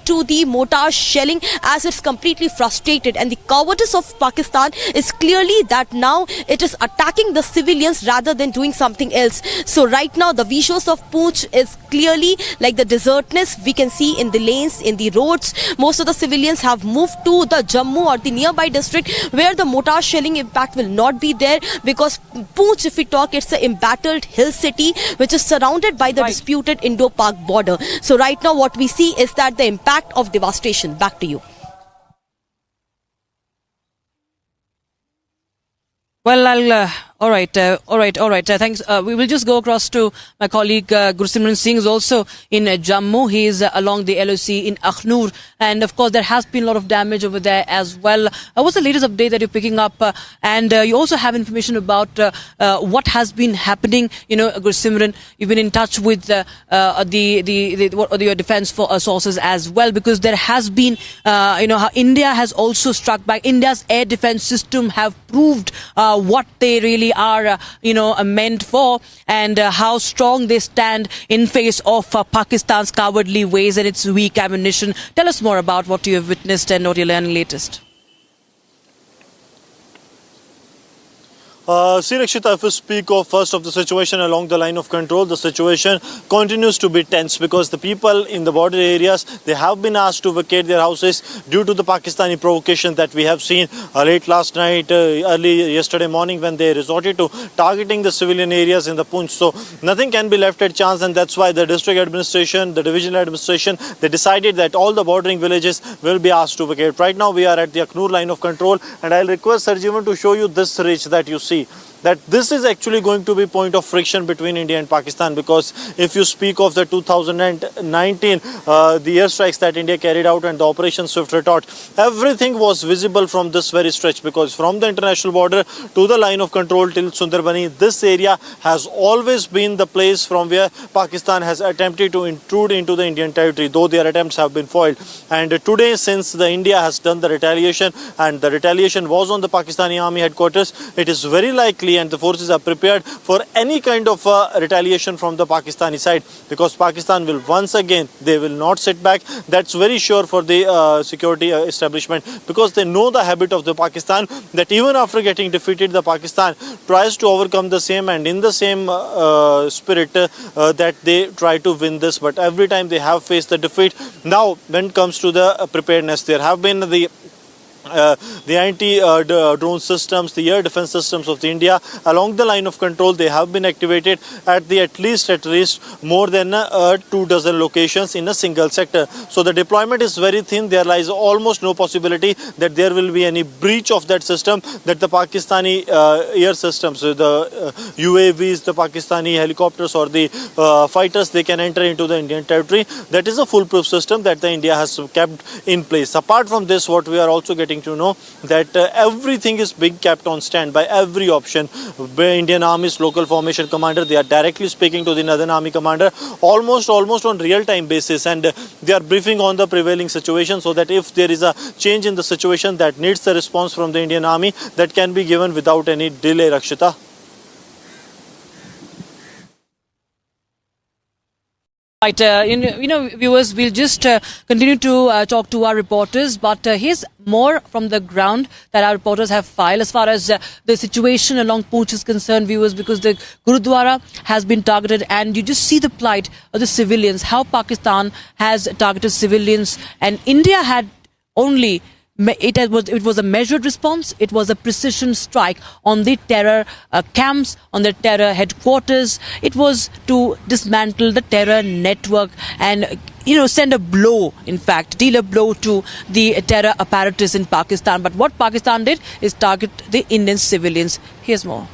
[SPEAKER 6] to the mortar shelling as it's completely frustrated. And the cowardice of Pakistan is clearly that now it is attacking the civilians rather than doing something else. So right now the visuals of Poonch is clearly like the desertness we can see in the lanes, in the roads. Most of the civilians have moved to the Jammu or the nearby district, where the mortar shelling impact will not be there, because Poonch, if we talk, it's an embattled hill city which is surrounded by the disputed Indo-Pak border. So right now what we see is that the impact of devastation. Back to you.
[SPEAKER 9] Well, all right. Thanks. We will just go across to my colleague Gursimran Singh, is also in Jammu. He is along the LOC in Akhnur, and of course there has been a lot of damage over there as well. What's the latest update that you're picking up? And you also have information about what has been happening. Gursimran, you've been in touch with your defense sources as well, because there has been, how India has also struck back. India's air defense system have proved what they really are, meant for, and how strong they stand in face of Pakistan's cowardly ways and its weak ammunition. Tell us more about what you have witnessed and what you're learning latest.
[SPEAKER 3] Rakshita, if we speak of first of the situation along the line of control, the situation continues to be tense, because the people in the border areas, they have been asked to vacate their houses due to the Pakistani provocation that we have seen late last night, early yesterday morning, when they resorted to targeting the civilian areas in the Poonch. So nothing can be left at chance, and that's why the district administration, the divisional administration, they decided that all the bordering villages will be asked to vacate. Right now we are at the Akhnur line of control, and I'll request Sarjivan to show you this ridge that you see. see that this is actually going to be point of friction between India and Pakistan, because if you speak of the 2019 the airstrikes that India carried out and the Operation Swift Retort, everything was visible from this very stretch, because from the international border to the line of control till Sundarbani, this area has always been the place from where Pakistan has attempted to intrude into the Indian territory, though their attempts have been foiled. And today, since the India has done the retaliation, and the retaliation was on the Pakistani army headquarters, it is very likely and the forces are prepared for any kind of retaliation from the Pakistani side, because Pakistan will once again, they will not sit back. That's very sure for the security establishment, because they know the habit of the Pakistan, that even after getting defeated, the Pakistan tries to overcome the same, and in the same spirit that they try to win this, but every time they have faced the defeat. Now when it comes to the preparedness, there have been the anti-drone systems, the air defense systems of the India along the line of control, they have been activated at least more than 24 locations in a single sector. So the deployment is very thin. There lies almost no possibility that there will be any breach of that system, that the Pakistani air systems, the UAVs, the Pakistani helicopters or the fighters, they can enter into the Indian territory. That is a foolproof system that the India has kept in place. Apart from this, what we are also getting to know, that everything is being kept on standby, every option. Indian Army's local formation commander, they are directly speaking to the Northern Army commander almost on real-time basis, and they are briefing on the prevailing situation, so that if there is a change in the situation that needs the response from the Indian Army, that can be given without any delay. Rakshita.
[SPEAKER 9] Right, viewers, we'll just continue to talk to our reporters, but here's more from the ground that our reporters have filed as far as the situation along Poonch is concerned, viewers, because the Gurudwara has been targeted, and you just see the plight of the civilians, how Pakistan has targeted civilians, and India had only... It was a measured response. It was a precision strike on the terror camps, on the terror headquarters. It was to dismantle the terror network and, send a blow, in fact, deal a blow to the terror apparatus in Pakistan. But what Pakistan did is target the Indian civilians. Here's more.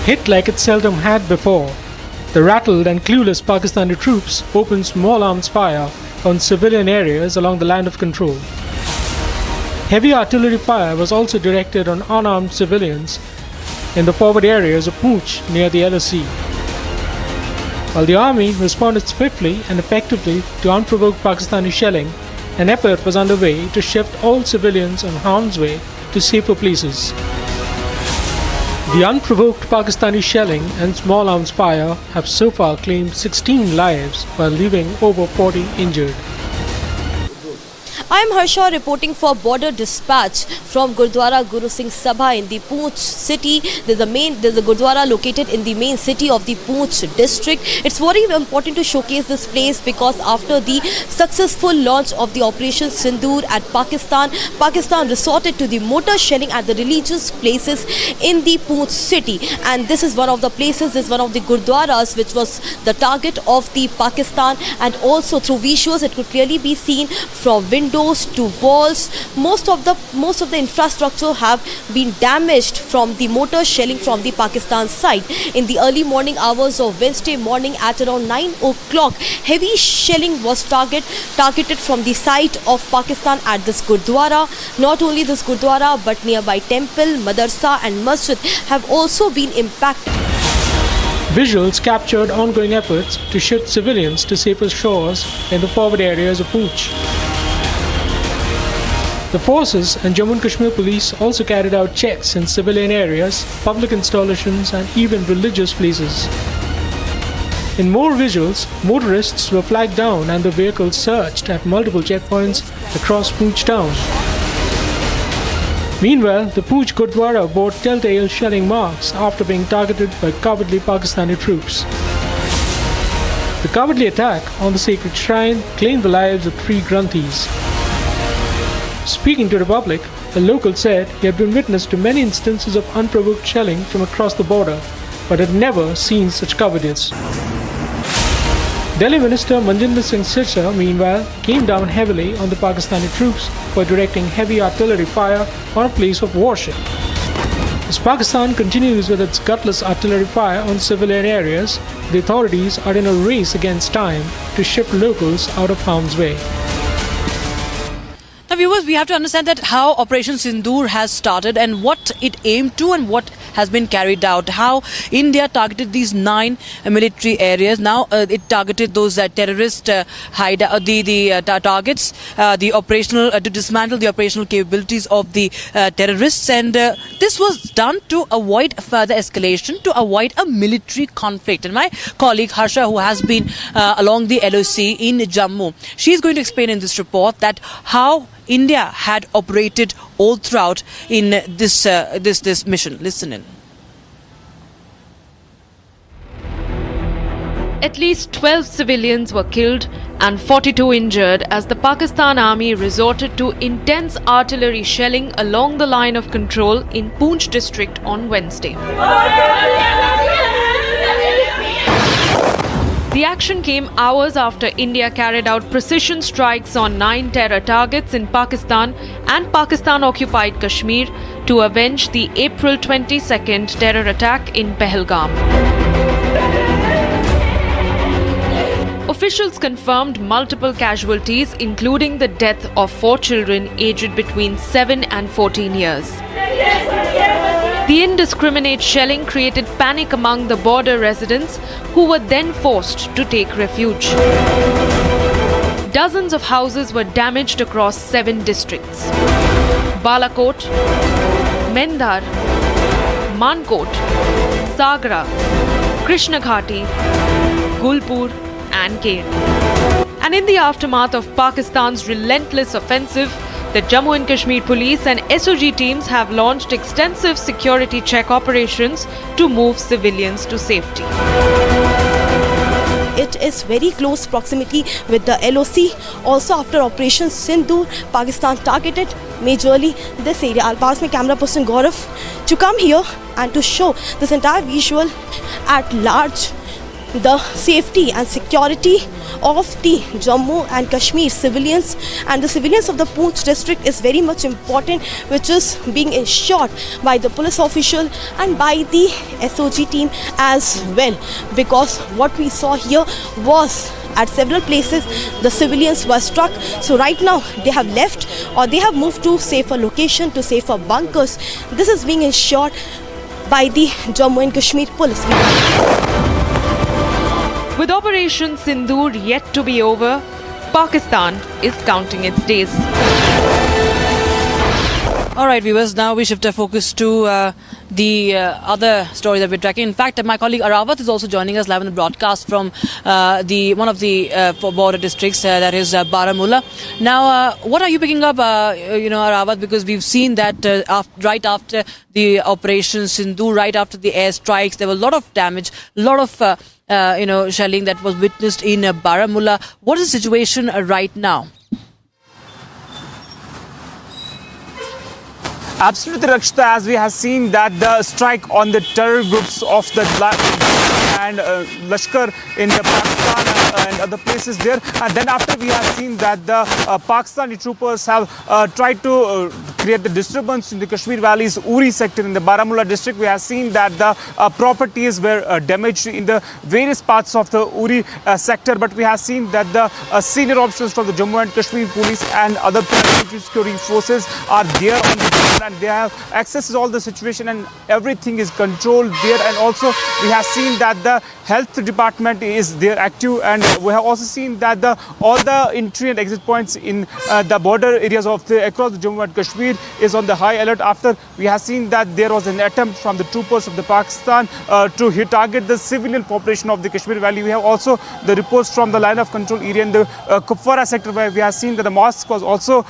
[SPEAKER 18] Hit like it seldom had before, the rattled and clueless Pakistani troops opened small arms fire on civilian areas along the line of control. Heavy artillery fire was also directed on unarmed civilians in the forward areas of Poonch near the LSE. While the army responded swiftly and effectively to unprovoked Pakistani shelling, an effort was underway to shift all civilians on harm's way to safer places. The unprovoked Pakistani shelling and small arms fire have so far claimed 16 lives while leaving over 40 injured.
[SPEAKER 6] I am Harsha reporting for Border Dispatch from Gurdwara Guru Singh Sabha in the Poonch city. There's a Gurdwara located in the main city of the Poonch district. It's very important to showcase this place because after the successful launch of the Operation Sindoor at Pakistan resorted to the mortar shelling at the religious places in the Poonch city. And this is one of the places, this is one of the Gurdwaras which was the target of the Pakistan, and also through visuals it could clearly be seen from windows to walls. Most of the infrastructure have been damaged from the mortar shelling from the Pakistan side. In the early morning hours of Wednesday morning at around 9 o'clock, heavy shelling was targeted from the site of Pakistan at this Gurdwara. Not only this Gurdwara but nearby temple, madrasa and masjid have also been impacted.
[SPEAKER 18] Visuals captured ongoing efforts to shift civilians to safer shores in the forward areas of Poonch. The forces and Jammu and Kashmir police also carried out checks in civilian areas, public installations and even religious places. In more visuals, motorists were flagged down and the vehicles searched at multiple checkpoints across Poonch town. Meanwhile, the Poonch Gurdwara bore telltale shelling marks after being targeted by cowardly Pakistani troops. The cowardly attack on the sacred shrine claimed the lives of 3 Granthis. Speaking to the public, a local said he had been witness to many instances of unprovoked shelling from across the border, but had never seen such cowardice. Delhi Minister Manjinder Singh Sirsa, meanwhile, came down heavily on the Pakistani troops for directing heavy artillery fire on a place of worship. As Pakistan continues with its gutless artillery fire on civilian areas, the authorities are in a race against time to shift locals out of harm's way.
[SPEAKER 9] Now, viewers, we have to understand that how Operation Sindoor has started and what it aimed to and what has been carried out. How India targeted these 9 military areas. Now, it targeted those terrorist targets, the operational to dismantle the operational capabilities of the terrorists, and this was done to avoid further escalation, to avoid a military conflict. And my colleague Harsha, who has been along the LOC in Jammu, she is going to explain in this report that how India had operated all throughout in this mission. Listen in.
[SPEAKER 10] At least 12 civilians were killed and 42 injured as the Pakistan Army resorted to intense artillery shelling along the line of control in Poonch district on Wednesday. The action came hours after India carried out precision strikes on 9 terror targets in Pakistan and Pakistan-occupied Kashmir to avenge the April 22nd terror attack in Pahalgam. Officials confirmed multiple casualties, including the death of 4 children aged between 7 and 14 years. The indiscriminate shelling created panic among the border residents, who were then forced to take refuge. Dozens of houses were damaged across 7 districts: Balakot, Mendhar, Mankot, Sagra, Krishnaghati, Gulpur and Kain. And in the aftermath of Pakistan's relentless offensive, the Jammu and Kashmir police and SOG teams have launched extensive security check operations to move civilians to safety.
[SPEAKER 6] It is very close proximity with the LOC. Also, after Operation Sindoor, Pakistan targeted majorly this area. I'll pass my camera person Gaurav to come here and to show this entire visual at large, the safety and security of the Jammu and Kashmir civilians and the civilians of the Poonch district is very much important, which is being ensured by the police official and by the SOG team as well, because what we saw here was at several places the civilians were struck. So right now they have left or they have moved to safer location, to safer bunkers. This is being ensured by the Jammu and Kashmir police.
[SPEAKER 10] With Operation Sindoor yet to be over, Pakistan is counting its days.
[SPEAKER 9] All right, viewers, now we shift our focus to the other story that we're tracking. In fact, my colleague Arawat is also joining us live on the broadcast from one of the border districts, that is Baramulla. Now, what are you picking up, Arawat, because we've seen that right after the Operation Sindoor, right after the airstrikes, there was a lot of damage, a lot of shelling that was witnessed in Baramulla. What is the situation right now?
[SPEAKER 19] Absolutely, Rakshita, as we have seen that the strike on the terror groups of the and Lashkar in the Pakistan and other places there. And then after we have seen that the Pakistani troopers have tried to create the disturbance in the Kashmir Valley's Uri sector in the Baramulla district. We have seen that the properties were damaged in the various parts of the Uri sector. But we have seen that the senior officers from the Jammu and Kashmir police and other paramilitary security forces are there on the ground, and they have access to all the situation and everything is controlled there. And also we have seen that the health department is there active, and we have also seen that all the entry and exit points in the border areas of across the Jammu and Kashmir is on the high alert after we have seen that there was an attempt from the troopers of the Pakistan to target the civilian population of the Kashmir Valley. We have also the reports from the line of control area in the Kupwara sector, where we have seen that the mosque was also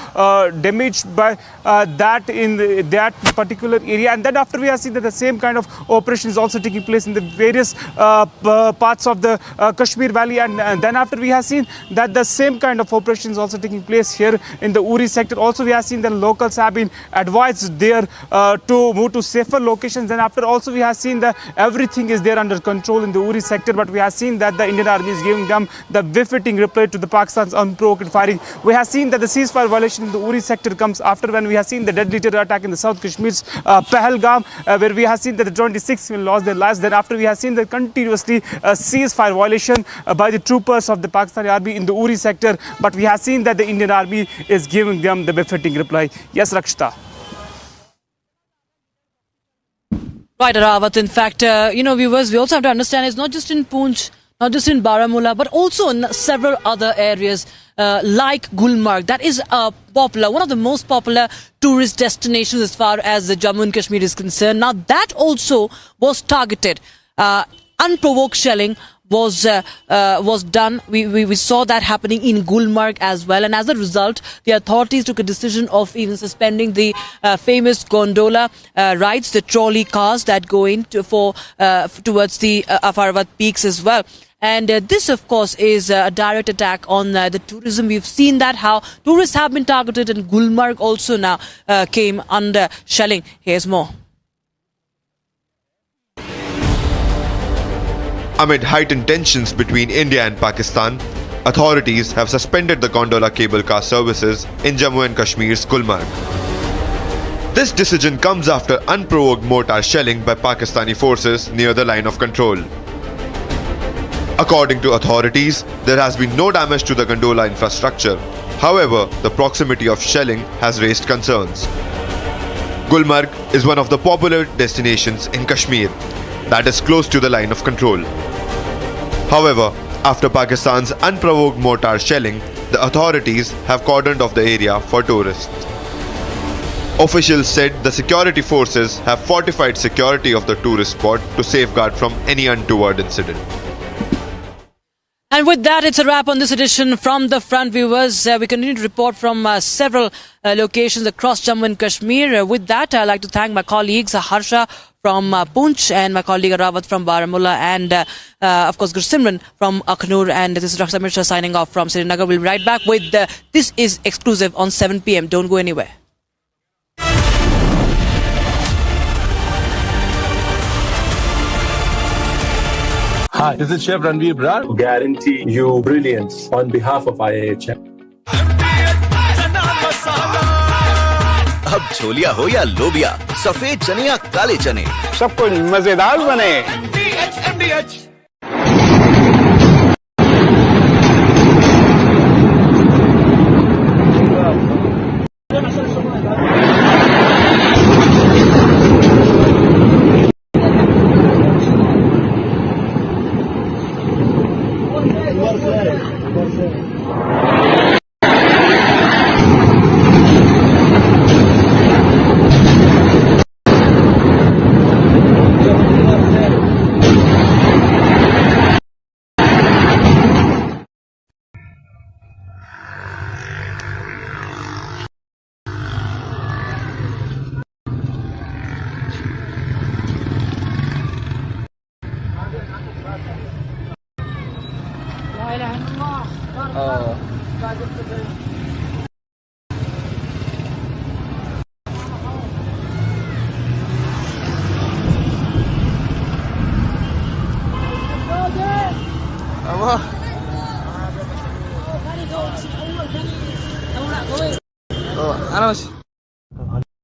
[SPEAKER 19] damaged by that in that particular area. And then after we have seen that the same kind of operation is also taking place in the various parts of the Kashmir Valley, and then after we have seen that the same kind of operation is also taking place here in the Uri sector. Also we have seen that locals have have been advised there to move to safer locations. And after also we have seen that everything is there under control in the Uri sector, but we have seen that the Indian Army is giving them the befitting reply to the Pakistan's unprovoked fighting. We have seen that the ceasefire violation in the Uri sector comes after when we have seen the deadly terror attack in the South Kashmir's Pahalgam, where we have seen that the 26 people lost their lives. Then after we have seen the continuously ceasefire violation by the troopers of the Pakistani army in the Uri sector, but we have seen that the Indian army is giving them the befitting reply. Yes, Rakshita.
[SPEAKER 9] Right, Rawat. In fact, viewers, we also have to understand it's not just in Poonch, not just in Baramulla, but also in several other areas like Gulmarg. That is one of the most popular tourist destinations as far as the Jammu and Kashmir is concerned. Now, that also was targeted. Unprovoked shelling was done. We saw that happening in Gulmarg as well, and as a result, the authorities took a decision of even suspending the famous gondola rides, the trolley cars that go in towards the Afarvat peaks as well. And this, of course, is a direct attack on the tourism. We've seen that how tourists have been targeted, and Gulmarg also now came under shelling. Here's more.
[SPEAKER 13] Amid heightened tensions between India and Pakistan, authorities have suspended the gondola cable car services in Jammu and Kashmir's Gulmarg. This decision comes after unprovoked mortar shelling by Pakistani forces near the line of control. According to authorities, there has been no damage to the gondola infrastructure. However, the proximity of shelling has raised concerns. Gulmarg is one of the popular destinations in Kashmir that is close to the line of control. However, after Pakistan's unprovoked mortar shelling, the authorities have cordoned off the area for tourists. Officials said the security forces have fortified security of the tourist spot to safeguard from any untoward incident.
[SPEAKER 9] And with that, it's a wrap on this edition from the front, viewers. We continue to report from several locations across Jammu and Kashmir. With that, I'd like to thank my colleagues Harsha from Poonch and my colleague Rawat from Baramulla and, of course, Gursimran from Akhnur. And this is Dr. Samir Shah signing off from Sinindu. We'll be right back with This Is Exclusive on 7 p.m. Don't go anywhere.
[SPEAKER 17] Hi, this is Chef Ranveer Brar. Guarantee you brilliance on behalf of IIHM.
[SPEAKER 22] अब छोलिया हो या लोबिया, सफेद चने या काले चने,
[SPEAKER 17] सब कुछ मजेदार बने।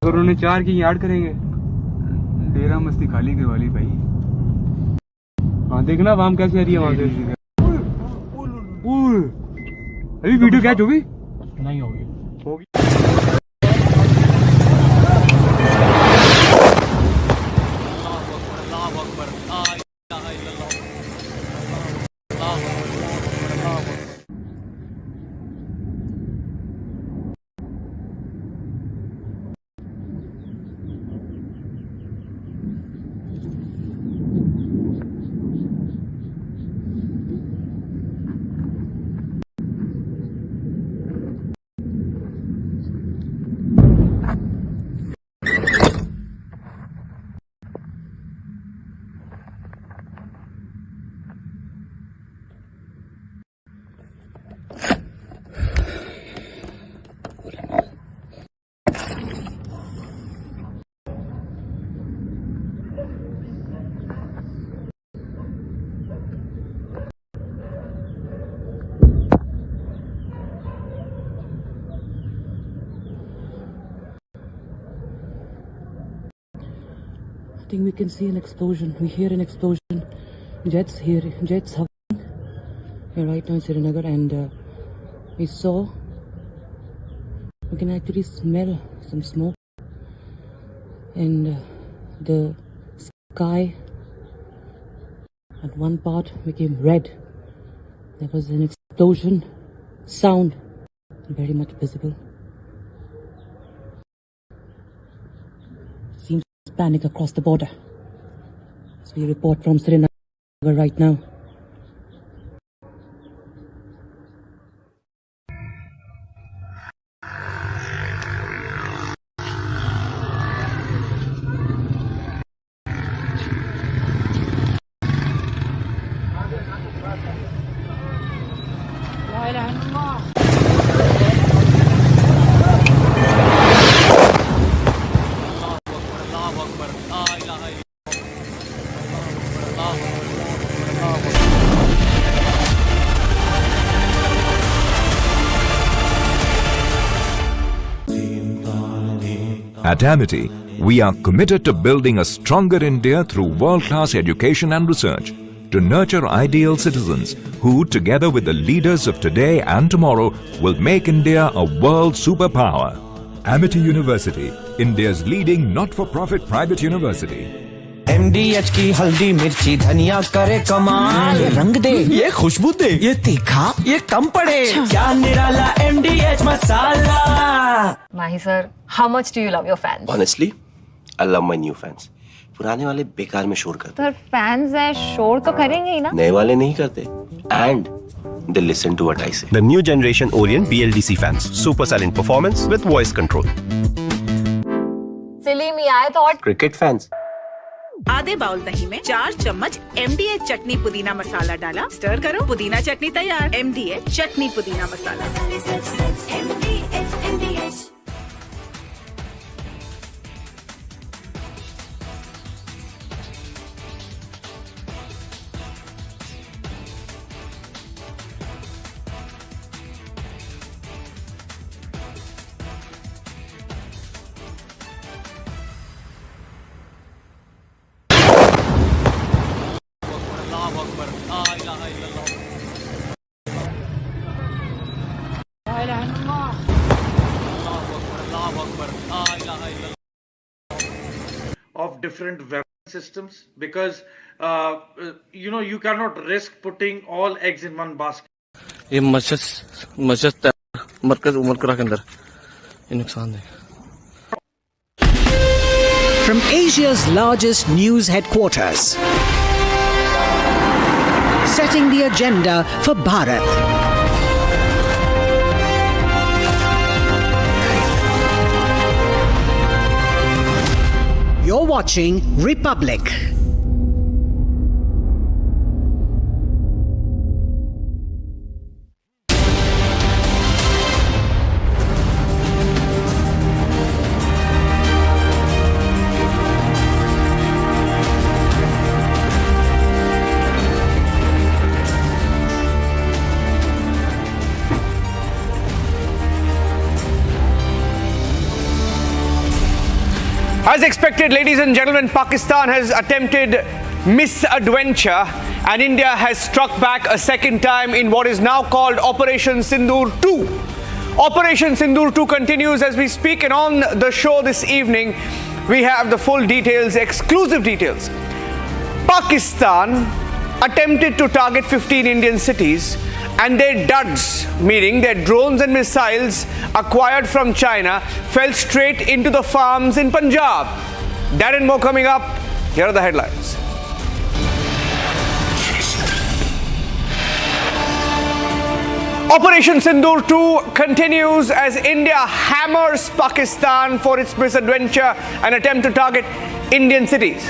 [SPEAKER 23] अगर उन्होंने 4 की याद करेंगे, डेरा मस्ती खाली करवा ली भाई। हाँ देखना वाम कैसे आ रही है वहां से। अभी वीडियो कैच होगी? नहीं होगी।
[SPEAKER 9] I think we can see an explosion. We hear an explosion. Jets hovering. We're right now in Srinagar, and we can actually smell some smoke, and the sky at one part became red. There was an explosion sound, very much visible. Seems panic across the border. As we report from Srinagar right now.
[SPEAKER 2] At Amity, we are committed to building a stronger India through world-class education and research, to nurture ideal citizens who, together with the leaders of today and tomorrow, will make India a world superpower. Amity University, India's leading not-for-profit private university.
[SPEAKER 1] MDH की हल्दी मिर्ची धनिया करे कमाल, ये रंग दे, ये खुशबू दे, ये तीखा, ये कम पड़े, क्या निराला MDH masala.
[SPEAKER 15] Mahi sir, how much do you love your fans?
[SPEAKER 20] Honestly, I love my new fans. पुराने वाले बेकार में शोर करते.
[SPEAKER 15] Sir, fans हैं, शोर तो करेंगे ही ना.
[SPEAKER 20] नए वाले नहीं करते. And they listen to what I say.
[SPEAKER 21] The new generation Orient BLDC fans, super silent performance with voice control.
[SPEAKER 15] Silly me, I thought.
[SPEAKER 20] Cricket fans.
[SPEAKER 24] आधे बाउल दही में 4 चम्मच MDH चटनी पुदीना मसाला डाला, स्टर करो, पुदीना चटनी तैयार. MDH चटनी पुदीना मसाला.
[SPEAKER 25] Of different weapon systems, because you cannot risk putting all eggs in one basket.
[SPEAKER 16] ये मस्जिद मरकज उमरकरा के अंदर ये नुकसान है.
[SPEAKER 26] From Asia's largest news headquarters, setting the agenda for Bharat. You're watching Republic.
[SPEAKER 27] As expected, ladies and gentlemen, Pakistan has attempted misadventure and India has struck back a second time in what is now called Operation Sindoor 2. Operation Sindoor 2 continues as we speak, and on the show this evening, we have the full details, exclusive details. Pakistan attempted to target 15 Indian cities, and their duds, meaning their drones and missiles acquired from China, fell straight into the farms in Punjab. That and more coming up. Here are the headlines. Operation Sindoor 2 continues as India hammers Pakistan for its misadventure and attempt to target Indian cities.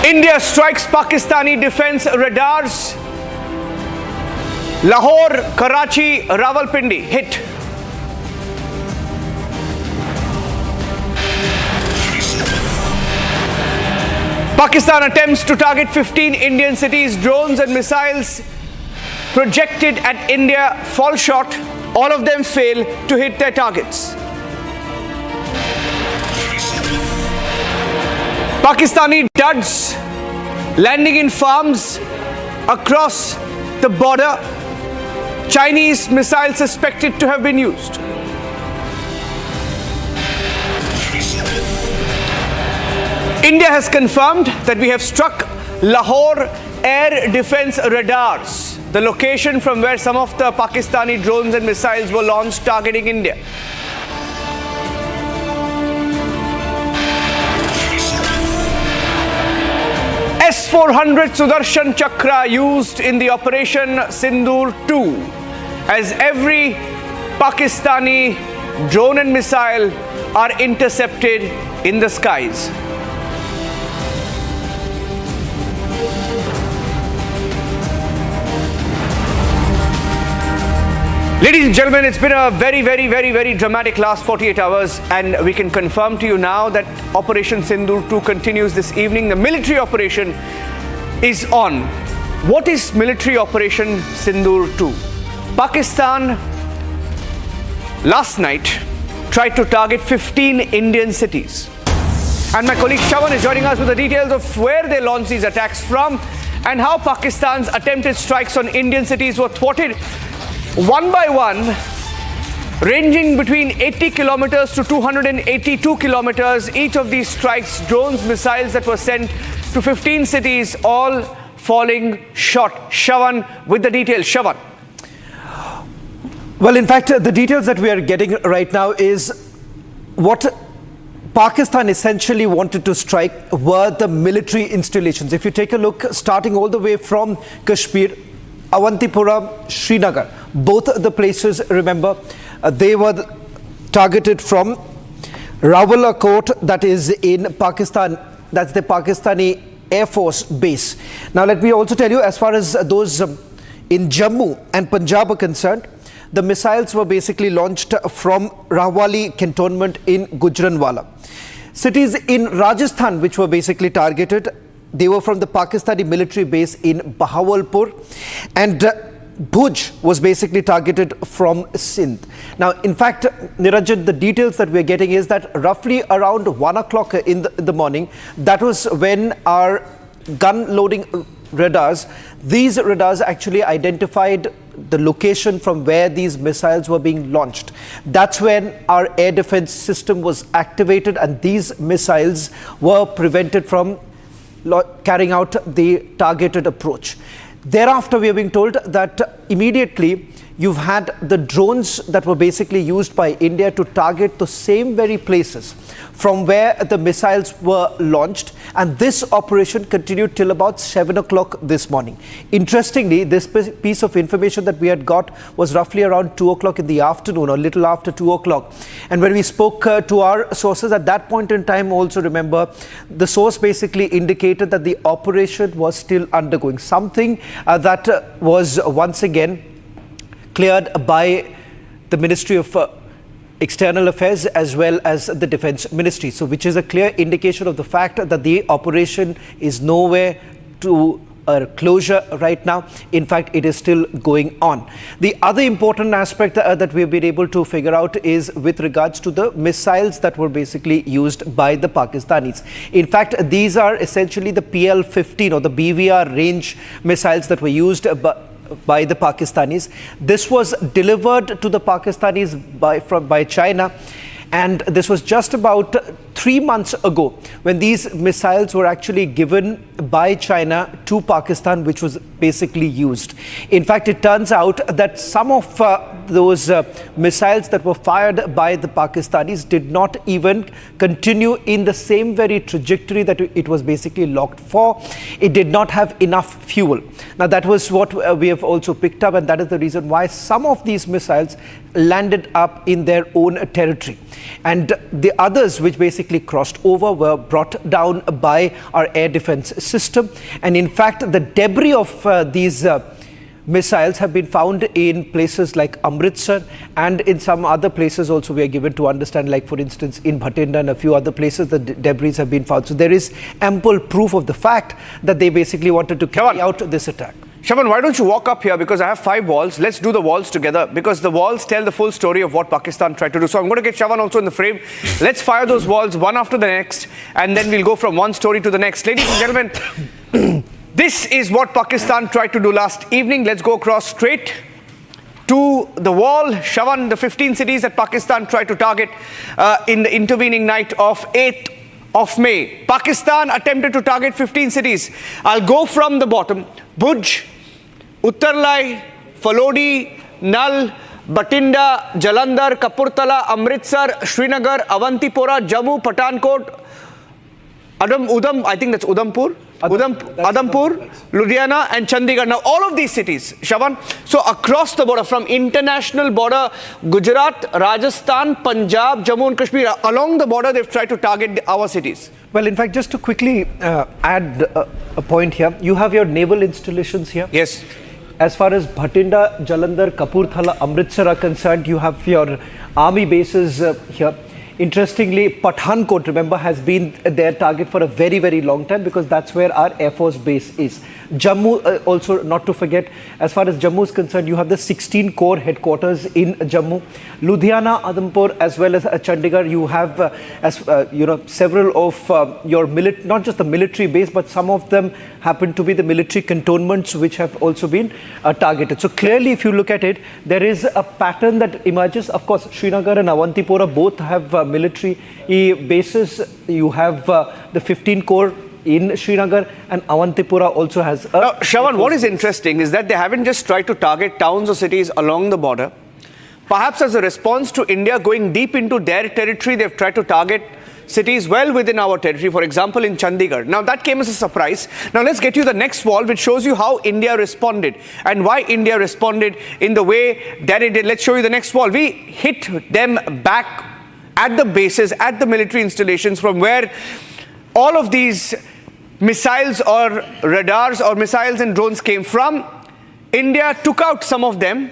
[SPEAKER 27] India strikes Pakistani defense radars. Lahore, Karachi, Rawalpindi hit. Pakistan attempts to target 15 Indian cities. Drones and missiles projected at India fall short. All of them fail to hit their targets. Pakistani duds landing in farms across the border. Chinese missiles suspected to have been used. India has confirmed that we have struck Lahore air defense radars, the location from where some of the Pakistani drones and missiles were launched targeting India. S-400 Sudarshan Chakra used in the Operation Sindoor 2, as every Pakistani drone and missile are intercepted in the skies. Ladies and gentlemen, it's been a very dramatic last 48 hours, and we can confirm to you now that Operation Sindoor 2 continues this evening. The military operation is on. What is military Operation Sindoor 2? Pakistan last night tried to target 15 Indian cities. And my colleague Shawan is joining us with the details of where they launched these attacks from and how Pakistan's attempted strikes on Indian cities were thwarted one by one, ranging between 80 kilometers to 282 kilometers. Each of these strikes, drones, missiles that were sent to 15 cities, all falling short. Shawan with the details. Shawan.
[SPEAKER 4] Well, in fact, the details that we are getting right now is what Pakistan essentially wanted to strike were the military installations. If you take a look, starting all the way from Kashmir, Awantipura, Srinagar, both the places, remember, they were targeted from Rawalakot, that is in Pakistan. That's the Pakistani Air Force base. Now, let me also tell you, as far as those in Jammu and Punjab are concerned, the missiles were basically launched from Rahwali cantonment in Gujranwala. Cities in Rajasthan which were basically targeted, they were from the Pakistani military base in Bahawalpur, and Bhuj was basically targeted from Sindh. Now, in fact, Niranjan, the details that we're getting is that roughly around 1 o'clock in the morning, that was when our gun loading radars, these radars actually identified the location from where these missiles were being launched. That's when our air defense system was activated, and these missiles were prevented from carrying out the targeted approach. Thereafter, we are being told that immediately you've had the drones that were basically used by India to target the same very places from where the missiles were launched, and this operation continued till about 7 o'clock this morning. Interestingly, this piece of information that we had got was roughly around 2 o'clock in the afternoon, or a little after 2 o'clock. And when we spoke to our sources at that point in time, also remember, the source basically indicated that the operation was still undergoing, something that was once again cleared by the Ministry of External Affairs as well as the Defence Ministry. So, which is a clear indication of the fact that the operation is nowhere to a closure right now. In fact, it is still going on. The other important aspect that we've been able to figure out is with regards to the missiles that were basically used by the Pakistanis. In fact, these are essentially the PL-15 or the BVR range missiles that were used by the Pakistanis. This was delivered to the Pakistanis by China, and this was just about 3 months ago when these missiles were actually given by China to Pakistan, which was basically used. In fact, it turns out that some of those missiles that were fired by the Pakistanis did not even continue in the same very trajectory that it was basically locked for. It did not have enough fuel. Now, that was what we have also picked up, and that is the reason why some of these missiles landed up in their own territory. And the others which basically crossed over were brought down by our air defense system. And in fact, the debris of these missiles have been found in places like Amritsar, and in some other places also we are given to understand, like for instance in Bhatinda and a few other places, the debris have been found. So there is ample proof of the fact that they basically wanted to carry out this attack.
[SPEAKER 27] Shaban, why don't you walk up here, because I have 5 walls. Let's do the walls together, because the walls tell the full story of what Pakistan tried to do. So I'm going to get Shaban also in the frame. Let's fire those walls one after the next, and then we'll go from one story to the next. Ladies and gentlemen, this is what Pakistan tried to do last evening. Let's go across straight to the wall. Shaban, the 15 cities that Pakistan tried to target in the intervening night of 8th of May. Pakistan attempted to target 15 cities. I'll go from the bottom. Bhuj, Uttarlai, Falodi, Nal, Batinda, Jalandhar, Kapurthala, Amritsar, Srinagar, Avantipora, Jammu, Pathankot, Udhampur, Ludhiana and Chandigarh. Now all of these cities, Shaban, so across the border, from international border, Gujarat, Rajasthan, Punjab, Jammu and Kashmir, along the border they've tried to target our cities.
[SPEAKER 4] Well, in fact, just to quickly add a point here, you have your naval installations here.
[SPEAKER 27] Yes.
[SPEAKER 4] As far as Bhatinda, Jalandhar, Kapurthala, Amritsar are concerned, you have your army bases here. Interestingly, Pathankot, remember, has been their target for a very, very long time, because that's where our Air Force base is. Jammu, also not to forget, as far as Jammu is concerned, you have the 16 Corps headquarters in Jammu. Ludhiana, Udhampur, as well as Chandigarh, you have, several of your not just the military base, but some of them happen to be the military cantonments, which have also been targeted. So clearly, if you look at it, there is a pattern that emerges. Of course, Srinagar and Avantipora both have military bases. You have the 15 Corps in Srinagar, and Avantipura also has a...
[SPEAKER 27] Now, Shaban, what is interesting is that they haven't just tried to target towns or cities along the border. Perhaps as a response to India going deep into their territory, they've tried to target cities well within our territory, for example, in Chandigarh. Now, that came as a surprise. Now, let's get you the next wall, which shows you how India responded and why India responded in the way that it did. Let's show you the next wall. We hit them back at the bases, at the military installations, from where all of these missiles or radars or missiles and drones came from. India took out some of them.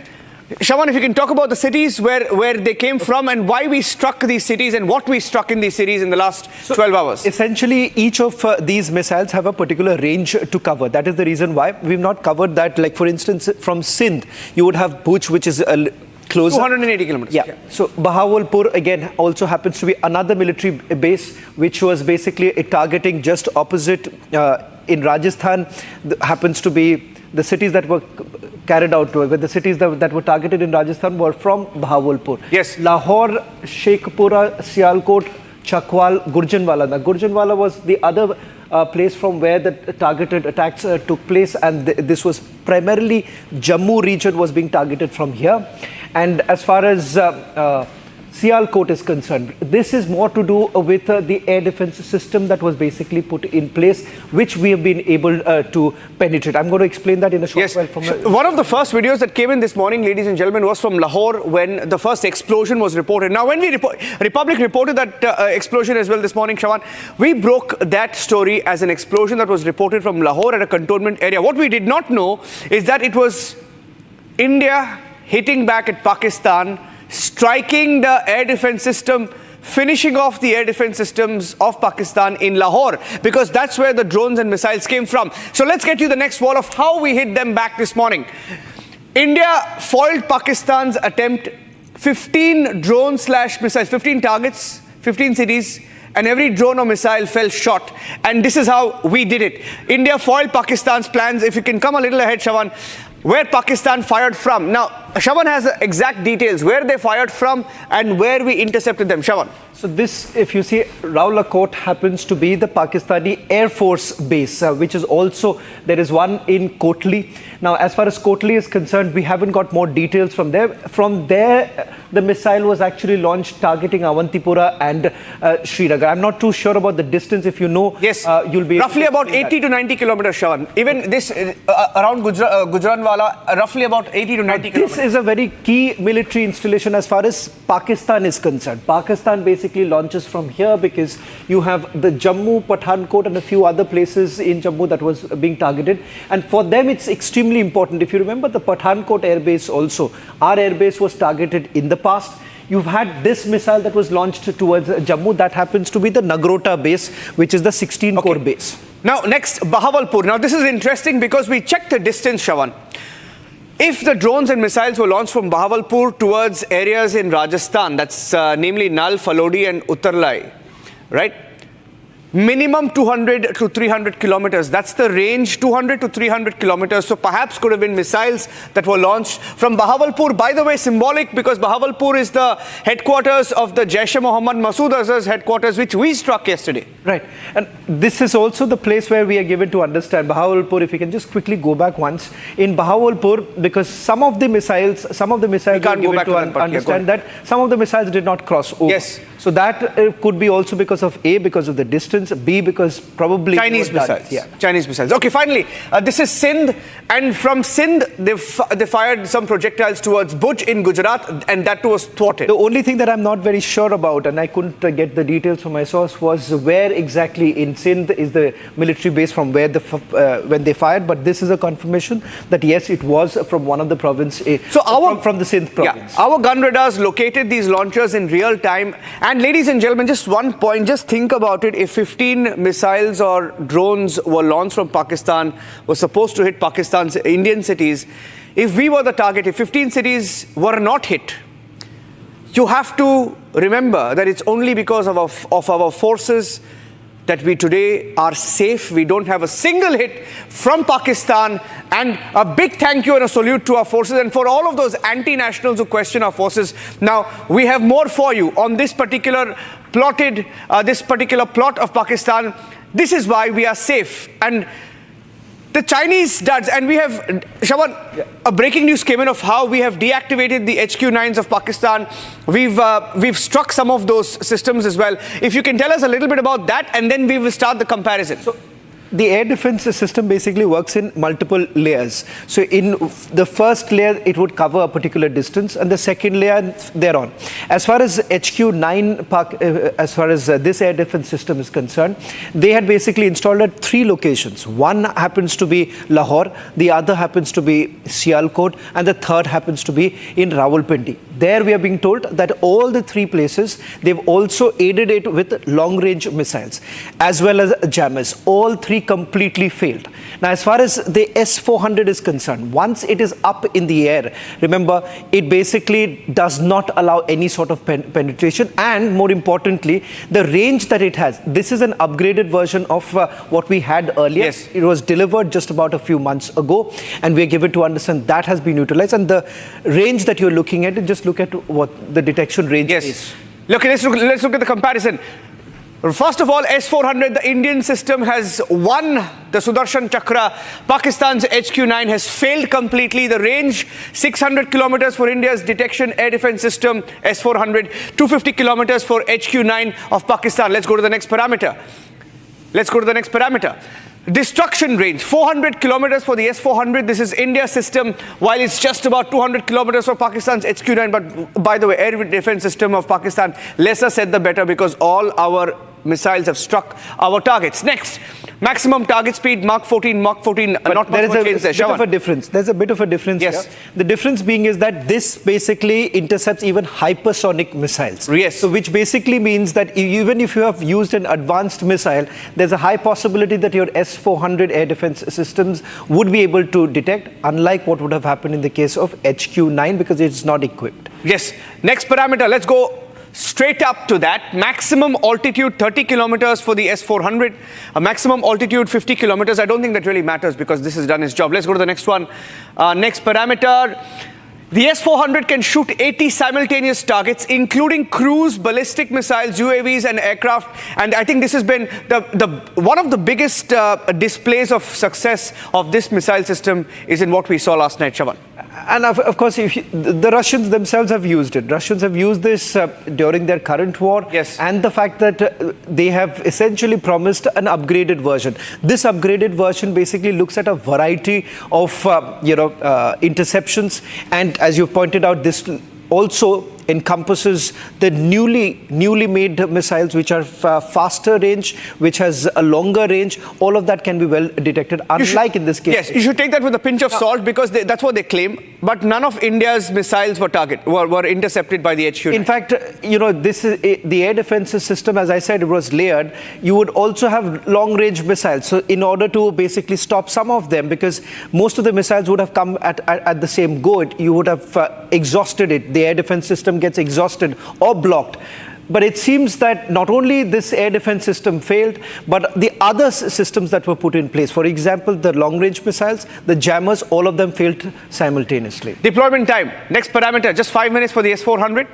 [SPEAKER 27] Shaban, if you can talk about the cities where they came from and why we struck these cities and what we struck in these cities in the last 12 hours.
[SPEAKER 4] Essentially, each of these missiles have a particular range to cover. That is the reason why we've not covered that. Like, for instance, from Sindh, you would have Bhuj, which is closer. 280 kilometers. Yeah. So Bahawalpur again also happens to be another military base, which was basically targeting just opposite in Rajasthan. Happens to be the cities that were carried out to it, but the cities that were targeted in Rajasthan were from Bahawalpur.
[SPEAKER 27] Yes.
[SPEAKER 4] Lahore, Sheikhpura, Sialkot, Chakwal, Gurjanwala. Now, Gurjanwala was the other place from where the targeted attacks took place, and this was primarily Jammu region was being targeted from here. And as far as Sialkot is concerned, this is more to do with the air defense system that was basically put in place, which we have been able to penetrate. I'm going to explain that in a short while.
[SPEAKER 27] One of the first videos that came in this morning, ladies and gentlemen, was from Lahore when the first explosion was reported. Now, when Republic reported that explosion as well this morning, Shaban, we broke that story as an explosion that was reported from Lahore at a cantonment area. What we did not know is that it was India hitting back at Pakistan, striking the air defense system, finishing off the air defense systems of Pakistan in Lahore, because that's where the drones and missiles came from. So let's get you the next wall of how we hit them back this morning. India foiled Pakistan's attempt, 15 drone/missiles, 15 targets, 15 cities, and every drone or missile fell short. And this is how we did it. India foiled Pakistan's plans. If you can come a little ahead, Shaban, where Pakistan fired from. Now, Shaban has the exact details, where they fired from and where we intercepted them. Shaban.
[SPEAKER 4] So this, if you see, Rawalakot happens to be the Pakistani Air Force base, which is also, there is one in Kotli. Now, as far as Kotli is concerned, we haven't got more details from there. From there, the missile was actually launched targeting Avantipura and Srinagar. I'm not too sure about the distance. If you know,
[SPEAKER 27] yes,
[SPEAKER 4] you'll be
[SPEAKER 27] roughly about 80 to 90 kilometers, Shaban. Even this around Gujranwala, roughly about 80 to 90 kilometers.
[SPEAKER 4] This is a very key military installation as far as Pakistan is concerned. Pakistan basically launches from here because you have the Jammu, Pathankot and a few other places in Jammu that was being targeted. And for them, it's extremely important. If you remember the Pathankot airbase also, our airbase was targeted in the past. You've had this missile that was launched towards Jammu. That happens to be the Nagrota base, which is the 16 core base.
[SPEAKER 27] Now, next, Bahawalpur. Now, this is interesting because we checked the distance, Shravan. If the drones and missiles were launched from Bahawalpur towards areas in Rajasthan, that's namely Nal, Falodi and Uttarlai, right? Minimum 200 to 300 kilometers. That's the range, 200 to 300 kilometers. So perhaps could have been missiles that were launched from Bahawalpur. By the way, symbolic because Bahawalpur is the headquarters of the Jaish-e-Mohammad Masood Azhar's headquarters, which we struck yesterday.
[SPEAKER 4] Right. And this is also the place where we are given to understand Bahawalpur. If we can just quickly go back once in Bahawalpur, because some of the missiles we can't go back to understand that some of the missiles did not cross over.
[SPEAKER 27] Yes.
[SPEAKER 4] So that could be also because of because of the distance, B, because probably
[SPEAKER 27] Chinese missiles.
[SPEAKER 4] Yeah.
[SPEAKER 27] Chinese missiles. Okay, finally, this is Sindh, and from Sindh, they fired some projectiles towards Bhuj in Gujarat, and that was thwarted.
[SPEAKER 4] The only thing that I'm not very sure about, and I couldn't get the details from my source, was where exactly in Sindh is the military base from where when they fired. But this is a confirmation that yes, it was from one of the province. From the Sindh province.
[SPEAKER 27] Yeah, our gun radars located these launchers in real time. And ladies and gentlemen, just one point, just think about it. If 15 missiles or drones were launched from Pakistan, were supposed to hit Pakistan's Indian cities, if we were the target, if 15 cities were not hit, you have to remember that it's only because of our forces that we today are safe. We don't have a single hit from Pakistan. And a big thank you and a salute to our forces and for all of those anti-nationals who question our forces. Now, we have more for you on this particular plot of Pakistan. This is why we are safe. And the Chinese duds, and we have, Shravan, a breaking news came in of how we have deactivated the HQ-9s of Pakistan. We've struck some of those systems as well. If you can tell us a little bit about that, and then we will start the comparison.
[SPEAKER 4] So, the air defense system basically works in multiple layers. So in the first layer, it would cover a particular distance, and the second layer thereon. As far as HQ-9, as far as this air defense system is concerned, they had basically installed at 3 locations. One happens to be Lahore, the other happens to be Sialkot, and the third happens to be in Rawalpindi. There we are being told that all the 3 places, they've also aided it with long-range missiles, as well as jammers. All 3 completely failed. Now, as far as the S-400 is concerned, once it is up in the air, remember, it basically does not allow any sort of penetration, and more importantly, the range that it has. This is an upgraded version of what we had earlier.
[SPEAKER 27] Yes.
[SPEAKER 4] It was delivered just about a few months ago, and we are given to understand that has been utilized. And the range that you're looking at, just look at what the detection range is.
[SPEAKER 27] Look, let's look at the comparison. First of all, S-400, the Indian system has won the Sudarshan Chakra. Pakistan's HQ-9 has failed completely. The range, 600 kilometers for India's detection air defense system, S-400, 250 kilometers for HQ-9 of Pakistan. Let's go to the next parameter. Destruction range, 400 kilometers for the S-400. This is India's system, while it's just about 200 kilometers for Pakistan's HQ-9. But by the way, air defense system of Pakistan, lesser said the better, because all our missiles have struck our targets. Next, maximum target speed, Mach 14, not much change there.
[SPEAKER 4] There's a bit of a difference
[SPEAKER 27] yes.
[SPEAKER 4] here. The difference being is that this basically intercepts even hypersonic missiles.
[SPEAKER 27] Yes.
[SPEAKER 4] So which basically means that even if you have used an advanced missile, there's a high possibility that your S-400 air defense systems would be able to detect, unlike what would have happened in the case of HQ-9, because it's not equipped.
[SPEAKER 27] Yes. Next parameter, let's go straight up to that. Maximum altitude 30 kilometers for the S-400, a maximum altitude 50 kilometers. I don't think that really matters because this has done its job. Let's go to the next one. Next parameter. The S-400 can shoot 80 simultaneous targets, including cruise, ballistic missiles, UAVs and aircraft. And I think this has been one of the biggest displays of success of this missile system is in what we saw last night, Shravan.
[SPEAKER 4] And of course, the Russians themselves have used it. Russians have used this during their current war.
[SPEAKER 27] Yes.
[SPEAKER 4] And the fact that they have essentially promised an upgraded version. This upgraded version basically looks at a variety of, interceptions. And as you pointed out, this also encompasses the newly made missiles, which are faster range, which has a longer range. All of that can be well detected, unlike in this case.
[SPEAKER 27] Yes, you should take that with a pinch of salt, because that's what they claim. But none of India's missiles were intercepted by the HQ-9.
[SPEAKER 4] In fact, this is the air defense system, as I said, it was layered. You would also have long-range missiles. So in order to basically stop some of them, because most of the missiles would have come at the same go, you would have exhausted it. The air defense system gets exhausted or blocked. But it seems that not only this air defense system failed, but the other systems that were put in place, for example, the long-range missiles, the jammers, all of them failed simultaneously.
[SPEAKER 27] Deployment time. Next parameter, just 5 minutes for the S-400.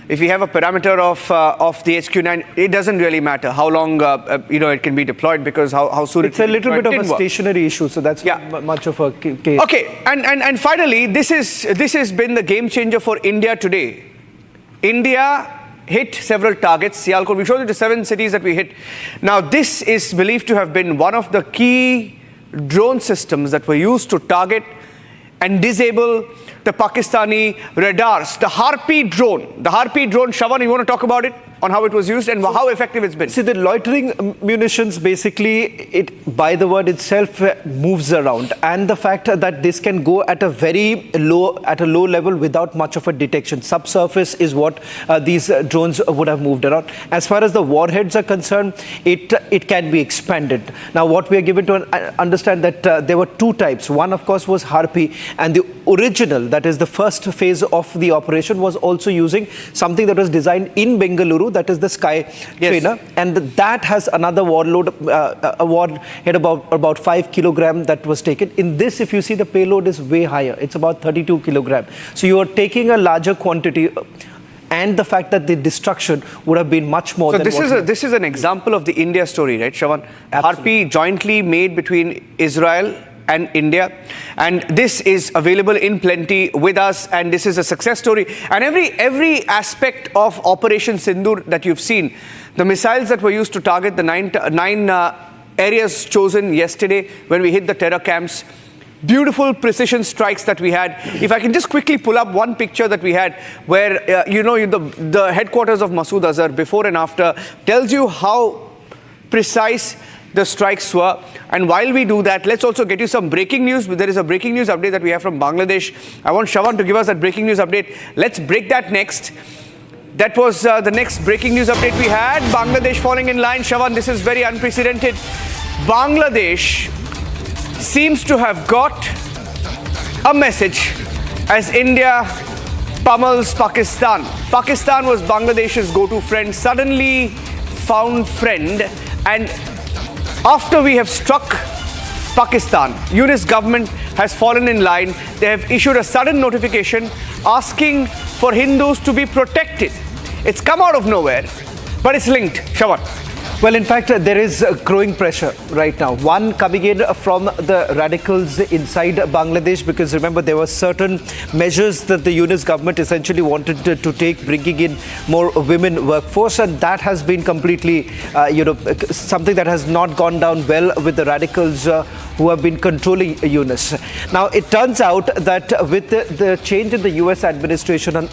[SPEAKER 27] If you have a parameter of the HQ-9, it doesn't really matter how long it can be deployed, because how soon
[SPEAKER 4] it's a little bit of a stationary issue, so that's not much of a case.
[SPEAKER 27] Okay, and finally, this has been the game changer for India today. India hit several targets. Sialkot, we showed you the 7 cities that we hit. Now, this is believed to have been one of the key drone systems that were used to target and disable the Pakistani radars. The Harpy drone, Shravan, you want to talk about it? On how it was used and how effective it's been?
[SPEAKER 4] See, the loitering munitions, basically, by the word itself, moves around. And the fact that this can go at a low level without much of a detection. Subsurface is what these drones would have moved around. As far as the warheads are concerned, it can be expanded. Now, what we are given to understand that there were 2 types. One, of course, was Harpy, and the original, that is the first phase of the operation, was also using something that was designed in Bengaluru, that is the Sky Trainer, and that has another warhead about 5 kilogram that was taken. In this, if you see, the payload is way higher. It's about 32 kilogram. So you are taking a larger quantity, and the fact that the destruction would have been much more.
[SPEAKER 27] So this is an example of the India story, right, Shravan? Harpy jointly made between Israel and India, and this is available in plenty with us, and this is a success story. And every aspect of Operation Sindoor that you've seen, the missiles that were used to target the nine areas chosen yesterday when we hit the terror camps, beautiful precision strikes that we had. If I can just quickly pull up one picture that we had, where the headquarters of Masood Azhar before and after tells you how precise the strikes were. And while we do that, let's also get you some breaking news. There is a breaking news update that we have from Bangladesh. I want Shravan to give us that breaking news update. Let's break that next. That was the next breaking news update we had. Bangladesh falling in line. Shravan, this is very unprecedented. Bangladesh seems to have got a message as India pummels Pakistan. Pakistan was Bangladesh's go-to friend, suddenly found friend, and after we have struck Pakistan, UNIS government has fallen in line. They have issued a sudden notification asking for Hindus to be protected. It's come out of nowhere, but it's linked. Shravan.
[SPEAKER 4] Well, in fact, there is growing pressure right now. One coming in from the radicals inside Bangladesh, because remember, there were certain measures that the UNIS government essentially wanted to take, bringing in more women workforce, and that has been completely, something that has not gone down well with the radicals who have been controlling UNIS. Now, it turns out that with the change in the US administration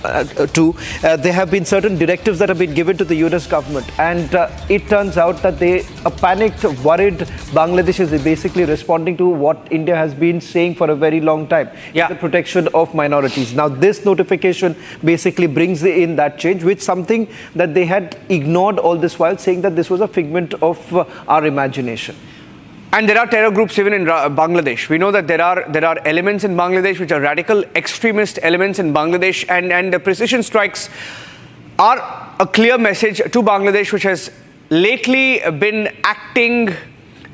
[SPEAKER 4] too, there have been certain directives that have been given to the UNIS government, and it turns out that a panicked, worried Bangladesh is basically responding to what India has been saying for a very long time, the protection of minorities. Now, this notification basically brings in that change, which something that they had ignored all this while, saying that this was a figment of our imagination.
[SPEAKER 27] And there are terror groups even in Bangladesh. We know that there are elements in Bangladesh which are radical extremist elements in Bangladesh, and the precision strikes are a clear message to Bangladesh, which has lately been acting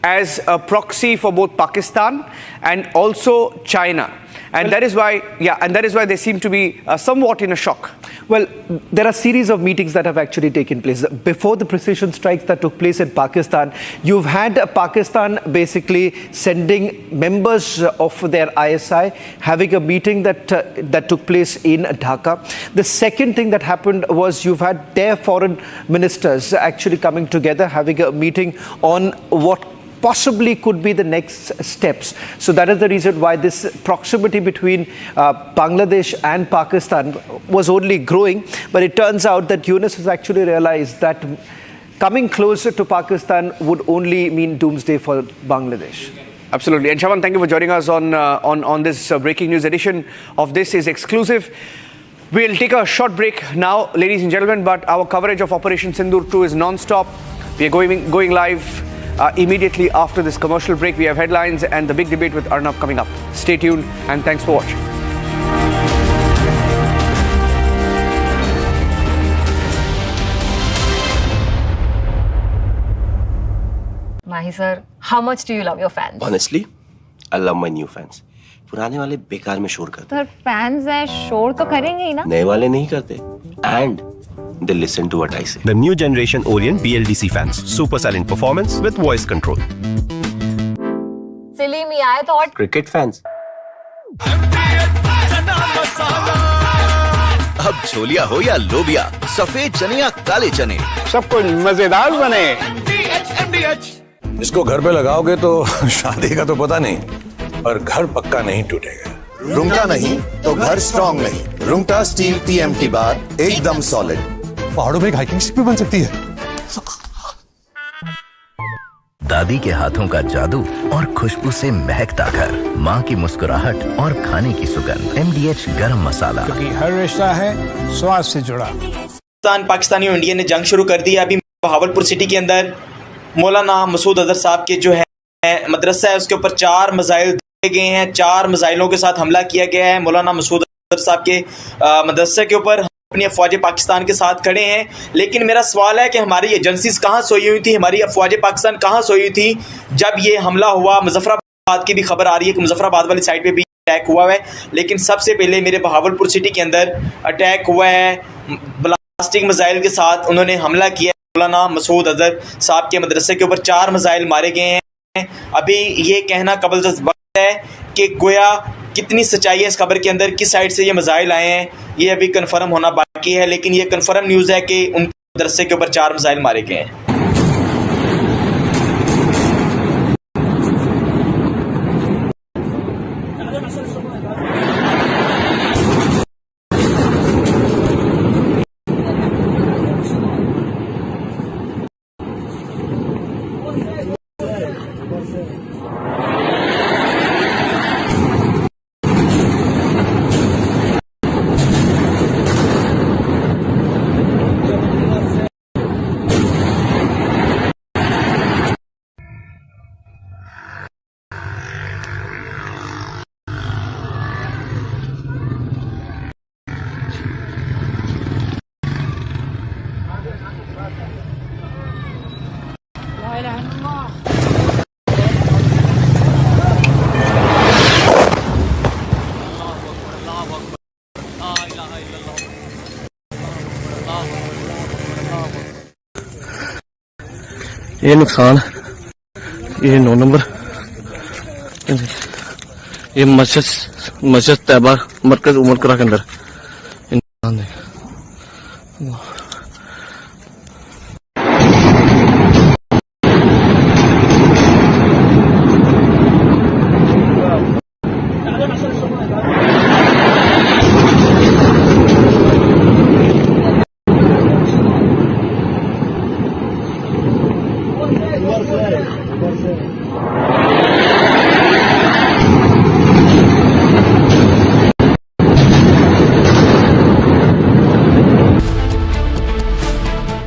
[SPEAKER 27] as a proxy for both Pakistan and also China. And that is why they seem to be somewhat in a shock.
[SPEAKER 4] Well, there are a series of meetings that have actually taken place. Before the precision strikes that took place in Pakistan, you've had Pakistan basically sending members of their ISI, having a meeting that took place in Dhaka. The second thing that happened was you've had their foreign ministers actually coming together, having a meeting on what possibly could be the next steps. So that is the reason why this proximity between Bangladesh and Pakistan was only growing. But it turns out that Yunus has actually realized that coming closer to Pakistan would only mean doomsday for Bangladesh.
[SPEAKER 27] Absolutely. And Shawan, thank you for joining us on this breaking news edition of This Is Exclusive. We'll take a short break now, ladies and gentlemen, but our coverage of Operation Sindoor 2 is non-stop. We are going live immediately after this commercial break. We have headlines and the big debate with Arnab coming up. Stay tuned and thanks for watching.
[SPEAKER 15] Mahi sir, how much do you love your fans?
[SPEAKER 20] Honestly, I love my new fans. पुराने वाले बेकार में शोर करते
[SPEAKER 15] Sir, fans हैं, शोर तो करेंगे ही ना?
[SPEAKER 20] नए वाले नहीं करते. And they listen to what I say.
[SPEAKER 21] The new generation Orient BLDC fans. Super silent performance with voice control.
[SPEAKER 15] Silly me, I thought.
[SPEAKER 20] Cricket fans.
[SPEAKER 22] अब छोलिया हो या लोबिया, सफेद चने या काले चने,
[SPEAKER 17] सब कुछ मजेदार बने.
[SPEAKER 3] इसको घर पे लगाओगे तो शादी का तो पता नहीं, पर घर पक्का नहीं टूटेगा.
[SPEAKER 5] रुंगटा नहीं तो घर स्ट्रॉन्ग नहीं. रुंगटा स्टील TMT बार एकदम सॉलिड.
[SPEAKER 3] पहाड़ों में हाइकिंग शिप भी बन सकती है.
[SPEAKER 22] दादी के हाथों का जादू और खुशबू से महकता घर, माँ की मुस्कुराहट और खाने की सुगंध. MDH गरम मसाला,
[SPEAKER 23] क्योंकि हर रिश्ता है स्वाद से जुड़ा.
[SPEAKER 7] पाकिस्तानी और इंडिया ने जंग शुरू कर दी है. अभी बहावलपुर सिटी के अंदर मौलाना मसूद अजहर साहब के जो है मदरसा है, उसके ऊपर 4 मिसाइल दिए गए हैं. 4 मिसाइलों के साथ हमला किया गया है. मौलाना मसूद अजहर साहब के मदरसे के ऊपर अपनी अफवाज पाकिस्तान के साथ खड़े हैं. लेकिन मेरा सवाल है कि हमारी एजेंसीज कहाँ सोई हुई थी, हमारी अफवाज पाकिस्तान कहाँ सोई हुई थी जब ये हमला हुआ. मुजफ्फराबाद की भी खबर आ रही है कि मुजफ्फराबाद वाली साइड पे भी अटैक हुआ है. लेकिन सबसे पहले मेरे बहावलपुर सिटी के अंदर अटैक हुआ है. ब्लास्टिक मिसाइल के साथ उन्होंने हमला किया. मौलाना मसूद अजहर साहब के मदरसे के ऊपर 4 मिसाइल मारे गए हैं. अभी ये कहना कबल वक्त है कि गोया कितनी सच्चाई है इस खबर के अंदर, किस साइड से ये मिसाइल आए हैं, ये अभी कंफर्म होना बाकी है. लेकिन ये कंफर्म न्यूज़ है कि उन मदरसे के ऊपर 4 मिसाइल मारे गए हैं.
[SPEAKER 16] ये नुकसान, ये 9 नंबर, ये मस्जिद तैयबा मरकज उमर करा के अंदर नुकसान है.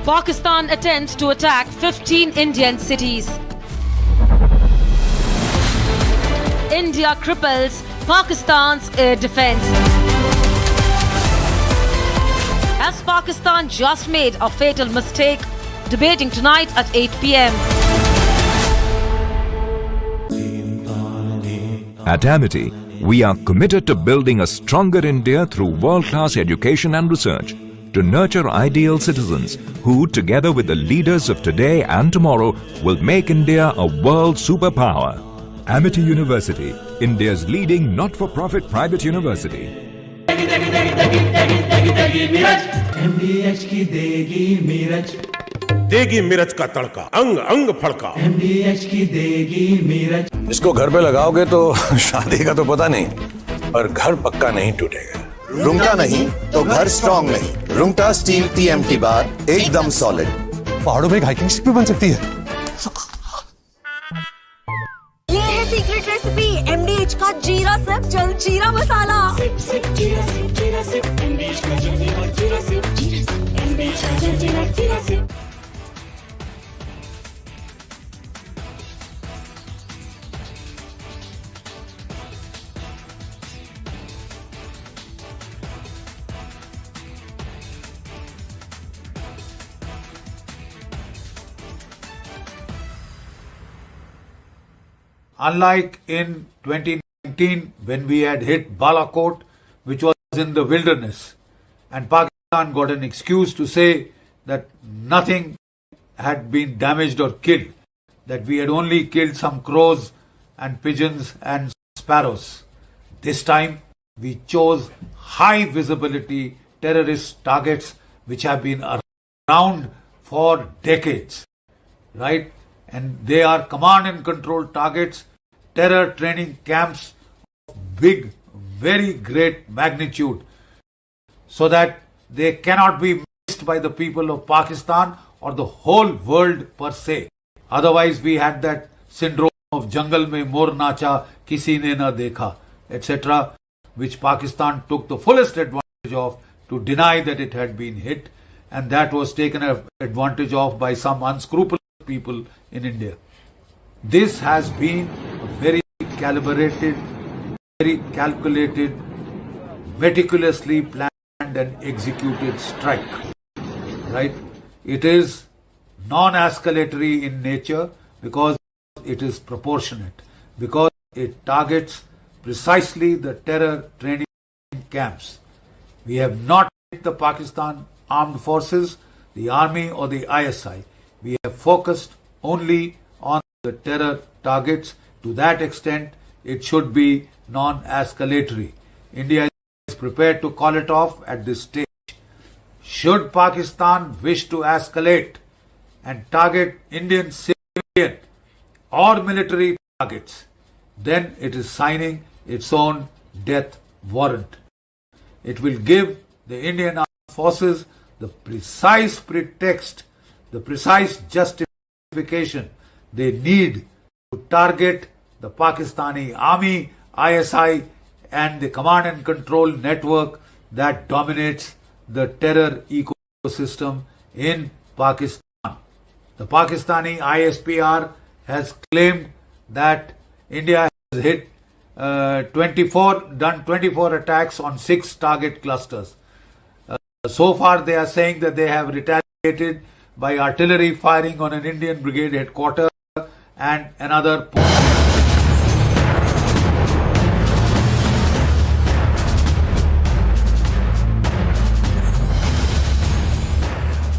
[SPEAKER 8] Pakistan attempts to attack 15 Indian cities. India cripples Pakistan's air defense. Has Pakistan just made a fatal mistake? Debating tonight at 8 p.m.
[SPEAKER 2] At Amity, we are committed to building a stronger India through world-class education and research, to nurture ideal citizens who, together with the leaders of today and tomorrow, will make India a world superpower. Amity University, India's leading not-for-profit private university.
[SPEAKER 1] MDH की देगी मीरज,
[SPEAKER 17] देगी मिर्च का तड़का, अंग अंग फड़का।
[SPEAKER 1] MDH की देगी मिर्च।
[SPEAKER 3] इसको घर पे लगाओगे तो शादी का तो पता नहीं, पर घर पक्का नहीं टूटेगा।
[SPEAKER 5] रूंगटा नहीं तो घर स्ट्रॉन्ग नहीं। रूंगटा स्टील TMT बार एकदम सॉलिड।
[SPEAKER 17] पहाड़ों में एक हाइकिंग स्टिक भी बन सकती है।
[SPEAKER 6] ये है सीक्रेट रेसिपी MDH का जीरा सिप जल जीरा मसाला।
[SPEAKER 17] Unlike in 2019 when we had hit Balakot, which was in the wilderness, and Pakistan got an excuse to say that nothing had been damaged or killed, that we had only killed some crows and pigeons and sparrows. This time we chose high visibility terrorist targets which have been around for decades, right? And they are command and control targets, terror training camps of big, very great magnitude, so that they cannot be missed by the people of Pakistan or the whole world per se. Otherwise we had that syndrome of jungle mein mor nacha, kisi ne na dekha, etc., which Pakistan took the fullest advantage of to deny that it had been hit, and that was taken advantage of by some unscrupulous people in India. This has been a very calibrated, very calculated, meticulously planned and executed strike. Right? It is non-escalatory in nature because it is proportionate, because it targets precisely the terror training camps. We have not hit the Pakistan armed forces, the army or the ISI. We have focused only on the terror targets. To that extent, it should be non-escalatory. India is prepared to call it off at this stage. Should Pakistan wish to escalate and target Indian civilian or military targets, then it is signing its own death warrant. It will give the Indian Armed Forces the precise pretext, the precise justification they need to target the Pakistani army, ISI, and the command and control network that dominates the terror ecosystem in Pakistan. The Pakistani ISPR has claimed that India has hit done 24 attacks on 6 target clusters. So far they are saying that they have retaliated by artillery firing on an Indian brigade headquarters and another.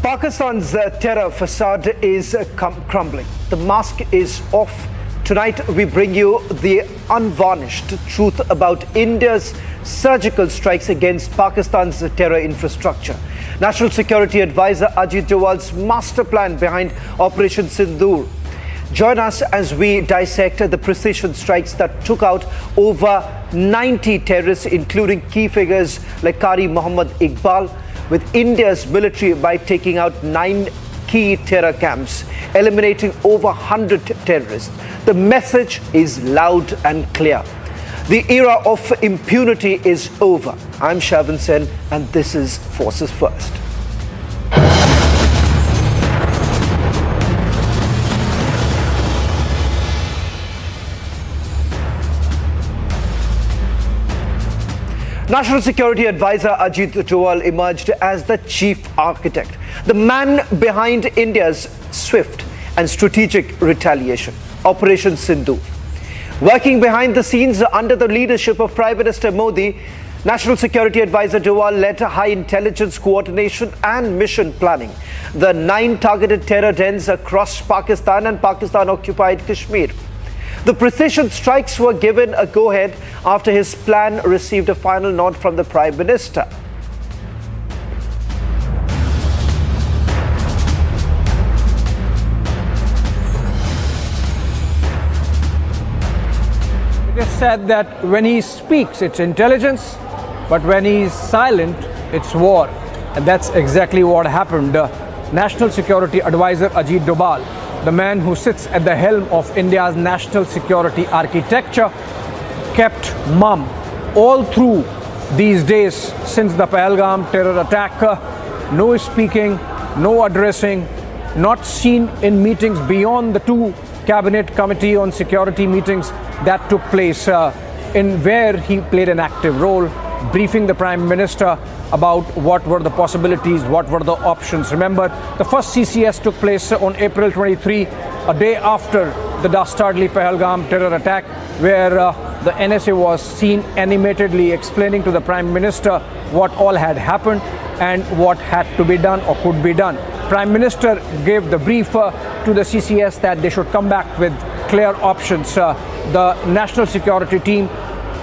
[SPEAKER 4] Pakistan's terror facade is crumbling. The mask is off. Tonight we bring you the unvarnished truth about India's surgical strikes against Pakistan's terror infrastructure. National Security Advisor Ajit Doval's master plan behind Operation Sindoor. Join us as we dissect the precision strikes that took out over 90 terrorists, including key figures like Muhammad Iqbal, with India's military by taking out 9 key terror camps, eliminating over 100 terrorists. The message is loud and clear. The era of impunity is over. I'm Shavan Sen and this is Forces First. National Security Advisor Ajit Doval emerged as the chief architect, the man behind India's swift and strategic retaliation, Operation Sindoor. Working behind the scenes under the leadership of Prime Minister Modi, National Security Advisor Doval led high intelligence coordination and mission planning. The 9 targeted terror dens across Pakistan and Pakistan-occupied Kashmir. The precision strikes were given a go-ahead after his plan received a final nod from the Prime Minister.
[SPEAKER 10] It is said that when he speaks, it's intelligence, but when he's silent, it's war. And that's exactly what happened. National Security Advisor Ajit Doval, the man who sits at the helm of India's national security architecture, kept mum all through these days since the Pahalgam terror attack. No speaking, no addressing, not seen in meetings beyond the two Cabinet Committee on Security meetings that took place, in where he played an active role, briefing the Prime Minister about what were the possibilities, what were the options. Remember, the first CCS took place on April 23, a day after the dastardly Pahalgam terror attack, where the NSA was seen animatedly explaining to the Prime Minister what all had happened and what had to be done or could be done. Prime Minister gave the brief to the CCS that they should come back with clear options. The national security team,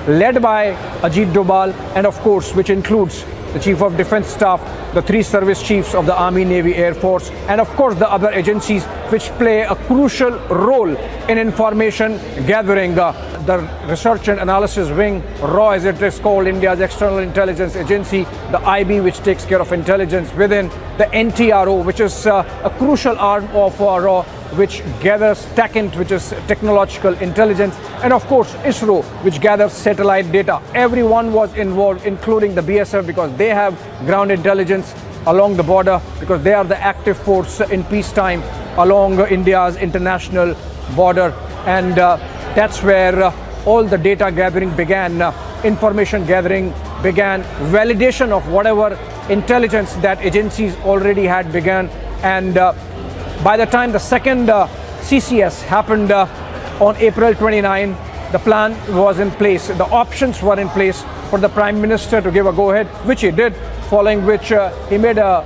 [SPEAKER 10] led by Ajit Doval, and of course, which includes the Chief of Defence Staff, the 3 service chiefs of the Army, Navy, Air Force, and of course the other agencies which play a crucial role in information gathering. The Research and Analysis Wing, RAW as it is called, India's external intelligence agency, the IB, which takes care of intelligence within, the NTRO, which is a crucial arm of RAW, which gathers TACINT, which is technological intelligence, and of course ISRO, which gathers satellite data. Everyone was involved, including the BSF, because they have ground intelligence along the border, because they are the active force in peacetime along India's international border. And that's where all the data gathering began, information gathering began, validation of whatever intelligence that agencies already had begun. And by the time the second CCS happened on April 29, the plan was in place. The options were in place for the Prime Minister to give a go-ahead, which he did, following which he made a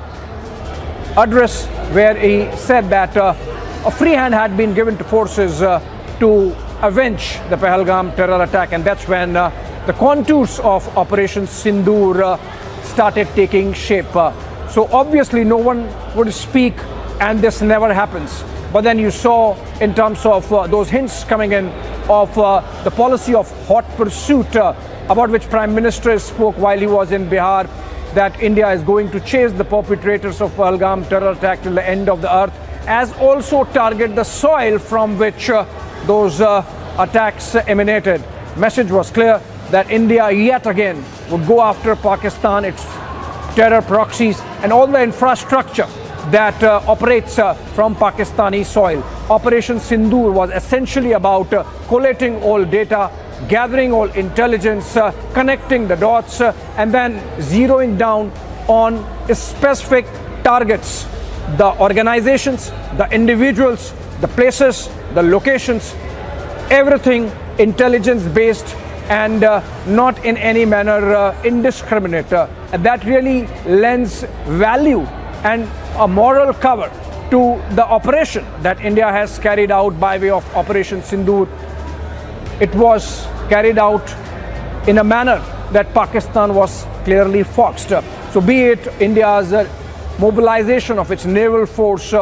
[SPEAKER 10] address where he said that a free hand had been given to forces to avenge the Pahalgam terror attack. And that's when the contours of Operation Sindoor started taking shape. So obviously no one would speak, and this never happens. But then you saw, in terms of those hints coming in of the policy of hot pursuit, about which Prime Minister spoke while he was in Bihar, that India is going to chase the perpetrators of Pahalgam terror attack till the end of the earth, as also target the soil from which those attacks emanated. Message was clear that India yet again would go after Pakistan, its terror proxies, and all the infrastructure that operates from Pakistani soil. Operation Sindoor was essentially about collating all data, gathering all intelligence, connecting the dots, and then zeroing down on specific targets, the organizations, the individuals, the places, the locations, everything intelligence based and not in any manner indiscriminate. And that really lends value and a moral cover to the operation that India has carried out by way of Operation Sindoor. It was carried out in a manner that Pakistan was clearly foxed. So be it India's mobilization of its naval force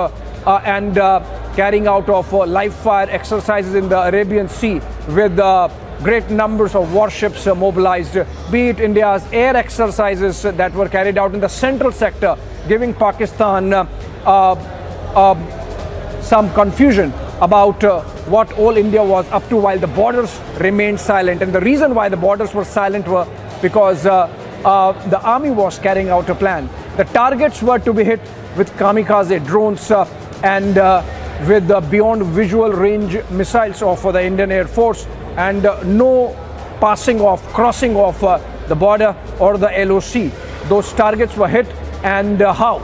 [SPEAKER 10] and carrying out of live fire exercises in the Arabian Sea with great numbers of warships mobilized, be it India's air exercises that were carried out in the central sector, giving Pakistan some confusion about what all India was up to while the borders remained silent. And the reason why the borders were silent were because the army was carrying out a plan. The targets were to be hit with kamikaze drones and with the beyond visual range missiles of the Indian Air Force, and no passing off, crossing of the border or the LOC. Those targets were hit, and how?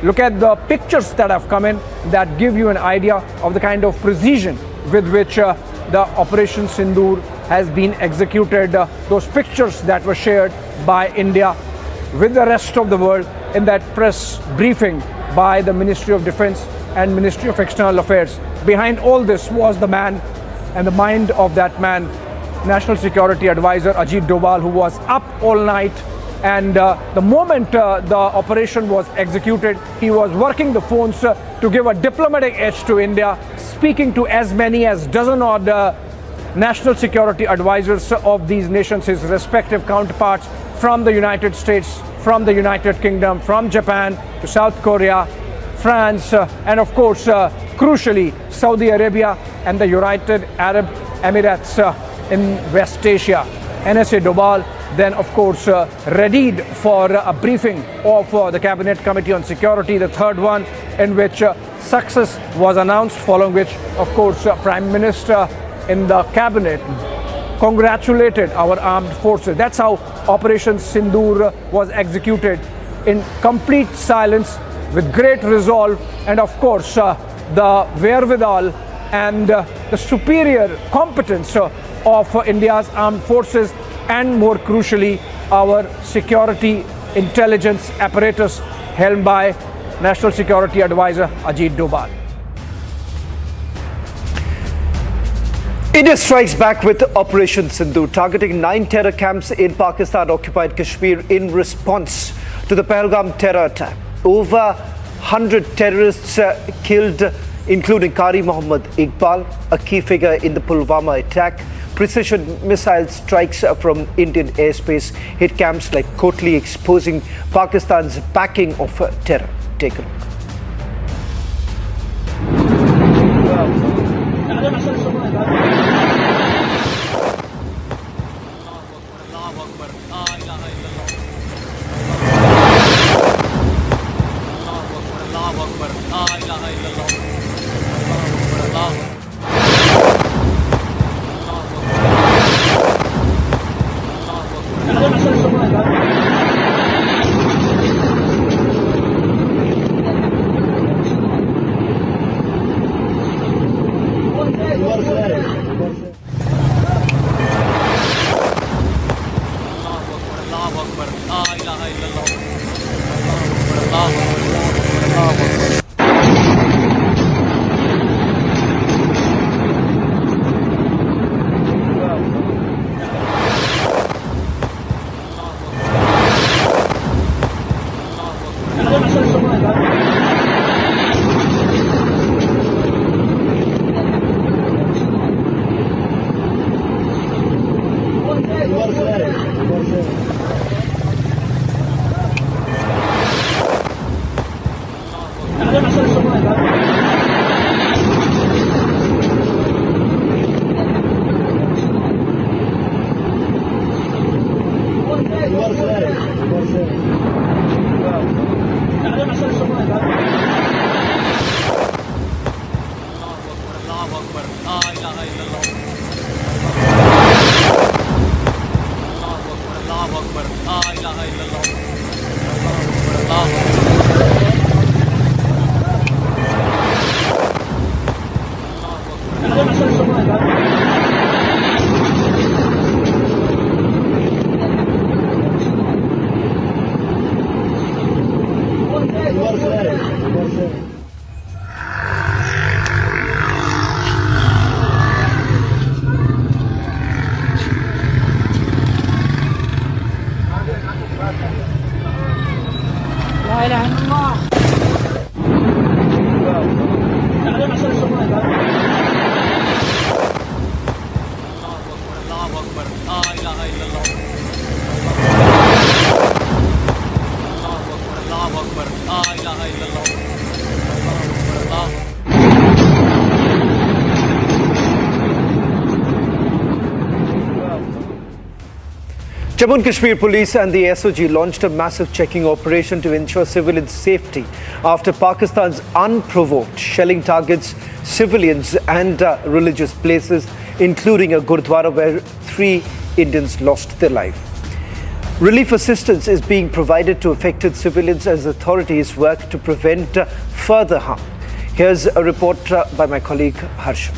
[SPEAKER 10] Look at the pictures that have come in that give you an idea of the kind of precision with which the Operation Sindoor has been executed. Those pictures that were shared by India with the rest of the world in that press briefing by the Ministry of Defence and Ministry of External Affairs. Behind all this was the man and the mind of that man, National Security Advisor Ajit Doval, who was up all night. And the moment the operation was executed, he was working the phones to give a diplomatic edge to India, speaking to as many as dozen odd national security advisors of these nations, his respective counterparts from the United States, from the United Kingdom, from Japan to South Korea, France, and of course, crucially, Saudi Arabia and the United Arab Emirates in West Asia. NSA Doval then, of course, readied for a briefing of the Cabinet Committee on Security, the third one, in which success was announced, following which, of course, Prime Minister in the Cabinet congratulated our armed forces. That's how Operation Sindoor was executed, in complete silence, with great resolve, and of course, the wherewithal and the superior competence of India's armed forces, and more crucially, our security intelligence apparatus helmed by National Security Advisor Ajit Doval.
[SPEAKER 4] India strikes back with Operation Sindoor, targeting 9 terror camps in Pakistan-occupied Kashmir in response to the Pahalgam terror attack. Over 100 terrorists killed, including Qari Mohammad Iqbal, a key figure in the Pulwama attack. Precision missile strikes from Indian airspace hit camps like Kotli, exposing Pakistan's backing of terror. Take a look. Jammu and Kashmir Police and the SOG launched a massive checking operation to ensure civilian safety after Pakistan's unprovoked shelling targets civilians and religious places, including a Gurdwara where 3 Indians lost their life. Relief assistance is being provided to affected civilians as authorities work to prevent further harm. Here's a report by my colleague Harsha.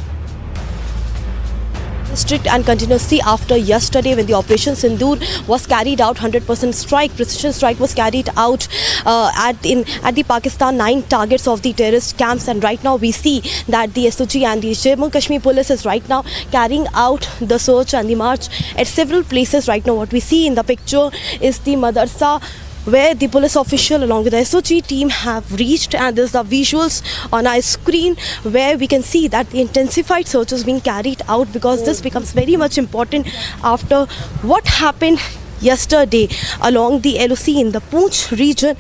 [SPEAKER 9] Strict and continuously after yesterday when the Operation Sindoor was carried out, 100% strike, precision strike was carried out at the Pakistan 9 targets of the terrorist camps, and right now we see that the SOG and the Jammu and Kashmir police is right now carrying out the search and the march at several places. Right now what we see in the picture is the madrasa where the police official along with the SOG team have reached, and there's the visuals on our screen where we can see that the intensified search is being carried out, because this becomes very much important after what happened yesterday along the LOC in the Poonch region.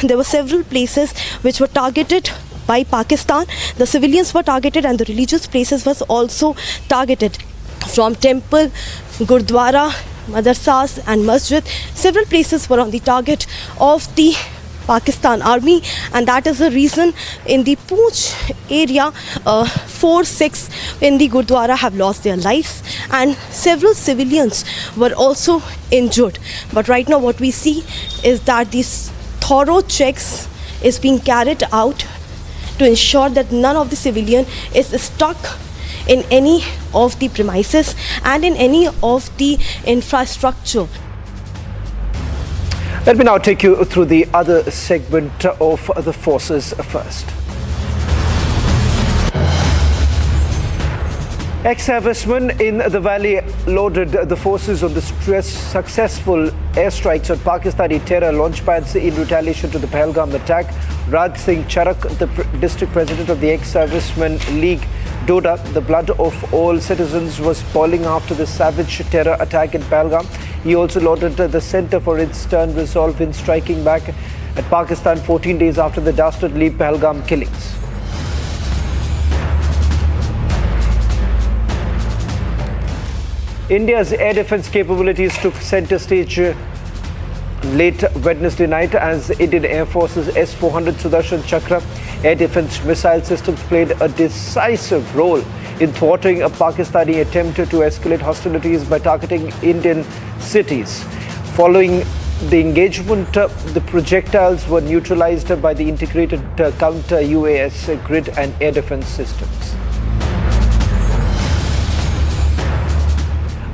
[SPEAKER 9] There were several places which were targeted by Pakistan. The civilians were targeted and the religious places was also targeted. From temple, Gurdwara, madrasas and masjid, several places were on the target of the Pakistan army, and that is the reason in the Poonch area 4-6 in the Gurdwara have lost their lives and several civilians were also injured. But right now what we see is that these thorough checks is being carried out to ensure that none of the civilian is stuck in any of the premises and in any of the infrastructure.
[SPEAKER 4] Let me now take you through the other segment of the forces first. Ex-servicemen in the valley loaded the forces on the successful airstrikes on Pakistani terror launchpads in retaliation to the Pahalgam attack. Raj Singh Charak, the district president of the Ex-Servicemen League, Doda, the blood of all citizens was boiling after the savage terror attack in Pahalgam. He also lauded the centre for its stern resolve in striking back at Pakistan 14 days after the dastardly Pahalgam killings. India's air defence capabilities took centre stage late Wednesday night as Indian Air Force's S-400 Sudarshan Chakra air defence missile systems played a decisive role in thwarting a Pakistani attempt to escalate hostilities by targeting Indian cities. Following the engagement, the projectiles were neutralised by the integrated counter-UAS grid and air defence systems.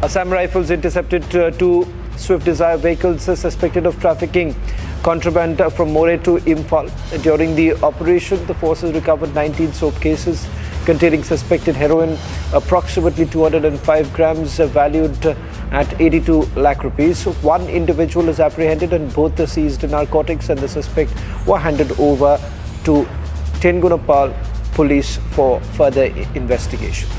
[SPEAKER 4] Assam Rifles intercepted two Swift Desire vehicles suspected of trafficking contraband from Moreh to Imphal. During the operation, the forces recovered 19 soap cases containing suspected heroin, approximately 205 grams valued at 82 lakh rupees. One individual is apprehended and both the seized narcotics and the suspect were handed over to Tengunapal police for further investigation.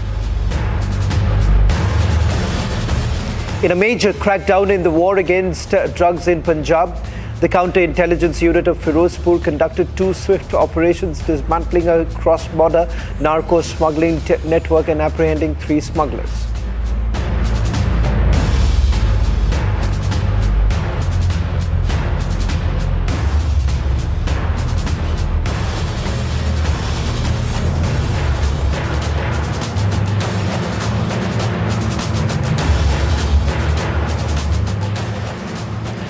[SPEAKER 4] In a major crackdown in the war against drugs in Punjab, the counter-intelligence unit of Firozpur conducted two swift operations dismantling a cross-border narco-smuggling network and apprehending 3 smugglers.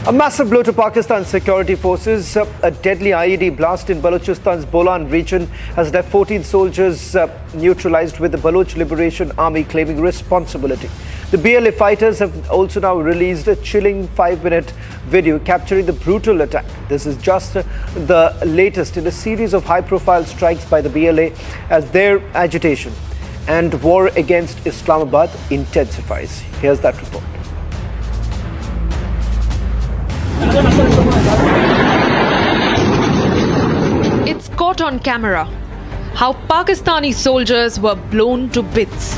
[SPEAKER 4] A massive blow to Pakistan's security forces. A deadly IED blast in Balochistan's Bolan region has left 14 soldiers neutralized, with the Baloch Liberation Army claiming responsibility. The BLA fighters have also now released a chilling 5-minute video capturing the brutal attack. This is just the latest in a series of high-profile strikes by the BLA as their agitation and war against Islamabad intensifies. Here's that report.
[SPEAKER 11] It's caught on camera how Pakistani soldiers were blown to bits.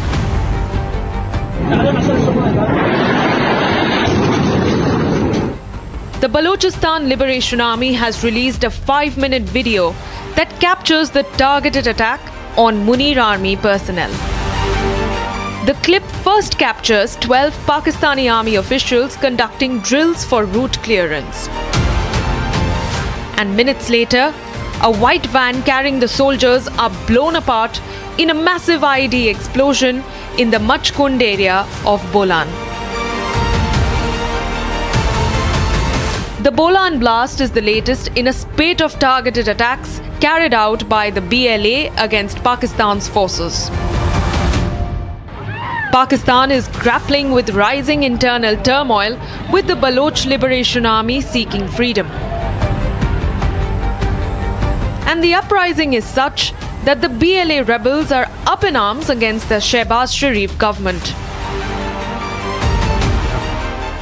[SPEAKER 11] The Balochistan Liberation Army has released a 5-minute video that captures the targeted attack on Munir Army personnel. The clip first captures 12 Pakistani Army officials conducting drills for route clearance. And minutes later, a white van carrying the soldiers are blown apart in a massive IED explosion in the Machkund area of Bolan. The Bolan blast is the latest in a spate of targeted attacks carried out by the BLA against Pakistan's forces. Pakistan is grappling with rising internal turmoil, with the Baloch Liberation Army seeking freedom. And the uprising is such that the BLA rebels are up in arms against the Shehbaz Sharif government.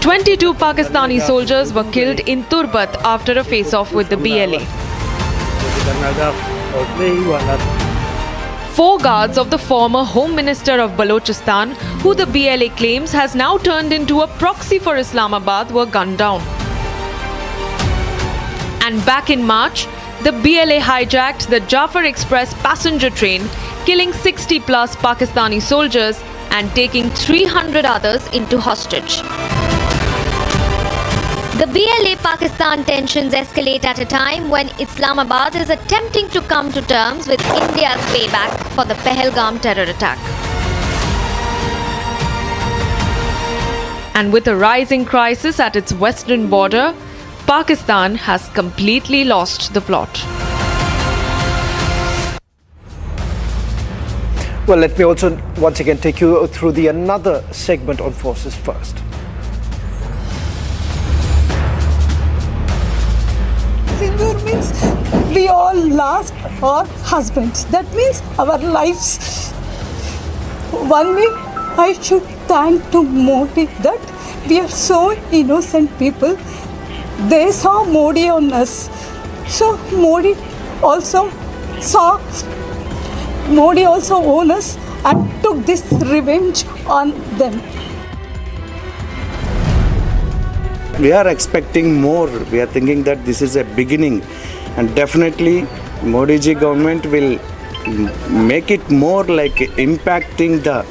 [SPEAKER 11] 22 Pakistani soldiers were killed in Turbat after a face-off with the BLA. 4 guards of the former Home Minister of Balochistan, who the BLA claims has now turned into a proxy for Islamabad, were gunned down. And back in March, the BLA hijacked the Jafar Express passenger train, killing 60 plus Pakistani soldiers and taking 300 others into hostage.
[SPEAKER 12] The BLA-Pakistan tensions escalate at a time when Islamabad is attempting to come to terms with India's payback for the Pahalgam terror attack.
[SPEAKER 11] And with a rising crisis at its western border, Pakistan has completely lost the plot.
[SPEAKER 4] Well, let me also once again take you through another segment on forces first.
[SPEAKER 13] Sindoor means we all lost our husbands. That means our lives. One way I should thank to Modi that we are so innocent people. They saw Modi on us. So Modi also owned us and took this revenge on them.
[SPEAKER 14] We are expecting more. We are thinking that this is a beginning, and definitely Modi ji government will make it more like impacting the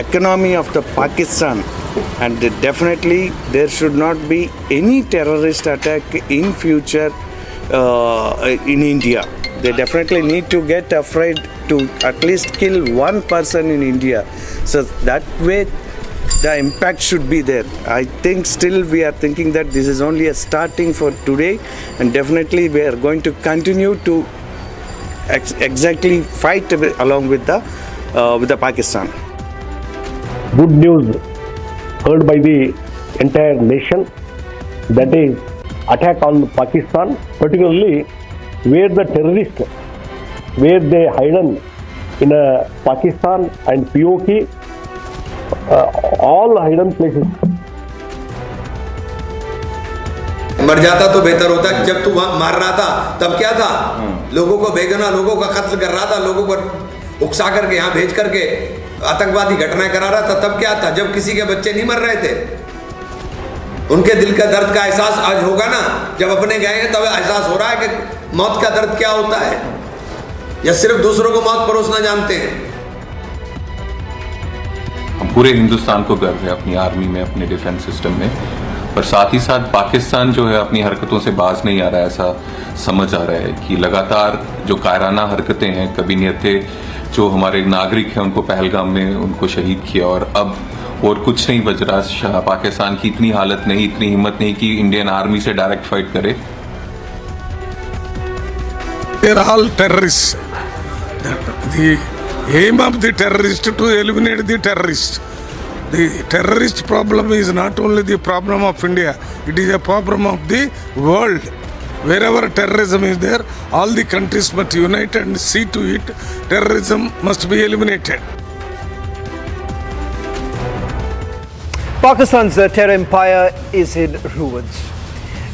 [SPEAKER 14] economy of the Pakistan, and definitely there should not be any terrorist attack in future in India. They definitely need to get afraid to at least kill one person in India. So that way the impact should be there. I think still we are thinking that this is only a starting for today, and definitely we are going to continue to exactly fight along with the Pakistan.
[SPEAKER 18] Good news heard by the entire nation, that is attack on Pakistan, particularly where the terrorists, where they hidden in Pakistan and POK, all hidden places.
[SPEAKER 19] मर जाता तो बेहतर होता। जब तू वहां मार रहा था तब क्या था? लोगों को बेगुनाह लोगों का कत्ल कर रहा था, लोगों को उकसा करके यहाँ भेज करके आतंकवादी घटनाएं करा रहा था। तब क्या था? जब किसी के बच्चे नहीं मर रहे थे। उनके दिल का दर्द का एहसास आज होगा ना, जब अपने गए हैं तब एहसास हो रहा है कि मौत का दर्द क्या होता है, या सिर्फ दूसरों को मौत परोसना जानते हैं।
[SPEAKER 24] हम पूरे हिंदुस्तान को गर्व है अपनी आर्मी में, अपने डिफेंस सिस्टम में, पर साथ ही साथ पाकिस्तान जो है अपनी हरकतों से बाज नहीं आ रहा है। ऐसा समझ आ रहा है कि लगातार जो कायराना हरकतें हैं, कभी नियते जो हमारे नागरिक हैं उनको पहलगाम में उनको शहीद किया, और अब और कुछ नहीं बच रहा। पाकिस्तान की इतनी हालत नहीं, इतनी हिम्मत नहीं कि इंडियन आर्मी से डायरेक्ट फाइट करे।
[SPEAKER 25] They are all terrorists. The aim of the terrorist to eliminate the terrorist. The terrorist problem is not only the problem of India, it is a problem of the world. Wherever terrorism is there, all the countries must unite and see to it terrorism must be eliminated.
[SPEAKER 4] Pakistan's terror empire is in ruins.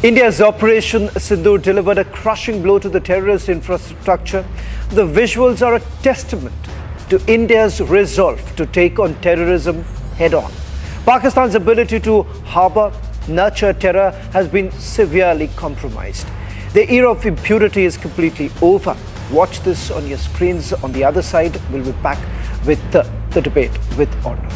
[SPEAKER 4] India's Operation Sindoor delivered a crushing blow to the terrorist infrastructure. The visuals are a testament to India's resolve to take on terrorism head-on. Pakistan's ability to harbor, nurture terror has been severely compromised. The era of impunity is completely over. Watch this on your screens. On the other side, we'll be back with the debate with honor.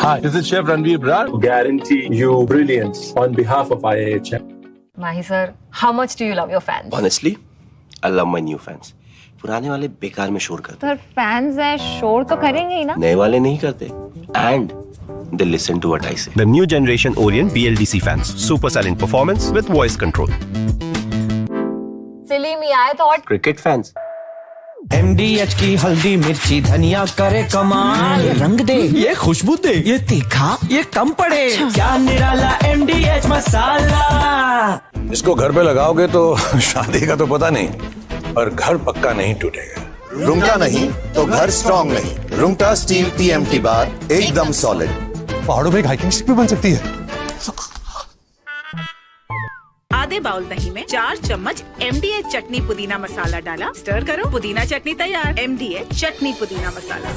[SPEAKER 28] Hi, this is Chef Ranveer Brar. Guarantee you brilliance on behalf of IIHM.
[SPEAKER 15] Mahi sir, how much do you love your fans?
[SPEAKER 20] Honestly, I love my new fans. पुराने वाले बेकार में शोर करते।
[SPEAKER 15] तो fans हैं, शोर तो करेंगे ही ना।
[SPEAKER 20] नए वाले नहीं करते। And they listen to what I say.
[SPEAKER 7] The new generation Orient BLDC fans. Super silent performance with voice control.
[SPEAKER 15] सिली में आए तो और
[SPEAKER 20] Cricket fans.
[SPEAKER 1] MDH की हल्दी मिर्ची धनिया करे कमाल, ये रंग दे, ये खुशबू दे, ये तीखा, ये कम पड़े, क्या निराला MDH मसाला।
[SPEAKER 3] इसको घर पे लगाओगे तो शादी का तो पता नहीं, पर घर पक्का नहीं टूटेगा।
[SPEAKER 5] रूंगटा नहीं तो घर स्ट्रॉन्ग नहीं। रूंगटा स्टील TMT बार एकदम सॉलिड।
[SPEAKER 3] पहाड़ों में एक हाइकिंग स्टिक भी बन सकती है।
[SPEAKER 13] आधे बाउल दही में 4 चम्मच MDH चटनी पुदीना मसाला डाला, स्टर करो, पुदीना चटनी तैयार। MDH चटनी पुदीना मसाला।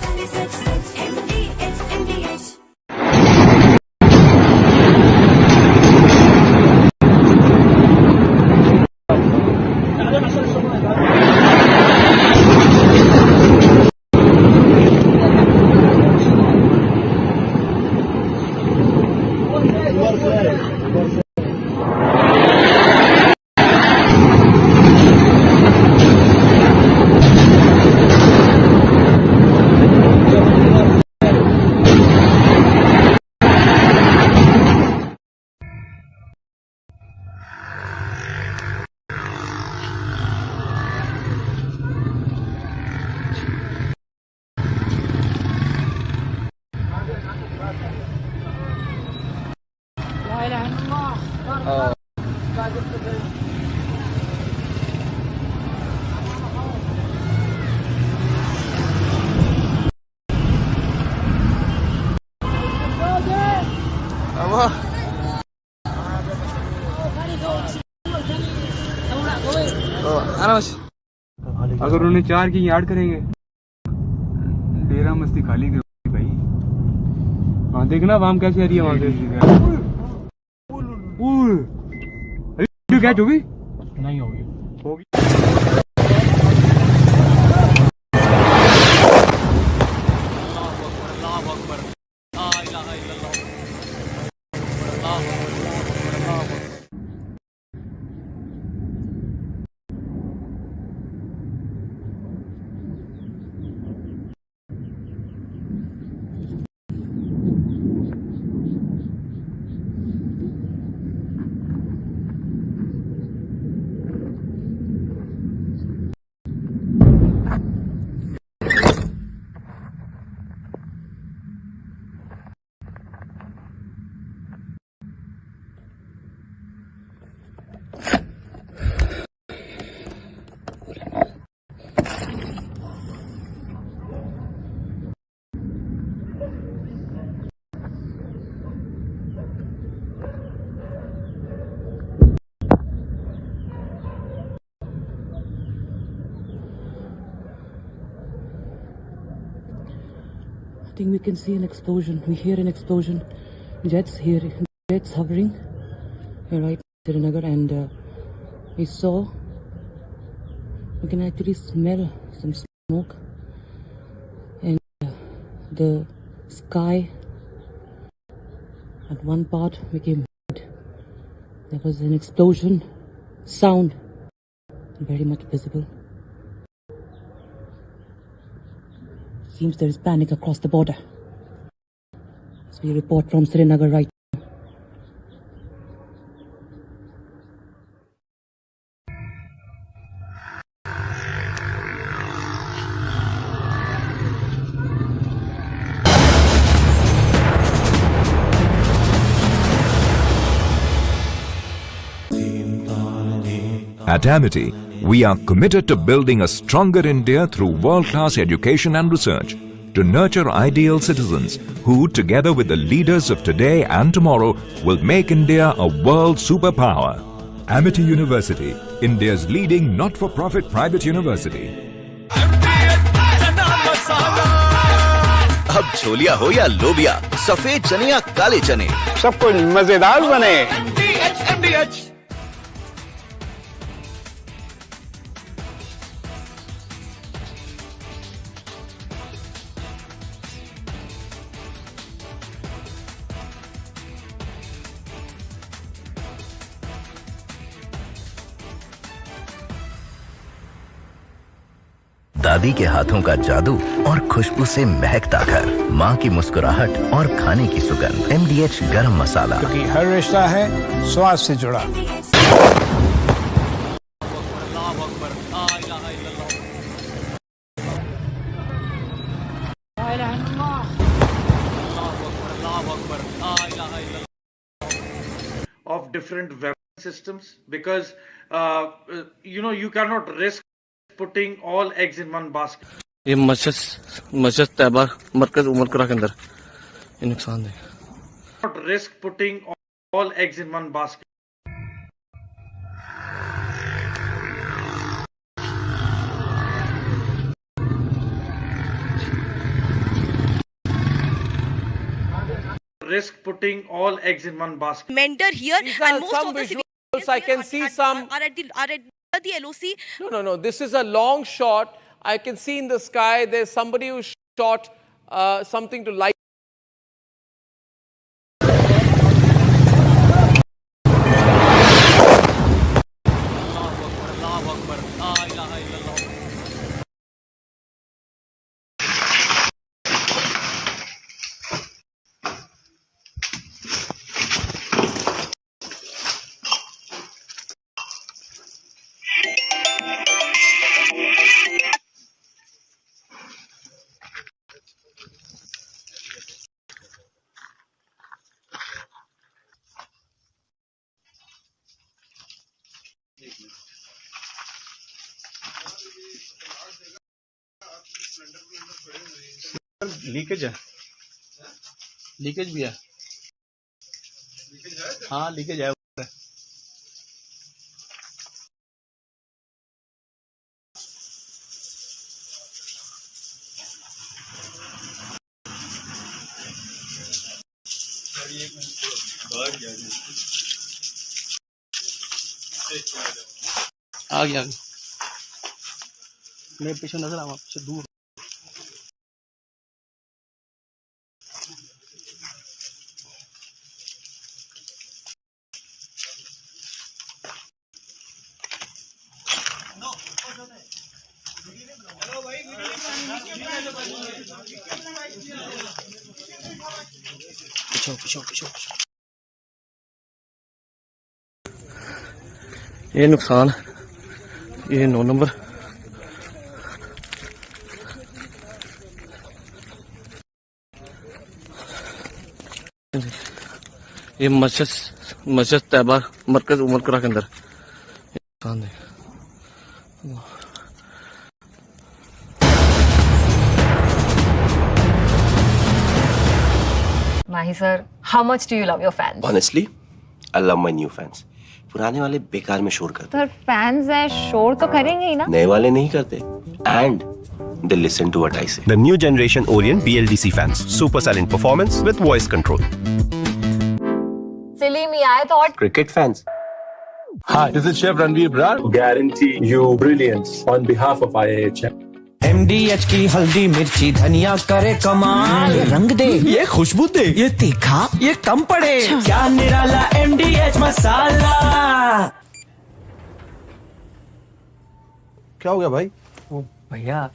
[SPEAKER 10] अगर उन्हें 4 की यार्ड करेंगे, डेरा मस्ती खाली करोगी भाई। हाँ देखना वाम कैसे आ रही है वहां से। कैच होगी? नहीं होगी।
[SPEAKER 8] I think we can see an explosion. We hear an explosion. Jets here, jets hovering. We're right in Srinagar, and we saw. We can actually smell some smoke, and the sky at one part became red. There was an explosion sound, very much visible. Seems there is panic across the border. As we report from Srinagar right now.
[SPEAKER 2] At Amity, we are committed to building a stronger India through world-class education and research, to nurture ideal citizens who, together with the leaders of today and tomorrow, will make India a world superpower. Amity University, India's leading not-for-profit private university.
[SPEAKER 7] अब छोलिया हो या लोबिया, सफेद चने या काले चने,
[SPEAKER 25] सब कुछ मजेदार बने।
[SPEAKER 6] दादी के हाथों का जादू और खुशबू से महकता घर, माँ की मुस्कुराहट और खाने की सुगंध। MDH गरम मसाला,
[SPEAKER 25] क्योंकि हर रिश्ता है स्वाद से जुड़ा।
[SPEAKER 16] Of different weapon systems, because you cannot risk putting all eggs in one basket.
[SPEAKER 17] ये मस्जिद तैयबा मरकज उमर करा के अंदर ये नुकसान है।
[SPEAKER 16] Not risk putting all eggs in one basket. Risk putting all eggs in one basket.
[SPEAKER 9] Mender here, and most
[SPEAKER 10] some
[SPEAKER 9] of the
[SPEAKER 10] visuals. I can see some.
[SPEAKER 9] are at the LOC.
[SPEAKER 10] No. This is a long shot. I can see in the sky there's somebody who shot something to light.
[SPEAKER 21] Leakage है, leakage भी है। हाँ leakage है। आ गया मेरे पीछे नजर आवा, पीछे दूर। पीछे।
[SPEAKER 17] ये नुकसान, ये 9 नंबर। ये मस्जिद तैयबा मरकज उमर करा के अंदर नुकसान है।
[SPEAKER 15] Mahi sir, how much do you love your fans?
[SPEAKER 20] Honestly, I love my new fans. पुराने वाले बेकार में शोर करते।
[SPEAKER 15] सर फैंस है, शोर तो करेंगे ही ना।
[SPEAKER 20] नए वाले नहीं करते। And they listen to what I say.
[SPEAKER 7] The new generation Orient BLDC fans. Super silent performance with voice control.
[SPEAKER 15] Silly me, I thought.
[SPEAKER 20] Cricket fans.
[SPEAKER 28] Hi, this is Chef Ranveer Brar. Guarantee you brilliance on behalf of IIHM.
[SPEAKER 1] MDH की हल्दी मिर्ची धनिया करे कमाल, ये रंग दे, ये खुशबू दे, ये तीखा, ये कम पड़े, क्या निराला MDH मसाला।
[SPEAKER 22] क्या हो गया भाई?
[SPEAKER 23] भैया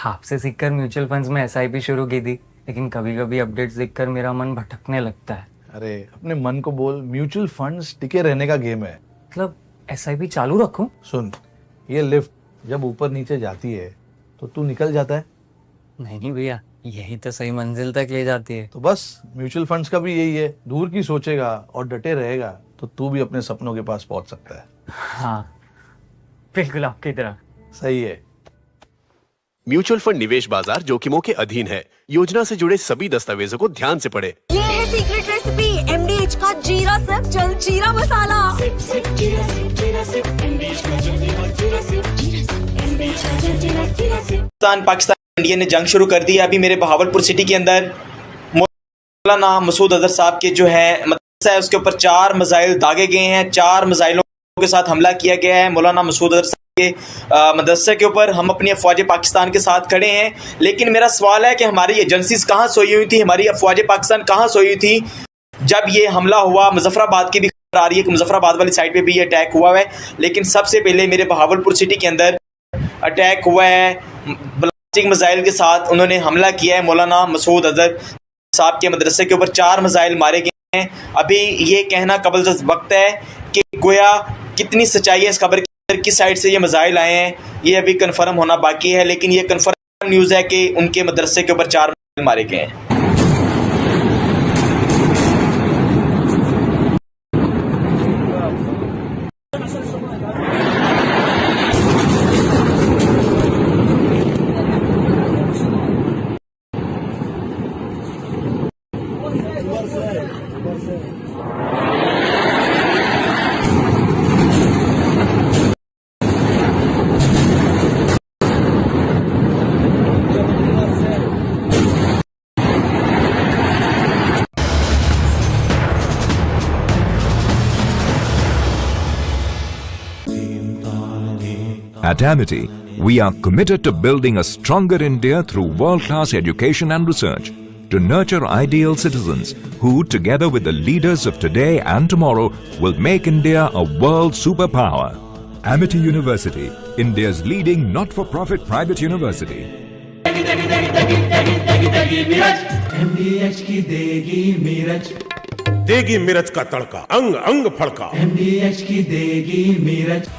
[SPEAKER 23] आपसे सीखकर म्यूचुअल फंड्स में SIP शुरू की थी, लेकिन कभी कभी अपडेट्स देखकर मेरा मन भटकने लगता है।
[SPEAKER 22] अरे अपने मन को बोल, म्यूचुअल फंड्स टिके रहने का गेम है।
[SPEAKER 23] मतलब SIP चालू रखूं?
[SPEAKER 22] सुन, ये लिफ्ट जब ऊपर नीचे जाती है तो तू निकल जाता है।
[SPEAKER 23] नहीं भैया, यही तो सही मंजिल तक ले जाती है।
[SPEAKER 22] तो बस म्यूचुअल फंड्स का भी यही है, दूर की सोचेगा और डटे रहेगा तो तू भी अपने सपनों के पास पहुंच सकता है।
[SPEAKER 23] हाँ बिल्कुल आपकी तरह।
[SPEAKER 22] सही है।
[SPEAKER 7] म्यूचुअल फंड निवेश बाजार जोखिमों के अधीन है। योजना से जुड़े सभी दस्तावेजों को ध्यान से पढ़ें।
[SPEAKER 9] ये है सीक्रेट रेसिपी MDH का जीरा सिर्फ जल जीरा मसाला।
[SPEAKER 26] पाकिस्तान इंडिया ने जंग शुरू कर दी है। अभी मेरे बहावलपुर सिटी के अंदर मौलाना मसूद अजहर साहब के जो है मदरसा है उसके ऊपर 4 मिसाइल दागे गए हैं। 4 मिसाइलों के साथ हमला किया गया है मौलाना मसूद अजहर साहब के मदरसे के ऊपर। हम अपनी अफवाज पाकिस्तान के साथ खड़े हैं, लेकिन मेरा सवाल है कि हमारी एजेंसीज कहाँ सोई हुई थी, हमारी अफवाज पाकिस्तान कहाँ सोई हुई थी जब ये हमला हुआ। मुजफ्फराबाद की भी खबर आ रही है कि मुजफ्फराबाद वाली साइड पे भी ये अटैक हुआ है, लेकिन सबसे पहले मेरे बहावलपुर सिटी के अंदर अटैक हुआ है बैलिस्टिक मिसाइल के साथ उन्होंने हमला किया है। मौलाना मसूद अजहर साहब के मदरसे के ऊपर 4 मिसाइल मारे गए हैं। अभी ये कहना कबल वक्त है कि गोया कितनी सच्चाई है इस खबर की, किस साइड से ये मिसाइल आए हैं, ये अभी कन्फर्म होना बाकी है। लेकिन ये कन्फर्म न्यूज़ है कि उनके मदरसे के ऊपर 4 मिसाइल मारे गए हैं।
[SPEAKER 2] At Amity, we are committed to building a stronger India through world-class education and research to nurture ideal citizens who, together with the leaders of today and tomorrow, will make India a world superpower. Amity University, India's leading not-for-profit private university.
[SPEAKER 1] MDH की देगी मीरज,
[SPEAKER 4] देगी मिर्च का तड़का, अंग अंग फड़का।
[SPEAKER 1] MDH की देगी Miraj.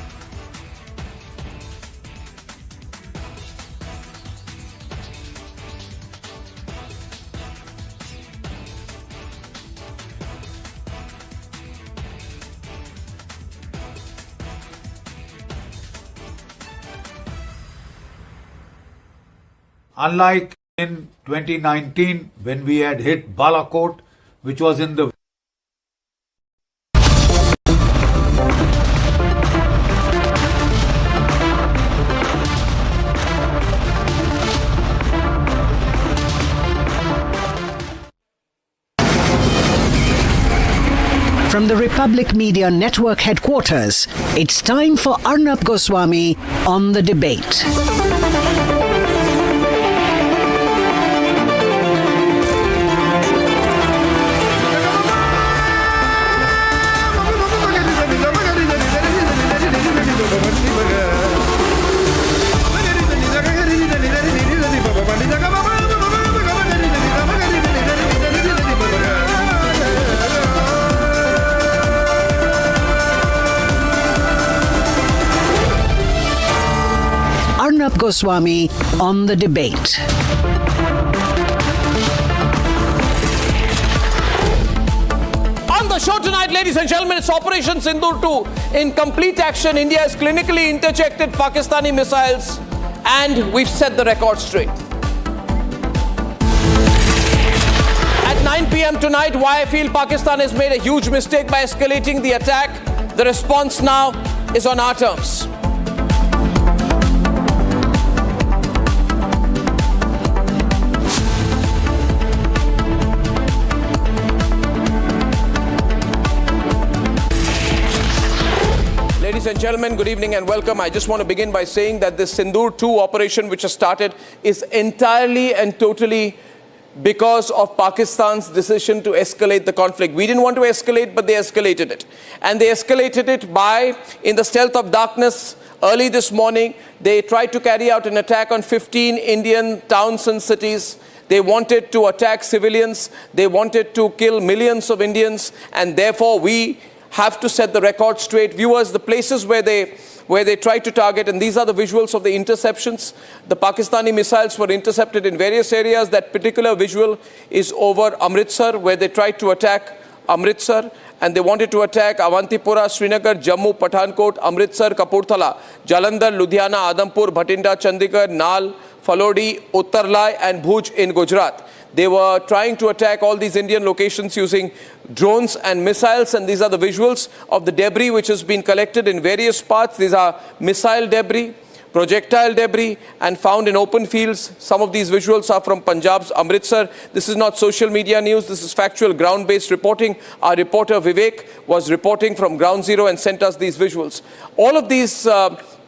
[SPEAKER 11] Unlike in 2019 when we had hit Balakot, which was in the
[SPEAKER 12] From the Republic Media Network headquarters, it's time for Arnab Goswami on the debate. Arnab Goswami on the debate.
[SPEAKER 14] On the show tonight, ladies and gentlemen, it's Operation Sindoor 2. In complete action, India has clinically intercepted Pakistani missiles and we've set the record straight. At 9 p.m. tonight, why I feel Pakistan has made a huge mistake by escalating the attack. The response now is on our terms. Ladies and gentlemen, good evening and welcome. I just want to begin by saying that this Sindoor 2 operation which has started is entirely and totally because of Pakistan's decision to escalate the conflict. We didn't want to escalate, but they escalated it. And they escalated it by, in the stealth of darkness, early this morning, they tried to carry out an attack on 15 Indian towns and cities. They wanted to attack civilians. They wanted to kill millions of Indians. And therefore, we have to set the record straight. Viewers, the places where they tried to target, and these are the visuals of the interceptions. The Pakistani missiles were intercepted in various areas. That particular visual is over Amritsar, where they tried to attack Amritsar, and they wanted to attack Avantipura, Srinagar, Jammu, Pathankot, Amritsar, Kapurthala, Jalandhar, Ludhiana, Adampur, Bhatinda, Chandigarh, Nal, Falodi, Uttarlai and Bhuj in Gujarat. They were trying to attack all these Indian locations using drones and missiles, and these are the visuals of the debris which has been collected in various parts. These are missile debris, projectile debris, and found in open fields. Some of these visuals are from Punjab's Amritsar. This is not social media news. This is factual, ground-based reporting. Our reporter Vivek was reporting from Ground Zero and sent us these visuals. All of these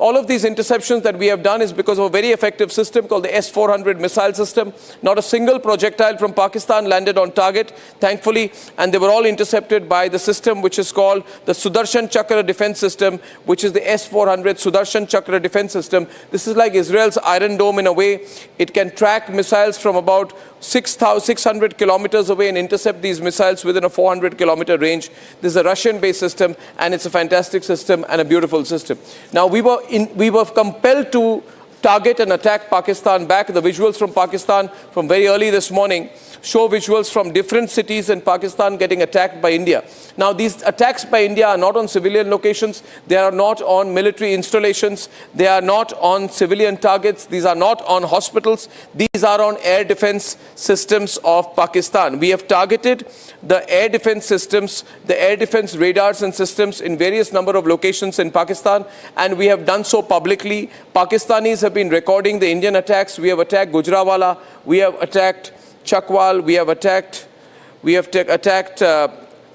[SPEAKER 14] All of these interceptions that we have done is because of a very effective system called the S-400 missile system. Not a single projectile from Pakistan landed on target, thankfully, and they were all intercepted by the system which is called the Sudarshan Chakra defense system, which is the S-400 Sudarshan Chakra defense system. This is like Israel's Iron Dome in a way. It can track missiles from about 600 kilometers away and intercept these missiles within a 400-kilometer range. This is a Russian-based system, and it's a fantastic system and a beautiful system. Now, we were compelled to target and attack Pakistan back. The visuals from Pakistan from very early this morning show visuals from different cities in Pakistan getting attacked by India. Now, these attacks by India are not on civilian locations. They are not on military installations. They are not on civilian targets. These are not on hospitals. These are on air defense systems of Pakistan. We have targeted the air defense systems, the air defense radars and systems in various number of locations in Pakistan, and we have done so publicly. Pakistanis have been recording the Indian attacks. We have attacked Gujranwala. We have attacked Chakwal, we have attacked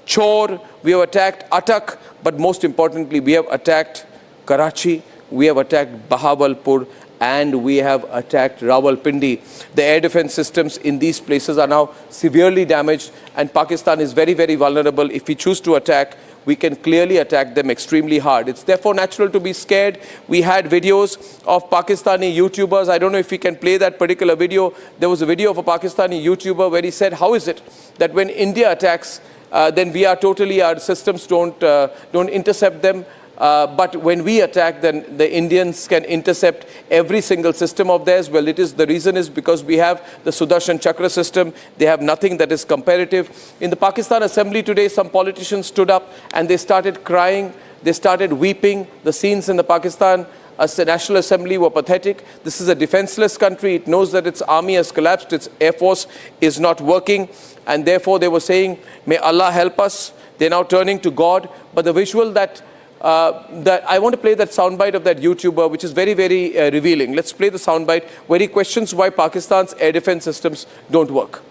[SPEAKER 14] Chor, we have attacked Atak, but most importantly, we have attacked Karachi, we have attacked Bahawalpur, and we have attacked Rawalpindi. The air defense systems in these places are now severely damaged, and Pakistan is very, very vulnerable. If we choose to attack, we can clearly attack them extremely hard. It's therefore natural to be scared. We had videos of Pakistani YouTubers. I don't know if we can play that particular video. There was a video of a Pakistani YouTuber where he said, how is it that when India attacks, then we are totally, our systems don't intercept them. But when we attack, then the Indians can intercept every single system of theirs. Well, the reason is because we have the Sudarshan Chakra system. They have nothing that is comparative. In the Pakistan Assembly today, some politicians stood up and they started crying. They started weeping. The scenes in the Pakistan National Assembly were pathetic. This is a defenseless country. It knows that its army has collapsed. Its air force is not working. And therefore, they were saying, may Allah help us. They're now turning to God. But the visual that I want to play that soundbite of that YouTuber, which is very, very revealing. Let's play the soundbite where he questions why Pakistan's air defense systems don't work.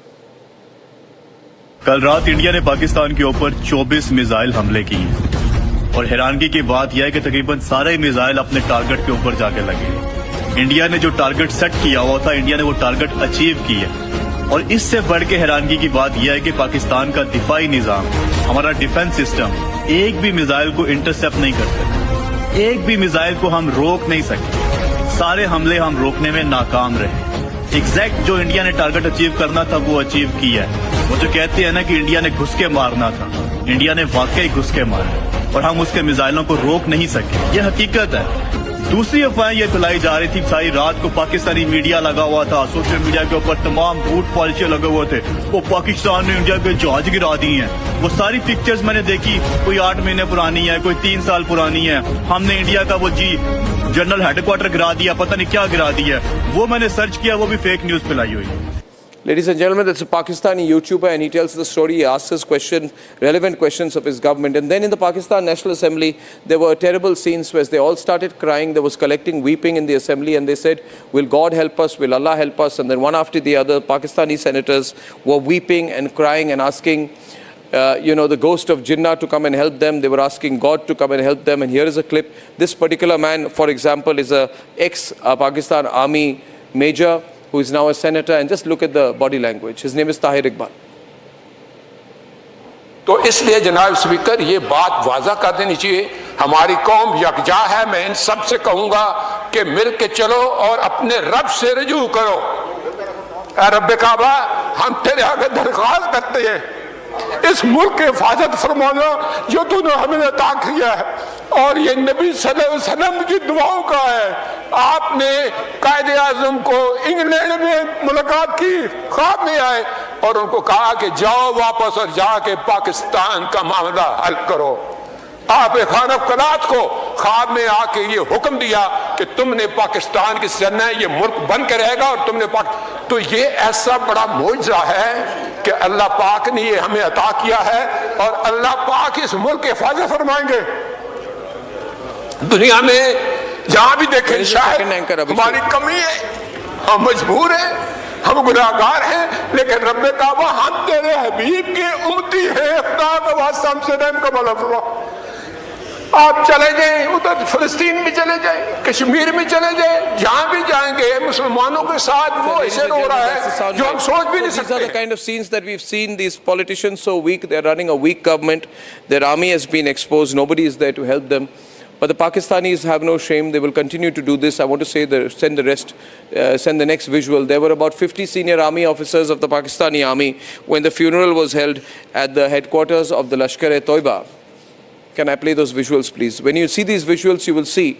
[SPEAKER 3] कल रात India ने पाकिस्तान के ऊपर 24 missile हमले किए और हैरानगी की बात यह है कि तकरीबन सारे मिसाइल अपने टारगेट के ऊपर जाके लगे। इंडिया ने जो टारगेट सेट किया हुआ था, इंडिया ने वो टारगेट अचीव किया। और इससे बढ़ के हैरानगी की बात यह है कि पाकिस्तान का दिफाई निजाम, हमारा डिफेंस सिस्टम एक भी मिसाइल को इंटरसेप्ट नहीं कर सकते, एक भी मिसाइल को हम रोक नहीं सकते। सारे हमले हम रोकने में नाकाम रहे। एग्जैक्ट जो इंडिया ने टारगेट अचीव करना था वो अचीव किया है। वो जो कहते हैं ना कि इंडिया ने घुस के मारना था, इंडिया ने वाकई घुस के मारा और हम उसके मिसाइलों को रोक नहीं सके। ये हकीकत है। दूसरी अफवाहें ये फैलाई जा रही थी, सारी रात को पाकिस्तानी मीडिया लगा हुआ था, सोशल मीडिया के ऊपर तमाम झूठ पॉलिसी लगे हुए थे। वो पाकिस्तान ने इंडिया के जहाज गिरा दिए हैं। वो सारी पिक्चर्स मैंने देखी, कोई 8 महीने पुरानी है, कोई 3 साल पुरानी है। हमने इंडिया का वो जनरल हेडक्वार्टर गिरा दिया, पता नहीं क्या गिरा दिया। वो मैंने सर्च किया, वो भी फेक न्यूज फैलाई हुई है।
[SPEAKER 14] Ladies and gentlemen, that's a Pakistani YouTuber, and he tells the story. He asks his relevant questions of his government. And then in the Pakistan National Assembly, there were terrible scenes where they all started crying. There was collecting weeping in the assembly, and they said, will God help us? Will Allah help us? And then one after the other, Pakistani senators were weeping and crying and asking, the ghost of Jinnah to come and help them. They were asking God to come and help them. And here is a clip. This particular man, for example, is a ex-Pakistan Army major, who is now a senator, and just look at the body language. His name is Tahir Iqbal.
[SPEAKER 5] तो इसलिए जनाब speaker ये बात waza कर देनी चाहिए, हमारी कौम यकजा है। मैं इन सब से कहूंगा कि मिल के चलो और अपने रब से रजू करो। रब काबा, हम तेरे आगे दरख्वास्त करते हैं, इस मुल्क की हिफाजत फरमाना जो तूने हमें अता किया है, और ये नबी सल्लल्लाहु अलैहि वसल्लम की दुआओं का है। आपने कायदे आज़म को इंग्लैंड में मुलाकात की, ख्वाब में आए और उनको कहा कि जाओ वापस और जाके पाकिस्तान का मामला हल करो। आप खान कलात को ख्वाब में आके ये हुक्म दिया कि तुमने पाकिस्तान की सरना ये मुल्क बन के रहेगा और तुमने तो ये ऐसा बड़ा मौजज़ा है कि अल्लाह पाक ने ये हमें अता किया है और अल्लाह पाक इस मुल्क की हिफाजत फरमाएंगे। दुनिया में जहां भी देखें शायद हमारी कमी है, हम मजबूर हैं, हम गुनाहगार हैं, लेकिन रब्बे काबा हम तेरे हबीब के उम्मती हैं। खुदा का वास्ता हमसे रहम का मौला फरमा। आप चले जाएं, उधर फिलिस्तीन में चले जाएं, कश्मीर में चले जाएं, जहां भी जाएंगे मुसलमानों के साथ वो ऐसे हो रहा है जो हम सोच भी नहीं सकते.
[SPEAKER 14] These are the kind of scenes that we've seen. These politicians so weak, they're running a weak government. Their army has been exposed. Nobody is there to help them. But the Pakistanis have no shame. They will continue to do this. I want to say send the next visual. There were about 50 senior army officers of the Pakistani army when the funeral was held at the headquarters of the Lashkar-e-Toiba. Can I play those visuals, please? When you see these visuals, you will see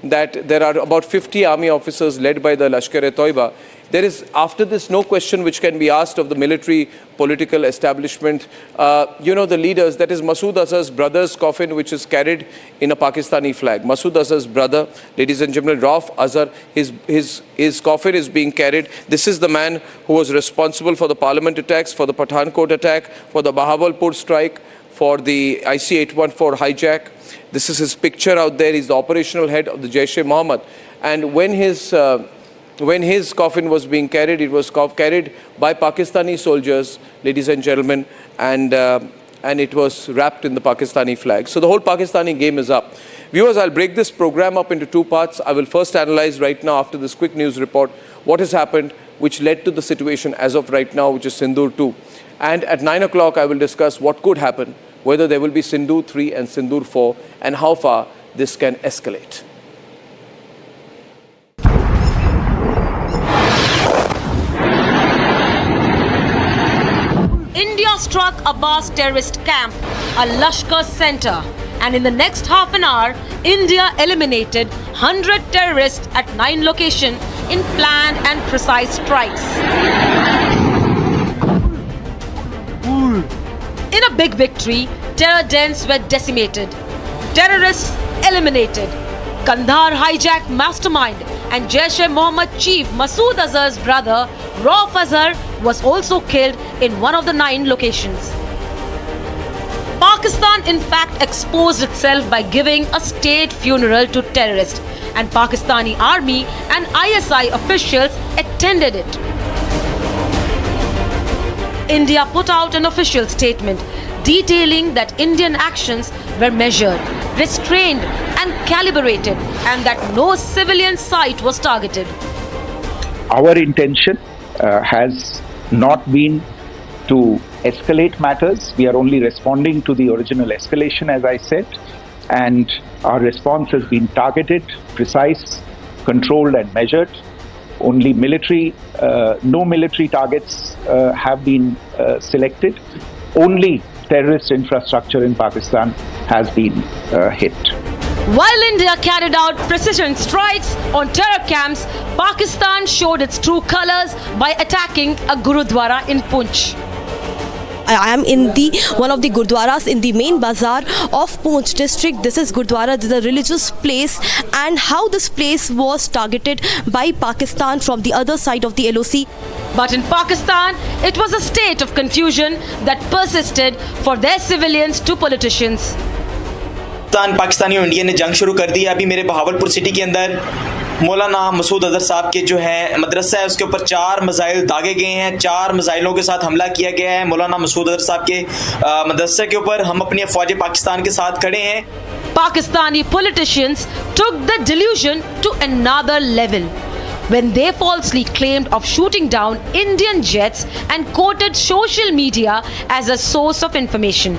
[SPEAKER 14] that there are about 50 army officers led by the Lashkar-e-Toiba. There is, after this, no question which can be asked of the military political establishment. The leaders, that is Masood Azhar's brother's coffin, which is carried in a Pakistani flag. Masood Azhar's brother, ladies and gentlemen, Rauf Azhar, his coffin is being carried. This is the man who was responsible for the parliament attacks, for the Pathankot attack, for the Bahawalpur strike, for the IC-814 hijack. This is his picture out there. He's the operational head of the Jaish-e-Mohammad. And when his coffin was being carried, it was carried by Pakistani soldiers, ladies and gentlemen, and it was wrapped in the Pakistani flag. So the whole Pakistani game is up. Viewers, I'll break this program up into two parts. I will first analyze right now, after this quick news report, what has happened, which led to the situation as of right now, which is Sindoor 2. And at 9 o'clock, I will discuss what could happen, whether there will be Sindoor 3 and Sindoor 4, and how far this can escalate.
[SPEAKER 6] India struck Abbas terrorist camp, a Lashkar center, and in the next half an hour, India eliminated 100 terrorists at 9 locations in planned and precise strikes. In a big victory, terror dens were decimated, terrorists eliminated. Kandahar hijack mastermind and Jaish-e-Mohammad chief Masood Azhar's brother Rauf Azhar was also killed in one of the 9 locations. Pakistan in fact exposed itself by giving a state funeral to terrorists, and Pakistani army and ISI officials attended it. India put out an official statement detailing that Indian actions were measured, restrained and calibrated, and that no civilian site was targeted.
[SPEAKER 8] Our intention has not been to escalate matters. We are only responding to the original escalation, as I said, and our response has been targeted, precise, controlled and measured. Only no military targets have been selected. Only terrorist infrastructure in Pakistan has been hit.
[SPEAKER 6] While India carried out precision strikes on terror camps, Pakistan showed its true colors by attacking a Gurudwara in Poonch.
[SPEAKER 9] I am in one of the Gurdwaras in the main bazaar of Poonch district. This is Gurdwara, this is a religious place, and how this place was targeted by Pakistan from the other side of the LOC.
[SPEAKER 6] But in Pakistan, it was a state of confusion that persisted for their civilians to politicians.
[SPEAKER 26] Pakistani और India ने जंग शुरू कर दी है. अभी मेरे Bahawalpur city के अंदर मौलाना मसूद अजहर साहब के जो है मदरसा है उसके ऊपर 4 मिसाइल दागे गए हैं. 4 मिसाइलों के साथ हमला किया गया है मौलाना मसूद अजहर साहब के मदरसा के ऊपर. हम अपनी फौज पाकिस्तान के साथ खड़े हैं.
[SPEAKER 6] Pakistani politicians took the delusion to another level when they falsely claimed of shooting down Indian jets and quoted social media as a source of information.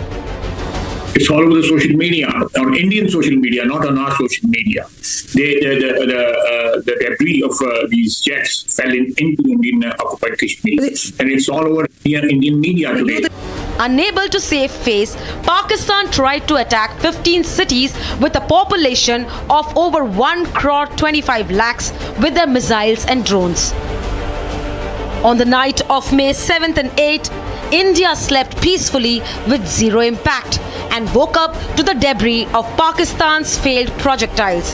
[SPEAKER 13] It's all over the social media, on Indian social media, not on our social media. The debris of these jets fell into Indian occupied Kashmir, and it's all over Indian media today.
[SPEAKER 6] Unable to save face, Pakistan tried to attack 15 cities with a population of over 1.25 lakhs with their missiles and drones. On the night of May 7th and 8th, India slept peacefully with zero impact and woke up to the debris of Pakistan's failed projectiles.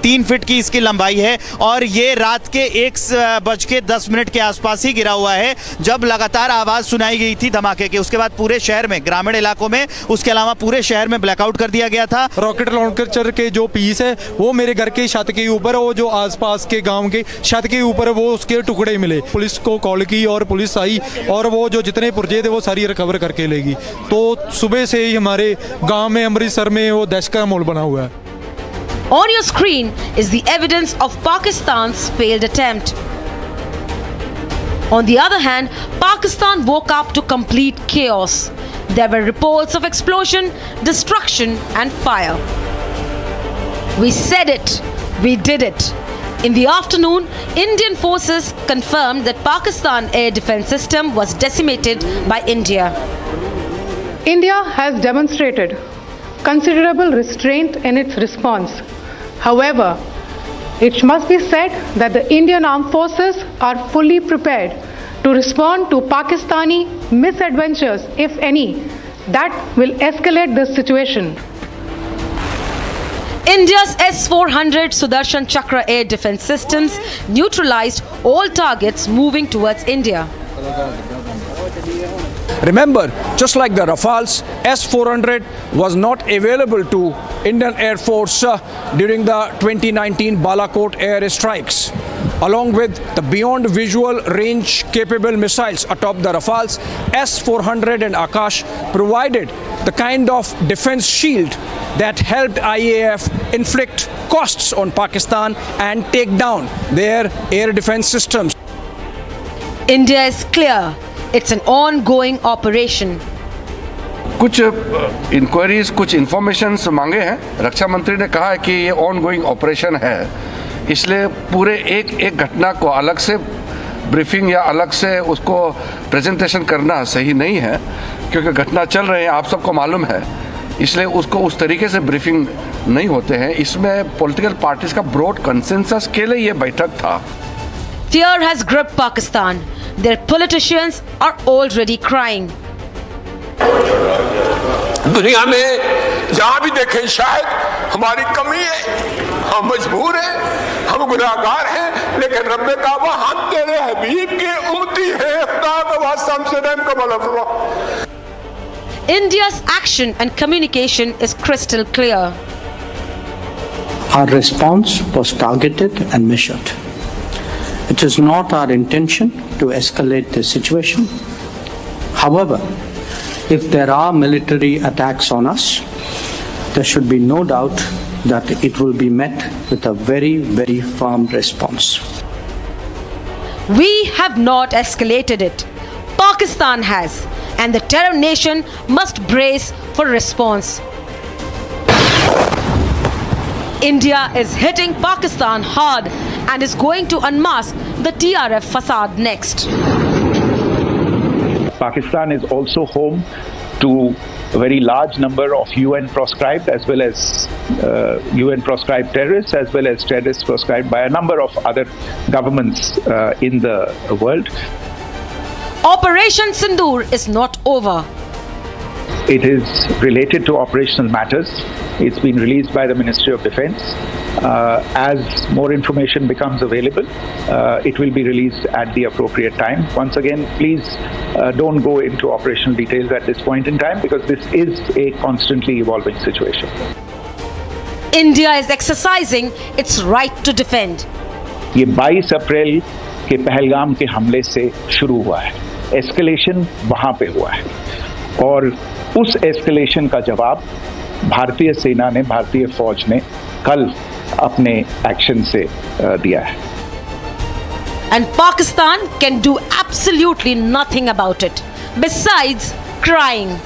[SPEAKER 26] 3 feet की इसकी लंबाई है और ये रात के 1:10 के आसपास ही गिरा हुआ है, जब लगातार आवाज सुनाई गई थी धमाके की। उसके बाद पूरे शहर में, ग्रामीण इलाकों में, उसके अलावा पूरे शहर में ब्लैकआउट कर दिया गया था।
[SPEAKER 10] रॉकेट लॉन्चर के जो पीस है वो मेरे घर के छत के ऊपर, वो जो आसपास के गांव के छत के ऊपर वो उसके टुकड़े मिले। पुलिस को कॉल की और पुलिस आई और वो जो जितने पुर्जे थे वो सारी रिकवर करके लेगी। तो सुबह से ही हमारे गांव में, अमृतसर में वो दहशत का माहौल बना हुआ है।
[SPEAKER 6] On your screen is the evidence of Pakistan's failed attempt. On the other hand, Pakistan woke up to complete chaos. There were reports of explosion, destruction and fire. We said it, we did it. In the afternoon, Indian forces confirmed that Pakistan air defense system was decimated by India.
[SPEAKER 16] India has demonstrated considerable restraint in its response. However, it must be said that the Indian armed forces are fully prepared to respond to Pakistani misadventures, if any, that will escalate the situation.
[SPEAKER 6] India's S-400 Sudarshan Chakra air defense systems neutralized all targets moving towards India.
[SPEAKER 18] Remember, just like the Rafales, S-400 was not available to Indian Air Force during the 2019 Balakot air strikes. Along with the beyond visual range capable missiles atop the Rafales, S-400 and Akash provided the kind of defense shield that helped IAF inflict costs on Pakistan and take down their air defense systems.
[SPEAKER 6] India is clear. It's an ongoing operation.
[SPEAKER 19] कुछ inquiries, कुछ information मांगे हैं। रक्षा मंत्री ने कहा है कि ये ऑनगोइंग ऑपरेशन है, इसलिए पूरे एक घटना को अलग से ब्रीफिंग या अलग से उसको प्रेजेंटेशन करना सही नहीं है, क्योंकि घटना चल रहे हैं, आप सबको मालूम है, इसलिए उसको उस तरीके से ब्रीफिंग नहीं होते हैं। इसमें पॉलिटिकल पार्टीज का ब्रॉड कंसेंसस के लिए ये बैठक था।
[SPEAKER 6] Fear has gripped Pakistan. Their politicians are already crying.
[SPEAKER 5] दुनिया में जहां भी देखें शायद हमारी कमी है, हम मजबूर हैं, हम गुनाहगार हैं, लेकिन रब ने कहा हम तेरे हबीब के उम्मती हैं, खुदा का वास्ता हमसे रहम का भला फरमा।
[SPEAKER 6] India's action and communication is crystal clear.
[SPEAKER 21] Our response was targeted and measured. It is not our intention to escalate the situation. However, if there are military attacks on us, there should be no doubt that it will be met with a very, very firm response.
[SPEAKER 6] We have not escalated it. Pakistan has, and the terror nation must brace for response. India is hitting Pakistan hard and is going to unmask the TRF facade next.
[SPEAKER 8] Pakistan is also home to a very large number of UN proscribed as well as UN proscribed terrorists, as well as terrorists proscribed by a number of other governments in the world.
[SPEAKER 6] Operation Sindoor is not over.
[SPEAKER 8] It is related to operational matters. It's been released by the Ministry of Defence. As more information becomes available, it will be released at the appropriate time. Once again, please don't go into operational details at this point in time, because this is a constantly evolving situation.
[SPEAKER 6] India is exercising its right to defend.
[SPEAKER 8] ये 22 अप्रैल के पहलगाम के हमले से शुरू हुआ है। Escalation वहाँ पे हुआ है और उस एस्केलेशन का जवाब भारतीय सेना ने, भारतीय फौज ने कल अपने एक्शन से दिया है।
[SPEAKER 6] And Pakistan can do absolutely nothing about it besides crying.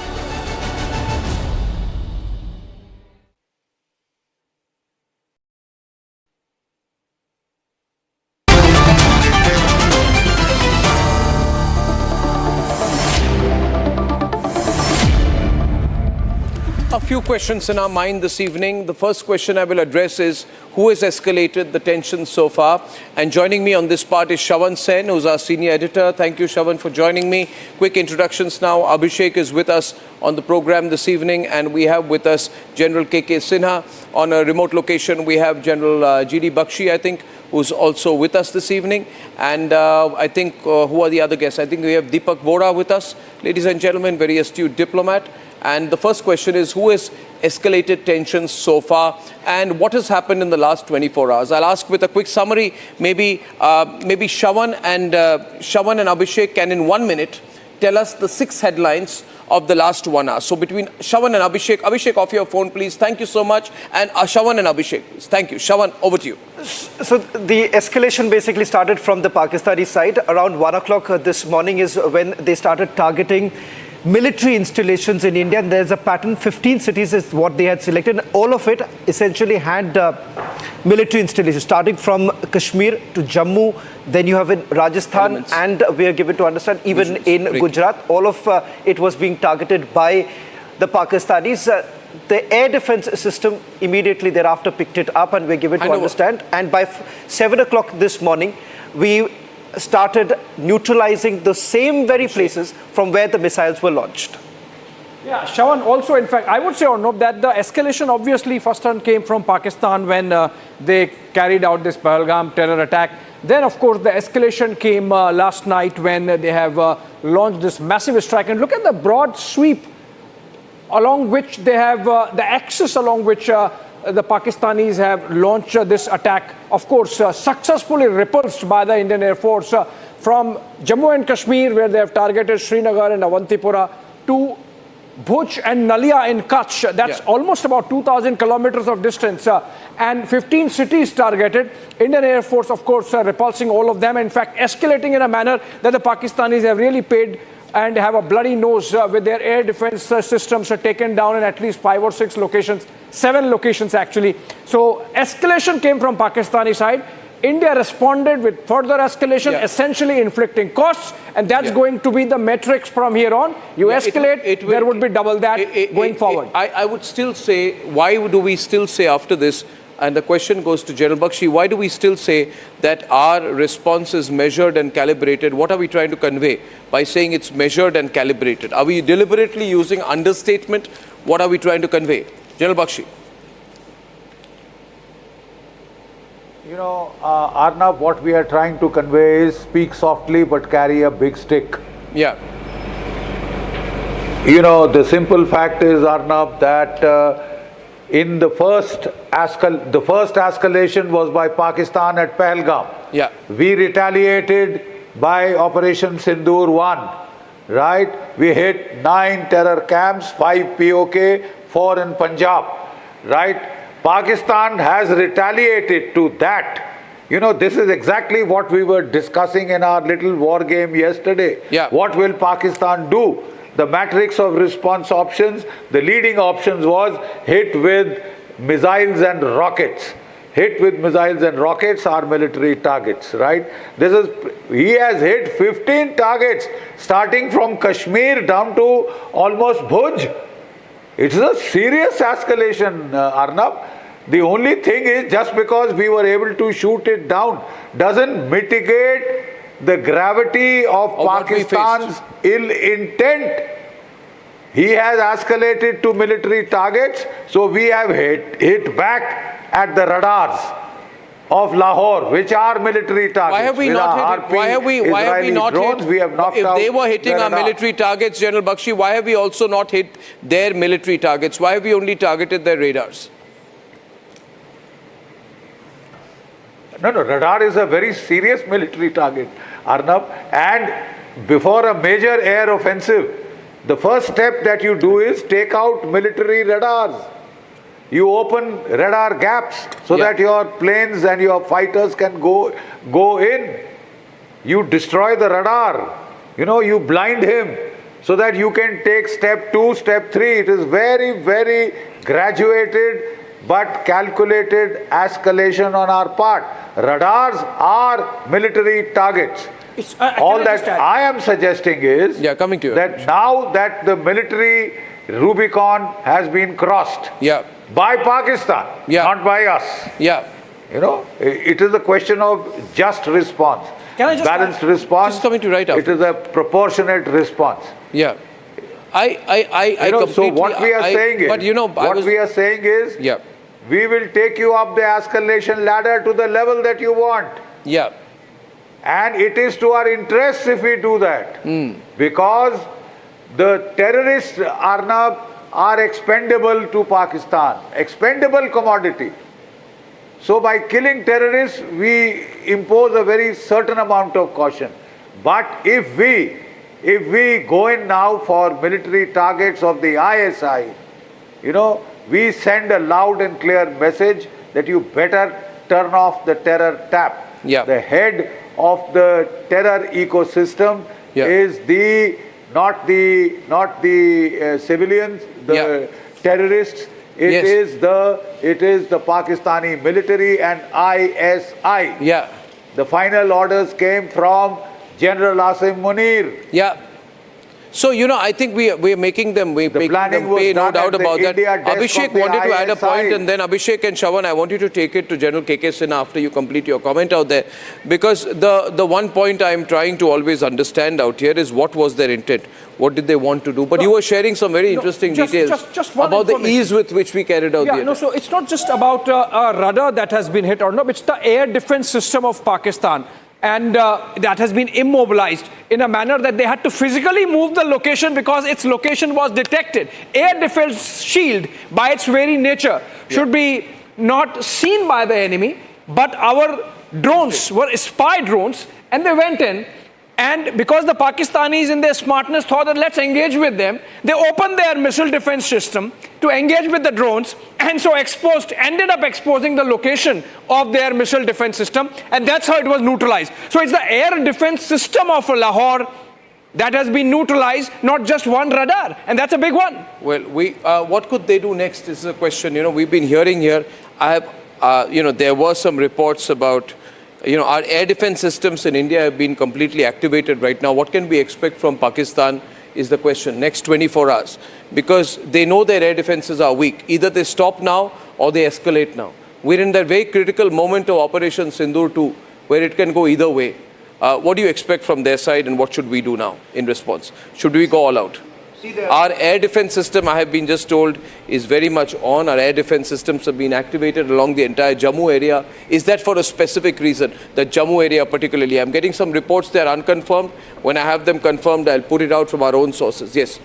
[SPEAKER 14] a few questions in our mind this evening. The first question I will address is, who has escalated the tension so far? And joining me on this part is Shravan Sen, who's our senior editor. Thank you, Shravan, for joining me. Quick introductions now. Abhishek is with us on the program this evening, and we have with us General K.K. Sinha. On a remote location, we have General G.D. Bakshi, I think, who's also with us this evening. And I think, who are the other guests? I think we have Deepak Vora with us. Ladies and gentlemen, very astute diplomat. And the first question is, who has escalated tensions so far, and what has happened in the last 24 hours? I'll ask with a quick summary. Maybe Shravan and Abhishek can in 1 minute tell us the 6 headlines of the last 1 hour. So between Shravan and Abhishek, off your phone, please. Thank you so much. And Shravan and Abhishek, please. Thank you. Shravan, over to you.
[SPEAKER 15] So the escalation basically started from the Pakistani side. Around 1 o'clock this morning is when they started targeting military installations in India, and there's a pattern. 15 cities is what they had selected. All of it essentially had military installations, starting from Kashmir to Jammu. Then you have in Rajasthan, and we are given to understand even in Gujarat. All of it was being targeted by the Pakistanis. The air defense system immediately thereafter picked it up, and we're given to understand. And by 7 o'clock this morning, we started neutralizing the same very places from where the missiles were launched.
[SPEAKER 18] Yeah, Shravan, also, in fact, I would say, Arnab, that the escalation obviously first one came from Pakistan when they carried out this Pahalgam terror attack. Then, of course, the escalation came last night when they have launched this massive strike. And look at the broad sweep along which they have, the axis along which the Pakistanis have launched this attack, of course, successfully repulsed by the Indian Air Force from Jammu and Kashmir, where they have targeted Srinagar and Avantipura, to Bhuj and Nalia in Kutch. That's almost about 2,000 kilometers of distance, and 15 cities targeted. Indian Air Force, of course, repulsing all of them. In fact, escalating in a manner that the Pakistanis have really paid and have a bloody nose with their air defense systems taken down in at least 5 or 6 locations, 7 locations actually. So escalation came from Pakistani side. India responded with further escalation, essentially inflicting costs, and that's going to be the metrics from here on. You escalate, there would be double that going forward.
[SPEAKER 14] I would still say, why do we still say after this, and the question goes to General Bakshi, why do we still say that our response is measured and calibrated? What are we trying to convey by saying it's measured and calibrated? Are we deliberately using understatement? What are we trying to convey? General Bakshi.
[SPEAKER 11] You know, Arnab, what we are trying to convey is speak softly but carry a big stick.
[SPEAKER 14] Yeah.
[SPEAKER 11] You know, the simple fact is, Arnab, that in the first escalation was by Pakistan at Pahalgam.
[SPEAKER 14] Yeah.
[SPEAKER 11] We retaliated by Operation Sindoor 1, right? We hit 9 terror camps, 5 POK, 4 in Punjab, right? Pakistan has retaliated to that. You know, this is exactly what we were discussing in our little war game yesterday.
[SPEAKER 14] Yeah.
[SPEAKER 11] What will Pakistan do? The matrix of response options, the leading options was hit with missiles and rockets. Hit with missiles and rockets are military targets, right? He has hit 15 targets, starting from Kashmir down to almost Bhuj. It's a serious escalation, Arnab. The only thing is, just because we were able to shoot it down doesn't mitigate the gravity of Pakistan's ill intent. He has escalated to military targets, so we have hit back at the radars of Lahore, which are military targets.
[SPEAKER 14] Why have we not hit? Why have we not
[SPEAKER 11] drones,
[SPEAKER 14] hit?
[SPEAKER 11] We have knocked
[SPEAKER 14] if
[SPEAKER 11] out
[SPEAKER 14] they were hitting our military targets, General Bakshi, why have we also not hit their military targets? Why have we only targeted their radars?
[SPEAKER 11] No, radar is a very serious military target, Arnab. And before a major air offensive, the first step that you do is take out military radars. You open radar gaps so that your planes and your fighters can go in. You destroy the radar. You know, you blind him so that you can take step 2, step 3. It is very, very graduated but calculated escalation on our part. Radars are military targets. All that I am suggesting is
[SPEAKER 14] coming to you,
[SPEAKER 11] that now that the military Rubicon has been crossed.
[SPEAKER 14] Yeah.
[SPEAKER 11] By Pakistan, not by us.
[SPEAKER 14] Yeah.
[SPEAKER 11] You know, it is a question of just response.
[SPEAKER 14] Can I just
[SPEAKER 11] balanced response?
[SPEAKER 14] Just coming to right after.
[SPEAKER 11] It is a proportionate response.
[SPEAKER 14] Yeah.
[SPEAKER 11] So what we are saying is,
[SPEAKER 14] but you know,
[SPEAKER 11] we are saying is, we will take you up the escalation ladder to the level that you want.
[SPEAKER 14] Yeah.
[SPEAKER 11] And it is to our interests if we do that. Because the terrorists are expendable to Pakistan, expendable commodity. So by killing terrorists, we impose a very certain amount of caution. But if we go in now for military targets of the ISI, you know, we send a loud and clear message that you better turn off the terror tap.
[SPEAKER 14] Yeah.
[SPEAKER 11] The head of the terror ecosystem is not the civilians, the terrorists. It is the Pakistani military and ISI.
[SPEAKER 14] Yeah.
[SPEAKER 11] The final orders came from General Asim Munir.
[SPEAKER 14] Yeah. So, you know, I think we are making them, pay, no doubt about that. Abhishek wanted to add a point, and then Abhishek and Shawan, I want you to take it to General KK Sinha after you complete your comment out there. Because the one point I'm trying to always understand out here is what was their intent? What did they want to do? But you were sharing some very interesting details about the ease with which we carried out the attack.
[SPEAKER 18] So it's not just about a rudder that has been hit or no, it's the air defense system of Pakistan. And that has been immobilized in a manner that they had to physically move the location because its location was detected. Air defense shield, by its very nature, should be not seen by the enemy, but our drones were spy drones, and they went in. And because the Pakistanis in their smartness thought that let's engage with them, they opened their missile defense system to engage with the drones, and so ended up exposing the location of their missile defense system, and that's how it was neutralized. So it's the air defense system of Lahore that has been neutralized, not just one radar, and that's a big one.
[SPEAKER 14] Well, what could they do next is a question. You know, we've been hearing here, there were some reports about, our air defense systems in India have been completely activated right now. What can we expect from Pakistan is the question, next 24 hours. Because they know their air defenses are weak. Either they stop now or they escalate now. We're in that very critical moment of Operation Sindoor 2, where it can go either way. What do you expect from their side, and what should we do now in response? Should we go all out? Our air defense system, I have been just told, is very much on. Our air defense systems have been activated along the entire Jammu area. Is that for a specific reason, the Jammu area particularly? I'm getting some reports that are unconfirmed. When I have them confirmed, I'll put it out from our own sources. Yes.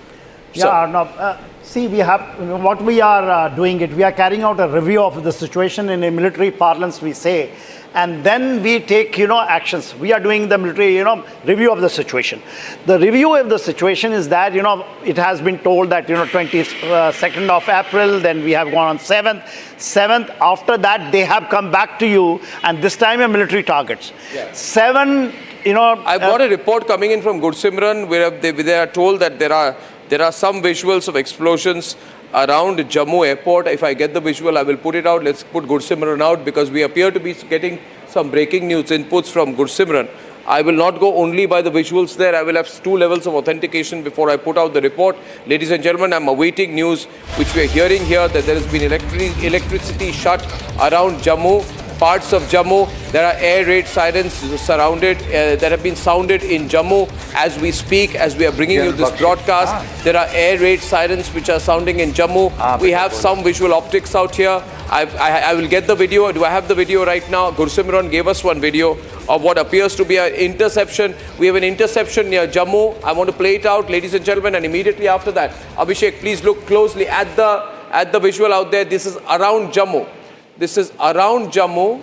[SPEAKER 17] See, we have, what we are doing it, we are carrying out a review of the situation in a military parlance, we say, and then we take, actions. We are doing the military, review of the situation. The review of the situation is that, it has been told that, 22nd of April, then we have gone on 7th. After that, they have come back to you, and this time a military targets. 7,
[SPEAKER 14] I've got a report coming in from Gursimran where they are told that there are some visuals of explosions around Jammu airport. If I get the visual, I will put it out. Let's put Gursimran out, because we appear to be getting some breaking news inputs from Gursimran. I will not go only by the visuals there. I will have 2 levels of authentication before I put out the report. Ladies and gentlemen, I'm awaiting news which we are hearing here that there has been electricity shut around Jammu. Parts of Jammu, there are air raid sirens surrounded that have been sounded in Jammu as we speak, as we are bringing you this broadcast. There are air raid sirens which are sounding in Jammu. We have some visual optics out here. I will get the video. Do I have the video right now? Gursimran gave us one video of what appears to be an interception. We have an interception near Jammu. I want to play it out, ladies and gentlemen, and immediately after that, Abhishek, please look closely at the visual out there. This is around Jammu. This is around Jammu.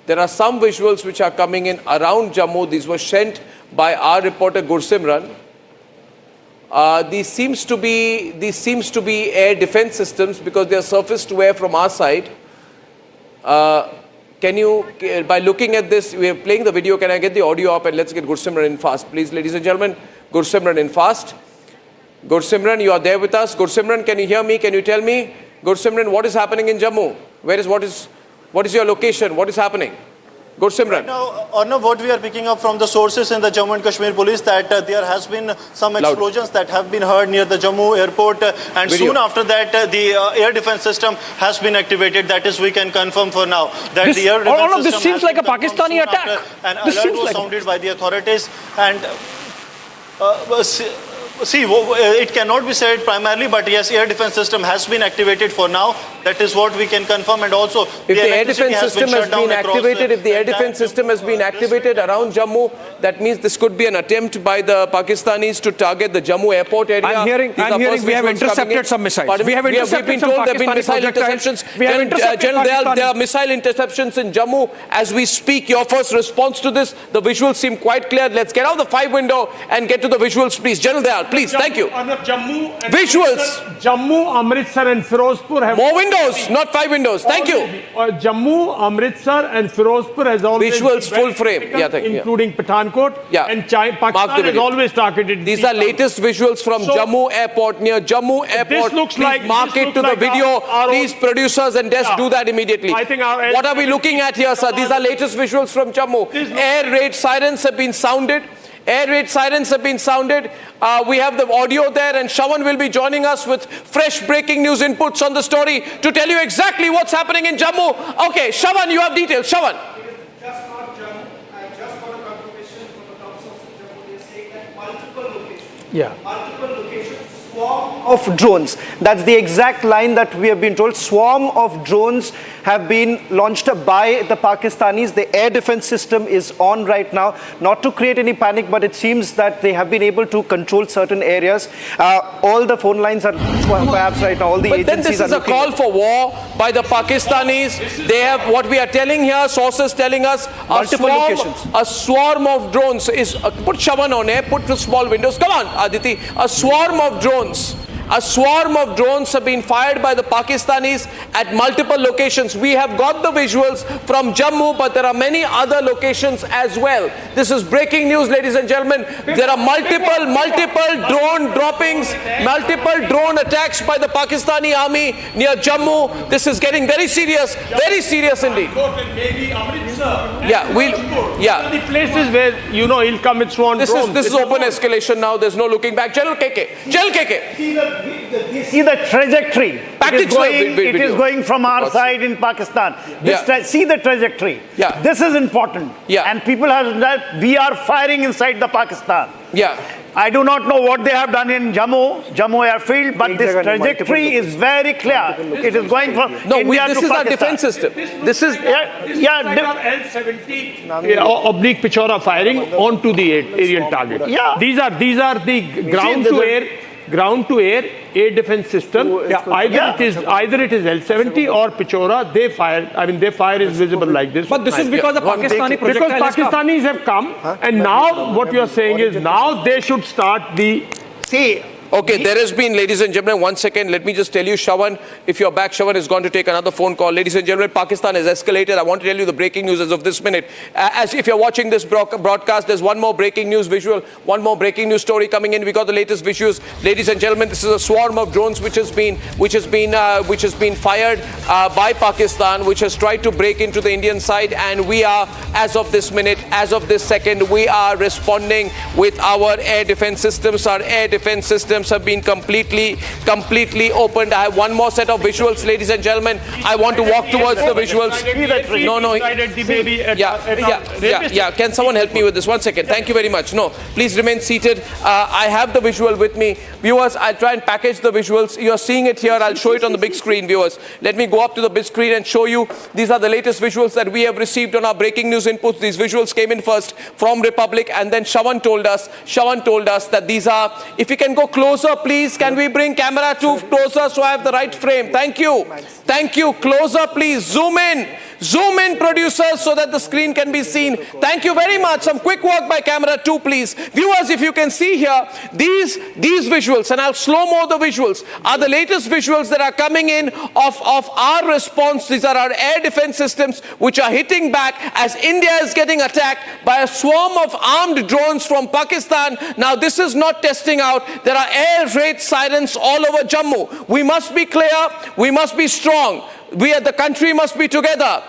[SPEAKER 14] There are some visuals which are coming in around Jammu. These were sent by our reporter Gursimran. These seems to be air defense systems because they are surface to air from our side. Can you, by looking at this, we are playing the video. Can I get the audio up and let's get Gursimran in fast, please, ladies and gentlemen. Gursimran in fast. Gursimran, you are there with us. Gursimran, can you hear me? Can you tell me, Gursimran, what is happening in Jammu? What is your location? What is happening? Gursimran.
[SPEAKER 7] Now, Arnav, what we are picking up from the sources in the Jammu and Kashmir police that there has been some explosions that have been heard near the Jammu airport, and soon after that the air defense system has been activated. That is, we can confirm for now that the air defense
[SPEAKER 20] all of this
[SPEAKER 7] system
[SPEAKER 20] seems like a Pakistani attack.
[SPEAKER 7] An
[SPEAKER 20] this
[SPEAKER 7] alert
[SPEAKER 20] seems
[SPEAKER 7] was
[SPEAKER 20] like
[SPEAKER 7] sounded by the authorities, and see, it cannot be said primarily, but yes, air defense system has been activated for now. That is what we can confirm. And also,
[SPEAKER 14] if the air defense system has been activated, if the air defense system has been activated around Jammu, that means this could be an attempt by the Pakistanis to target the Jammu airport area.
[SPEAKER 20] I'm hearing we have intercepted some missiles.
[SPEAKER 14] We've been told there have been missile interceptions. General, there are missile interceptions in Jammu as we speak. Your first response to this? The visuals seem quite clear. Let's get out the 5 window and get to the visuals, please. General Dayal, please. Thank you. Visuals.
[SPEAKER 4] Jammu, Amritsar and Firozpur have...
[SPEAKER 14] More windows, not 5 windows. Thank you.
[SPEAKER 4] Jammu, Amritsar and Firozpur has always...
[SPEAKER 14] Visuals full frame.
[SPEAKER 4] Including Pathankot. And Pakistan has always targeted...
[SPEAKER 14] These are latest visuals from Jammu Airport, near Jammu Airport.
[SPEAKER 4] This looks
[SPEAKER 14] please mark it to the video. Please, producers and desk, do that immediately. What are we looking at here, sir? These are latest visuals from Jammu. Air raid sirens have been sounded. Air raid sirens have been sounded. We have the audio there, and Shawan will be joining us with fresh breaking news inputs on the story to tell you exactly what's happening in Jammu. Okay, Shawan, you have details. Shawan.
[SPEAKER 15] Just not Jammu. I just got a confirmation from the council of Jammu. They're saying that multiple locations. Multiple locations. Swarm of drones. That's the exact line that we have been told. Swarm of drones have been launched by the Pakistanis. The air defense system is on right now. Not to create any panic, but it seems that they have been able to control certain areas. All the phone lines are perhaps right now. All the agencies
[SPEAKER 14] then this is a call for war by the Pakistanis. They have, what we are telling here, sources telling us, a swarm of drones is... put Shawan on air, put the small windows. Come on, Aditi. A swarm of drones. A swarm of drones have been fired by the Pakistanis at multiple locations. We have got the visuals from Jammu, but there are many other locations as well. This is breaking news, ladies and gentlemen. There are multiple drone droppings, multiple drone attacks by the Pakistani army near Jammu. This is getting very serious indeed.
[SPEAKER 4] The places where, he'll come with swarm drones.
[SPEAKER 14] This is open escalation now. There's no looking back. General KK.
[SPEAKER 17] See the trajectory. It is going from our side in Pakistan. See the trajectory. This is important. And people have that we are firing inside the Pakistan. I do not know what they have done in Jammu airfield, but this trajectory is very clear. It is going from India to Pakistan.
[SPEAKER 14] This is our defense system. This is
[SPEAKER 4] L-70 oblique Pichora firing onto the Aryan target. These are the ground to air air defense system. Either it is L-70 or Pichora. They fire. I mean, their fire is visible like this.
[SPEAKER 20] But this is because the Pakistani projectile
[SPEAKER 4] because Pakistanis have come, and now what we are saying is now they should start the
[SPEAKER 14] Okay, there has been, ladies and gentlemen, 1 second. Let me just tell you, Shawan, if you're back, Shawan is going to take another phone call. Ladies and gentlemen, Pakistan has escalated. I want to tell you the breaking news as of this minute. As if you're watching this broadcast, there's one more breaking news visual, one more breaking news story coming in. We got the latest visuals. Ladies and gentlemen, this is a swarm of drones which has been fired by Pakistan, which has tried to break into the Indian side, and we are, as of this minute, as of this second, we are responding with our air defense systems. Our air defense systems have been completely opened. I have one more set of visuals, ladies and gentlemen. I want to walk towards the visuals. Can someone help me with this? 1 second. Thank you very much. No, please remain seated. I have the visual with me. Viewers, I'll try and package the visuals. You're seeing it here. I'll show it on the big screen, viewers. Let me go up to the big screen and show you. These are the latest visuals that we have received on our breaking news inputs. These visuals came in first from Republic, and then Shawan told us that these are, if you can go closer, please. Can we bring camera 2 closer so I have the right frame? Thank you. Thank you. Closer, please. Zoom in. Zoom in, producers, so that the screen can be seen. Thank you very much. Some quick work by camera 2, please. Viewers, if you can see here, these visuals, and I'll slow-mo the visuals, are the latest visuals that are coming in of our response. These are our air defense systems which are hitting back as India is getting attacked by a swarm of armed drones from Pakistan. Now, this is not testing out. There are air raid sirens all over Jammu. We must be clear. We must be strong. We as the country must be together.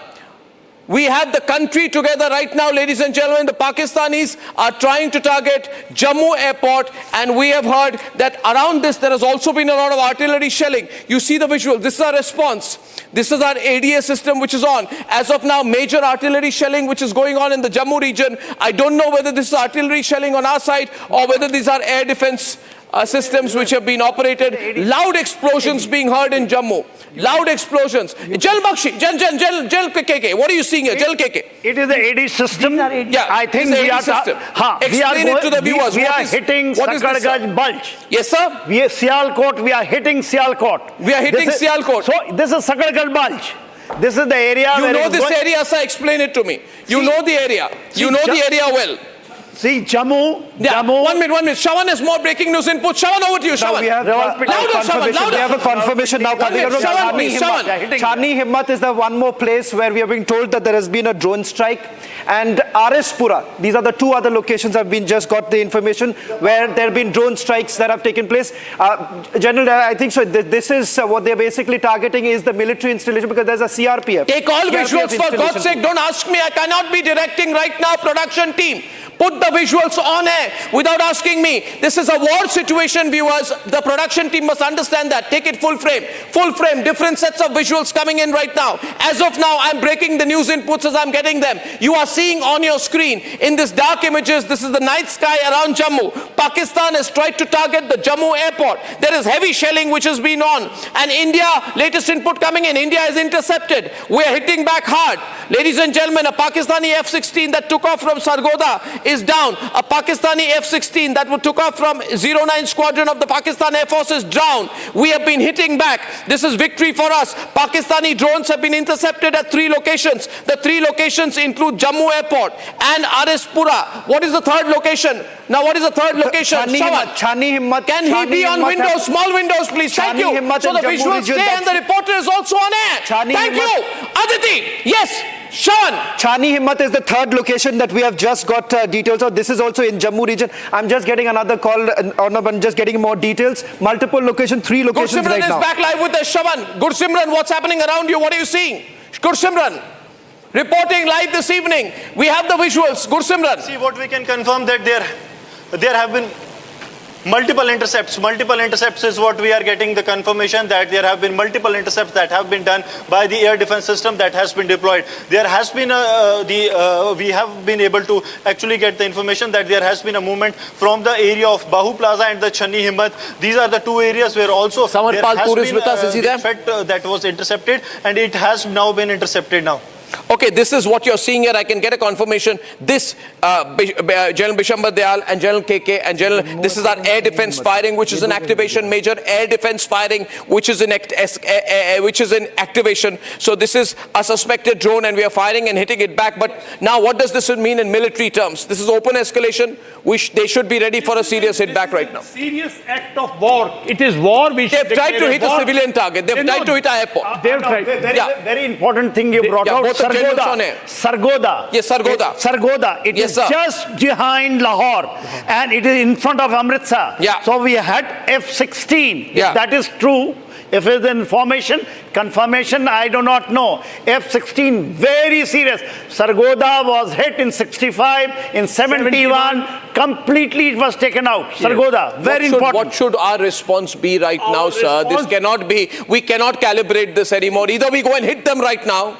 [SPEAKER 14] We have the country together right now, ladies and gentlemen. The Pakistanis are trying to target Jammu airport, and we have heard that around this there has also been a lot of artillery shelling. You see the visual. This is our response. This is our ADA system which is on. As of now, major artillery shelling which is going on in the Jammu region. I don't know whether this is artillery shelling on our side or whether these are air defense systems which have been operated. Loud explosions being heard in Jammu. Loud explosions. Jal Bakshi, Jal KK. What are you seeing here? Jal KK.
[SPEAKER 17] It is the AD system.
[SPEAKER 14] Yeah,
[SPEAKER 17] I think
[SPEAKER 14] we are.
[SPEAKER 17] Explain
[SPEAKER 14] it to the viewers.
[SPEAKER 17] We are hitting Sakargaj Bulge.
[SPEAKER 14] Yes, sir.
[SPEAKER 17] We are Sialkot. We are hitting Sialkot.
[SPEAKER 14] We are hitting Sialkot.
[SPEAKER 17] So this is Sakargaj Bulge. This is the area.
[SPEAKER 14] You know this area, sir. Explain it to me. You know the area. You know the area well.
[SPEAKER 17] See, Jammu.
[SPEAKER 14] Yeah.
[SPEAKER 17] Jammu.
[SPEAKER 14] 1 minute. Shawan has more breaking news input. Shawan, over to you, Shawan.
[SPEAKER 15] We have
[SPEAKER 14] louder, Shawan, louder.
[SPEAKER 15] We have a confirmation now. Chani Himmat is the one more place where we are being told that there has been a drone strike. And Arispura, these are the two other locations I've been just got the information where there have been drone strikes that have taken place. General, I think so. This is what they're basically targeting is the military installation because there's a CRPF.
[SPEAKER 14] Take all visuals for God's sake. Don't ask me. I cannot be directing right now. Production team. Put the visuals on air without asking me. This is a war situation, viewers. The production team must understand that. Take it full frame. Full frame. Different sets of visuals coming in right now. As of now, I'm breaking the news inputs as I'm getting them. You are seeing on your screen in this dark images, this is the night sky around Jammu. Pakistan has tried to target the Jammu airport. There is heavy shelling which has been on. And India, latest input coming in, India is intercepted. We are hitting back hard. Ladies and gentlemen, a Pakistani F-16 that took off from Sargodha is down. A Pakistani F-16 that took off from 09 Squadron of the Pakistan Air Force is down. We have been hitting back. This is victory for us. Pakistani drones have been intercepted at 3 locations. The 3 locations include Jammu Airport and Arispura. What is the third location? Now what is the third location?
[SPEAKER 15] Chani Himmat.
[SPEAKER 14] Can he be on windows? Small windows, please. Thank you. So the visuals stay and the reporter is also on air. Thank you. Aditi. Yes. Sean.
[SPEAKER 15] Chani Himmat is the third location that we have just got details of. This is also in Jammu region. I'm just getting another call, I'm just getting more details. Multiple locations, 3 locations right now.
[SPEAKER 14] Gursimran is back live with us. Shawan. Gursimran, what's happening around you? What are you seeing? Gursimran. Reporting live this evening. We have the visuals. Gursimran.
[SPEAKER 7] See, what we can confirm that there have been multiple intercepts. Multiple intercepts is what we are getting the confirmation that there have been multiple intercepts that have been done by the air defense system that has been deployed. There has been we have been able to actually get the information that there has been a movement from the area of Bahu Plaza and the Chani Himmat. These are the 2 areas where also there has been a threat that was intercepted, and it has now been intercepted now.
[SPEAKER 14] Okay, this is what you're seeing here. I can get a confirmation. This General Bishambar Dayal and General KK and General, this is our air defense firing, which is an activation. Major air defense firing, which is in activation. So this is a suspected drone, and we are firing and hitting it back. But now, what does this mean in military terms? This is open escalation. They should be ready for a serious hit back right now.
[SPEAKER 4] Serious act of war. It is war.
[SPEAKER 14] They've tried to hit a civilian target. They've tried to hit our airport.
[SPEAKER 17] They've tried. Very important thing you brought out. Sargodha.
[SPEAKER 14] Yes, Sargodha.
[SPEAKER 17] Sargodha. It is just behind Lahore, and it is in front of Amritsar.
[SPEAKER 14] Yeah.
[SPEAKER 17] So we had F-16.
[SPEAKER 14] Yeah.
[SPEAKER 17] If that is true, if it is information, confirmation, I do not know. F-16, very serious. Sargodha was hit in 65, in 71, completely it was taken out. Sargodha, very important.
[SPEAKER 14] What should our response be right now, sir? This cannot be, we cannot calibrate this anymore. Either we go and hit them right now,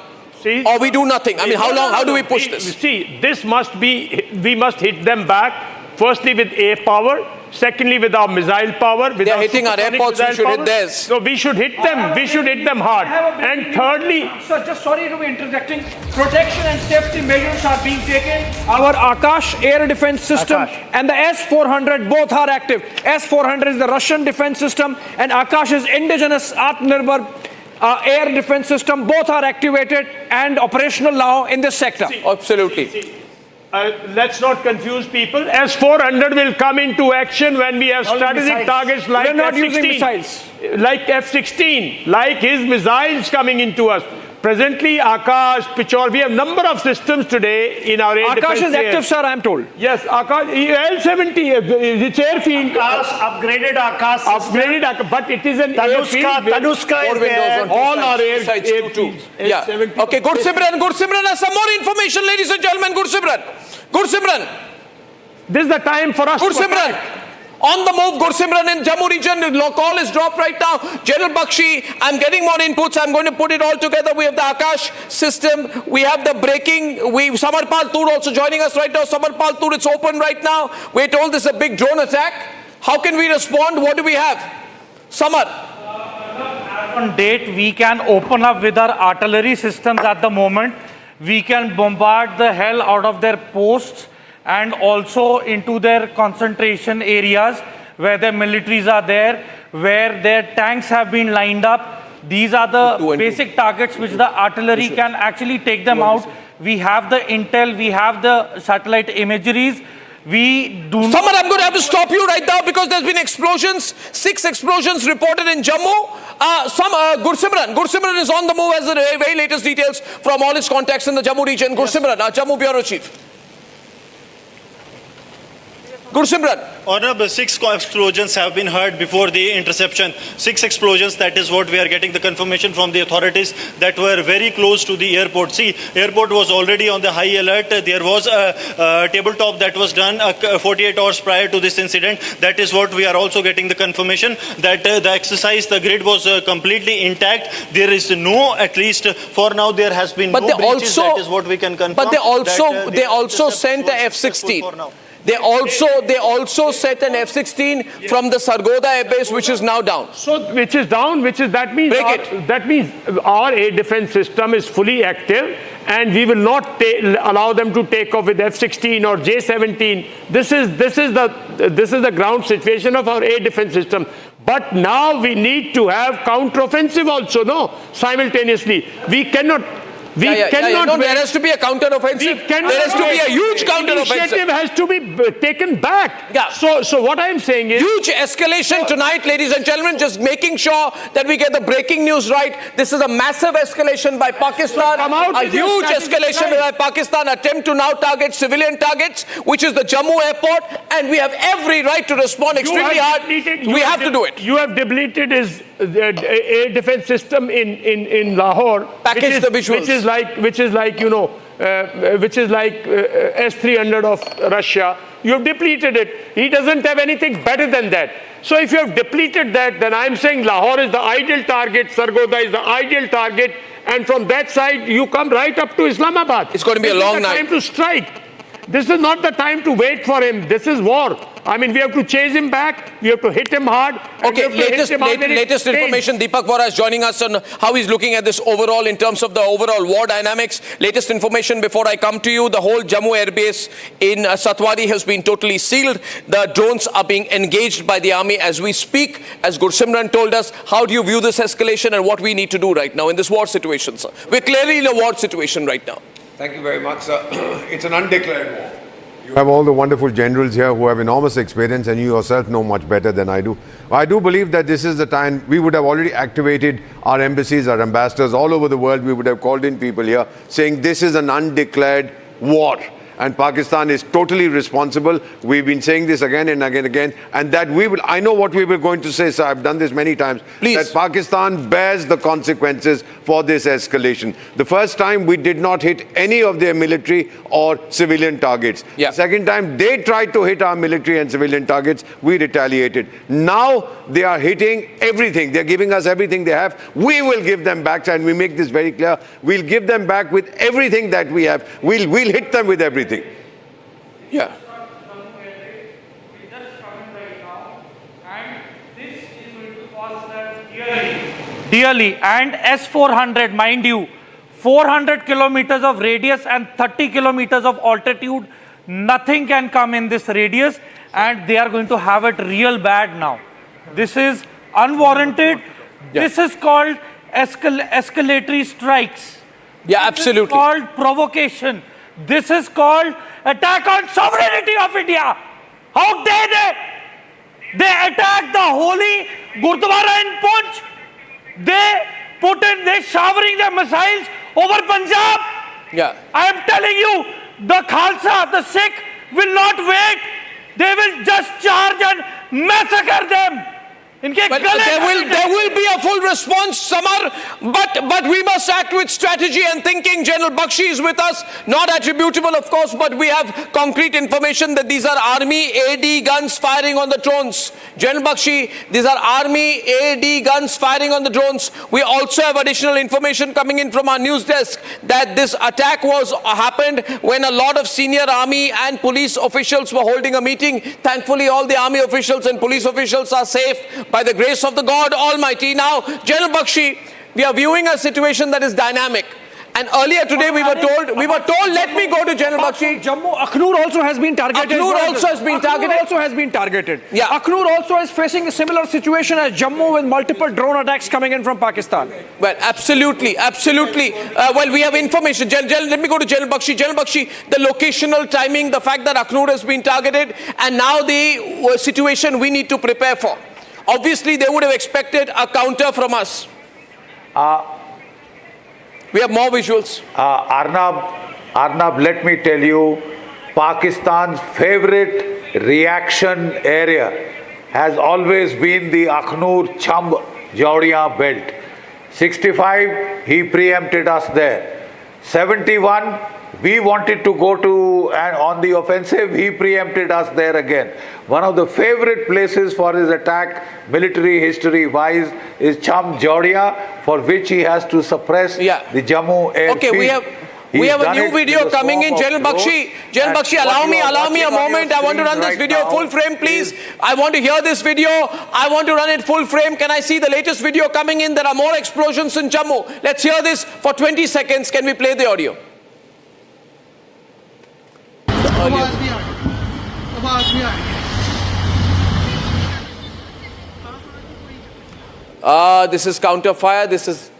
[SPEAKER 14] or we do nothing. I mean, how do we push this?
[SPEAKER 4] See, this must be, we must hit them back, firstly with air power, secondly with our missile power.
[SPEAKER 14] They are hitting our airports, we should hit theirs.
[SPEAKER 4] So we should hit them, we should hit them hard. And thirdly...
[SPEAKER 20] Sir, just sorry to be interjecting. Protection and safety measures are being taken. Our Akash air defense system and the S-400 both are active. S-400 is the Russian defense system, and Akash is indigenous Atmanirbhar air defense system. Both are activated and operational now in this sector.
[SPEAKER 14] Absolutely.
[SPEAKER 4] Let's not confuse people. S-400 will come into action when we have strategic targets like
[SPEAKER 20] F-16.
[SPEAKER 4] Like F-16, like his missiles coming into us. presently Akash, Pichor, we have number of systems today in our air
[SPEAKER 20] Akash
[SPEAKER 4] defense.
[SPEAKER 20] is active, sir, I'm told.
[SPEAKER 4] Yes, Akash, L-70, it's airfield.
[SPEAKER 17] Akash, upgraded Akash system.
[SPEAKER 4] Upgraded Akash, but it is an airfield.
[SPEAKER 17] Tanuska is there.
[SPEAKER 4] All our airfields.
[SPEAKER 14] Yeah. Okay, Gursimran has some more information, ladies and gentlemen. Gursimran.
[SPEAKER 4] This is the time for us
[SPEAKER 14] Gursimran. On the move, Gursimran in Jammu region. The call is dropped right now. General Bakshi, I'm getting more inputs. I'm going to put it all together. We have the Akash system. We have the braking. Samarpal Tur also joining us right now. Samarpal Tur, it's open right now. We're told this is a big drone attack. How can we respond? What do we have? Samar.
[SPEAKER 1] On date, we can open up with our artillery systems at the moment. We can bombard the hell out of their posts and also into their concentration areas where their militaries are there, where their tanks have been lined up. These are the basic targets which the artillery can actually take them out. We have the intel, we have the satellite imageries.
[SPEAKER 14] Samar, I'm going to have to stop you right now because there's been explosions. 6 explosions reported in Jammu. Gursimran is on the move as the very latest details from all his contacts in the Jammu region. Gursimran, our Jammu Bureau Chief. Gursimran.
[SPEAKER 7] Honorable, 6 explosions have been heard before the interception. 6 explosions, that is what we are getting the confirmation from the authorities that were very close to the airport. See, airport was already on the high alert. There was a tabletop that was done 48 hours prior to this incident. That is what we are also getting the confirmation that the exercise, the grid was completely intact. There is no, at least for now, there has been no breaches. That is what we can confirm.
[SPEAKER 14] But they also sent a F-16. They also set an F-16 from the Sargodha air base, which is now down.
[SPEAKER 4] So, that means our air defense system is fully active, and we will not allow them to take off with F-16 or J-17. This is the ground situation of our air defense system. But now we need to have counteroffensive also, simultaneously. We cannot.
[SPEAKER 14] There has to be a counter-offensive. There has to be a huge counter-offensive.
[SPEAKER 4] Initiative has to be taken back.
[SPEAKER 14] Yeah.
[SPEAKER 4] So what I'm saying is...
[SPEAKER 14] Huge escalation tonight, ladies and gentlemen. Just making sure that we get the breaking news right. This is a massive escalation by Pakistan. A huge escalation by Pakistan. Attempt to now target civilian targets, which is the Jammu airport. And we have every right to respond extremely hard. We have to do it.
[SPEAKER 4] You have debleted his air defense system in Lahore.
[SPEAKER 14] Package the visuals.
[SPEAKER 4] Which is like S-300 of Russia. You have depleted it. He doesn't have anything better than that. So if you have depleted that, then I'm saying Lahore is the ideal target, Sargodha is the ideal target, and from that side you come right up to Islamabad.
[SPEAKER 14] It's going to be a long night.
[SPEAKER 4] This is the time to strike. This is not the time to wait for him. This is war. I mean, we have to chase him back. We have to hit him hard.
[SPEAKER 14] Okay, latest information. Deepak Vora is joining us on how he's looking at this overall in terms of the overall war dynamics. Latest information before I come to you. The whole Jammu airbase in Satwadi has been totally sealed. The drones are being engaged by the army as we speak. As Gursimran told us, how do you view this escalation and what we need to do right now in this war situation, sir? We're clearly in a war situation right now.
[SPEAKER 2] Thank you very much, sir. It's an undeclared war. You have all the wonderful generals here who have enormous experience, and you yourself know much better than I do. I do believe that this is the time we would have already activated our embassies, our ambassadors all over the world. We would have called in people here saying this is an undeclared war. And Pakistan is totally responsible. We've been saying this again and again, and that we will, I know what we were going to say, sir, I've done this many times, that Pakistan bears the consequences for this escalation. The first time we did not hit any of their military or civilian targets. The second time they tried to hit our military and civilian targets, we retaliated. Now they are hitting everything. They're giving us everything they have. We will give them back, and we make this very clear. We'll give them back with everything that we have. We'll hit them with everything.
[SPEAKER 14] Yeah.
[SPEAKER 1] Dearly. And S-400, mind you, 400 kilometers of radius and 30 kilometers of altitude. Nothing can come in this radius, and they are going to have it real bad now. This is unwarranted. This is called escalatory strikes.
[SPEAKER 14] Yeah, absolutely.
[SPEAKER 1] This is called provocation. This is called attack on sovereignty of India. How dare they? They attacked the holy Gurdwara in Punch. They're showering their missiles over Punjab.
[SPEAKER 14] Yeah.
[SPEAKER 1] I am telling you, the Khalsa, the Sikh will not wait. They will just charge and massacre them.
[SPEAKER 14] But there will be a full response, Samar, but we must act with strategy and thinking. General Bakshi is with us, not attributable, of course, but we have concrete information that these are army AD guns firing on the drones. General Bakshi, these are army AD guns firing on the drones. We also have additional information coming in from our news desk that this attack happened when a lot of senior army and police officials were holding a meeting. Thankfully, all the army officials and police officials are safe by the grace of the God Almighty. Now, General Bakshi, we are viewing a situation that is dynamic. And earlier today we were told, let me go to General Bakshi.
[SPEAKER 20] Jammu, Akhnur also has been targeted.
[SPEAKER 14] Akhnur also has been targeted.
[SPEAKER 20] Yeah. Akhnur also is facing a similar situation as Jammu with multiple drone attacks coming in from Pakistan.
[SPEAKER 14] Well, absolutely. Well, we have information. Let me go to General Bakshi. General Bakshi, the locational timing, the fact that Akhnur has been targeted, and now the situation we need to prepare for. Obviously, they would have expected a counter from us. We have more visuals.
[SPEAKER 11] Arnab, let me tell you, Pakistan's favorite reaction area has always been the Akhnur Chamb Jaudiya belt. 65, he preempted us there. 71, we wanted to go on the offensive, he preempted us there again. One of the favorite places for his attack, military history-wise, is Chamb Jaudiya, for which he has to suppress the Jammu airfield.
[SPEAKER 14] Okay, we have a new video coming in. General Bakshi, allow me a moment. I want to run this video full frame, please. I want to hear this video. I want to run it full frame. Can I see the latest video coming in? There are more explosions in Jammu. Let's hear this for 20 seconds. Can we play the audio? This is counter fire. This
[SPEAKER 20] is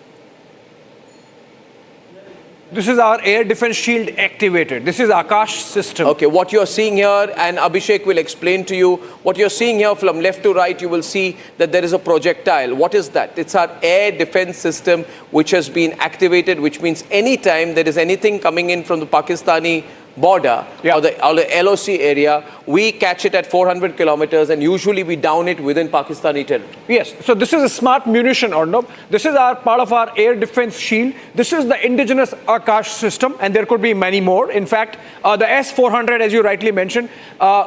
[SPEAKER 20] our air defense shield activated. This is Akash system.
[SPEAKER 14] Okay, what you're seeing here, and Abhishek will explain to you, what you're seeing here from left to right, you will see that there is a projectile. What is that? It's our air defense system which has been activated, which means anytime there is anything coming in from the Pakistani border or the LOC area, we catch it at 400 kilometers and usually we down it within Pakistani territory.
[SPEAKER 20] Yes, so this is a smart munition, Arnab. This is part of our air defense shield. This is the indigenous Akash system, and there could be many more. In fact, the S-400, as you rightly mentioned,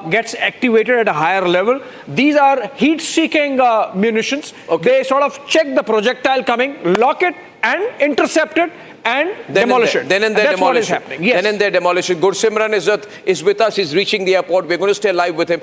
[SPEAKER 20] gets activated at a higher level. These are heat-seeking munitions. They sort of check the projectile coming, lock it and intercept it, and demolish it.
[SPEAKER 14] Then and there
[SPEAKER 20] demolish. What is happening. Yes.
[SPEAKER 14] Then and there demolish it. Gursimran is with us. He's reaching the airport. We're going to stay live with him.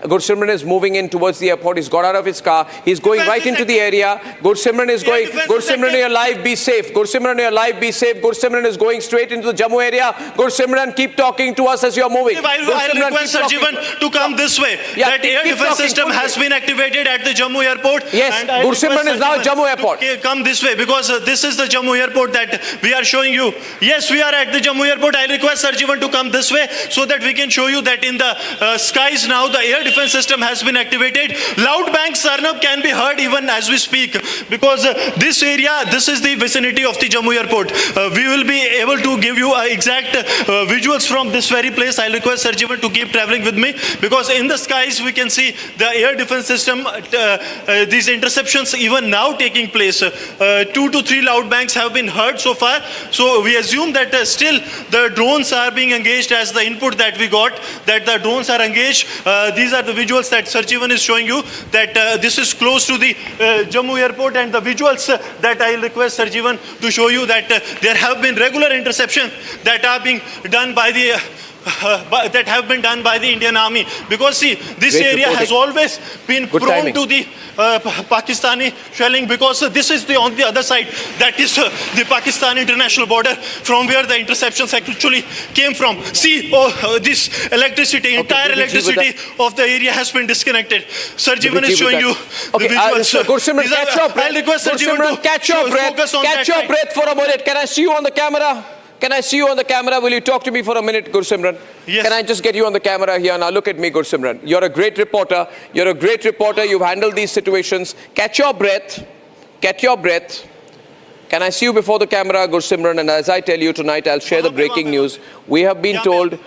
[SPEAKER 14] Gursimran is moving in towards the airport. He's got out of his car. He's going right into the area. Gursimran is going. Gursimran, you're live. Be safe. Gursimran, you're live. Be safe. Gursimran is going straight into the Jammu area. Gursimran, keep talking to us as you're moving.
[SPEAKER 7] I request Sarjivan to come this way. That air defense system has been activated at the Jammu airport.
[SPEAKER 14] Yes, Gursimran is now at Jammu airport.
[SPEAKER 7] Come this way, because this is the Jammu airport that we are showing you. Yes, we are at the Jammu airport. I request Sarjivan to come this way so that we can show you that in the skies now the air defense system has been activated. Loud bangs, Sarnab, can be heard even as we speak, because this area, this is the vicinity of the Jammu airport. We will be able to give you exact visuals from this very place. I request Sarjivan to keep traveling with me, because in the skies we can see the air defense system, these interceptions even now taking place. 2 to 3 loud bangs have been heard so far. So we assume that still the drones are being engaged, as the input that we got, that the drones are engaged. These are the visuals that Sarjivan is showing you, that this is close to the Jammu airport, and the visuals that I request Sarjivan to show you, that there have been regular interceptions that are being done by the that have been done by the Indian Army, because see, this area has always been prone to the Pakistani shelling, because this is on the other side, that is the Pakistan international border, from where the interceptions actually came from. See, this electricity, entire electricity of the area has been disconnected. Sarjivan is showing you the visuals.
[SPEAKER 14] Gursimran, catch your breath.
[SPEAKER 7] I'll request Sarjivan to
[SPEAKER 14] catch your breath. Catch your breath for a minute. Can I see you on the camera? Can I see you on the camera? Will you talk to me for a minute, Gursimran?
[SPEAKER 7] Yes.
[SPEAKER 14] Can I just get you on the camera here? Now look at me, Gursimran. You're a great reporter. You're a great reporter. You've handled these situations. Catch your breath. Catch your breath. Can I see you before the camera, Gursimran? And as I tell you tonight, I'll share the breaking news. We have been told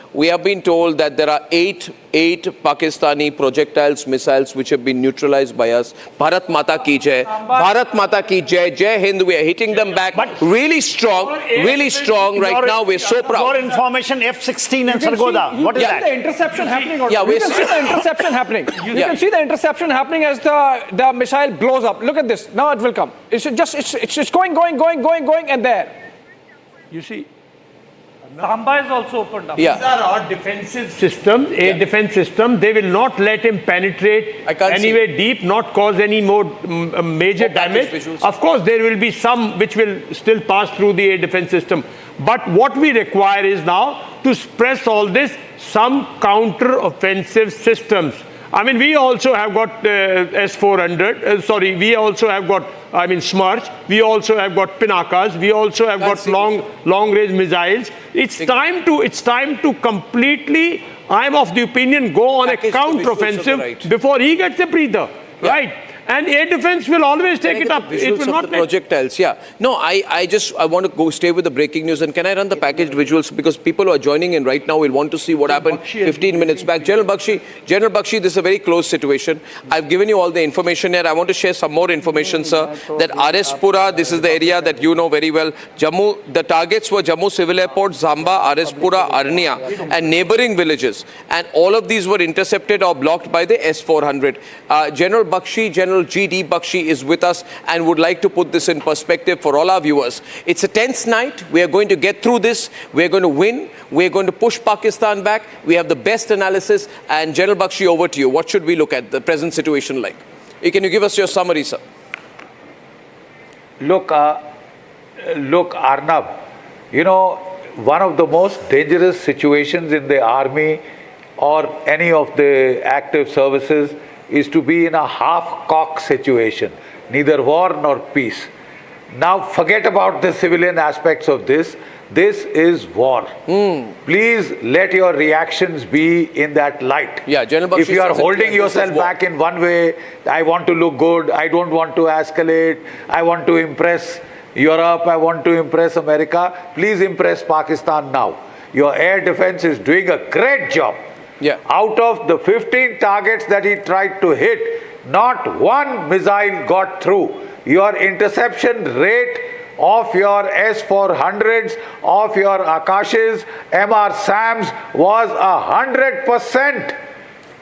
[SPEAKER 14] that there are eight Pakistani projectiles, missiles, which have been neutralized by us. Bharat Mata ki jai. Bharat Mata ki jai. Jai Hind. We are hitting them back really strong right now. We're so proud.
[SPEAKER 17] More information, F-16 and Sargodha. What is that?
[SPEAKER 20] The interception happening.
[SPEAKER 14] Yeah,
[SPEAKER 20] we can see the interception happening. You can see the interception happening as the missile blows up. Look at this. Now it will come. It's going, and there.
[SPEAKER 4] You see,
[SPEAKER 1] Samba is also opened up.
[SPEAKER 4] these are our defensive systems, air defense system. They will not let him penetrate anywhere deep, not cause any more major damage. Of course, there will be some which will still pass through the air defense system. But what we require is now to press all this, some counter-offensive systems. I mean, we also have got S-400, we also have got, Smarch, we also have got Pinakas, we also have got long-range missiles. It's time to completely, I'm of the opinion, go on a counter-offensive before he gets a breather, right? And air defense will always take it up. It will not
[SPEAKER 14] the projectiles. Yeah. No, I want to stay with the breaking news. And can I run the packaged visuals? Because people who are joining in right now will want to see what happened 15 minutes back. General Bakshi, this is a very close situation. I've given you all the information here. I want to share some more information, sir. That RS Pura, this is the area that you know very well. Jammu, the targets were Jammu Civil Airport, Zamba, RS Pura, Arnia, and neighboring villages. And all of these were intercepted or blocked by the S-400. General G.D. Bakshi is with us and would like to put this in perspective for all our viewers. It's a tense night. We are going to get through this. We're going to win. We're going to push Pakistan back. We have the best analysis. And General Bakshi, over to you. What should we look at the present situation like? Can you give us your summary, sir?
[SPEAKER 11] Look, Arnab, one of the most dangerous situations in the army or any of the active services is to be in a half-cock situation, neither war nor peace. Now forget about the civilian aspects of this. This is war. Please let your reactions be in that light.
[SPEAKER 14] Yeah, General
[SPEAKER 11] if you are holding yourself back in one way, I want to look good, I don't want to escalate, I want to impress Europe, I want to impress America, please impress Pakistan now. Your air defense is doing a great job.
[SPEAKER 14] Yeah.
[SPEAKER 11] Out of the 15 targets that he tried to hit, not one missile got through. Your interception rate of your S-400s, of your Akashes, MR SAMs was 100%.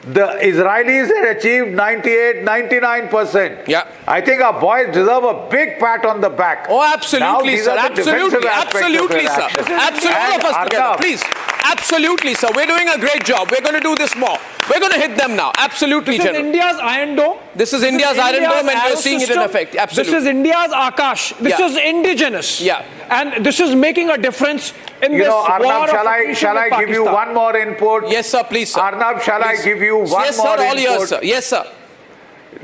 [SPEAKER 11] The Israelis had achieved 98, 99%.
[SPEAKER 14] Yeah.
[SPEAKER 11] I think our boys deserve a big pat on the back.
[SPEAKER 14] Oh, absolutely, sir. Absolutely, sir. Absolutely, all of us together, please. Absolutely, sir. We're doing a great job. We're going to do this more. We're going to hit them now. Absolutely,
[SPEAKER 20] This is India's Iron Dome.
[SPEAKER 14] This is India's Iron Dome, and we're seeing it in effect. Absolutely.
[SPEAKER 20] This is India's Akash. This is indigenous.
[SPEAKER 14] Yeah.
[SPEAKER 20] And this is making a difference in this
[SPEAKER 11] Arnab,
[SPEAKER 20] war
[SPEAKER 11] shall I give you one more input?
[SPEAKER 14] Yes, sir, please, sir.
[SPEAKER 11] Arnab, shall I give you one more input?
[SPEAKER 14] Yes, sir, all yours, sir. Yes, sir.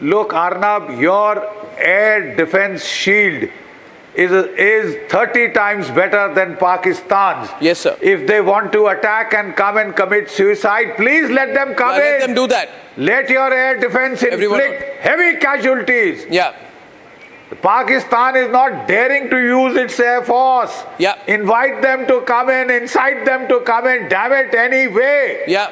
[SPEAKER 11] Look, Arnab, your air defense shield is 30 times better than Pakistan's.
[SPEAKER 14] Yes, sir.
[SPEAKER 11] If they want to attack and come and commit suicide, please let them come in.
[SPEAKER 14] Let them do that.
[SPEAKER 11] Let your air defense inflict heavy casualties.
[SPEAKER 14] Yeah.
[SPEAKER 11] Pakistan is not daring to use its air force.
[SPEAKER 14] Yeah.
[SPEAKER 11] Invite them to come in, incite them to come in, damn it, anyway.
[SPEAKER 14] Yeah.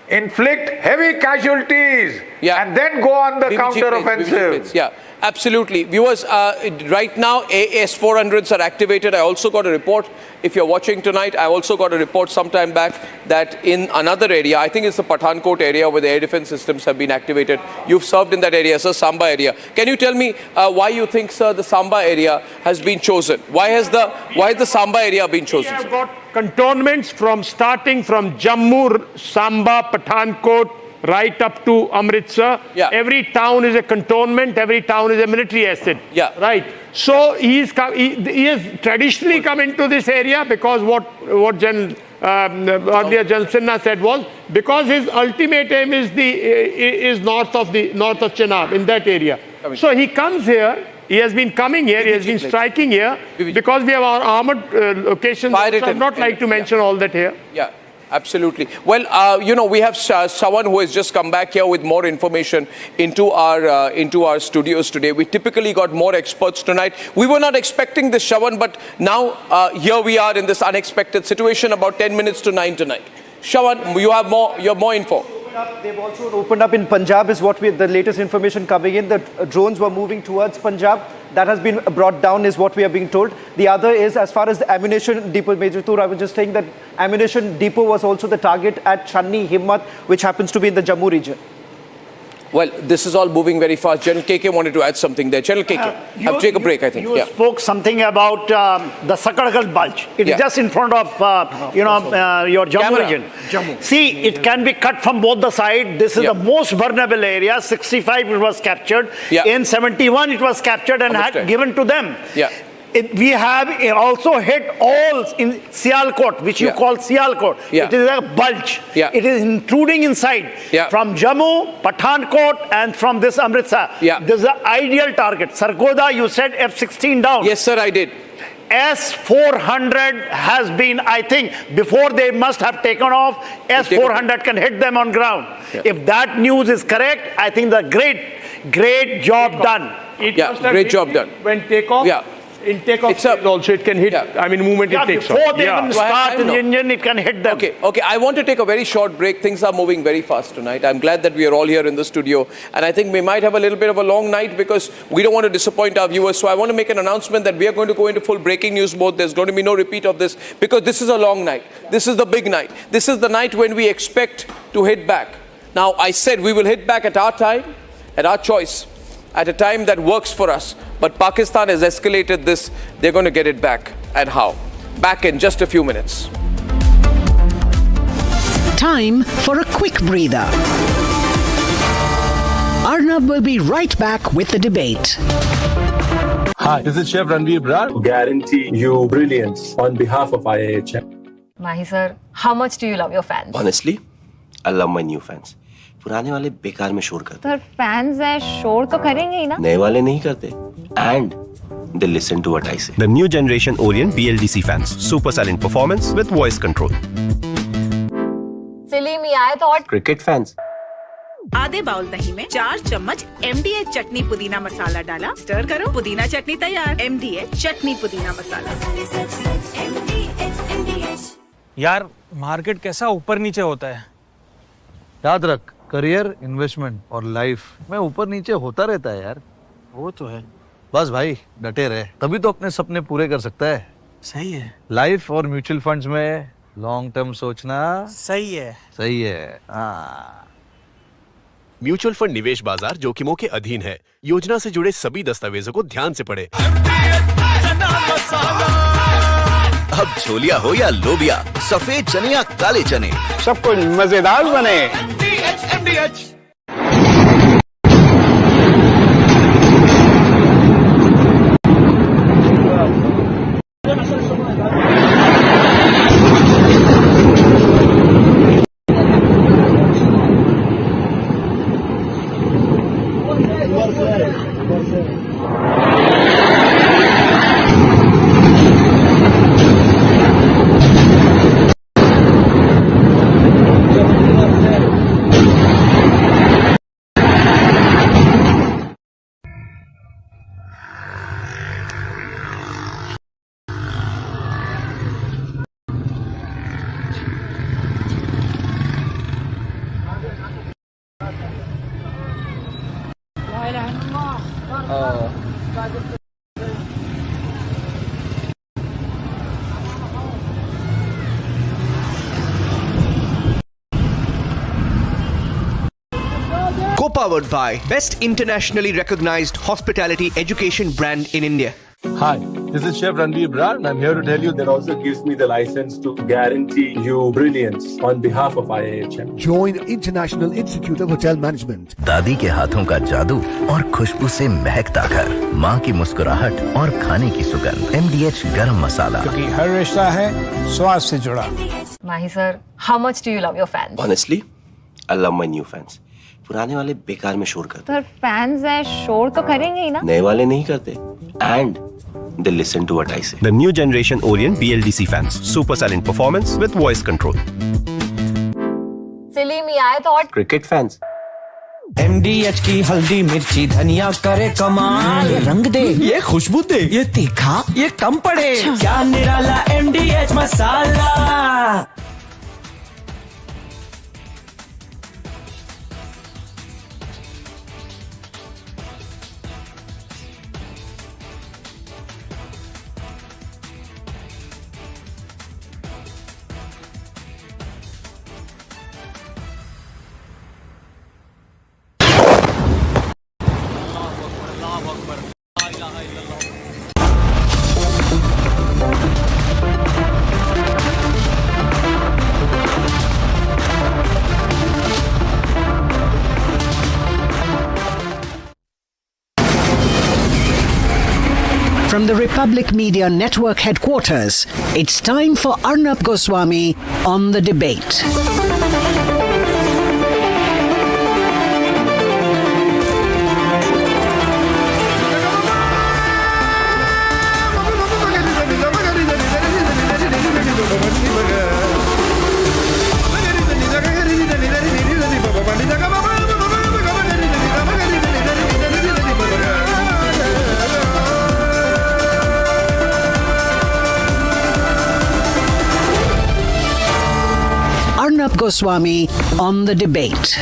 [SPEAKER 11] Inflict heavy casualties.
[SPEAKER 14] Yeah.
[SPEAKER 11] And then go on the counter-offensive.
[SPEAKER 14] Yeah. Absolutely. Viewers, right now, AS-400s are activated. I also got a report, if you're watching tonight, I also got a report sometime back that in another area, I think it's the Pathankot area where the air defense systems have been activated. You've served in that area, sir, Samba area. Can you tell me why you think, sir, the Samba area has been chosen? Why has the Samba area been chosen?
[SPEAKER 4] We have got cantonments starting from Jammu, Samba, Pathankot, right up to Amritsar.
[SPEAKER 14] Yeah.
[SPEAKER 4] Every town is a cantonment, every town is a military asset.
[SPEAKER 14] Yeah.
[SPEAKER 4] Right. So he has traditionally come into this area because what earlier General Sinha said was because his ultimate aim is north of Chenab, in that area. So he comes here. He has been coming here, he has been striking here because we have our armored locations. I would not like to mention all that here.
[SPEAKER 14] Yeah. Absolutely. Well, we have someone who has just come back here with more information into our studios today. We typically got more experts tonight. We were not expecting this, Shawan, but now here we are in this unexpected situation about 10 minutes to 9 tonight. Shawan, you have more info.
[SPEAKER 15] They've also opened up in Punjab is the latest information coming in. The drones were moving towards Punjab. That has been brought down is what we are being told. The other is as far as the ammunition depot, Major Tur, I was just saying that ammunition depot was also the target at Channi Himmat, which happens to be in the Jammu region.
[SPEAKER 14] Well, this is all moving very fast. General KK wanted to add something there. General KK, take a break, I think.
[SPEAKER 17] You spoke something about the Sakadgal bulge. It is just in front of, your Jammu region. See, it can be cut from both the sides. This is the most vulnerable area. 65 it was captured. In 71 it was captured and given to them. We have also hit all in Sialkot, which you call Sialkot. It is a bulge. It is intruding inside from Jammu, Pathankot, and from this Amritsar. This is the ideal target. Sargodha, you said F-16 down.
[SPEAKER 14] Yes, sir, I did.
[SPEAKER 17] S-400 has been, I think, before they must have taken off, S-400 can hit them on ground. If that news is correct, I think the great job done.
[SPEAKER 14] Great job done.
[SPEAKER 4] When takeoff. In takeoff also it can hit, movement it takes off.
[SPEAKER 17] Before they even start in the engine, it can hit them.
[SPEAKER 14] Okay, I want to take a very short break. Things are moving very fast tonight. I'm glad that we are all here in the studio. And I think we might have a little bit of a long night because we don't want to disappoint our viewers. So I want to make an announcement that we are going to go into full breaking news mode. There's going to be no repeat of this because this is a long night. This is the big night. This is the night when we expect to hit back. Now, I said we will hit back at our time, at our choice, at a time that works for us. But Pakistan has escalated this. They're going to get it back. And how? Back in just a few minutes.
[SPEAKER 3] Time for a quick breather. Arnab will be right back with the debate.
[SPEAKER 12] Hi, this is Chef Ranveer Brar. Guarantee you brilliance on behalf of IIHM.
[SPEAKER 22] Mahi sir, how much do you love your fans?
[SPEAKER 23] Honestly, I love my new fans. पुराने वाले बेकार में शोर करते
[SPEAKER 22] हैं। Fans हैं, शोर तो करेंगे ही ना?
[SPEAKER 23] नए वाले नहीं करते। And they listen to what I say.
[SPEAKER 24] The new generation Orient BLDC fans, super silent performance with voice control.
[SPEAKER 22] Silly me आए तो और
[SPEAKER 23] Cricket fans.
[SPEAKER 25] आधे बाउल दही में 4 चम्मच MDH चटनी पुदीना मसाला डाला, स्टर करो, पुदीना चटनी तैयार। MDH चटनी पुदीना मसाला।
[SPEAKER 27] यार मार्केट कैसा ऊपर नीचे होता है।
[SPEAKER 28] याद रख, करियर, इन्वेस्टमेंट और लाइफ में ऊपर नीचे होता रहता है यार।
[SPEAKER 27] वो तो है।
[SPEAKER 28] बस भाई डटे रहे, तभी तो अपने सपने पूरे कर सकता है।
[SPEAKER 27] सही है।
[SPEAKER 28] लाइफ और म्यूचुअल फंड्स में लॉन्ग टर्म सोचना
[SPEAKER 27] सही है।
[SPEAKER 28] सही है। हाँ।
[SPEAKER 29] म्यूचुअल फंड निवेश बाजार जोखिमों के अधीन है। योजना से जुड़े सभी दस्तावेजों को ध्यान से पढ़ें।
[SPEAKER 30] अब छोलिया हो या लोबिया, सफेद चने या काले चने,
[SPEAKER 31] सब कुछ मजेदार बने।
[SPEAKER 32] Co-powered by best internationally recognized hospitality education brand in India.
[SPEAKER 12] Hi, this is Chef Ranveer Brar and I'm here to tell you that also gives me the license to guarantee you brilliance on behalf of IIHM.
[SPEAKER 33] Join International Institute of Hotel Management.
[SPEAKER 30] दादी के हाथों का जादू और खुशबू से महकता घर, माँ की मुस्कुराहट और खाने की सुगंध। MDH गरम मसाला,
[SPEAKER 32] क्योंकि हर रिश्ता है स्वाद से जुड़ा।
[SPEAKER 22] Mahi sir, how much do you love your fans?
[SPEAKER 23] Honestly, I love my new fans. पुराने वाले बेकार में शोर करते
[SPEAKER 22] हैं। फैंस हैं, शोर तो करेंगे ही ना?
[SPEAKER 23] नए वाले नहीं करते। And they listen to what I say.
[SPEAKER 24] The new generation Orient BLDC fans, super silent performance with voice control.
[SPEAKER 22] आए तो और
[SPEAKER 23] क्रिकेट फैंस
[SPEAKER 2] MDH की हल्दी मिर्ची धनिया करे कमाल, ये रंग दे, ये खुशबू दे, ये तीखा, ये कम पड़े, क्या निराला MDH masala.
[SPEAKER 3] From the Republic Media Network headquarters, it's time for Arnab Goswami on the debate. Arnab Goswami on the debate.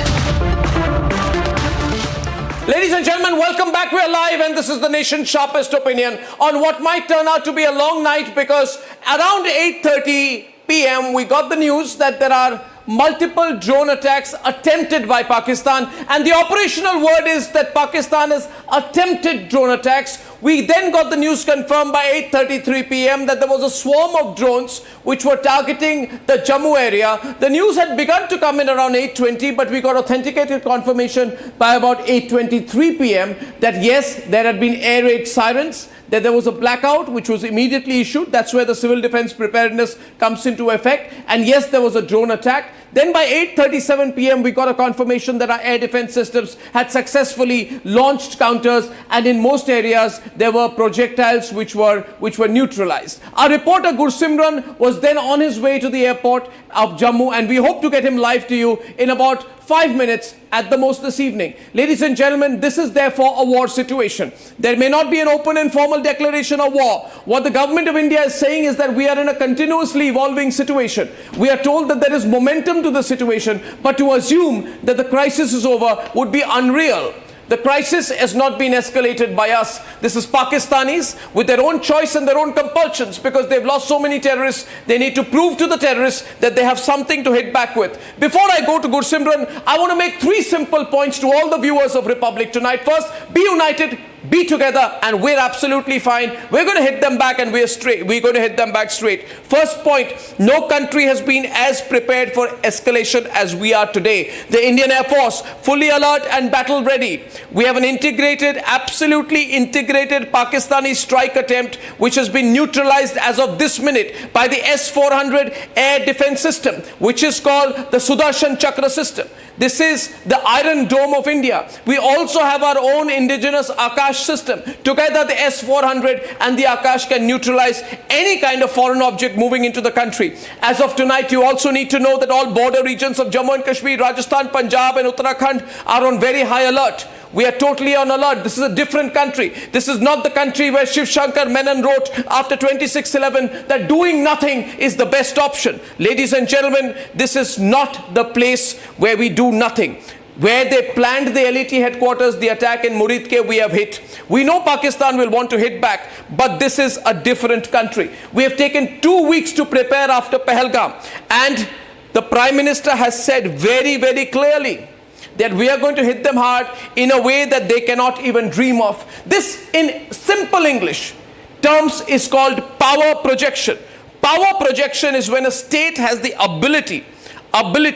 [SPEAKER 14] Ladies and gentlemen, welcome back. We are live and this is the nation's sharpest opinion on what might turn out to be a long night, because around 8:30 p.m. we got the news that there are multiple drone attacks attempted by Pakistan, and the operational word is that Pakistan has attempted drone attacks. We then got the news confirmed by 8:33 p.m. that there was a swarm of drones which were targeting the Jammu area. The news had begun to come in around 8:20, but we got authenticated confirmation by about 8:23 p.m. that yes, there had been air raid sirens, that there was a blackout which was immediately issued. That's where the civil defense preparedness comes into effect. And yes, there was a drone attack. Then by 8:37 p.m. we got a confirmation that our air defense systems had successfully launched counters, and in most areas there were projectiles which were neutralized. Our reporter Gursimran was then on his way to the airport of Jammu, and we hope to get him live to you in about 5 minutes at the most this evening. Ladies and gentlemen, this is therefore a war situation. There may not be an open and formal declaration of war. What the government of India is saying is that we are in a continuously evolving situation. We are told that there is momentum to the situation, but to assume that the crisis is over would be unreal. The crisis has not been escalated by us. This is Pakistanis with their own choice and their own compulsions, because they've lost so many terrorists. They need to prove to the terrorists that they have something to hit back with. Before I go to Gursimran, I want to make 3 simple points to all the viewers of Republic tonight. First, be united, be together, and we're absolutely fine. We're going to hit them back, and we're going to hit them back straight. First point, no country has been as prepared for escalation as we are today. The Indian Air Force, fully alert and battle ready. We have an integrated, absolutely integrated Pakistani strike attempt, which has been neutralized as of this minute by the S-400 air defense system, which is called the Sudarshan Chakra system. This is the Iron Dome of India. We also have our own indigenous Akash system. Together, the S-400 and the Akash can neutralize any kind of foreign object moving into the country. As of tonight, you also need to know that all border regions of Jammu and Kashmir, Rajasthan, Punjab and Uttarakhand are on very high alert. We are totally on alert. This is a different country. This is not the country where Shiv Shankar Menon wrote after 26/11 that doing nothing is the best option. Ladies and gentlemen, this is not the place where we do nothing. Where they planned the LET headquarters, the attack in Muridke, we have hit. We know Pakistan will want to hit back, but this is a different country. We have taken 2 weeks to prepare after Pahalgam, and the Prime Minister has said very, very clearly that we are going to hit them hard in a way that they cannot even dream of. This, in simple English terms, is called power projection. Power projection is when a state has the ability,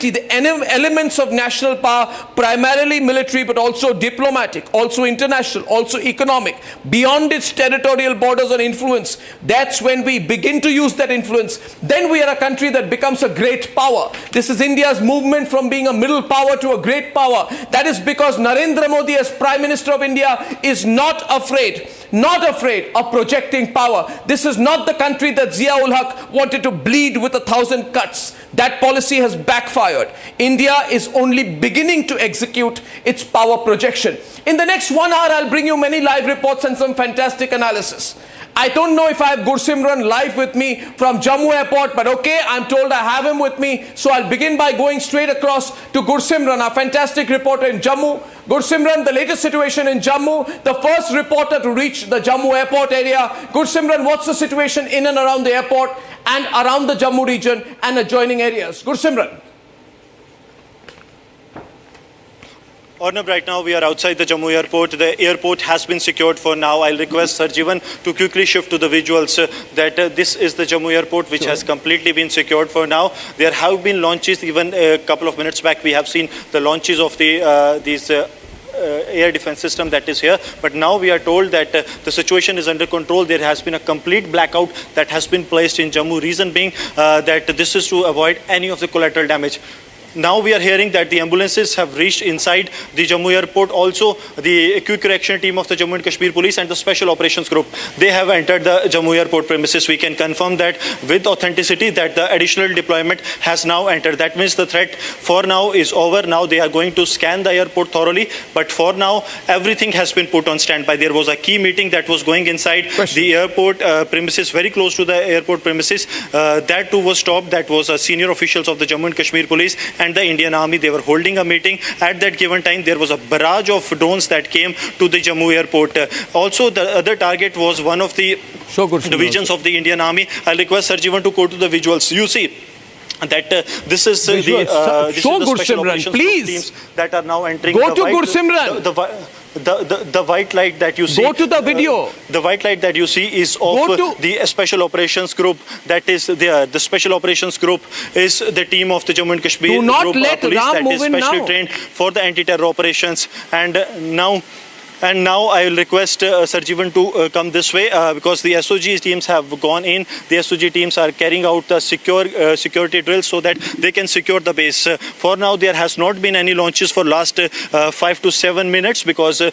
[SPEAKER 14] the elements of national power, primarily military, but also diplomatic, also international, also economic, beyond its territorial borders and influence. That's when we begin to use that influence. Then we are a country that becomes a great power. This is India's movement from being a middle power to a great power. That is because Narendra Modi, as Prime Minister of India, is not afraid of projecting power. This is not the country that Zia-ul Haq wanted to bleed with 1,000 cuts. That policy has backfired. India is only beginning to execute its power projection. In the next 1 hour, I'll bring you many live reports and some fantastic analysis. I don't know if I have Gursimran live with me from Jammu airport, but okay, I'm told I have him with me. So I'll begin by going straight across to Gursimran, our fantastic reporter in Jammu. Gursimran, the latest situation in Jammu, the first reporter to reach the Jammu airport area. Gursimran, what's the situation in and around the airport and around the Jammu region and adjoining areas? Gursimran.
[SPEAKER 1] Arnab, right now we are outside the Jammu airport. The airport has been secured for now. I'll request Sarjivan to quickly shift to the visuals that this is the Jammu airport which has completely been secured for now. There have been launches even a couple of minutes back. We have seen the launches of these air defense system that is here, but now we are told that the situation is under control. There has been a complete blackout that has been placed in Jammu. Reason being that this is to avoid any of the collateral damage. Now we are hearing that the ambulances have reached inside the Jammu airport. Also, the quick reaction team of the Jammu and Kashmir police and the special operations group, they have entered the Jammu airport premises. We can confirm that with authenticity that the additional deployment has now entered. That means the threat for now is over. Now they are going to scan the airport thoroughly. But for now, everything has been put on standby. There was a key meeting that was going inside the airport premises, very close to the airport premises. That too was stopped. That was senior officials of the Jammu and Kashmir police and the Indian Army. They were holding a meeting. At that given time, there was a barrage of drones that came to the Jammu airport. Also, the other target was one of the divisions of the Indian Army. I'll request Sarjivan to go to the visuals. You see that this is the special operations teams that are now entering.
[SPEAKER 14] Go to Gursimran.
[SPEAKER 1] The white light that you see.
[SPEAKER 14] Go to the video.
[SPEAKER 1] The white light that you see is of the special operations group. That is the special operations group is the team of the Jammu and Kashmir
[SPEAKER 14] Do not
[SPEAKER 1] group
[SPEAKER 14] let
[SPEAKER 1] police
[SPEAKER 14] Ram
[SPEAKER 1] that
[SPEAKER 14] move
[SPEAKER 1] is
[SPEAKER 14] in
[SPEAKER 1] specially
[SPEAKER 14] now.
[SPEAKER 1] trained for the anti-terror operations. And now I will request Sarjivan to come this way because the SOG teams have gone in. The SOG teams are carrying out the security drills so that they can secure the base. For now, there has not been any launches for last 5 to 7 minutes because the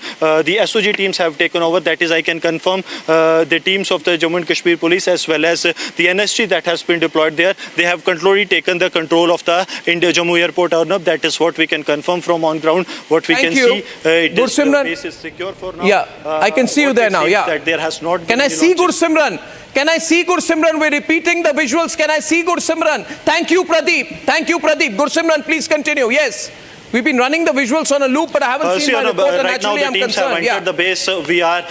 [SPEAKER 1] SOG teams have taken over. That is, I can confirm the teams of the Jammu and Kashmir police as well as the NSG that has been deployed there. They have completely taken the control of the Jammu airport. Arnab, that is what we can confirm from on ground. What we can see, the base is secure for now.
[SPEAKER 14] Yeah, I can see you there now. Yeah.
[SPEAKER 1] That there has not been
[SPEAKER 14] Can I see Gursimran? Can I see Gursimran? We're repeating the visuals. Can I see Gursimran? Thank you, Pradeep. Thank you, Pradeep. Gursimran, please continue. Yes. We've been running the visuals on a loop, but I haven't seen my reporter.
[SPEAKER 1] Right now, the teams have entered the base. We are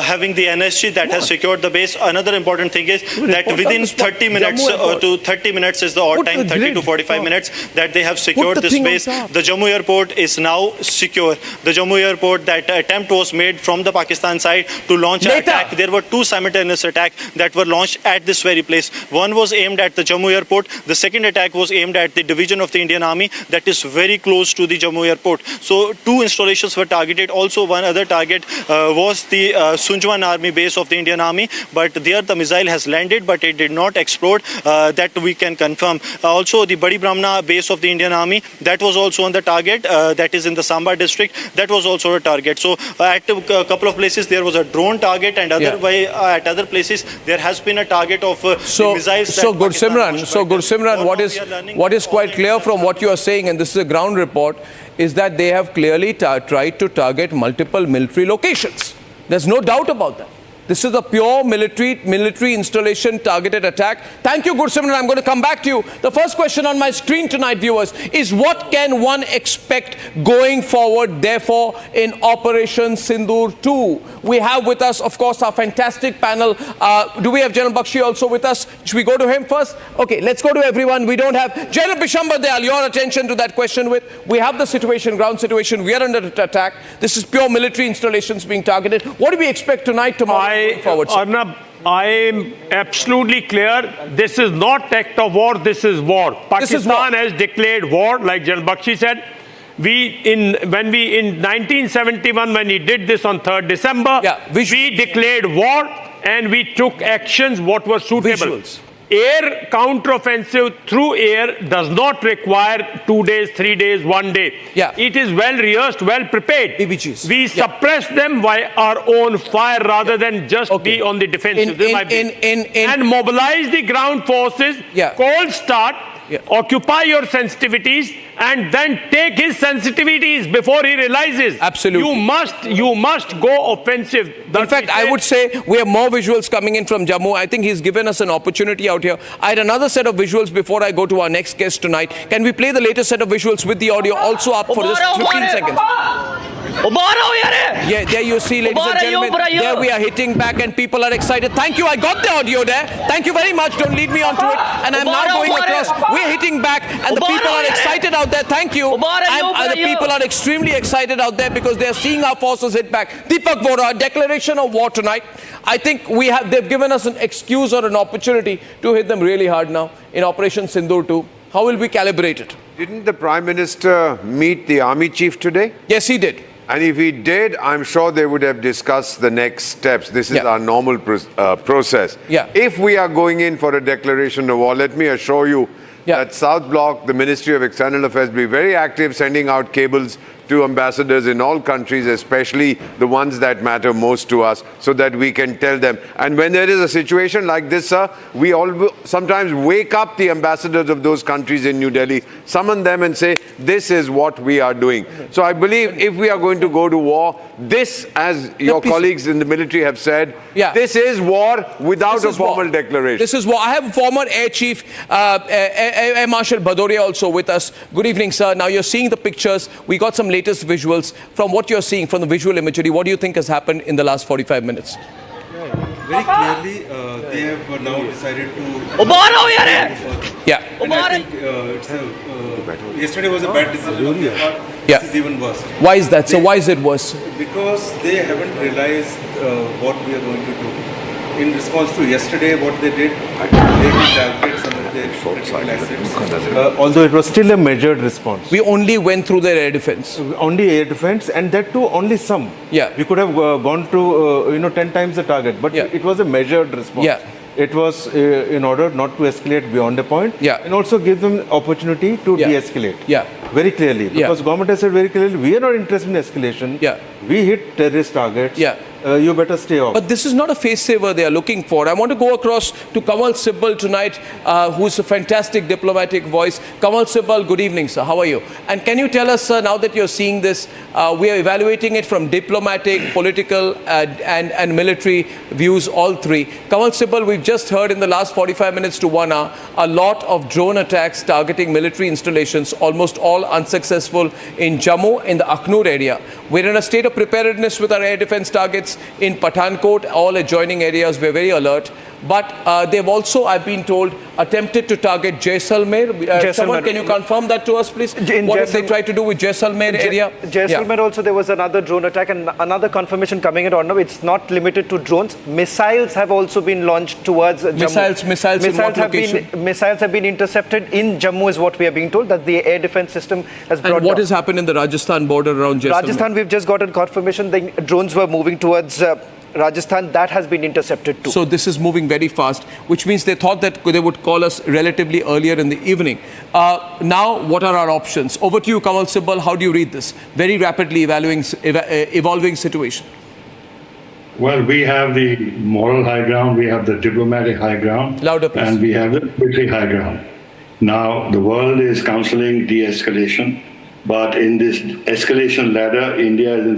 [SPEAKER 1] having the NSG that has secured the base. Another important thing is that within 30 minutes to 30 minutes is the odd time, 30 to 45 minutes that they have secured this base. The Jammu airport is now secure. The Jammu airport, that attempt was made from the Pakistan side to launch an attack. There were two simultaneous attacks that were launched at this very place. One was aimed at the Jammu airport. The second attack was aimed at the division of the Indian Army that is very close to the Jammu airport. So two installations were targeted. Also one other target was the Sunjwan army base of the Indian Army, but there the missile has landed but it did not explode. That we can confirm. Also the Badi Brahmana base of the Indian Army, that was also on the target. That is in the Samba district. That was also a target. So at a couple of places there was a drone target and at other places there has been a target of missiles.
[SPEAKER 14] So Gursimran, what is quite clear from what you are saying, and this is a ground report, is that they have clearly tried to target multiple military locations. There's no doubt about that. This is a pure military installation targeted attack. Thank you, Gursimran. I'm going to come back to you. The first question on my screen tonight, viewers, is what can one expect going forward, therefore, in Operation Sindoor 2? We have with us, of course, our fantastic panel. Do we have General Bakshi also with us? Should we go to him first? Okay, let's go to everyone. We don't have General Bishambar Dayal. Your attention to that question we have the situation, ground situation. We are under attack. This is pure military installations being targeted. What do we expect tonight, tomorrow?
[SPEAKER 4] Arnab, I am absolutely clear. This is not act of war. This is war. Pakistan has declared war, like General Bakshi said. In 1971, when he did this on 3rd December, we declared war and we took actions what were suitable. Air counteroffensive through air does not require 2 days, 3 days, 1 day. It is well rehearsed, well prepared. We suppress them by our own fire rather than just be on the defensive. And mobilize the ground forces, cold start, occupy your sensitivities, and then take his sensitivities before he realizes.
[SPEAKER 14] Absolutely.
[SPEAKER 4] You must go offensive.
[SPEAKER 14] In fact, I would say we have more visuals coming in from Jammu. I think he's given us an opportunity out here. I had another set of visuals before I go to our next guest tonight. Can we play the latest set of visuals with the audio also up for just 15 seconds? Yeah, there you see, ladies and gentlemen, there we are hitting back and people are excited. Thank you, I got the audio there. Thank you very much, don't lead me on to it. And I'm now going across, we're hitting back and the people are excited out there. Thank you. And the people are extremely excited out there because they're seeing our forces hit back. Deepak Vora, declaration of war tonight. I think they've given us an excuse or an opportunity to hit them really hard now in Operation Sindoor 2. How will we calibrate it?
[SPEAKER 5] Didn't the Prime Minister meet the army chief today?
[SPEAKER 14] Yes, he did.
[SPEAKER 5] And if he did, I'm sure they would have discussed the next steps. This is our normal process.
[SPEAKER 14] Yeah.
[SPEAKER 5] If we are going in for a declaration of war, let me assure you that South Bloc, the Ministry of External Affairs, will be very active, sending out cables to ambassadors in all countries, especially the ones that matter most to us, so that we can tell them. And when there is a situation like this, sir, we all sometimes wake up the ambassadors of those countries in New Delhi, summon them and say, this is what we are doing. So I believe if we are going to go to war, this, as your colleagues in the military have said, this is war without a formal declaration.
[SPEAKER 14] This is war. I have former Air Chief, Air Marshal Bhadoria also with us. Good evening, sir. Now you're seeing the pictures. We got some latest visuals. From what you're seeing, from the visual imagery, what do you think has happened in the last 45 minutes?
[SPEAKER 6] Very clearly, they have now decided to...
[SPEAKER 14] Yeah.
[SPEAKER 6] And I think yesterday was a bad decision on their part. This is even worse.
[SPEAKER 14] Why is that? So why is it worse?
[SPEAKER 6] Because they haven't realized what we are going to do. In response to yesterday, what they did, they targeted some of their critical assets. Although it was still a measured response.
[SPEAKER 14] We only went through their air defense.
[SPEAKER 6] Only air defense, and that too only some.
[SPEAKER 14] Yeah.
[SPEAKER 6] We could have gone to 10 times the target, but it was a measured response.
[SPEAKER 14] Yeah.
[SPEAKER 6] It was in order not to escalate beyond a point, and also give them opportunity to de-escalate.
[SPEAKER 14] Yeah.
[SPEAKER 6] Very clearly, because government has said very clearly, we are not interested in escalation.
[SPEAKER 14] Yeah.
[SPEAKER 6] We hit terrorist targets.
[SPEAKER 14] Yeah.
[SPEAKER 6] You better stay off.
[SPEAKER 14] But this is not a face saver they are looking for. I want to go across to Kamal Sibbal tonight, who's a fantastic diplomatic voice. Kamal Sibbal, good evening, sir. How are you? And can you tell us, sir, now that you're seeing this, we are evaluating it from diplomatic, political, and military views, all three. Kamal Sibbal, we've just heard in the last 45 minutes to 1 hour, a lot of drone attacks targeting military installations, almost all unsuccessful in Jammu, in the Akhnur area. We're in a state of preparedness with our air defense targets in Pathankot, all adjoining areas. We're very alert. But they've also, I've been told, attempted to target Jaish-e-Mohammad. Someone, can you confirm that to us, please? What have they tried to do with Jaish-e-Mohammad area?
[SPEAKER 15] Jaish-e-Mohammad also, there was another drone attack, and another confirmation coming in on now. It's not limited to drones. Missiles have also been launched towards Jammu.
[SPEAKER 14] Missiles in what location?
[SPEAKER 15] Missiles have been intercepted in Jammu, is what we are being told, that the air defense system has brought
[SPEAKER 14] And what has happened in the Rajasthan border around Jaish-e-Mohammad?
[SPEAKER 15] Rajasthan, we've just gotten confirmation the drones were moving towards Rajasthan. That has been intercepted too.
[SPEAKER 14] So this is moving very fast, which means they thought that they would call us relatively earlier in the evening. Now, what are our options? Over to you, Kamal Sibbal. How do you read this very rapidly evolving situation?
[SPEAKER 7] Well, we have the moral high ground, we have the diplomatic high ground,
[SPEAKER 14] louder, please.
[SPEAKER 7] And we have the military high ground. Now, the world is counseling de-escalation, but in this escalation ladder, India is in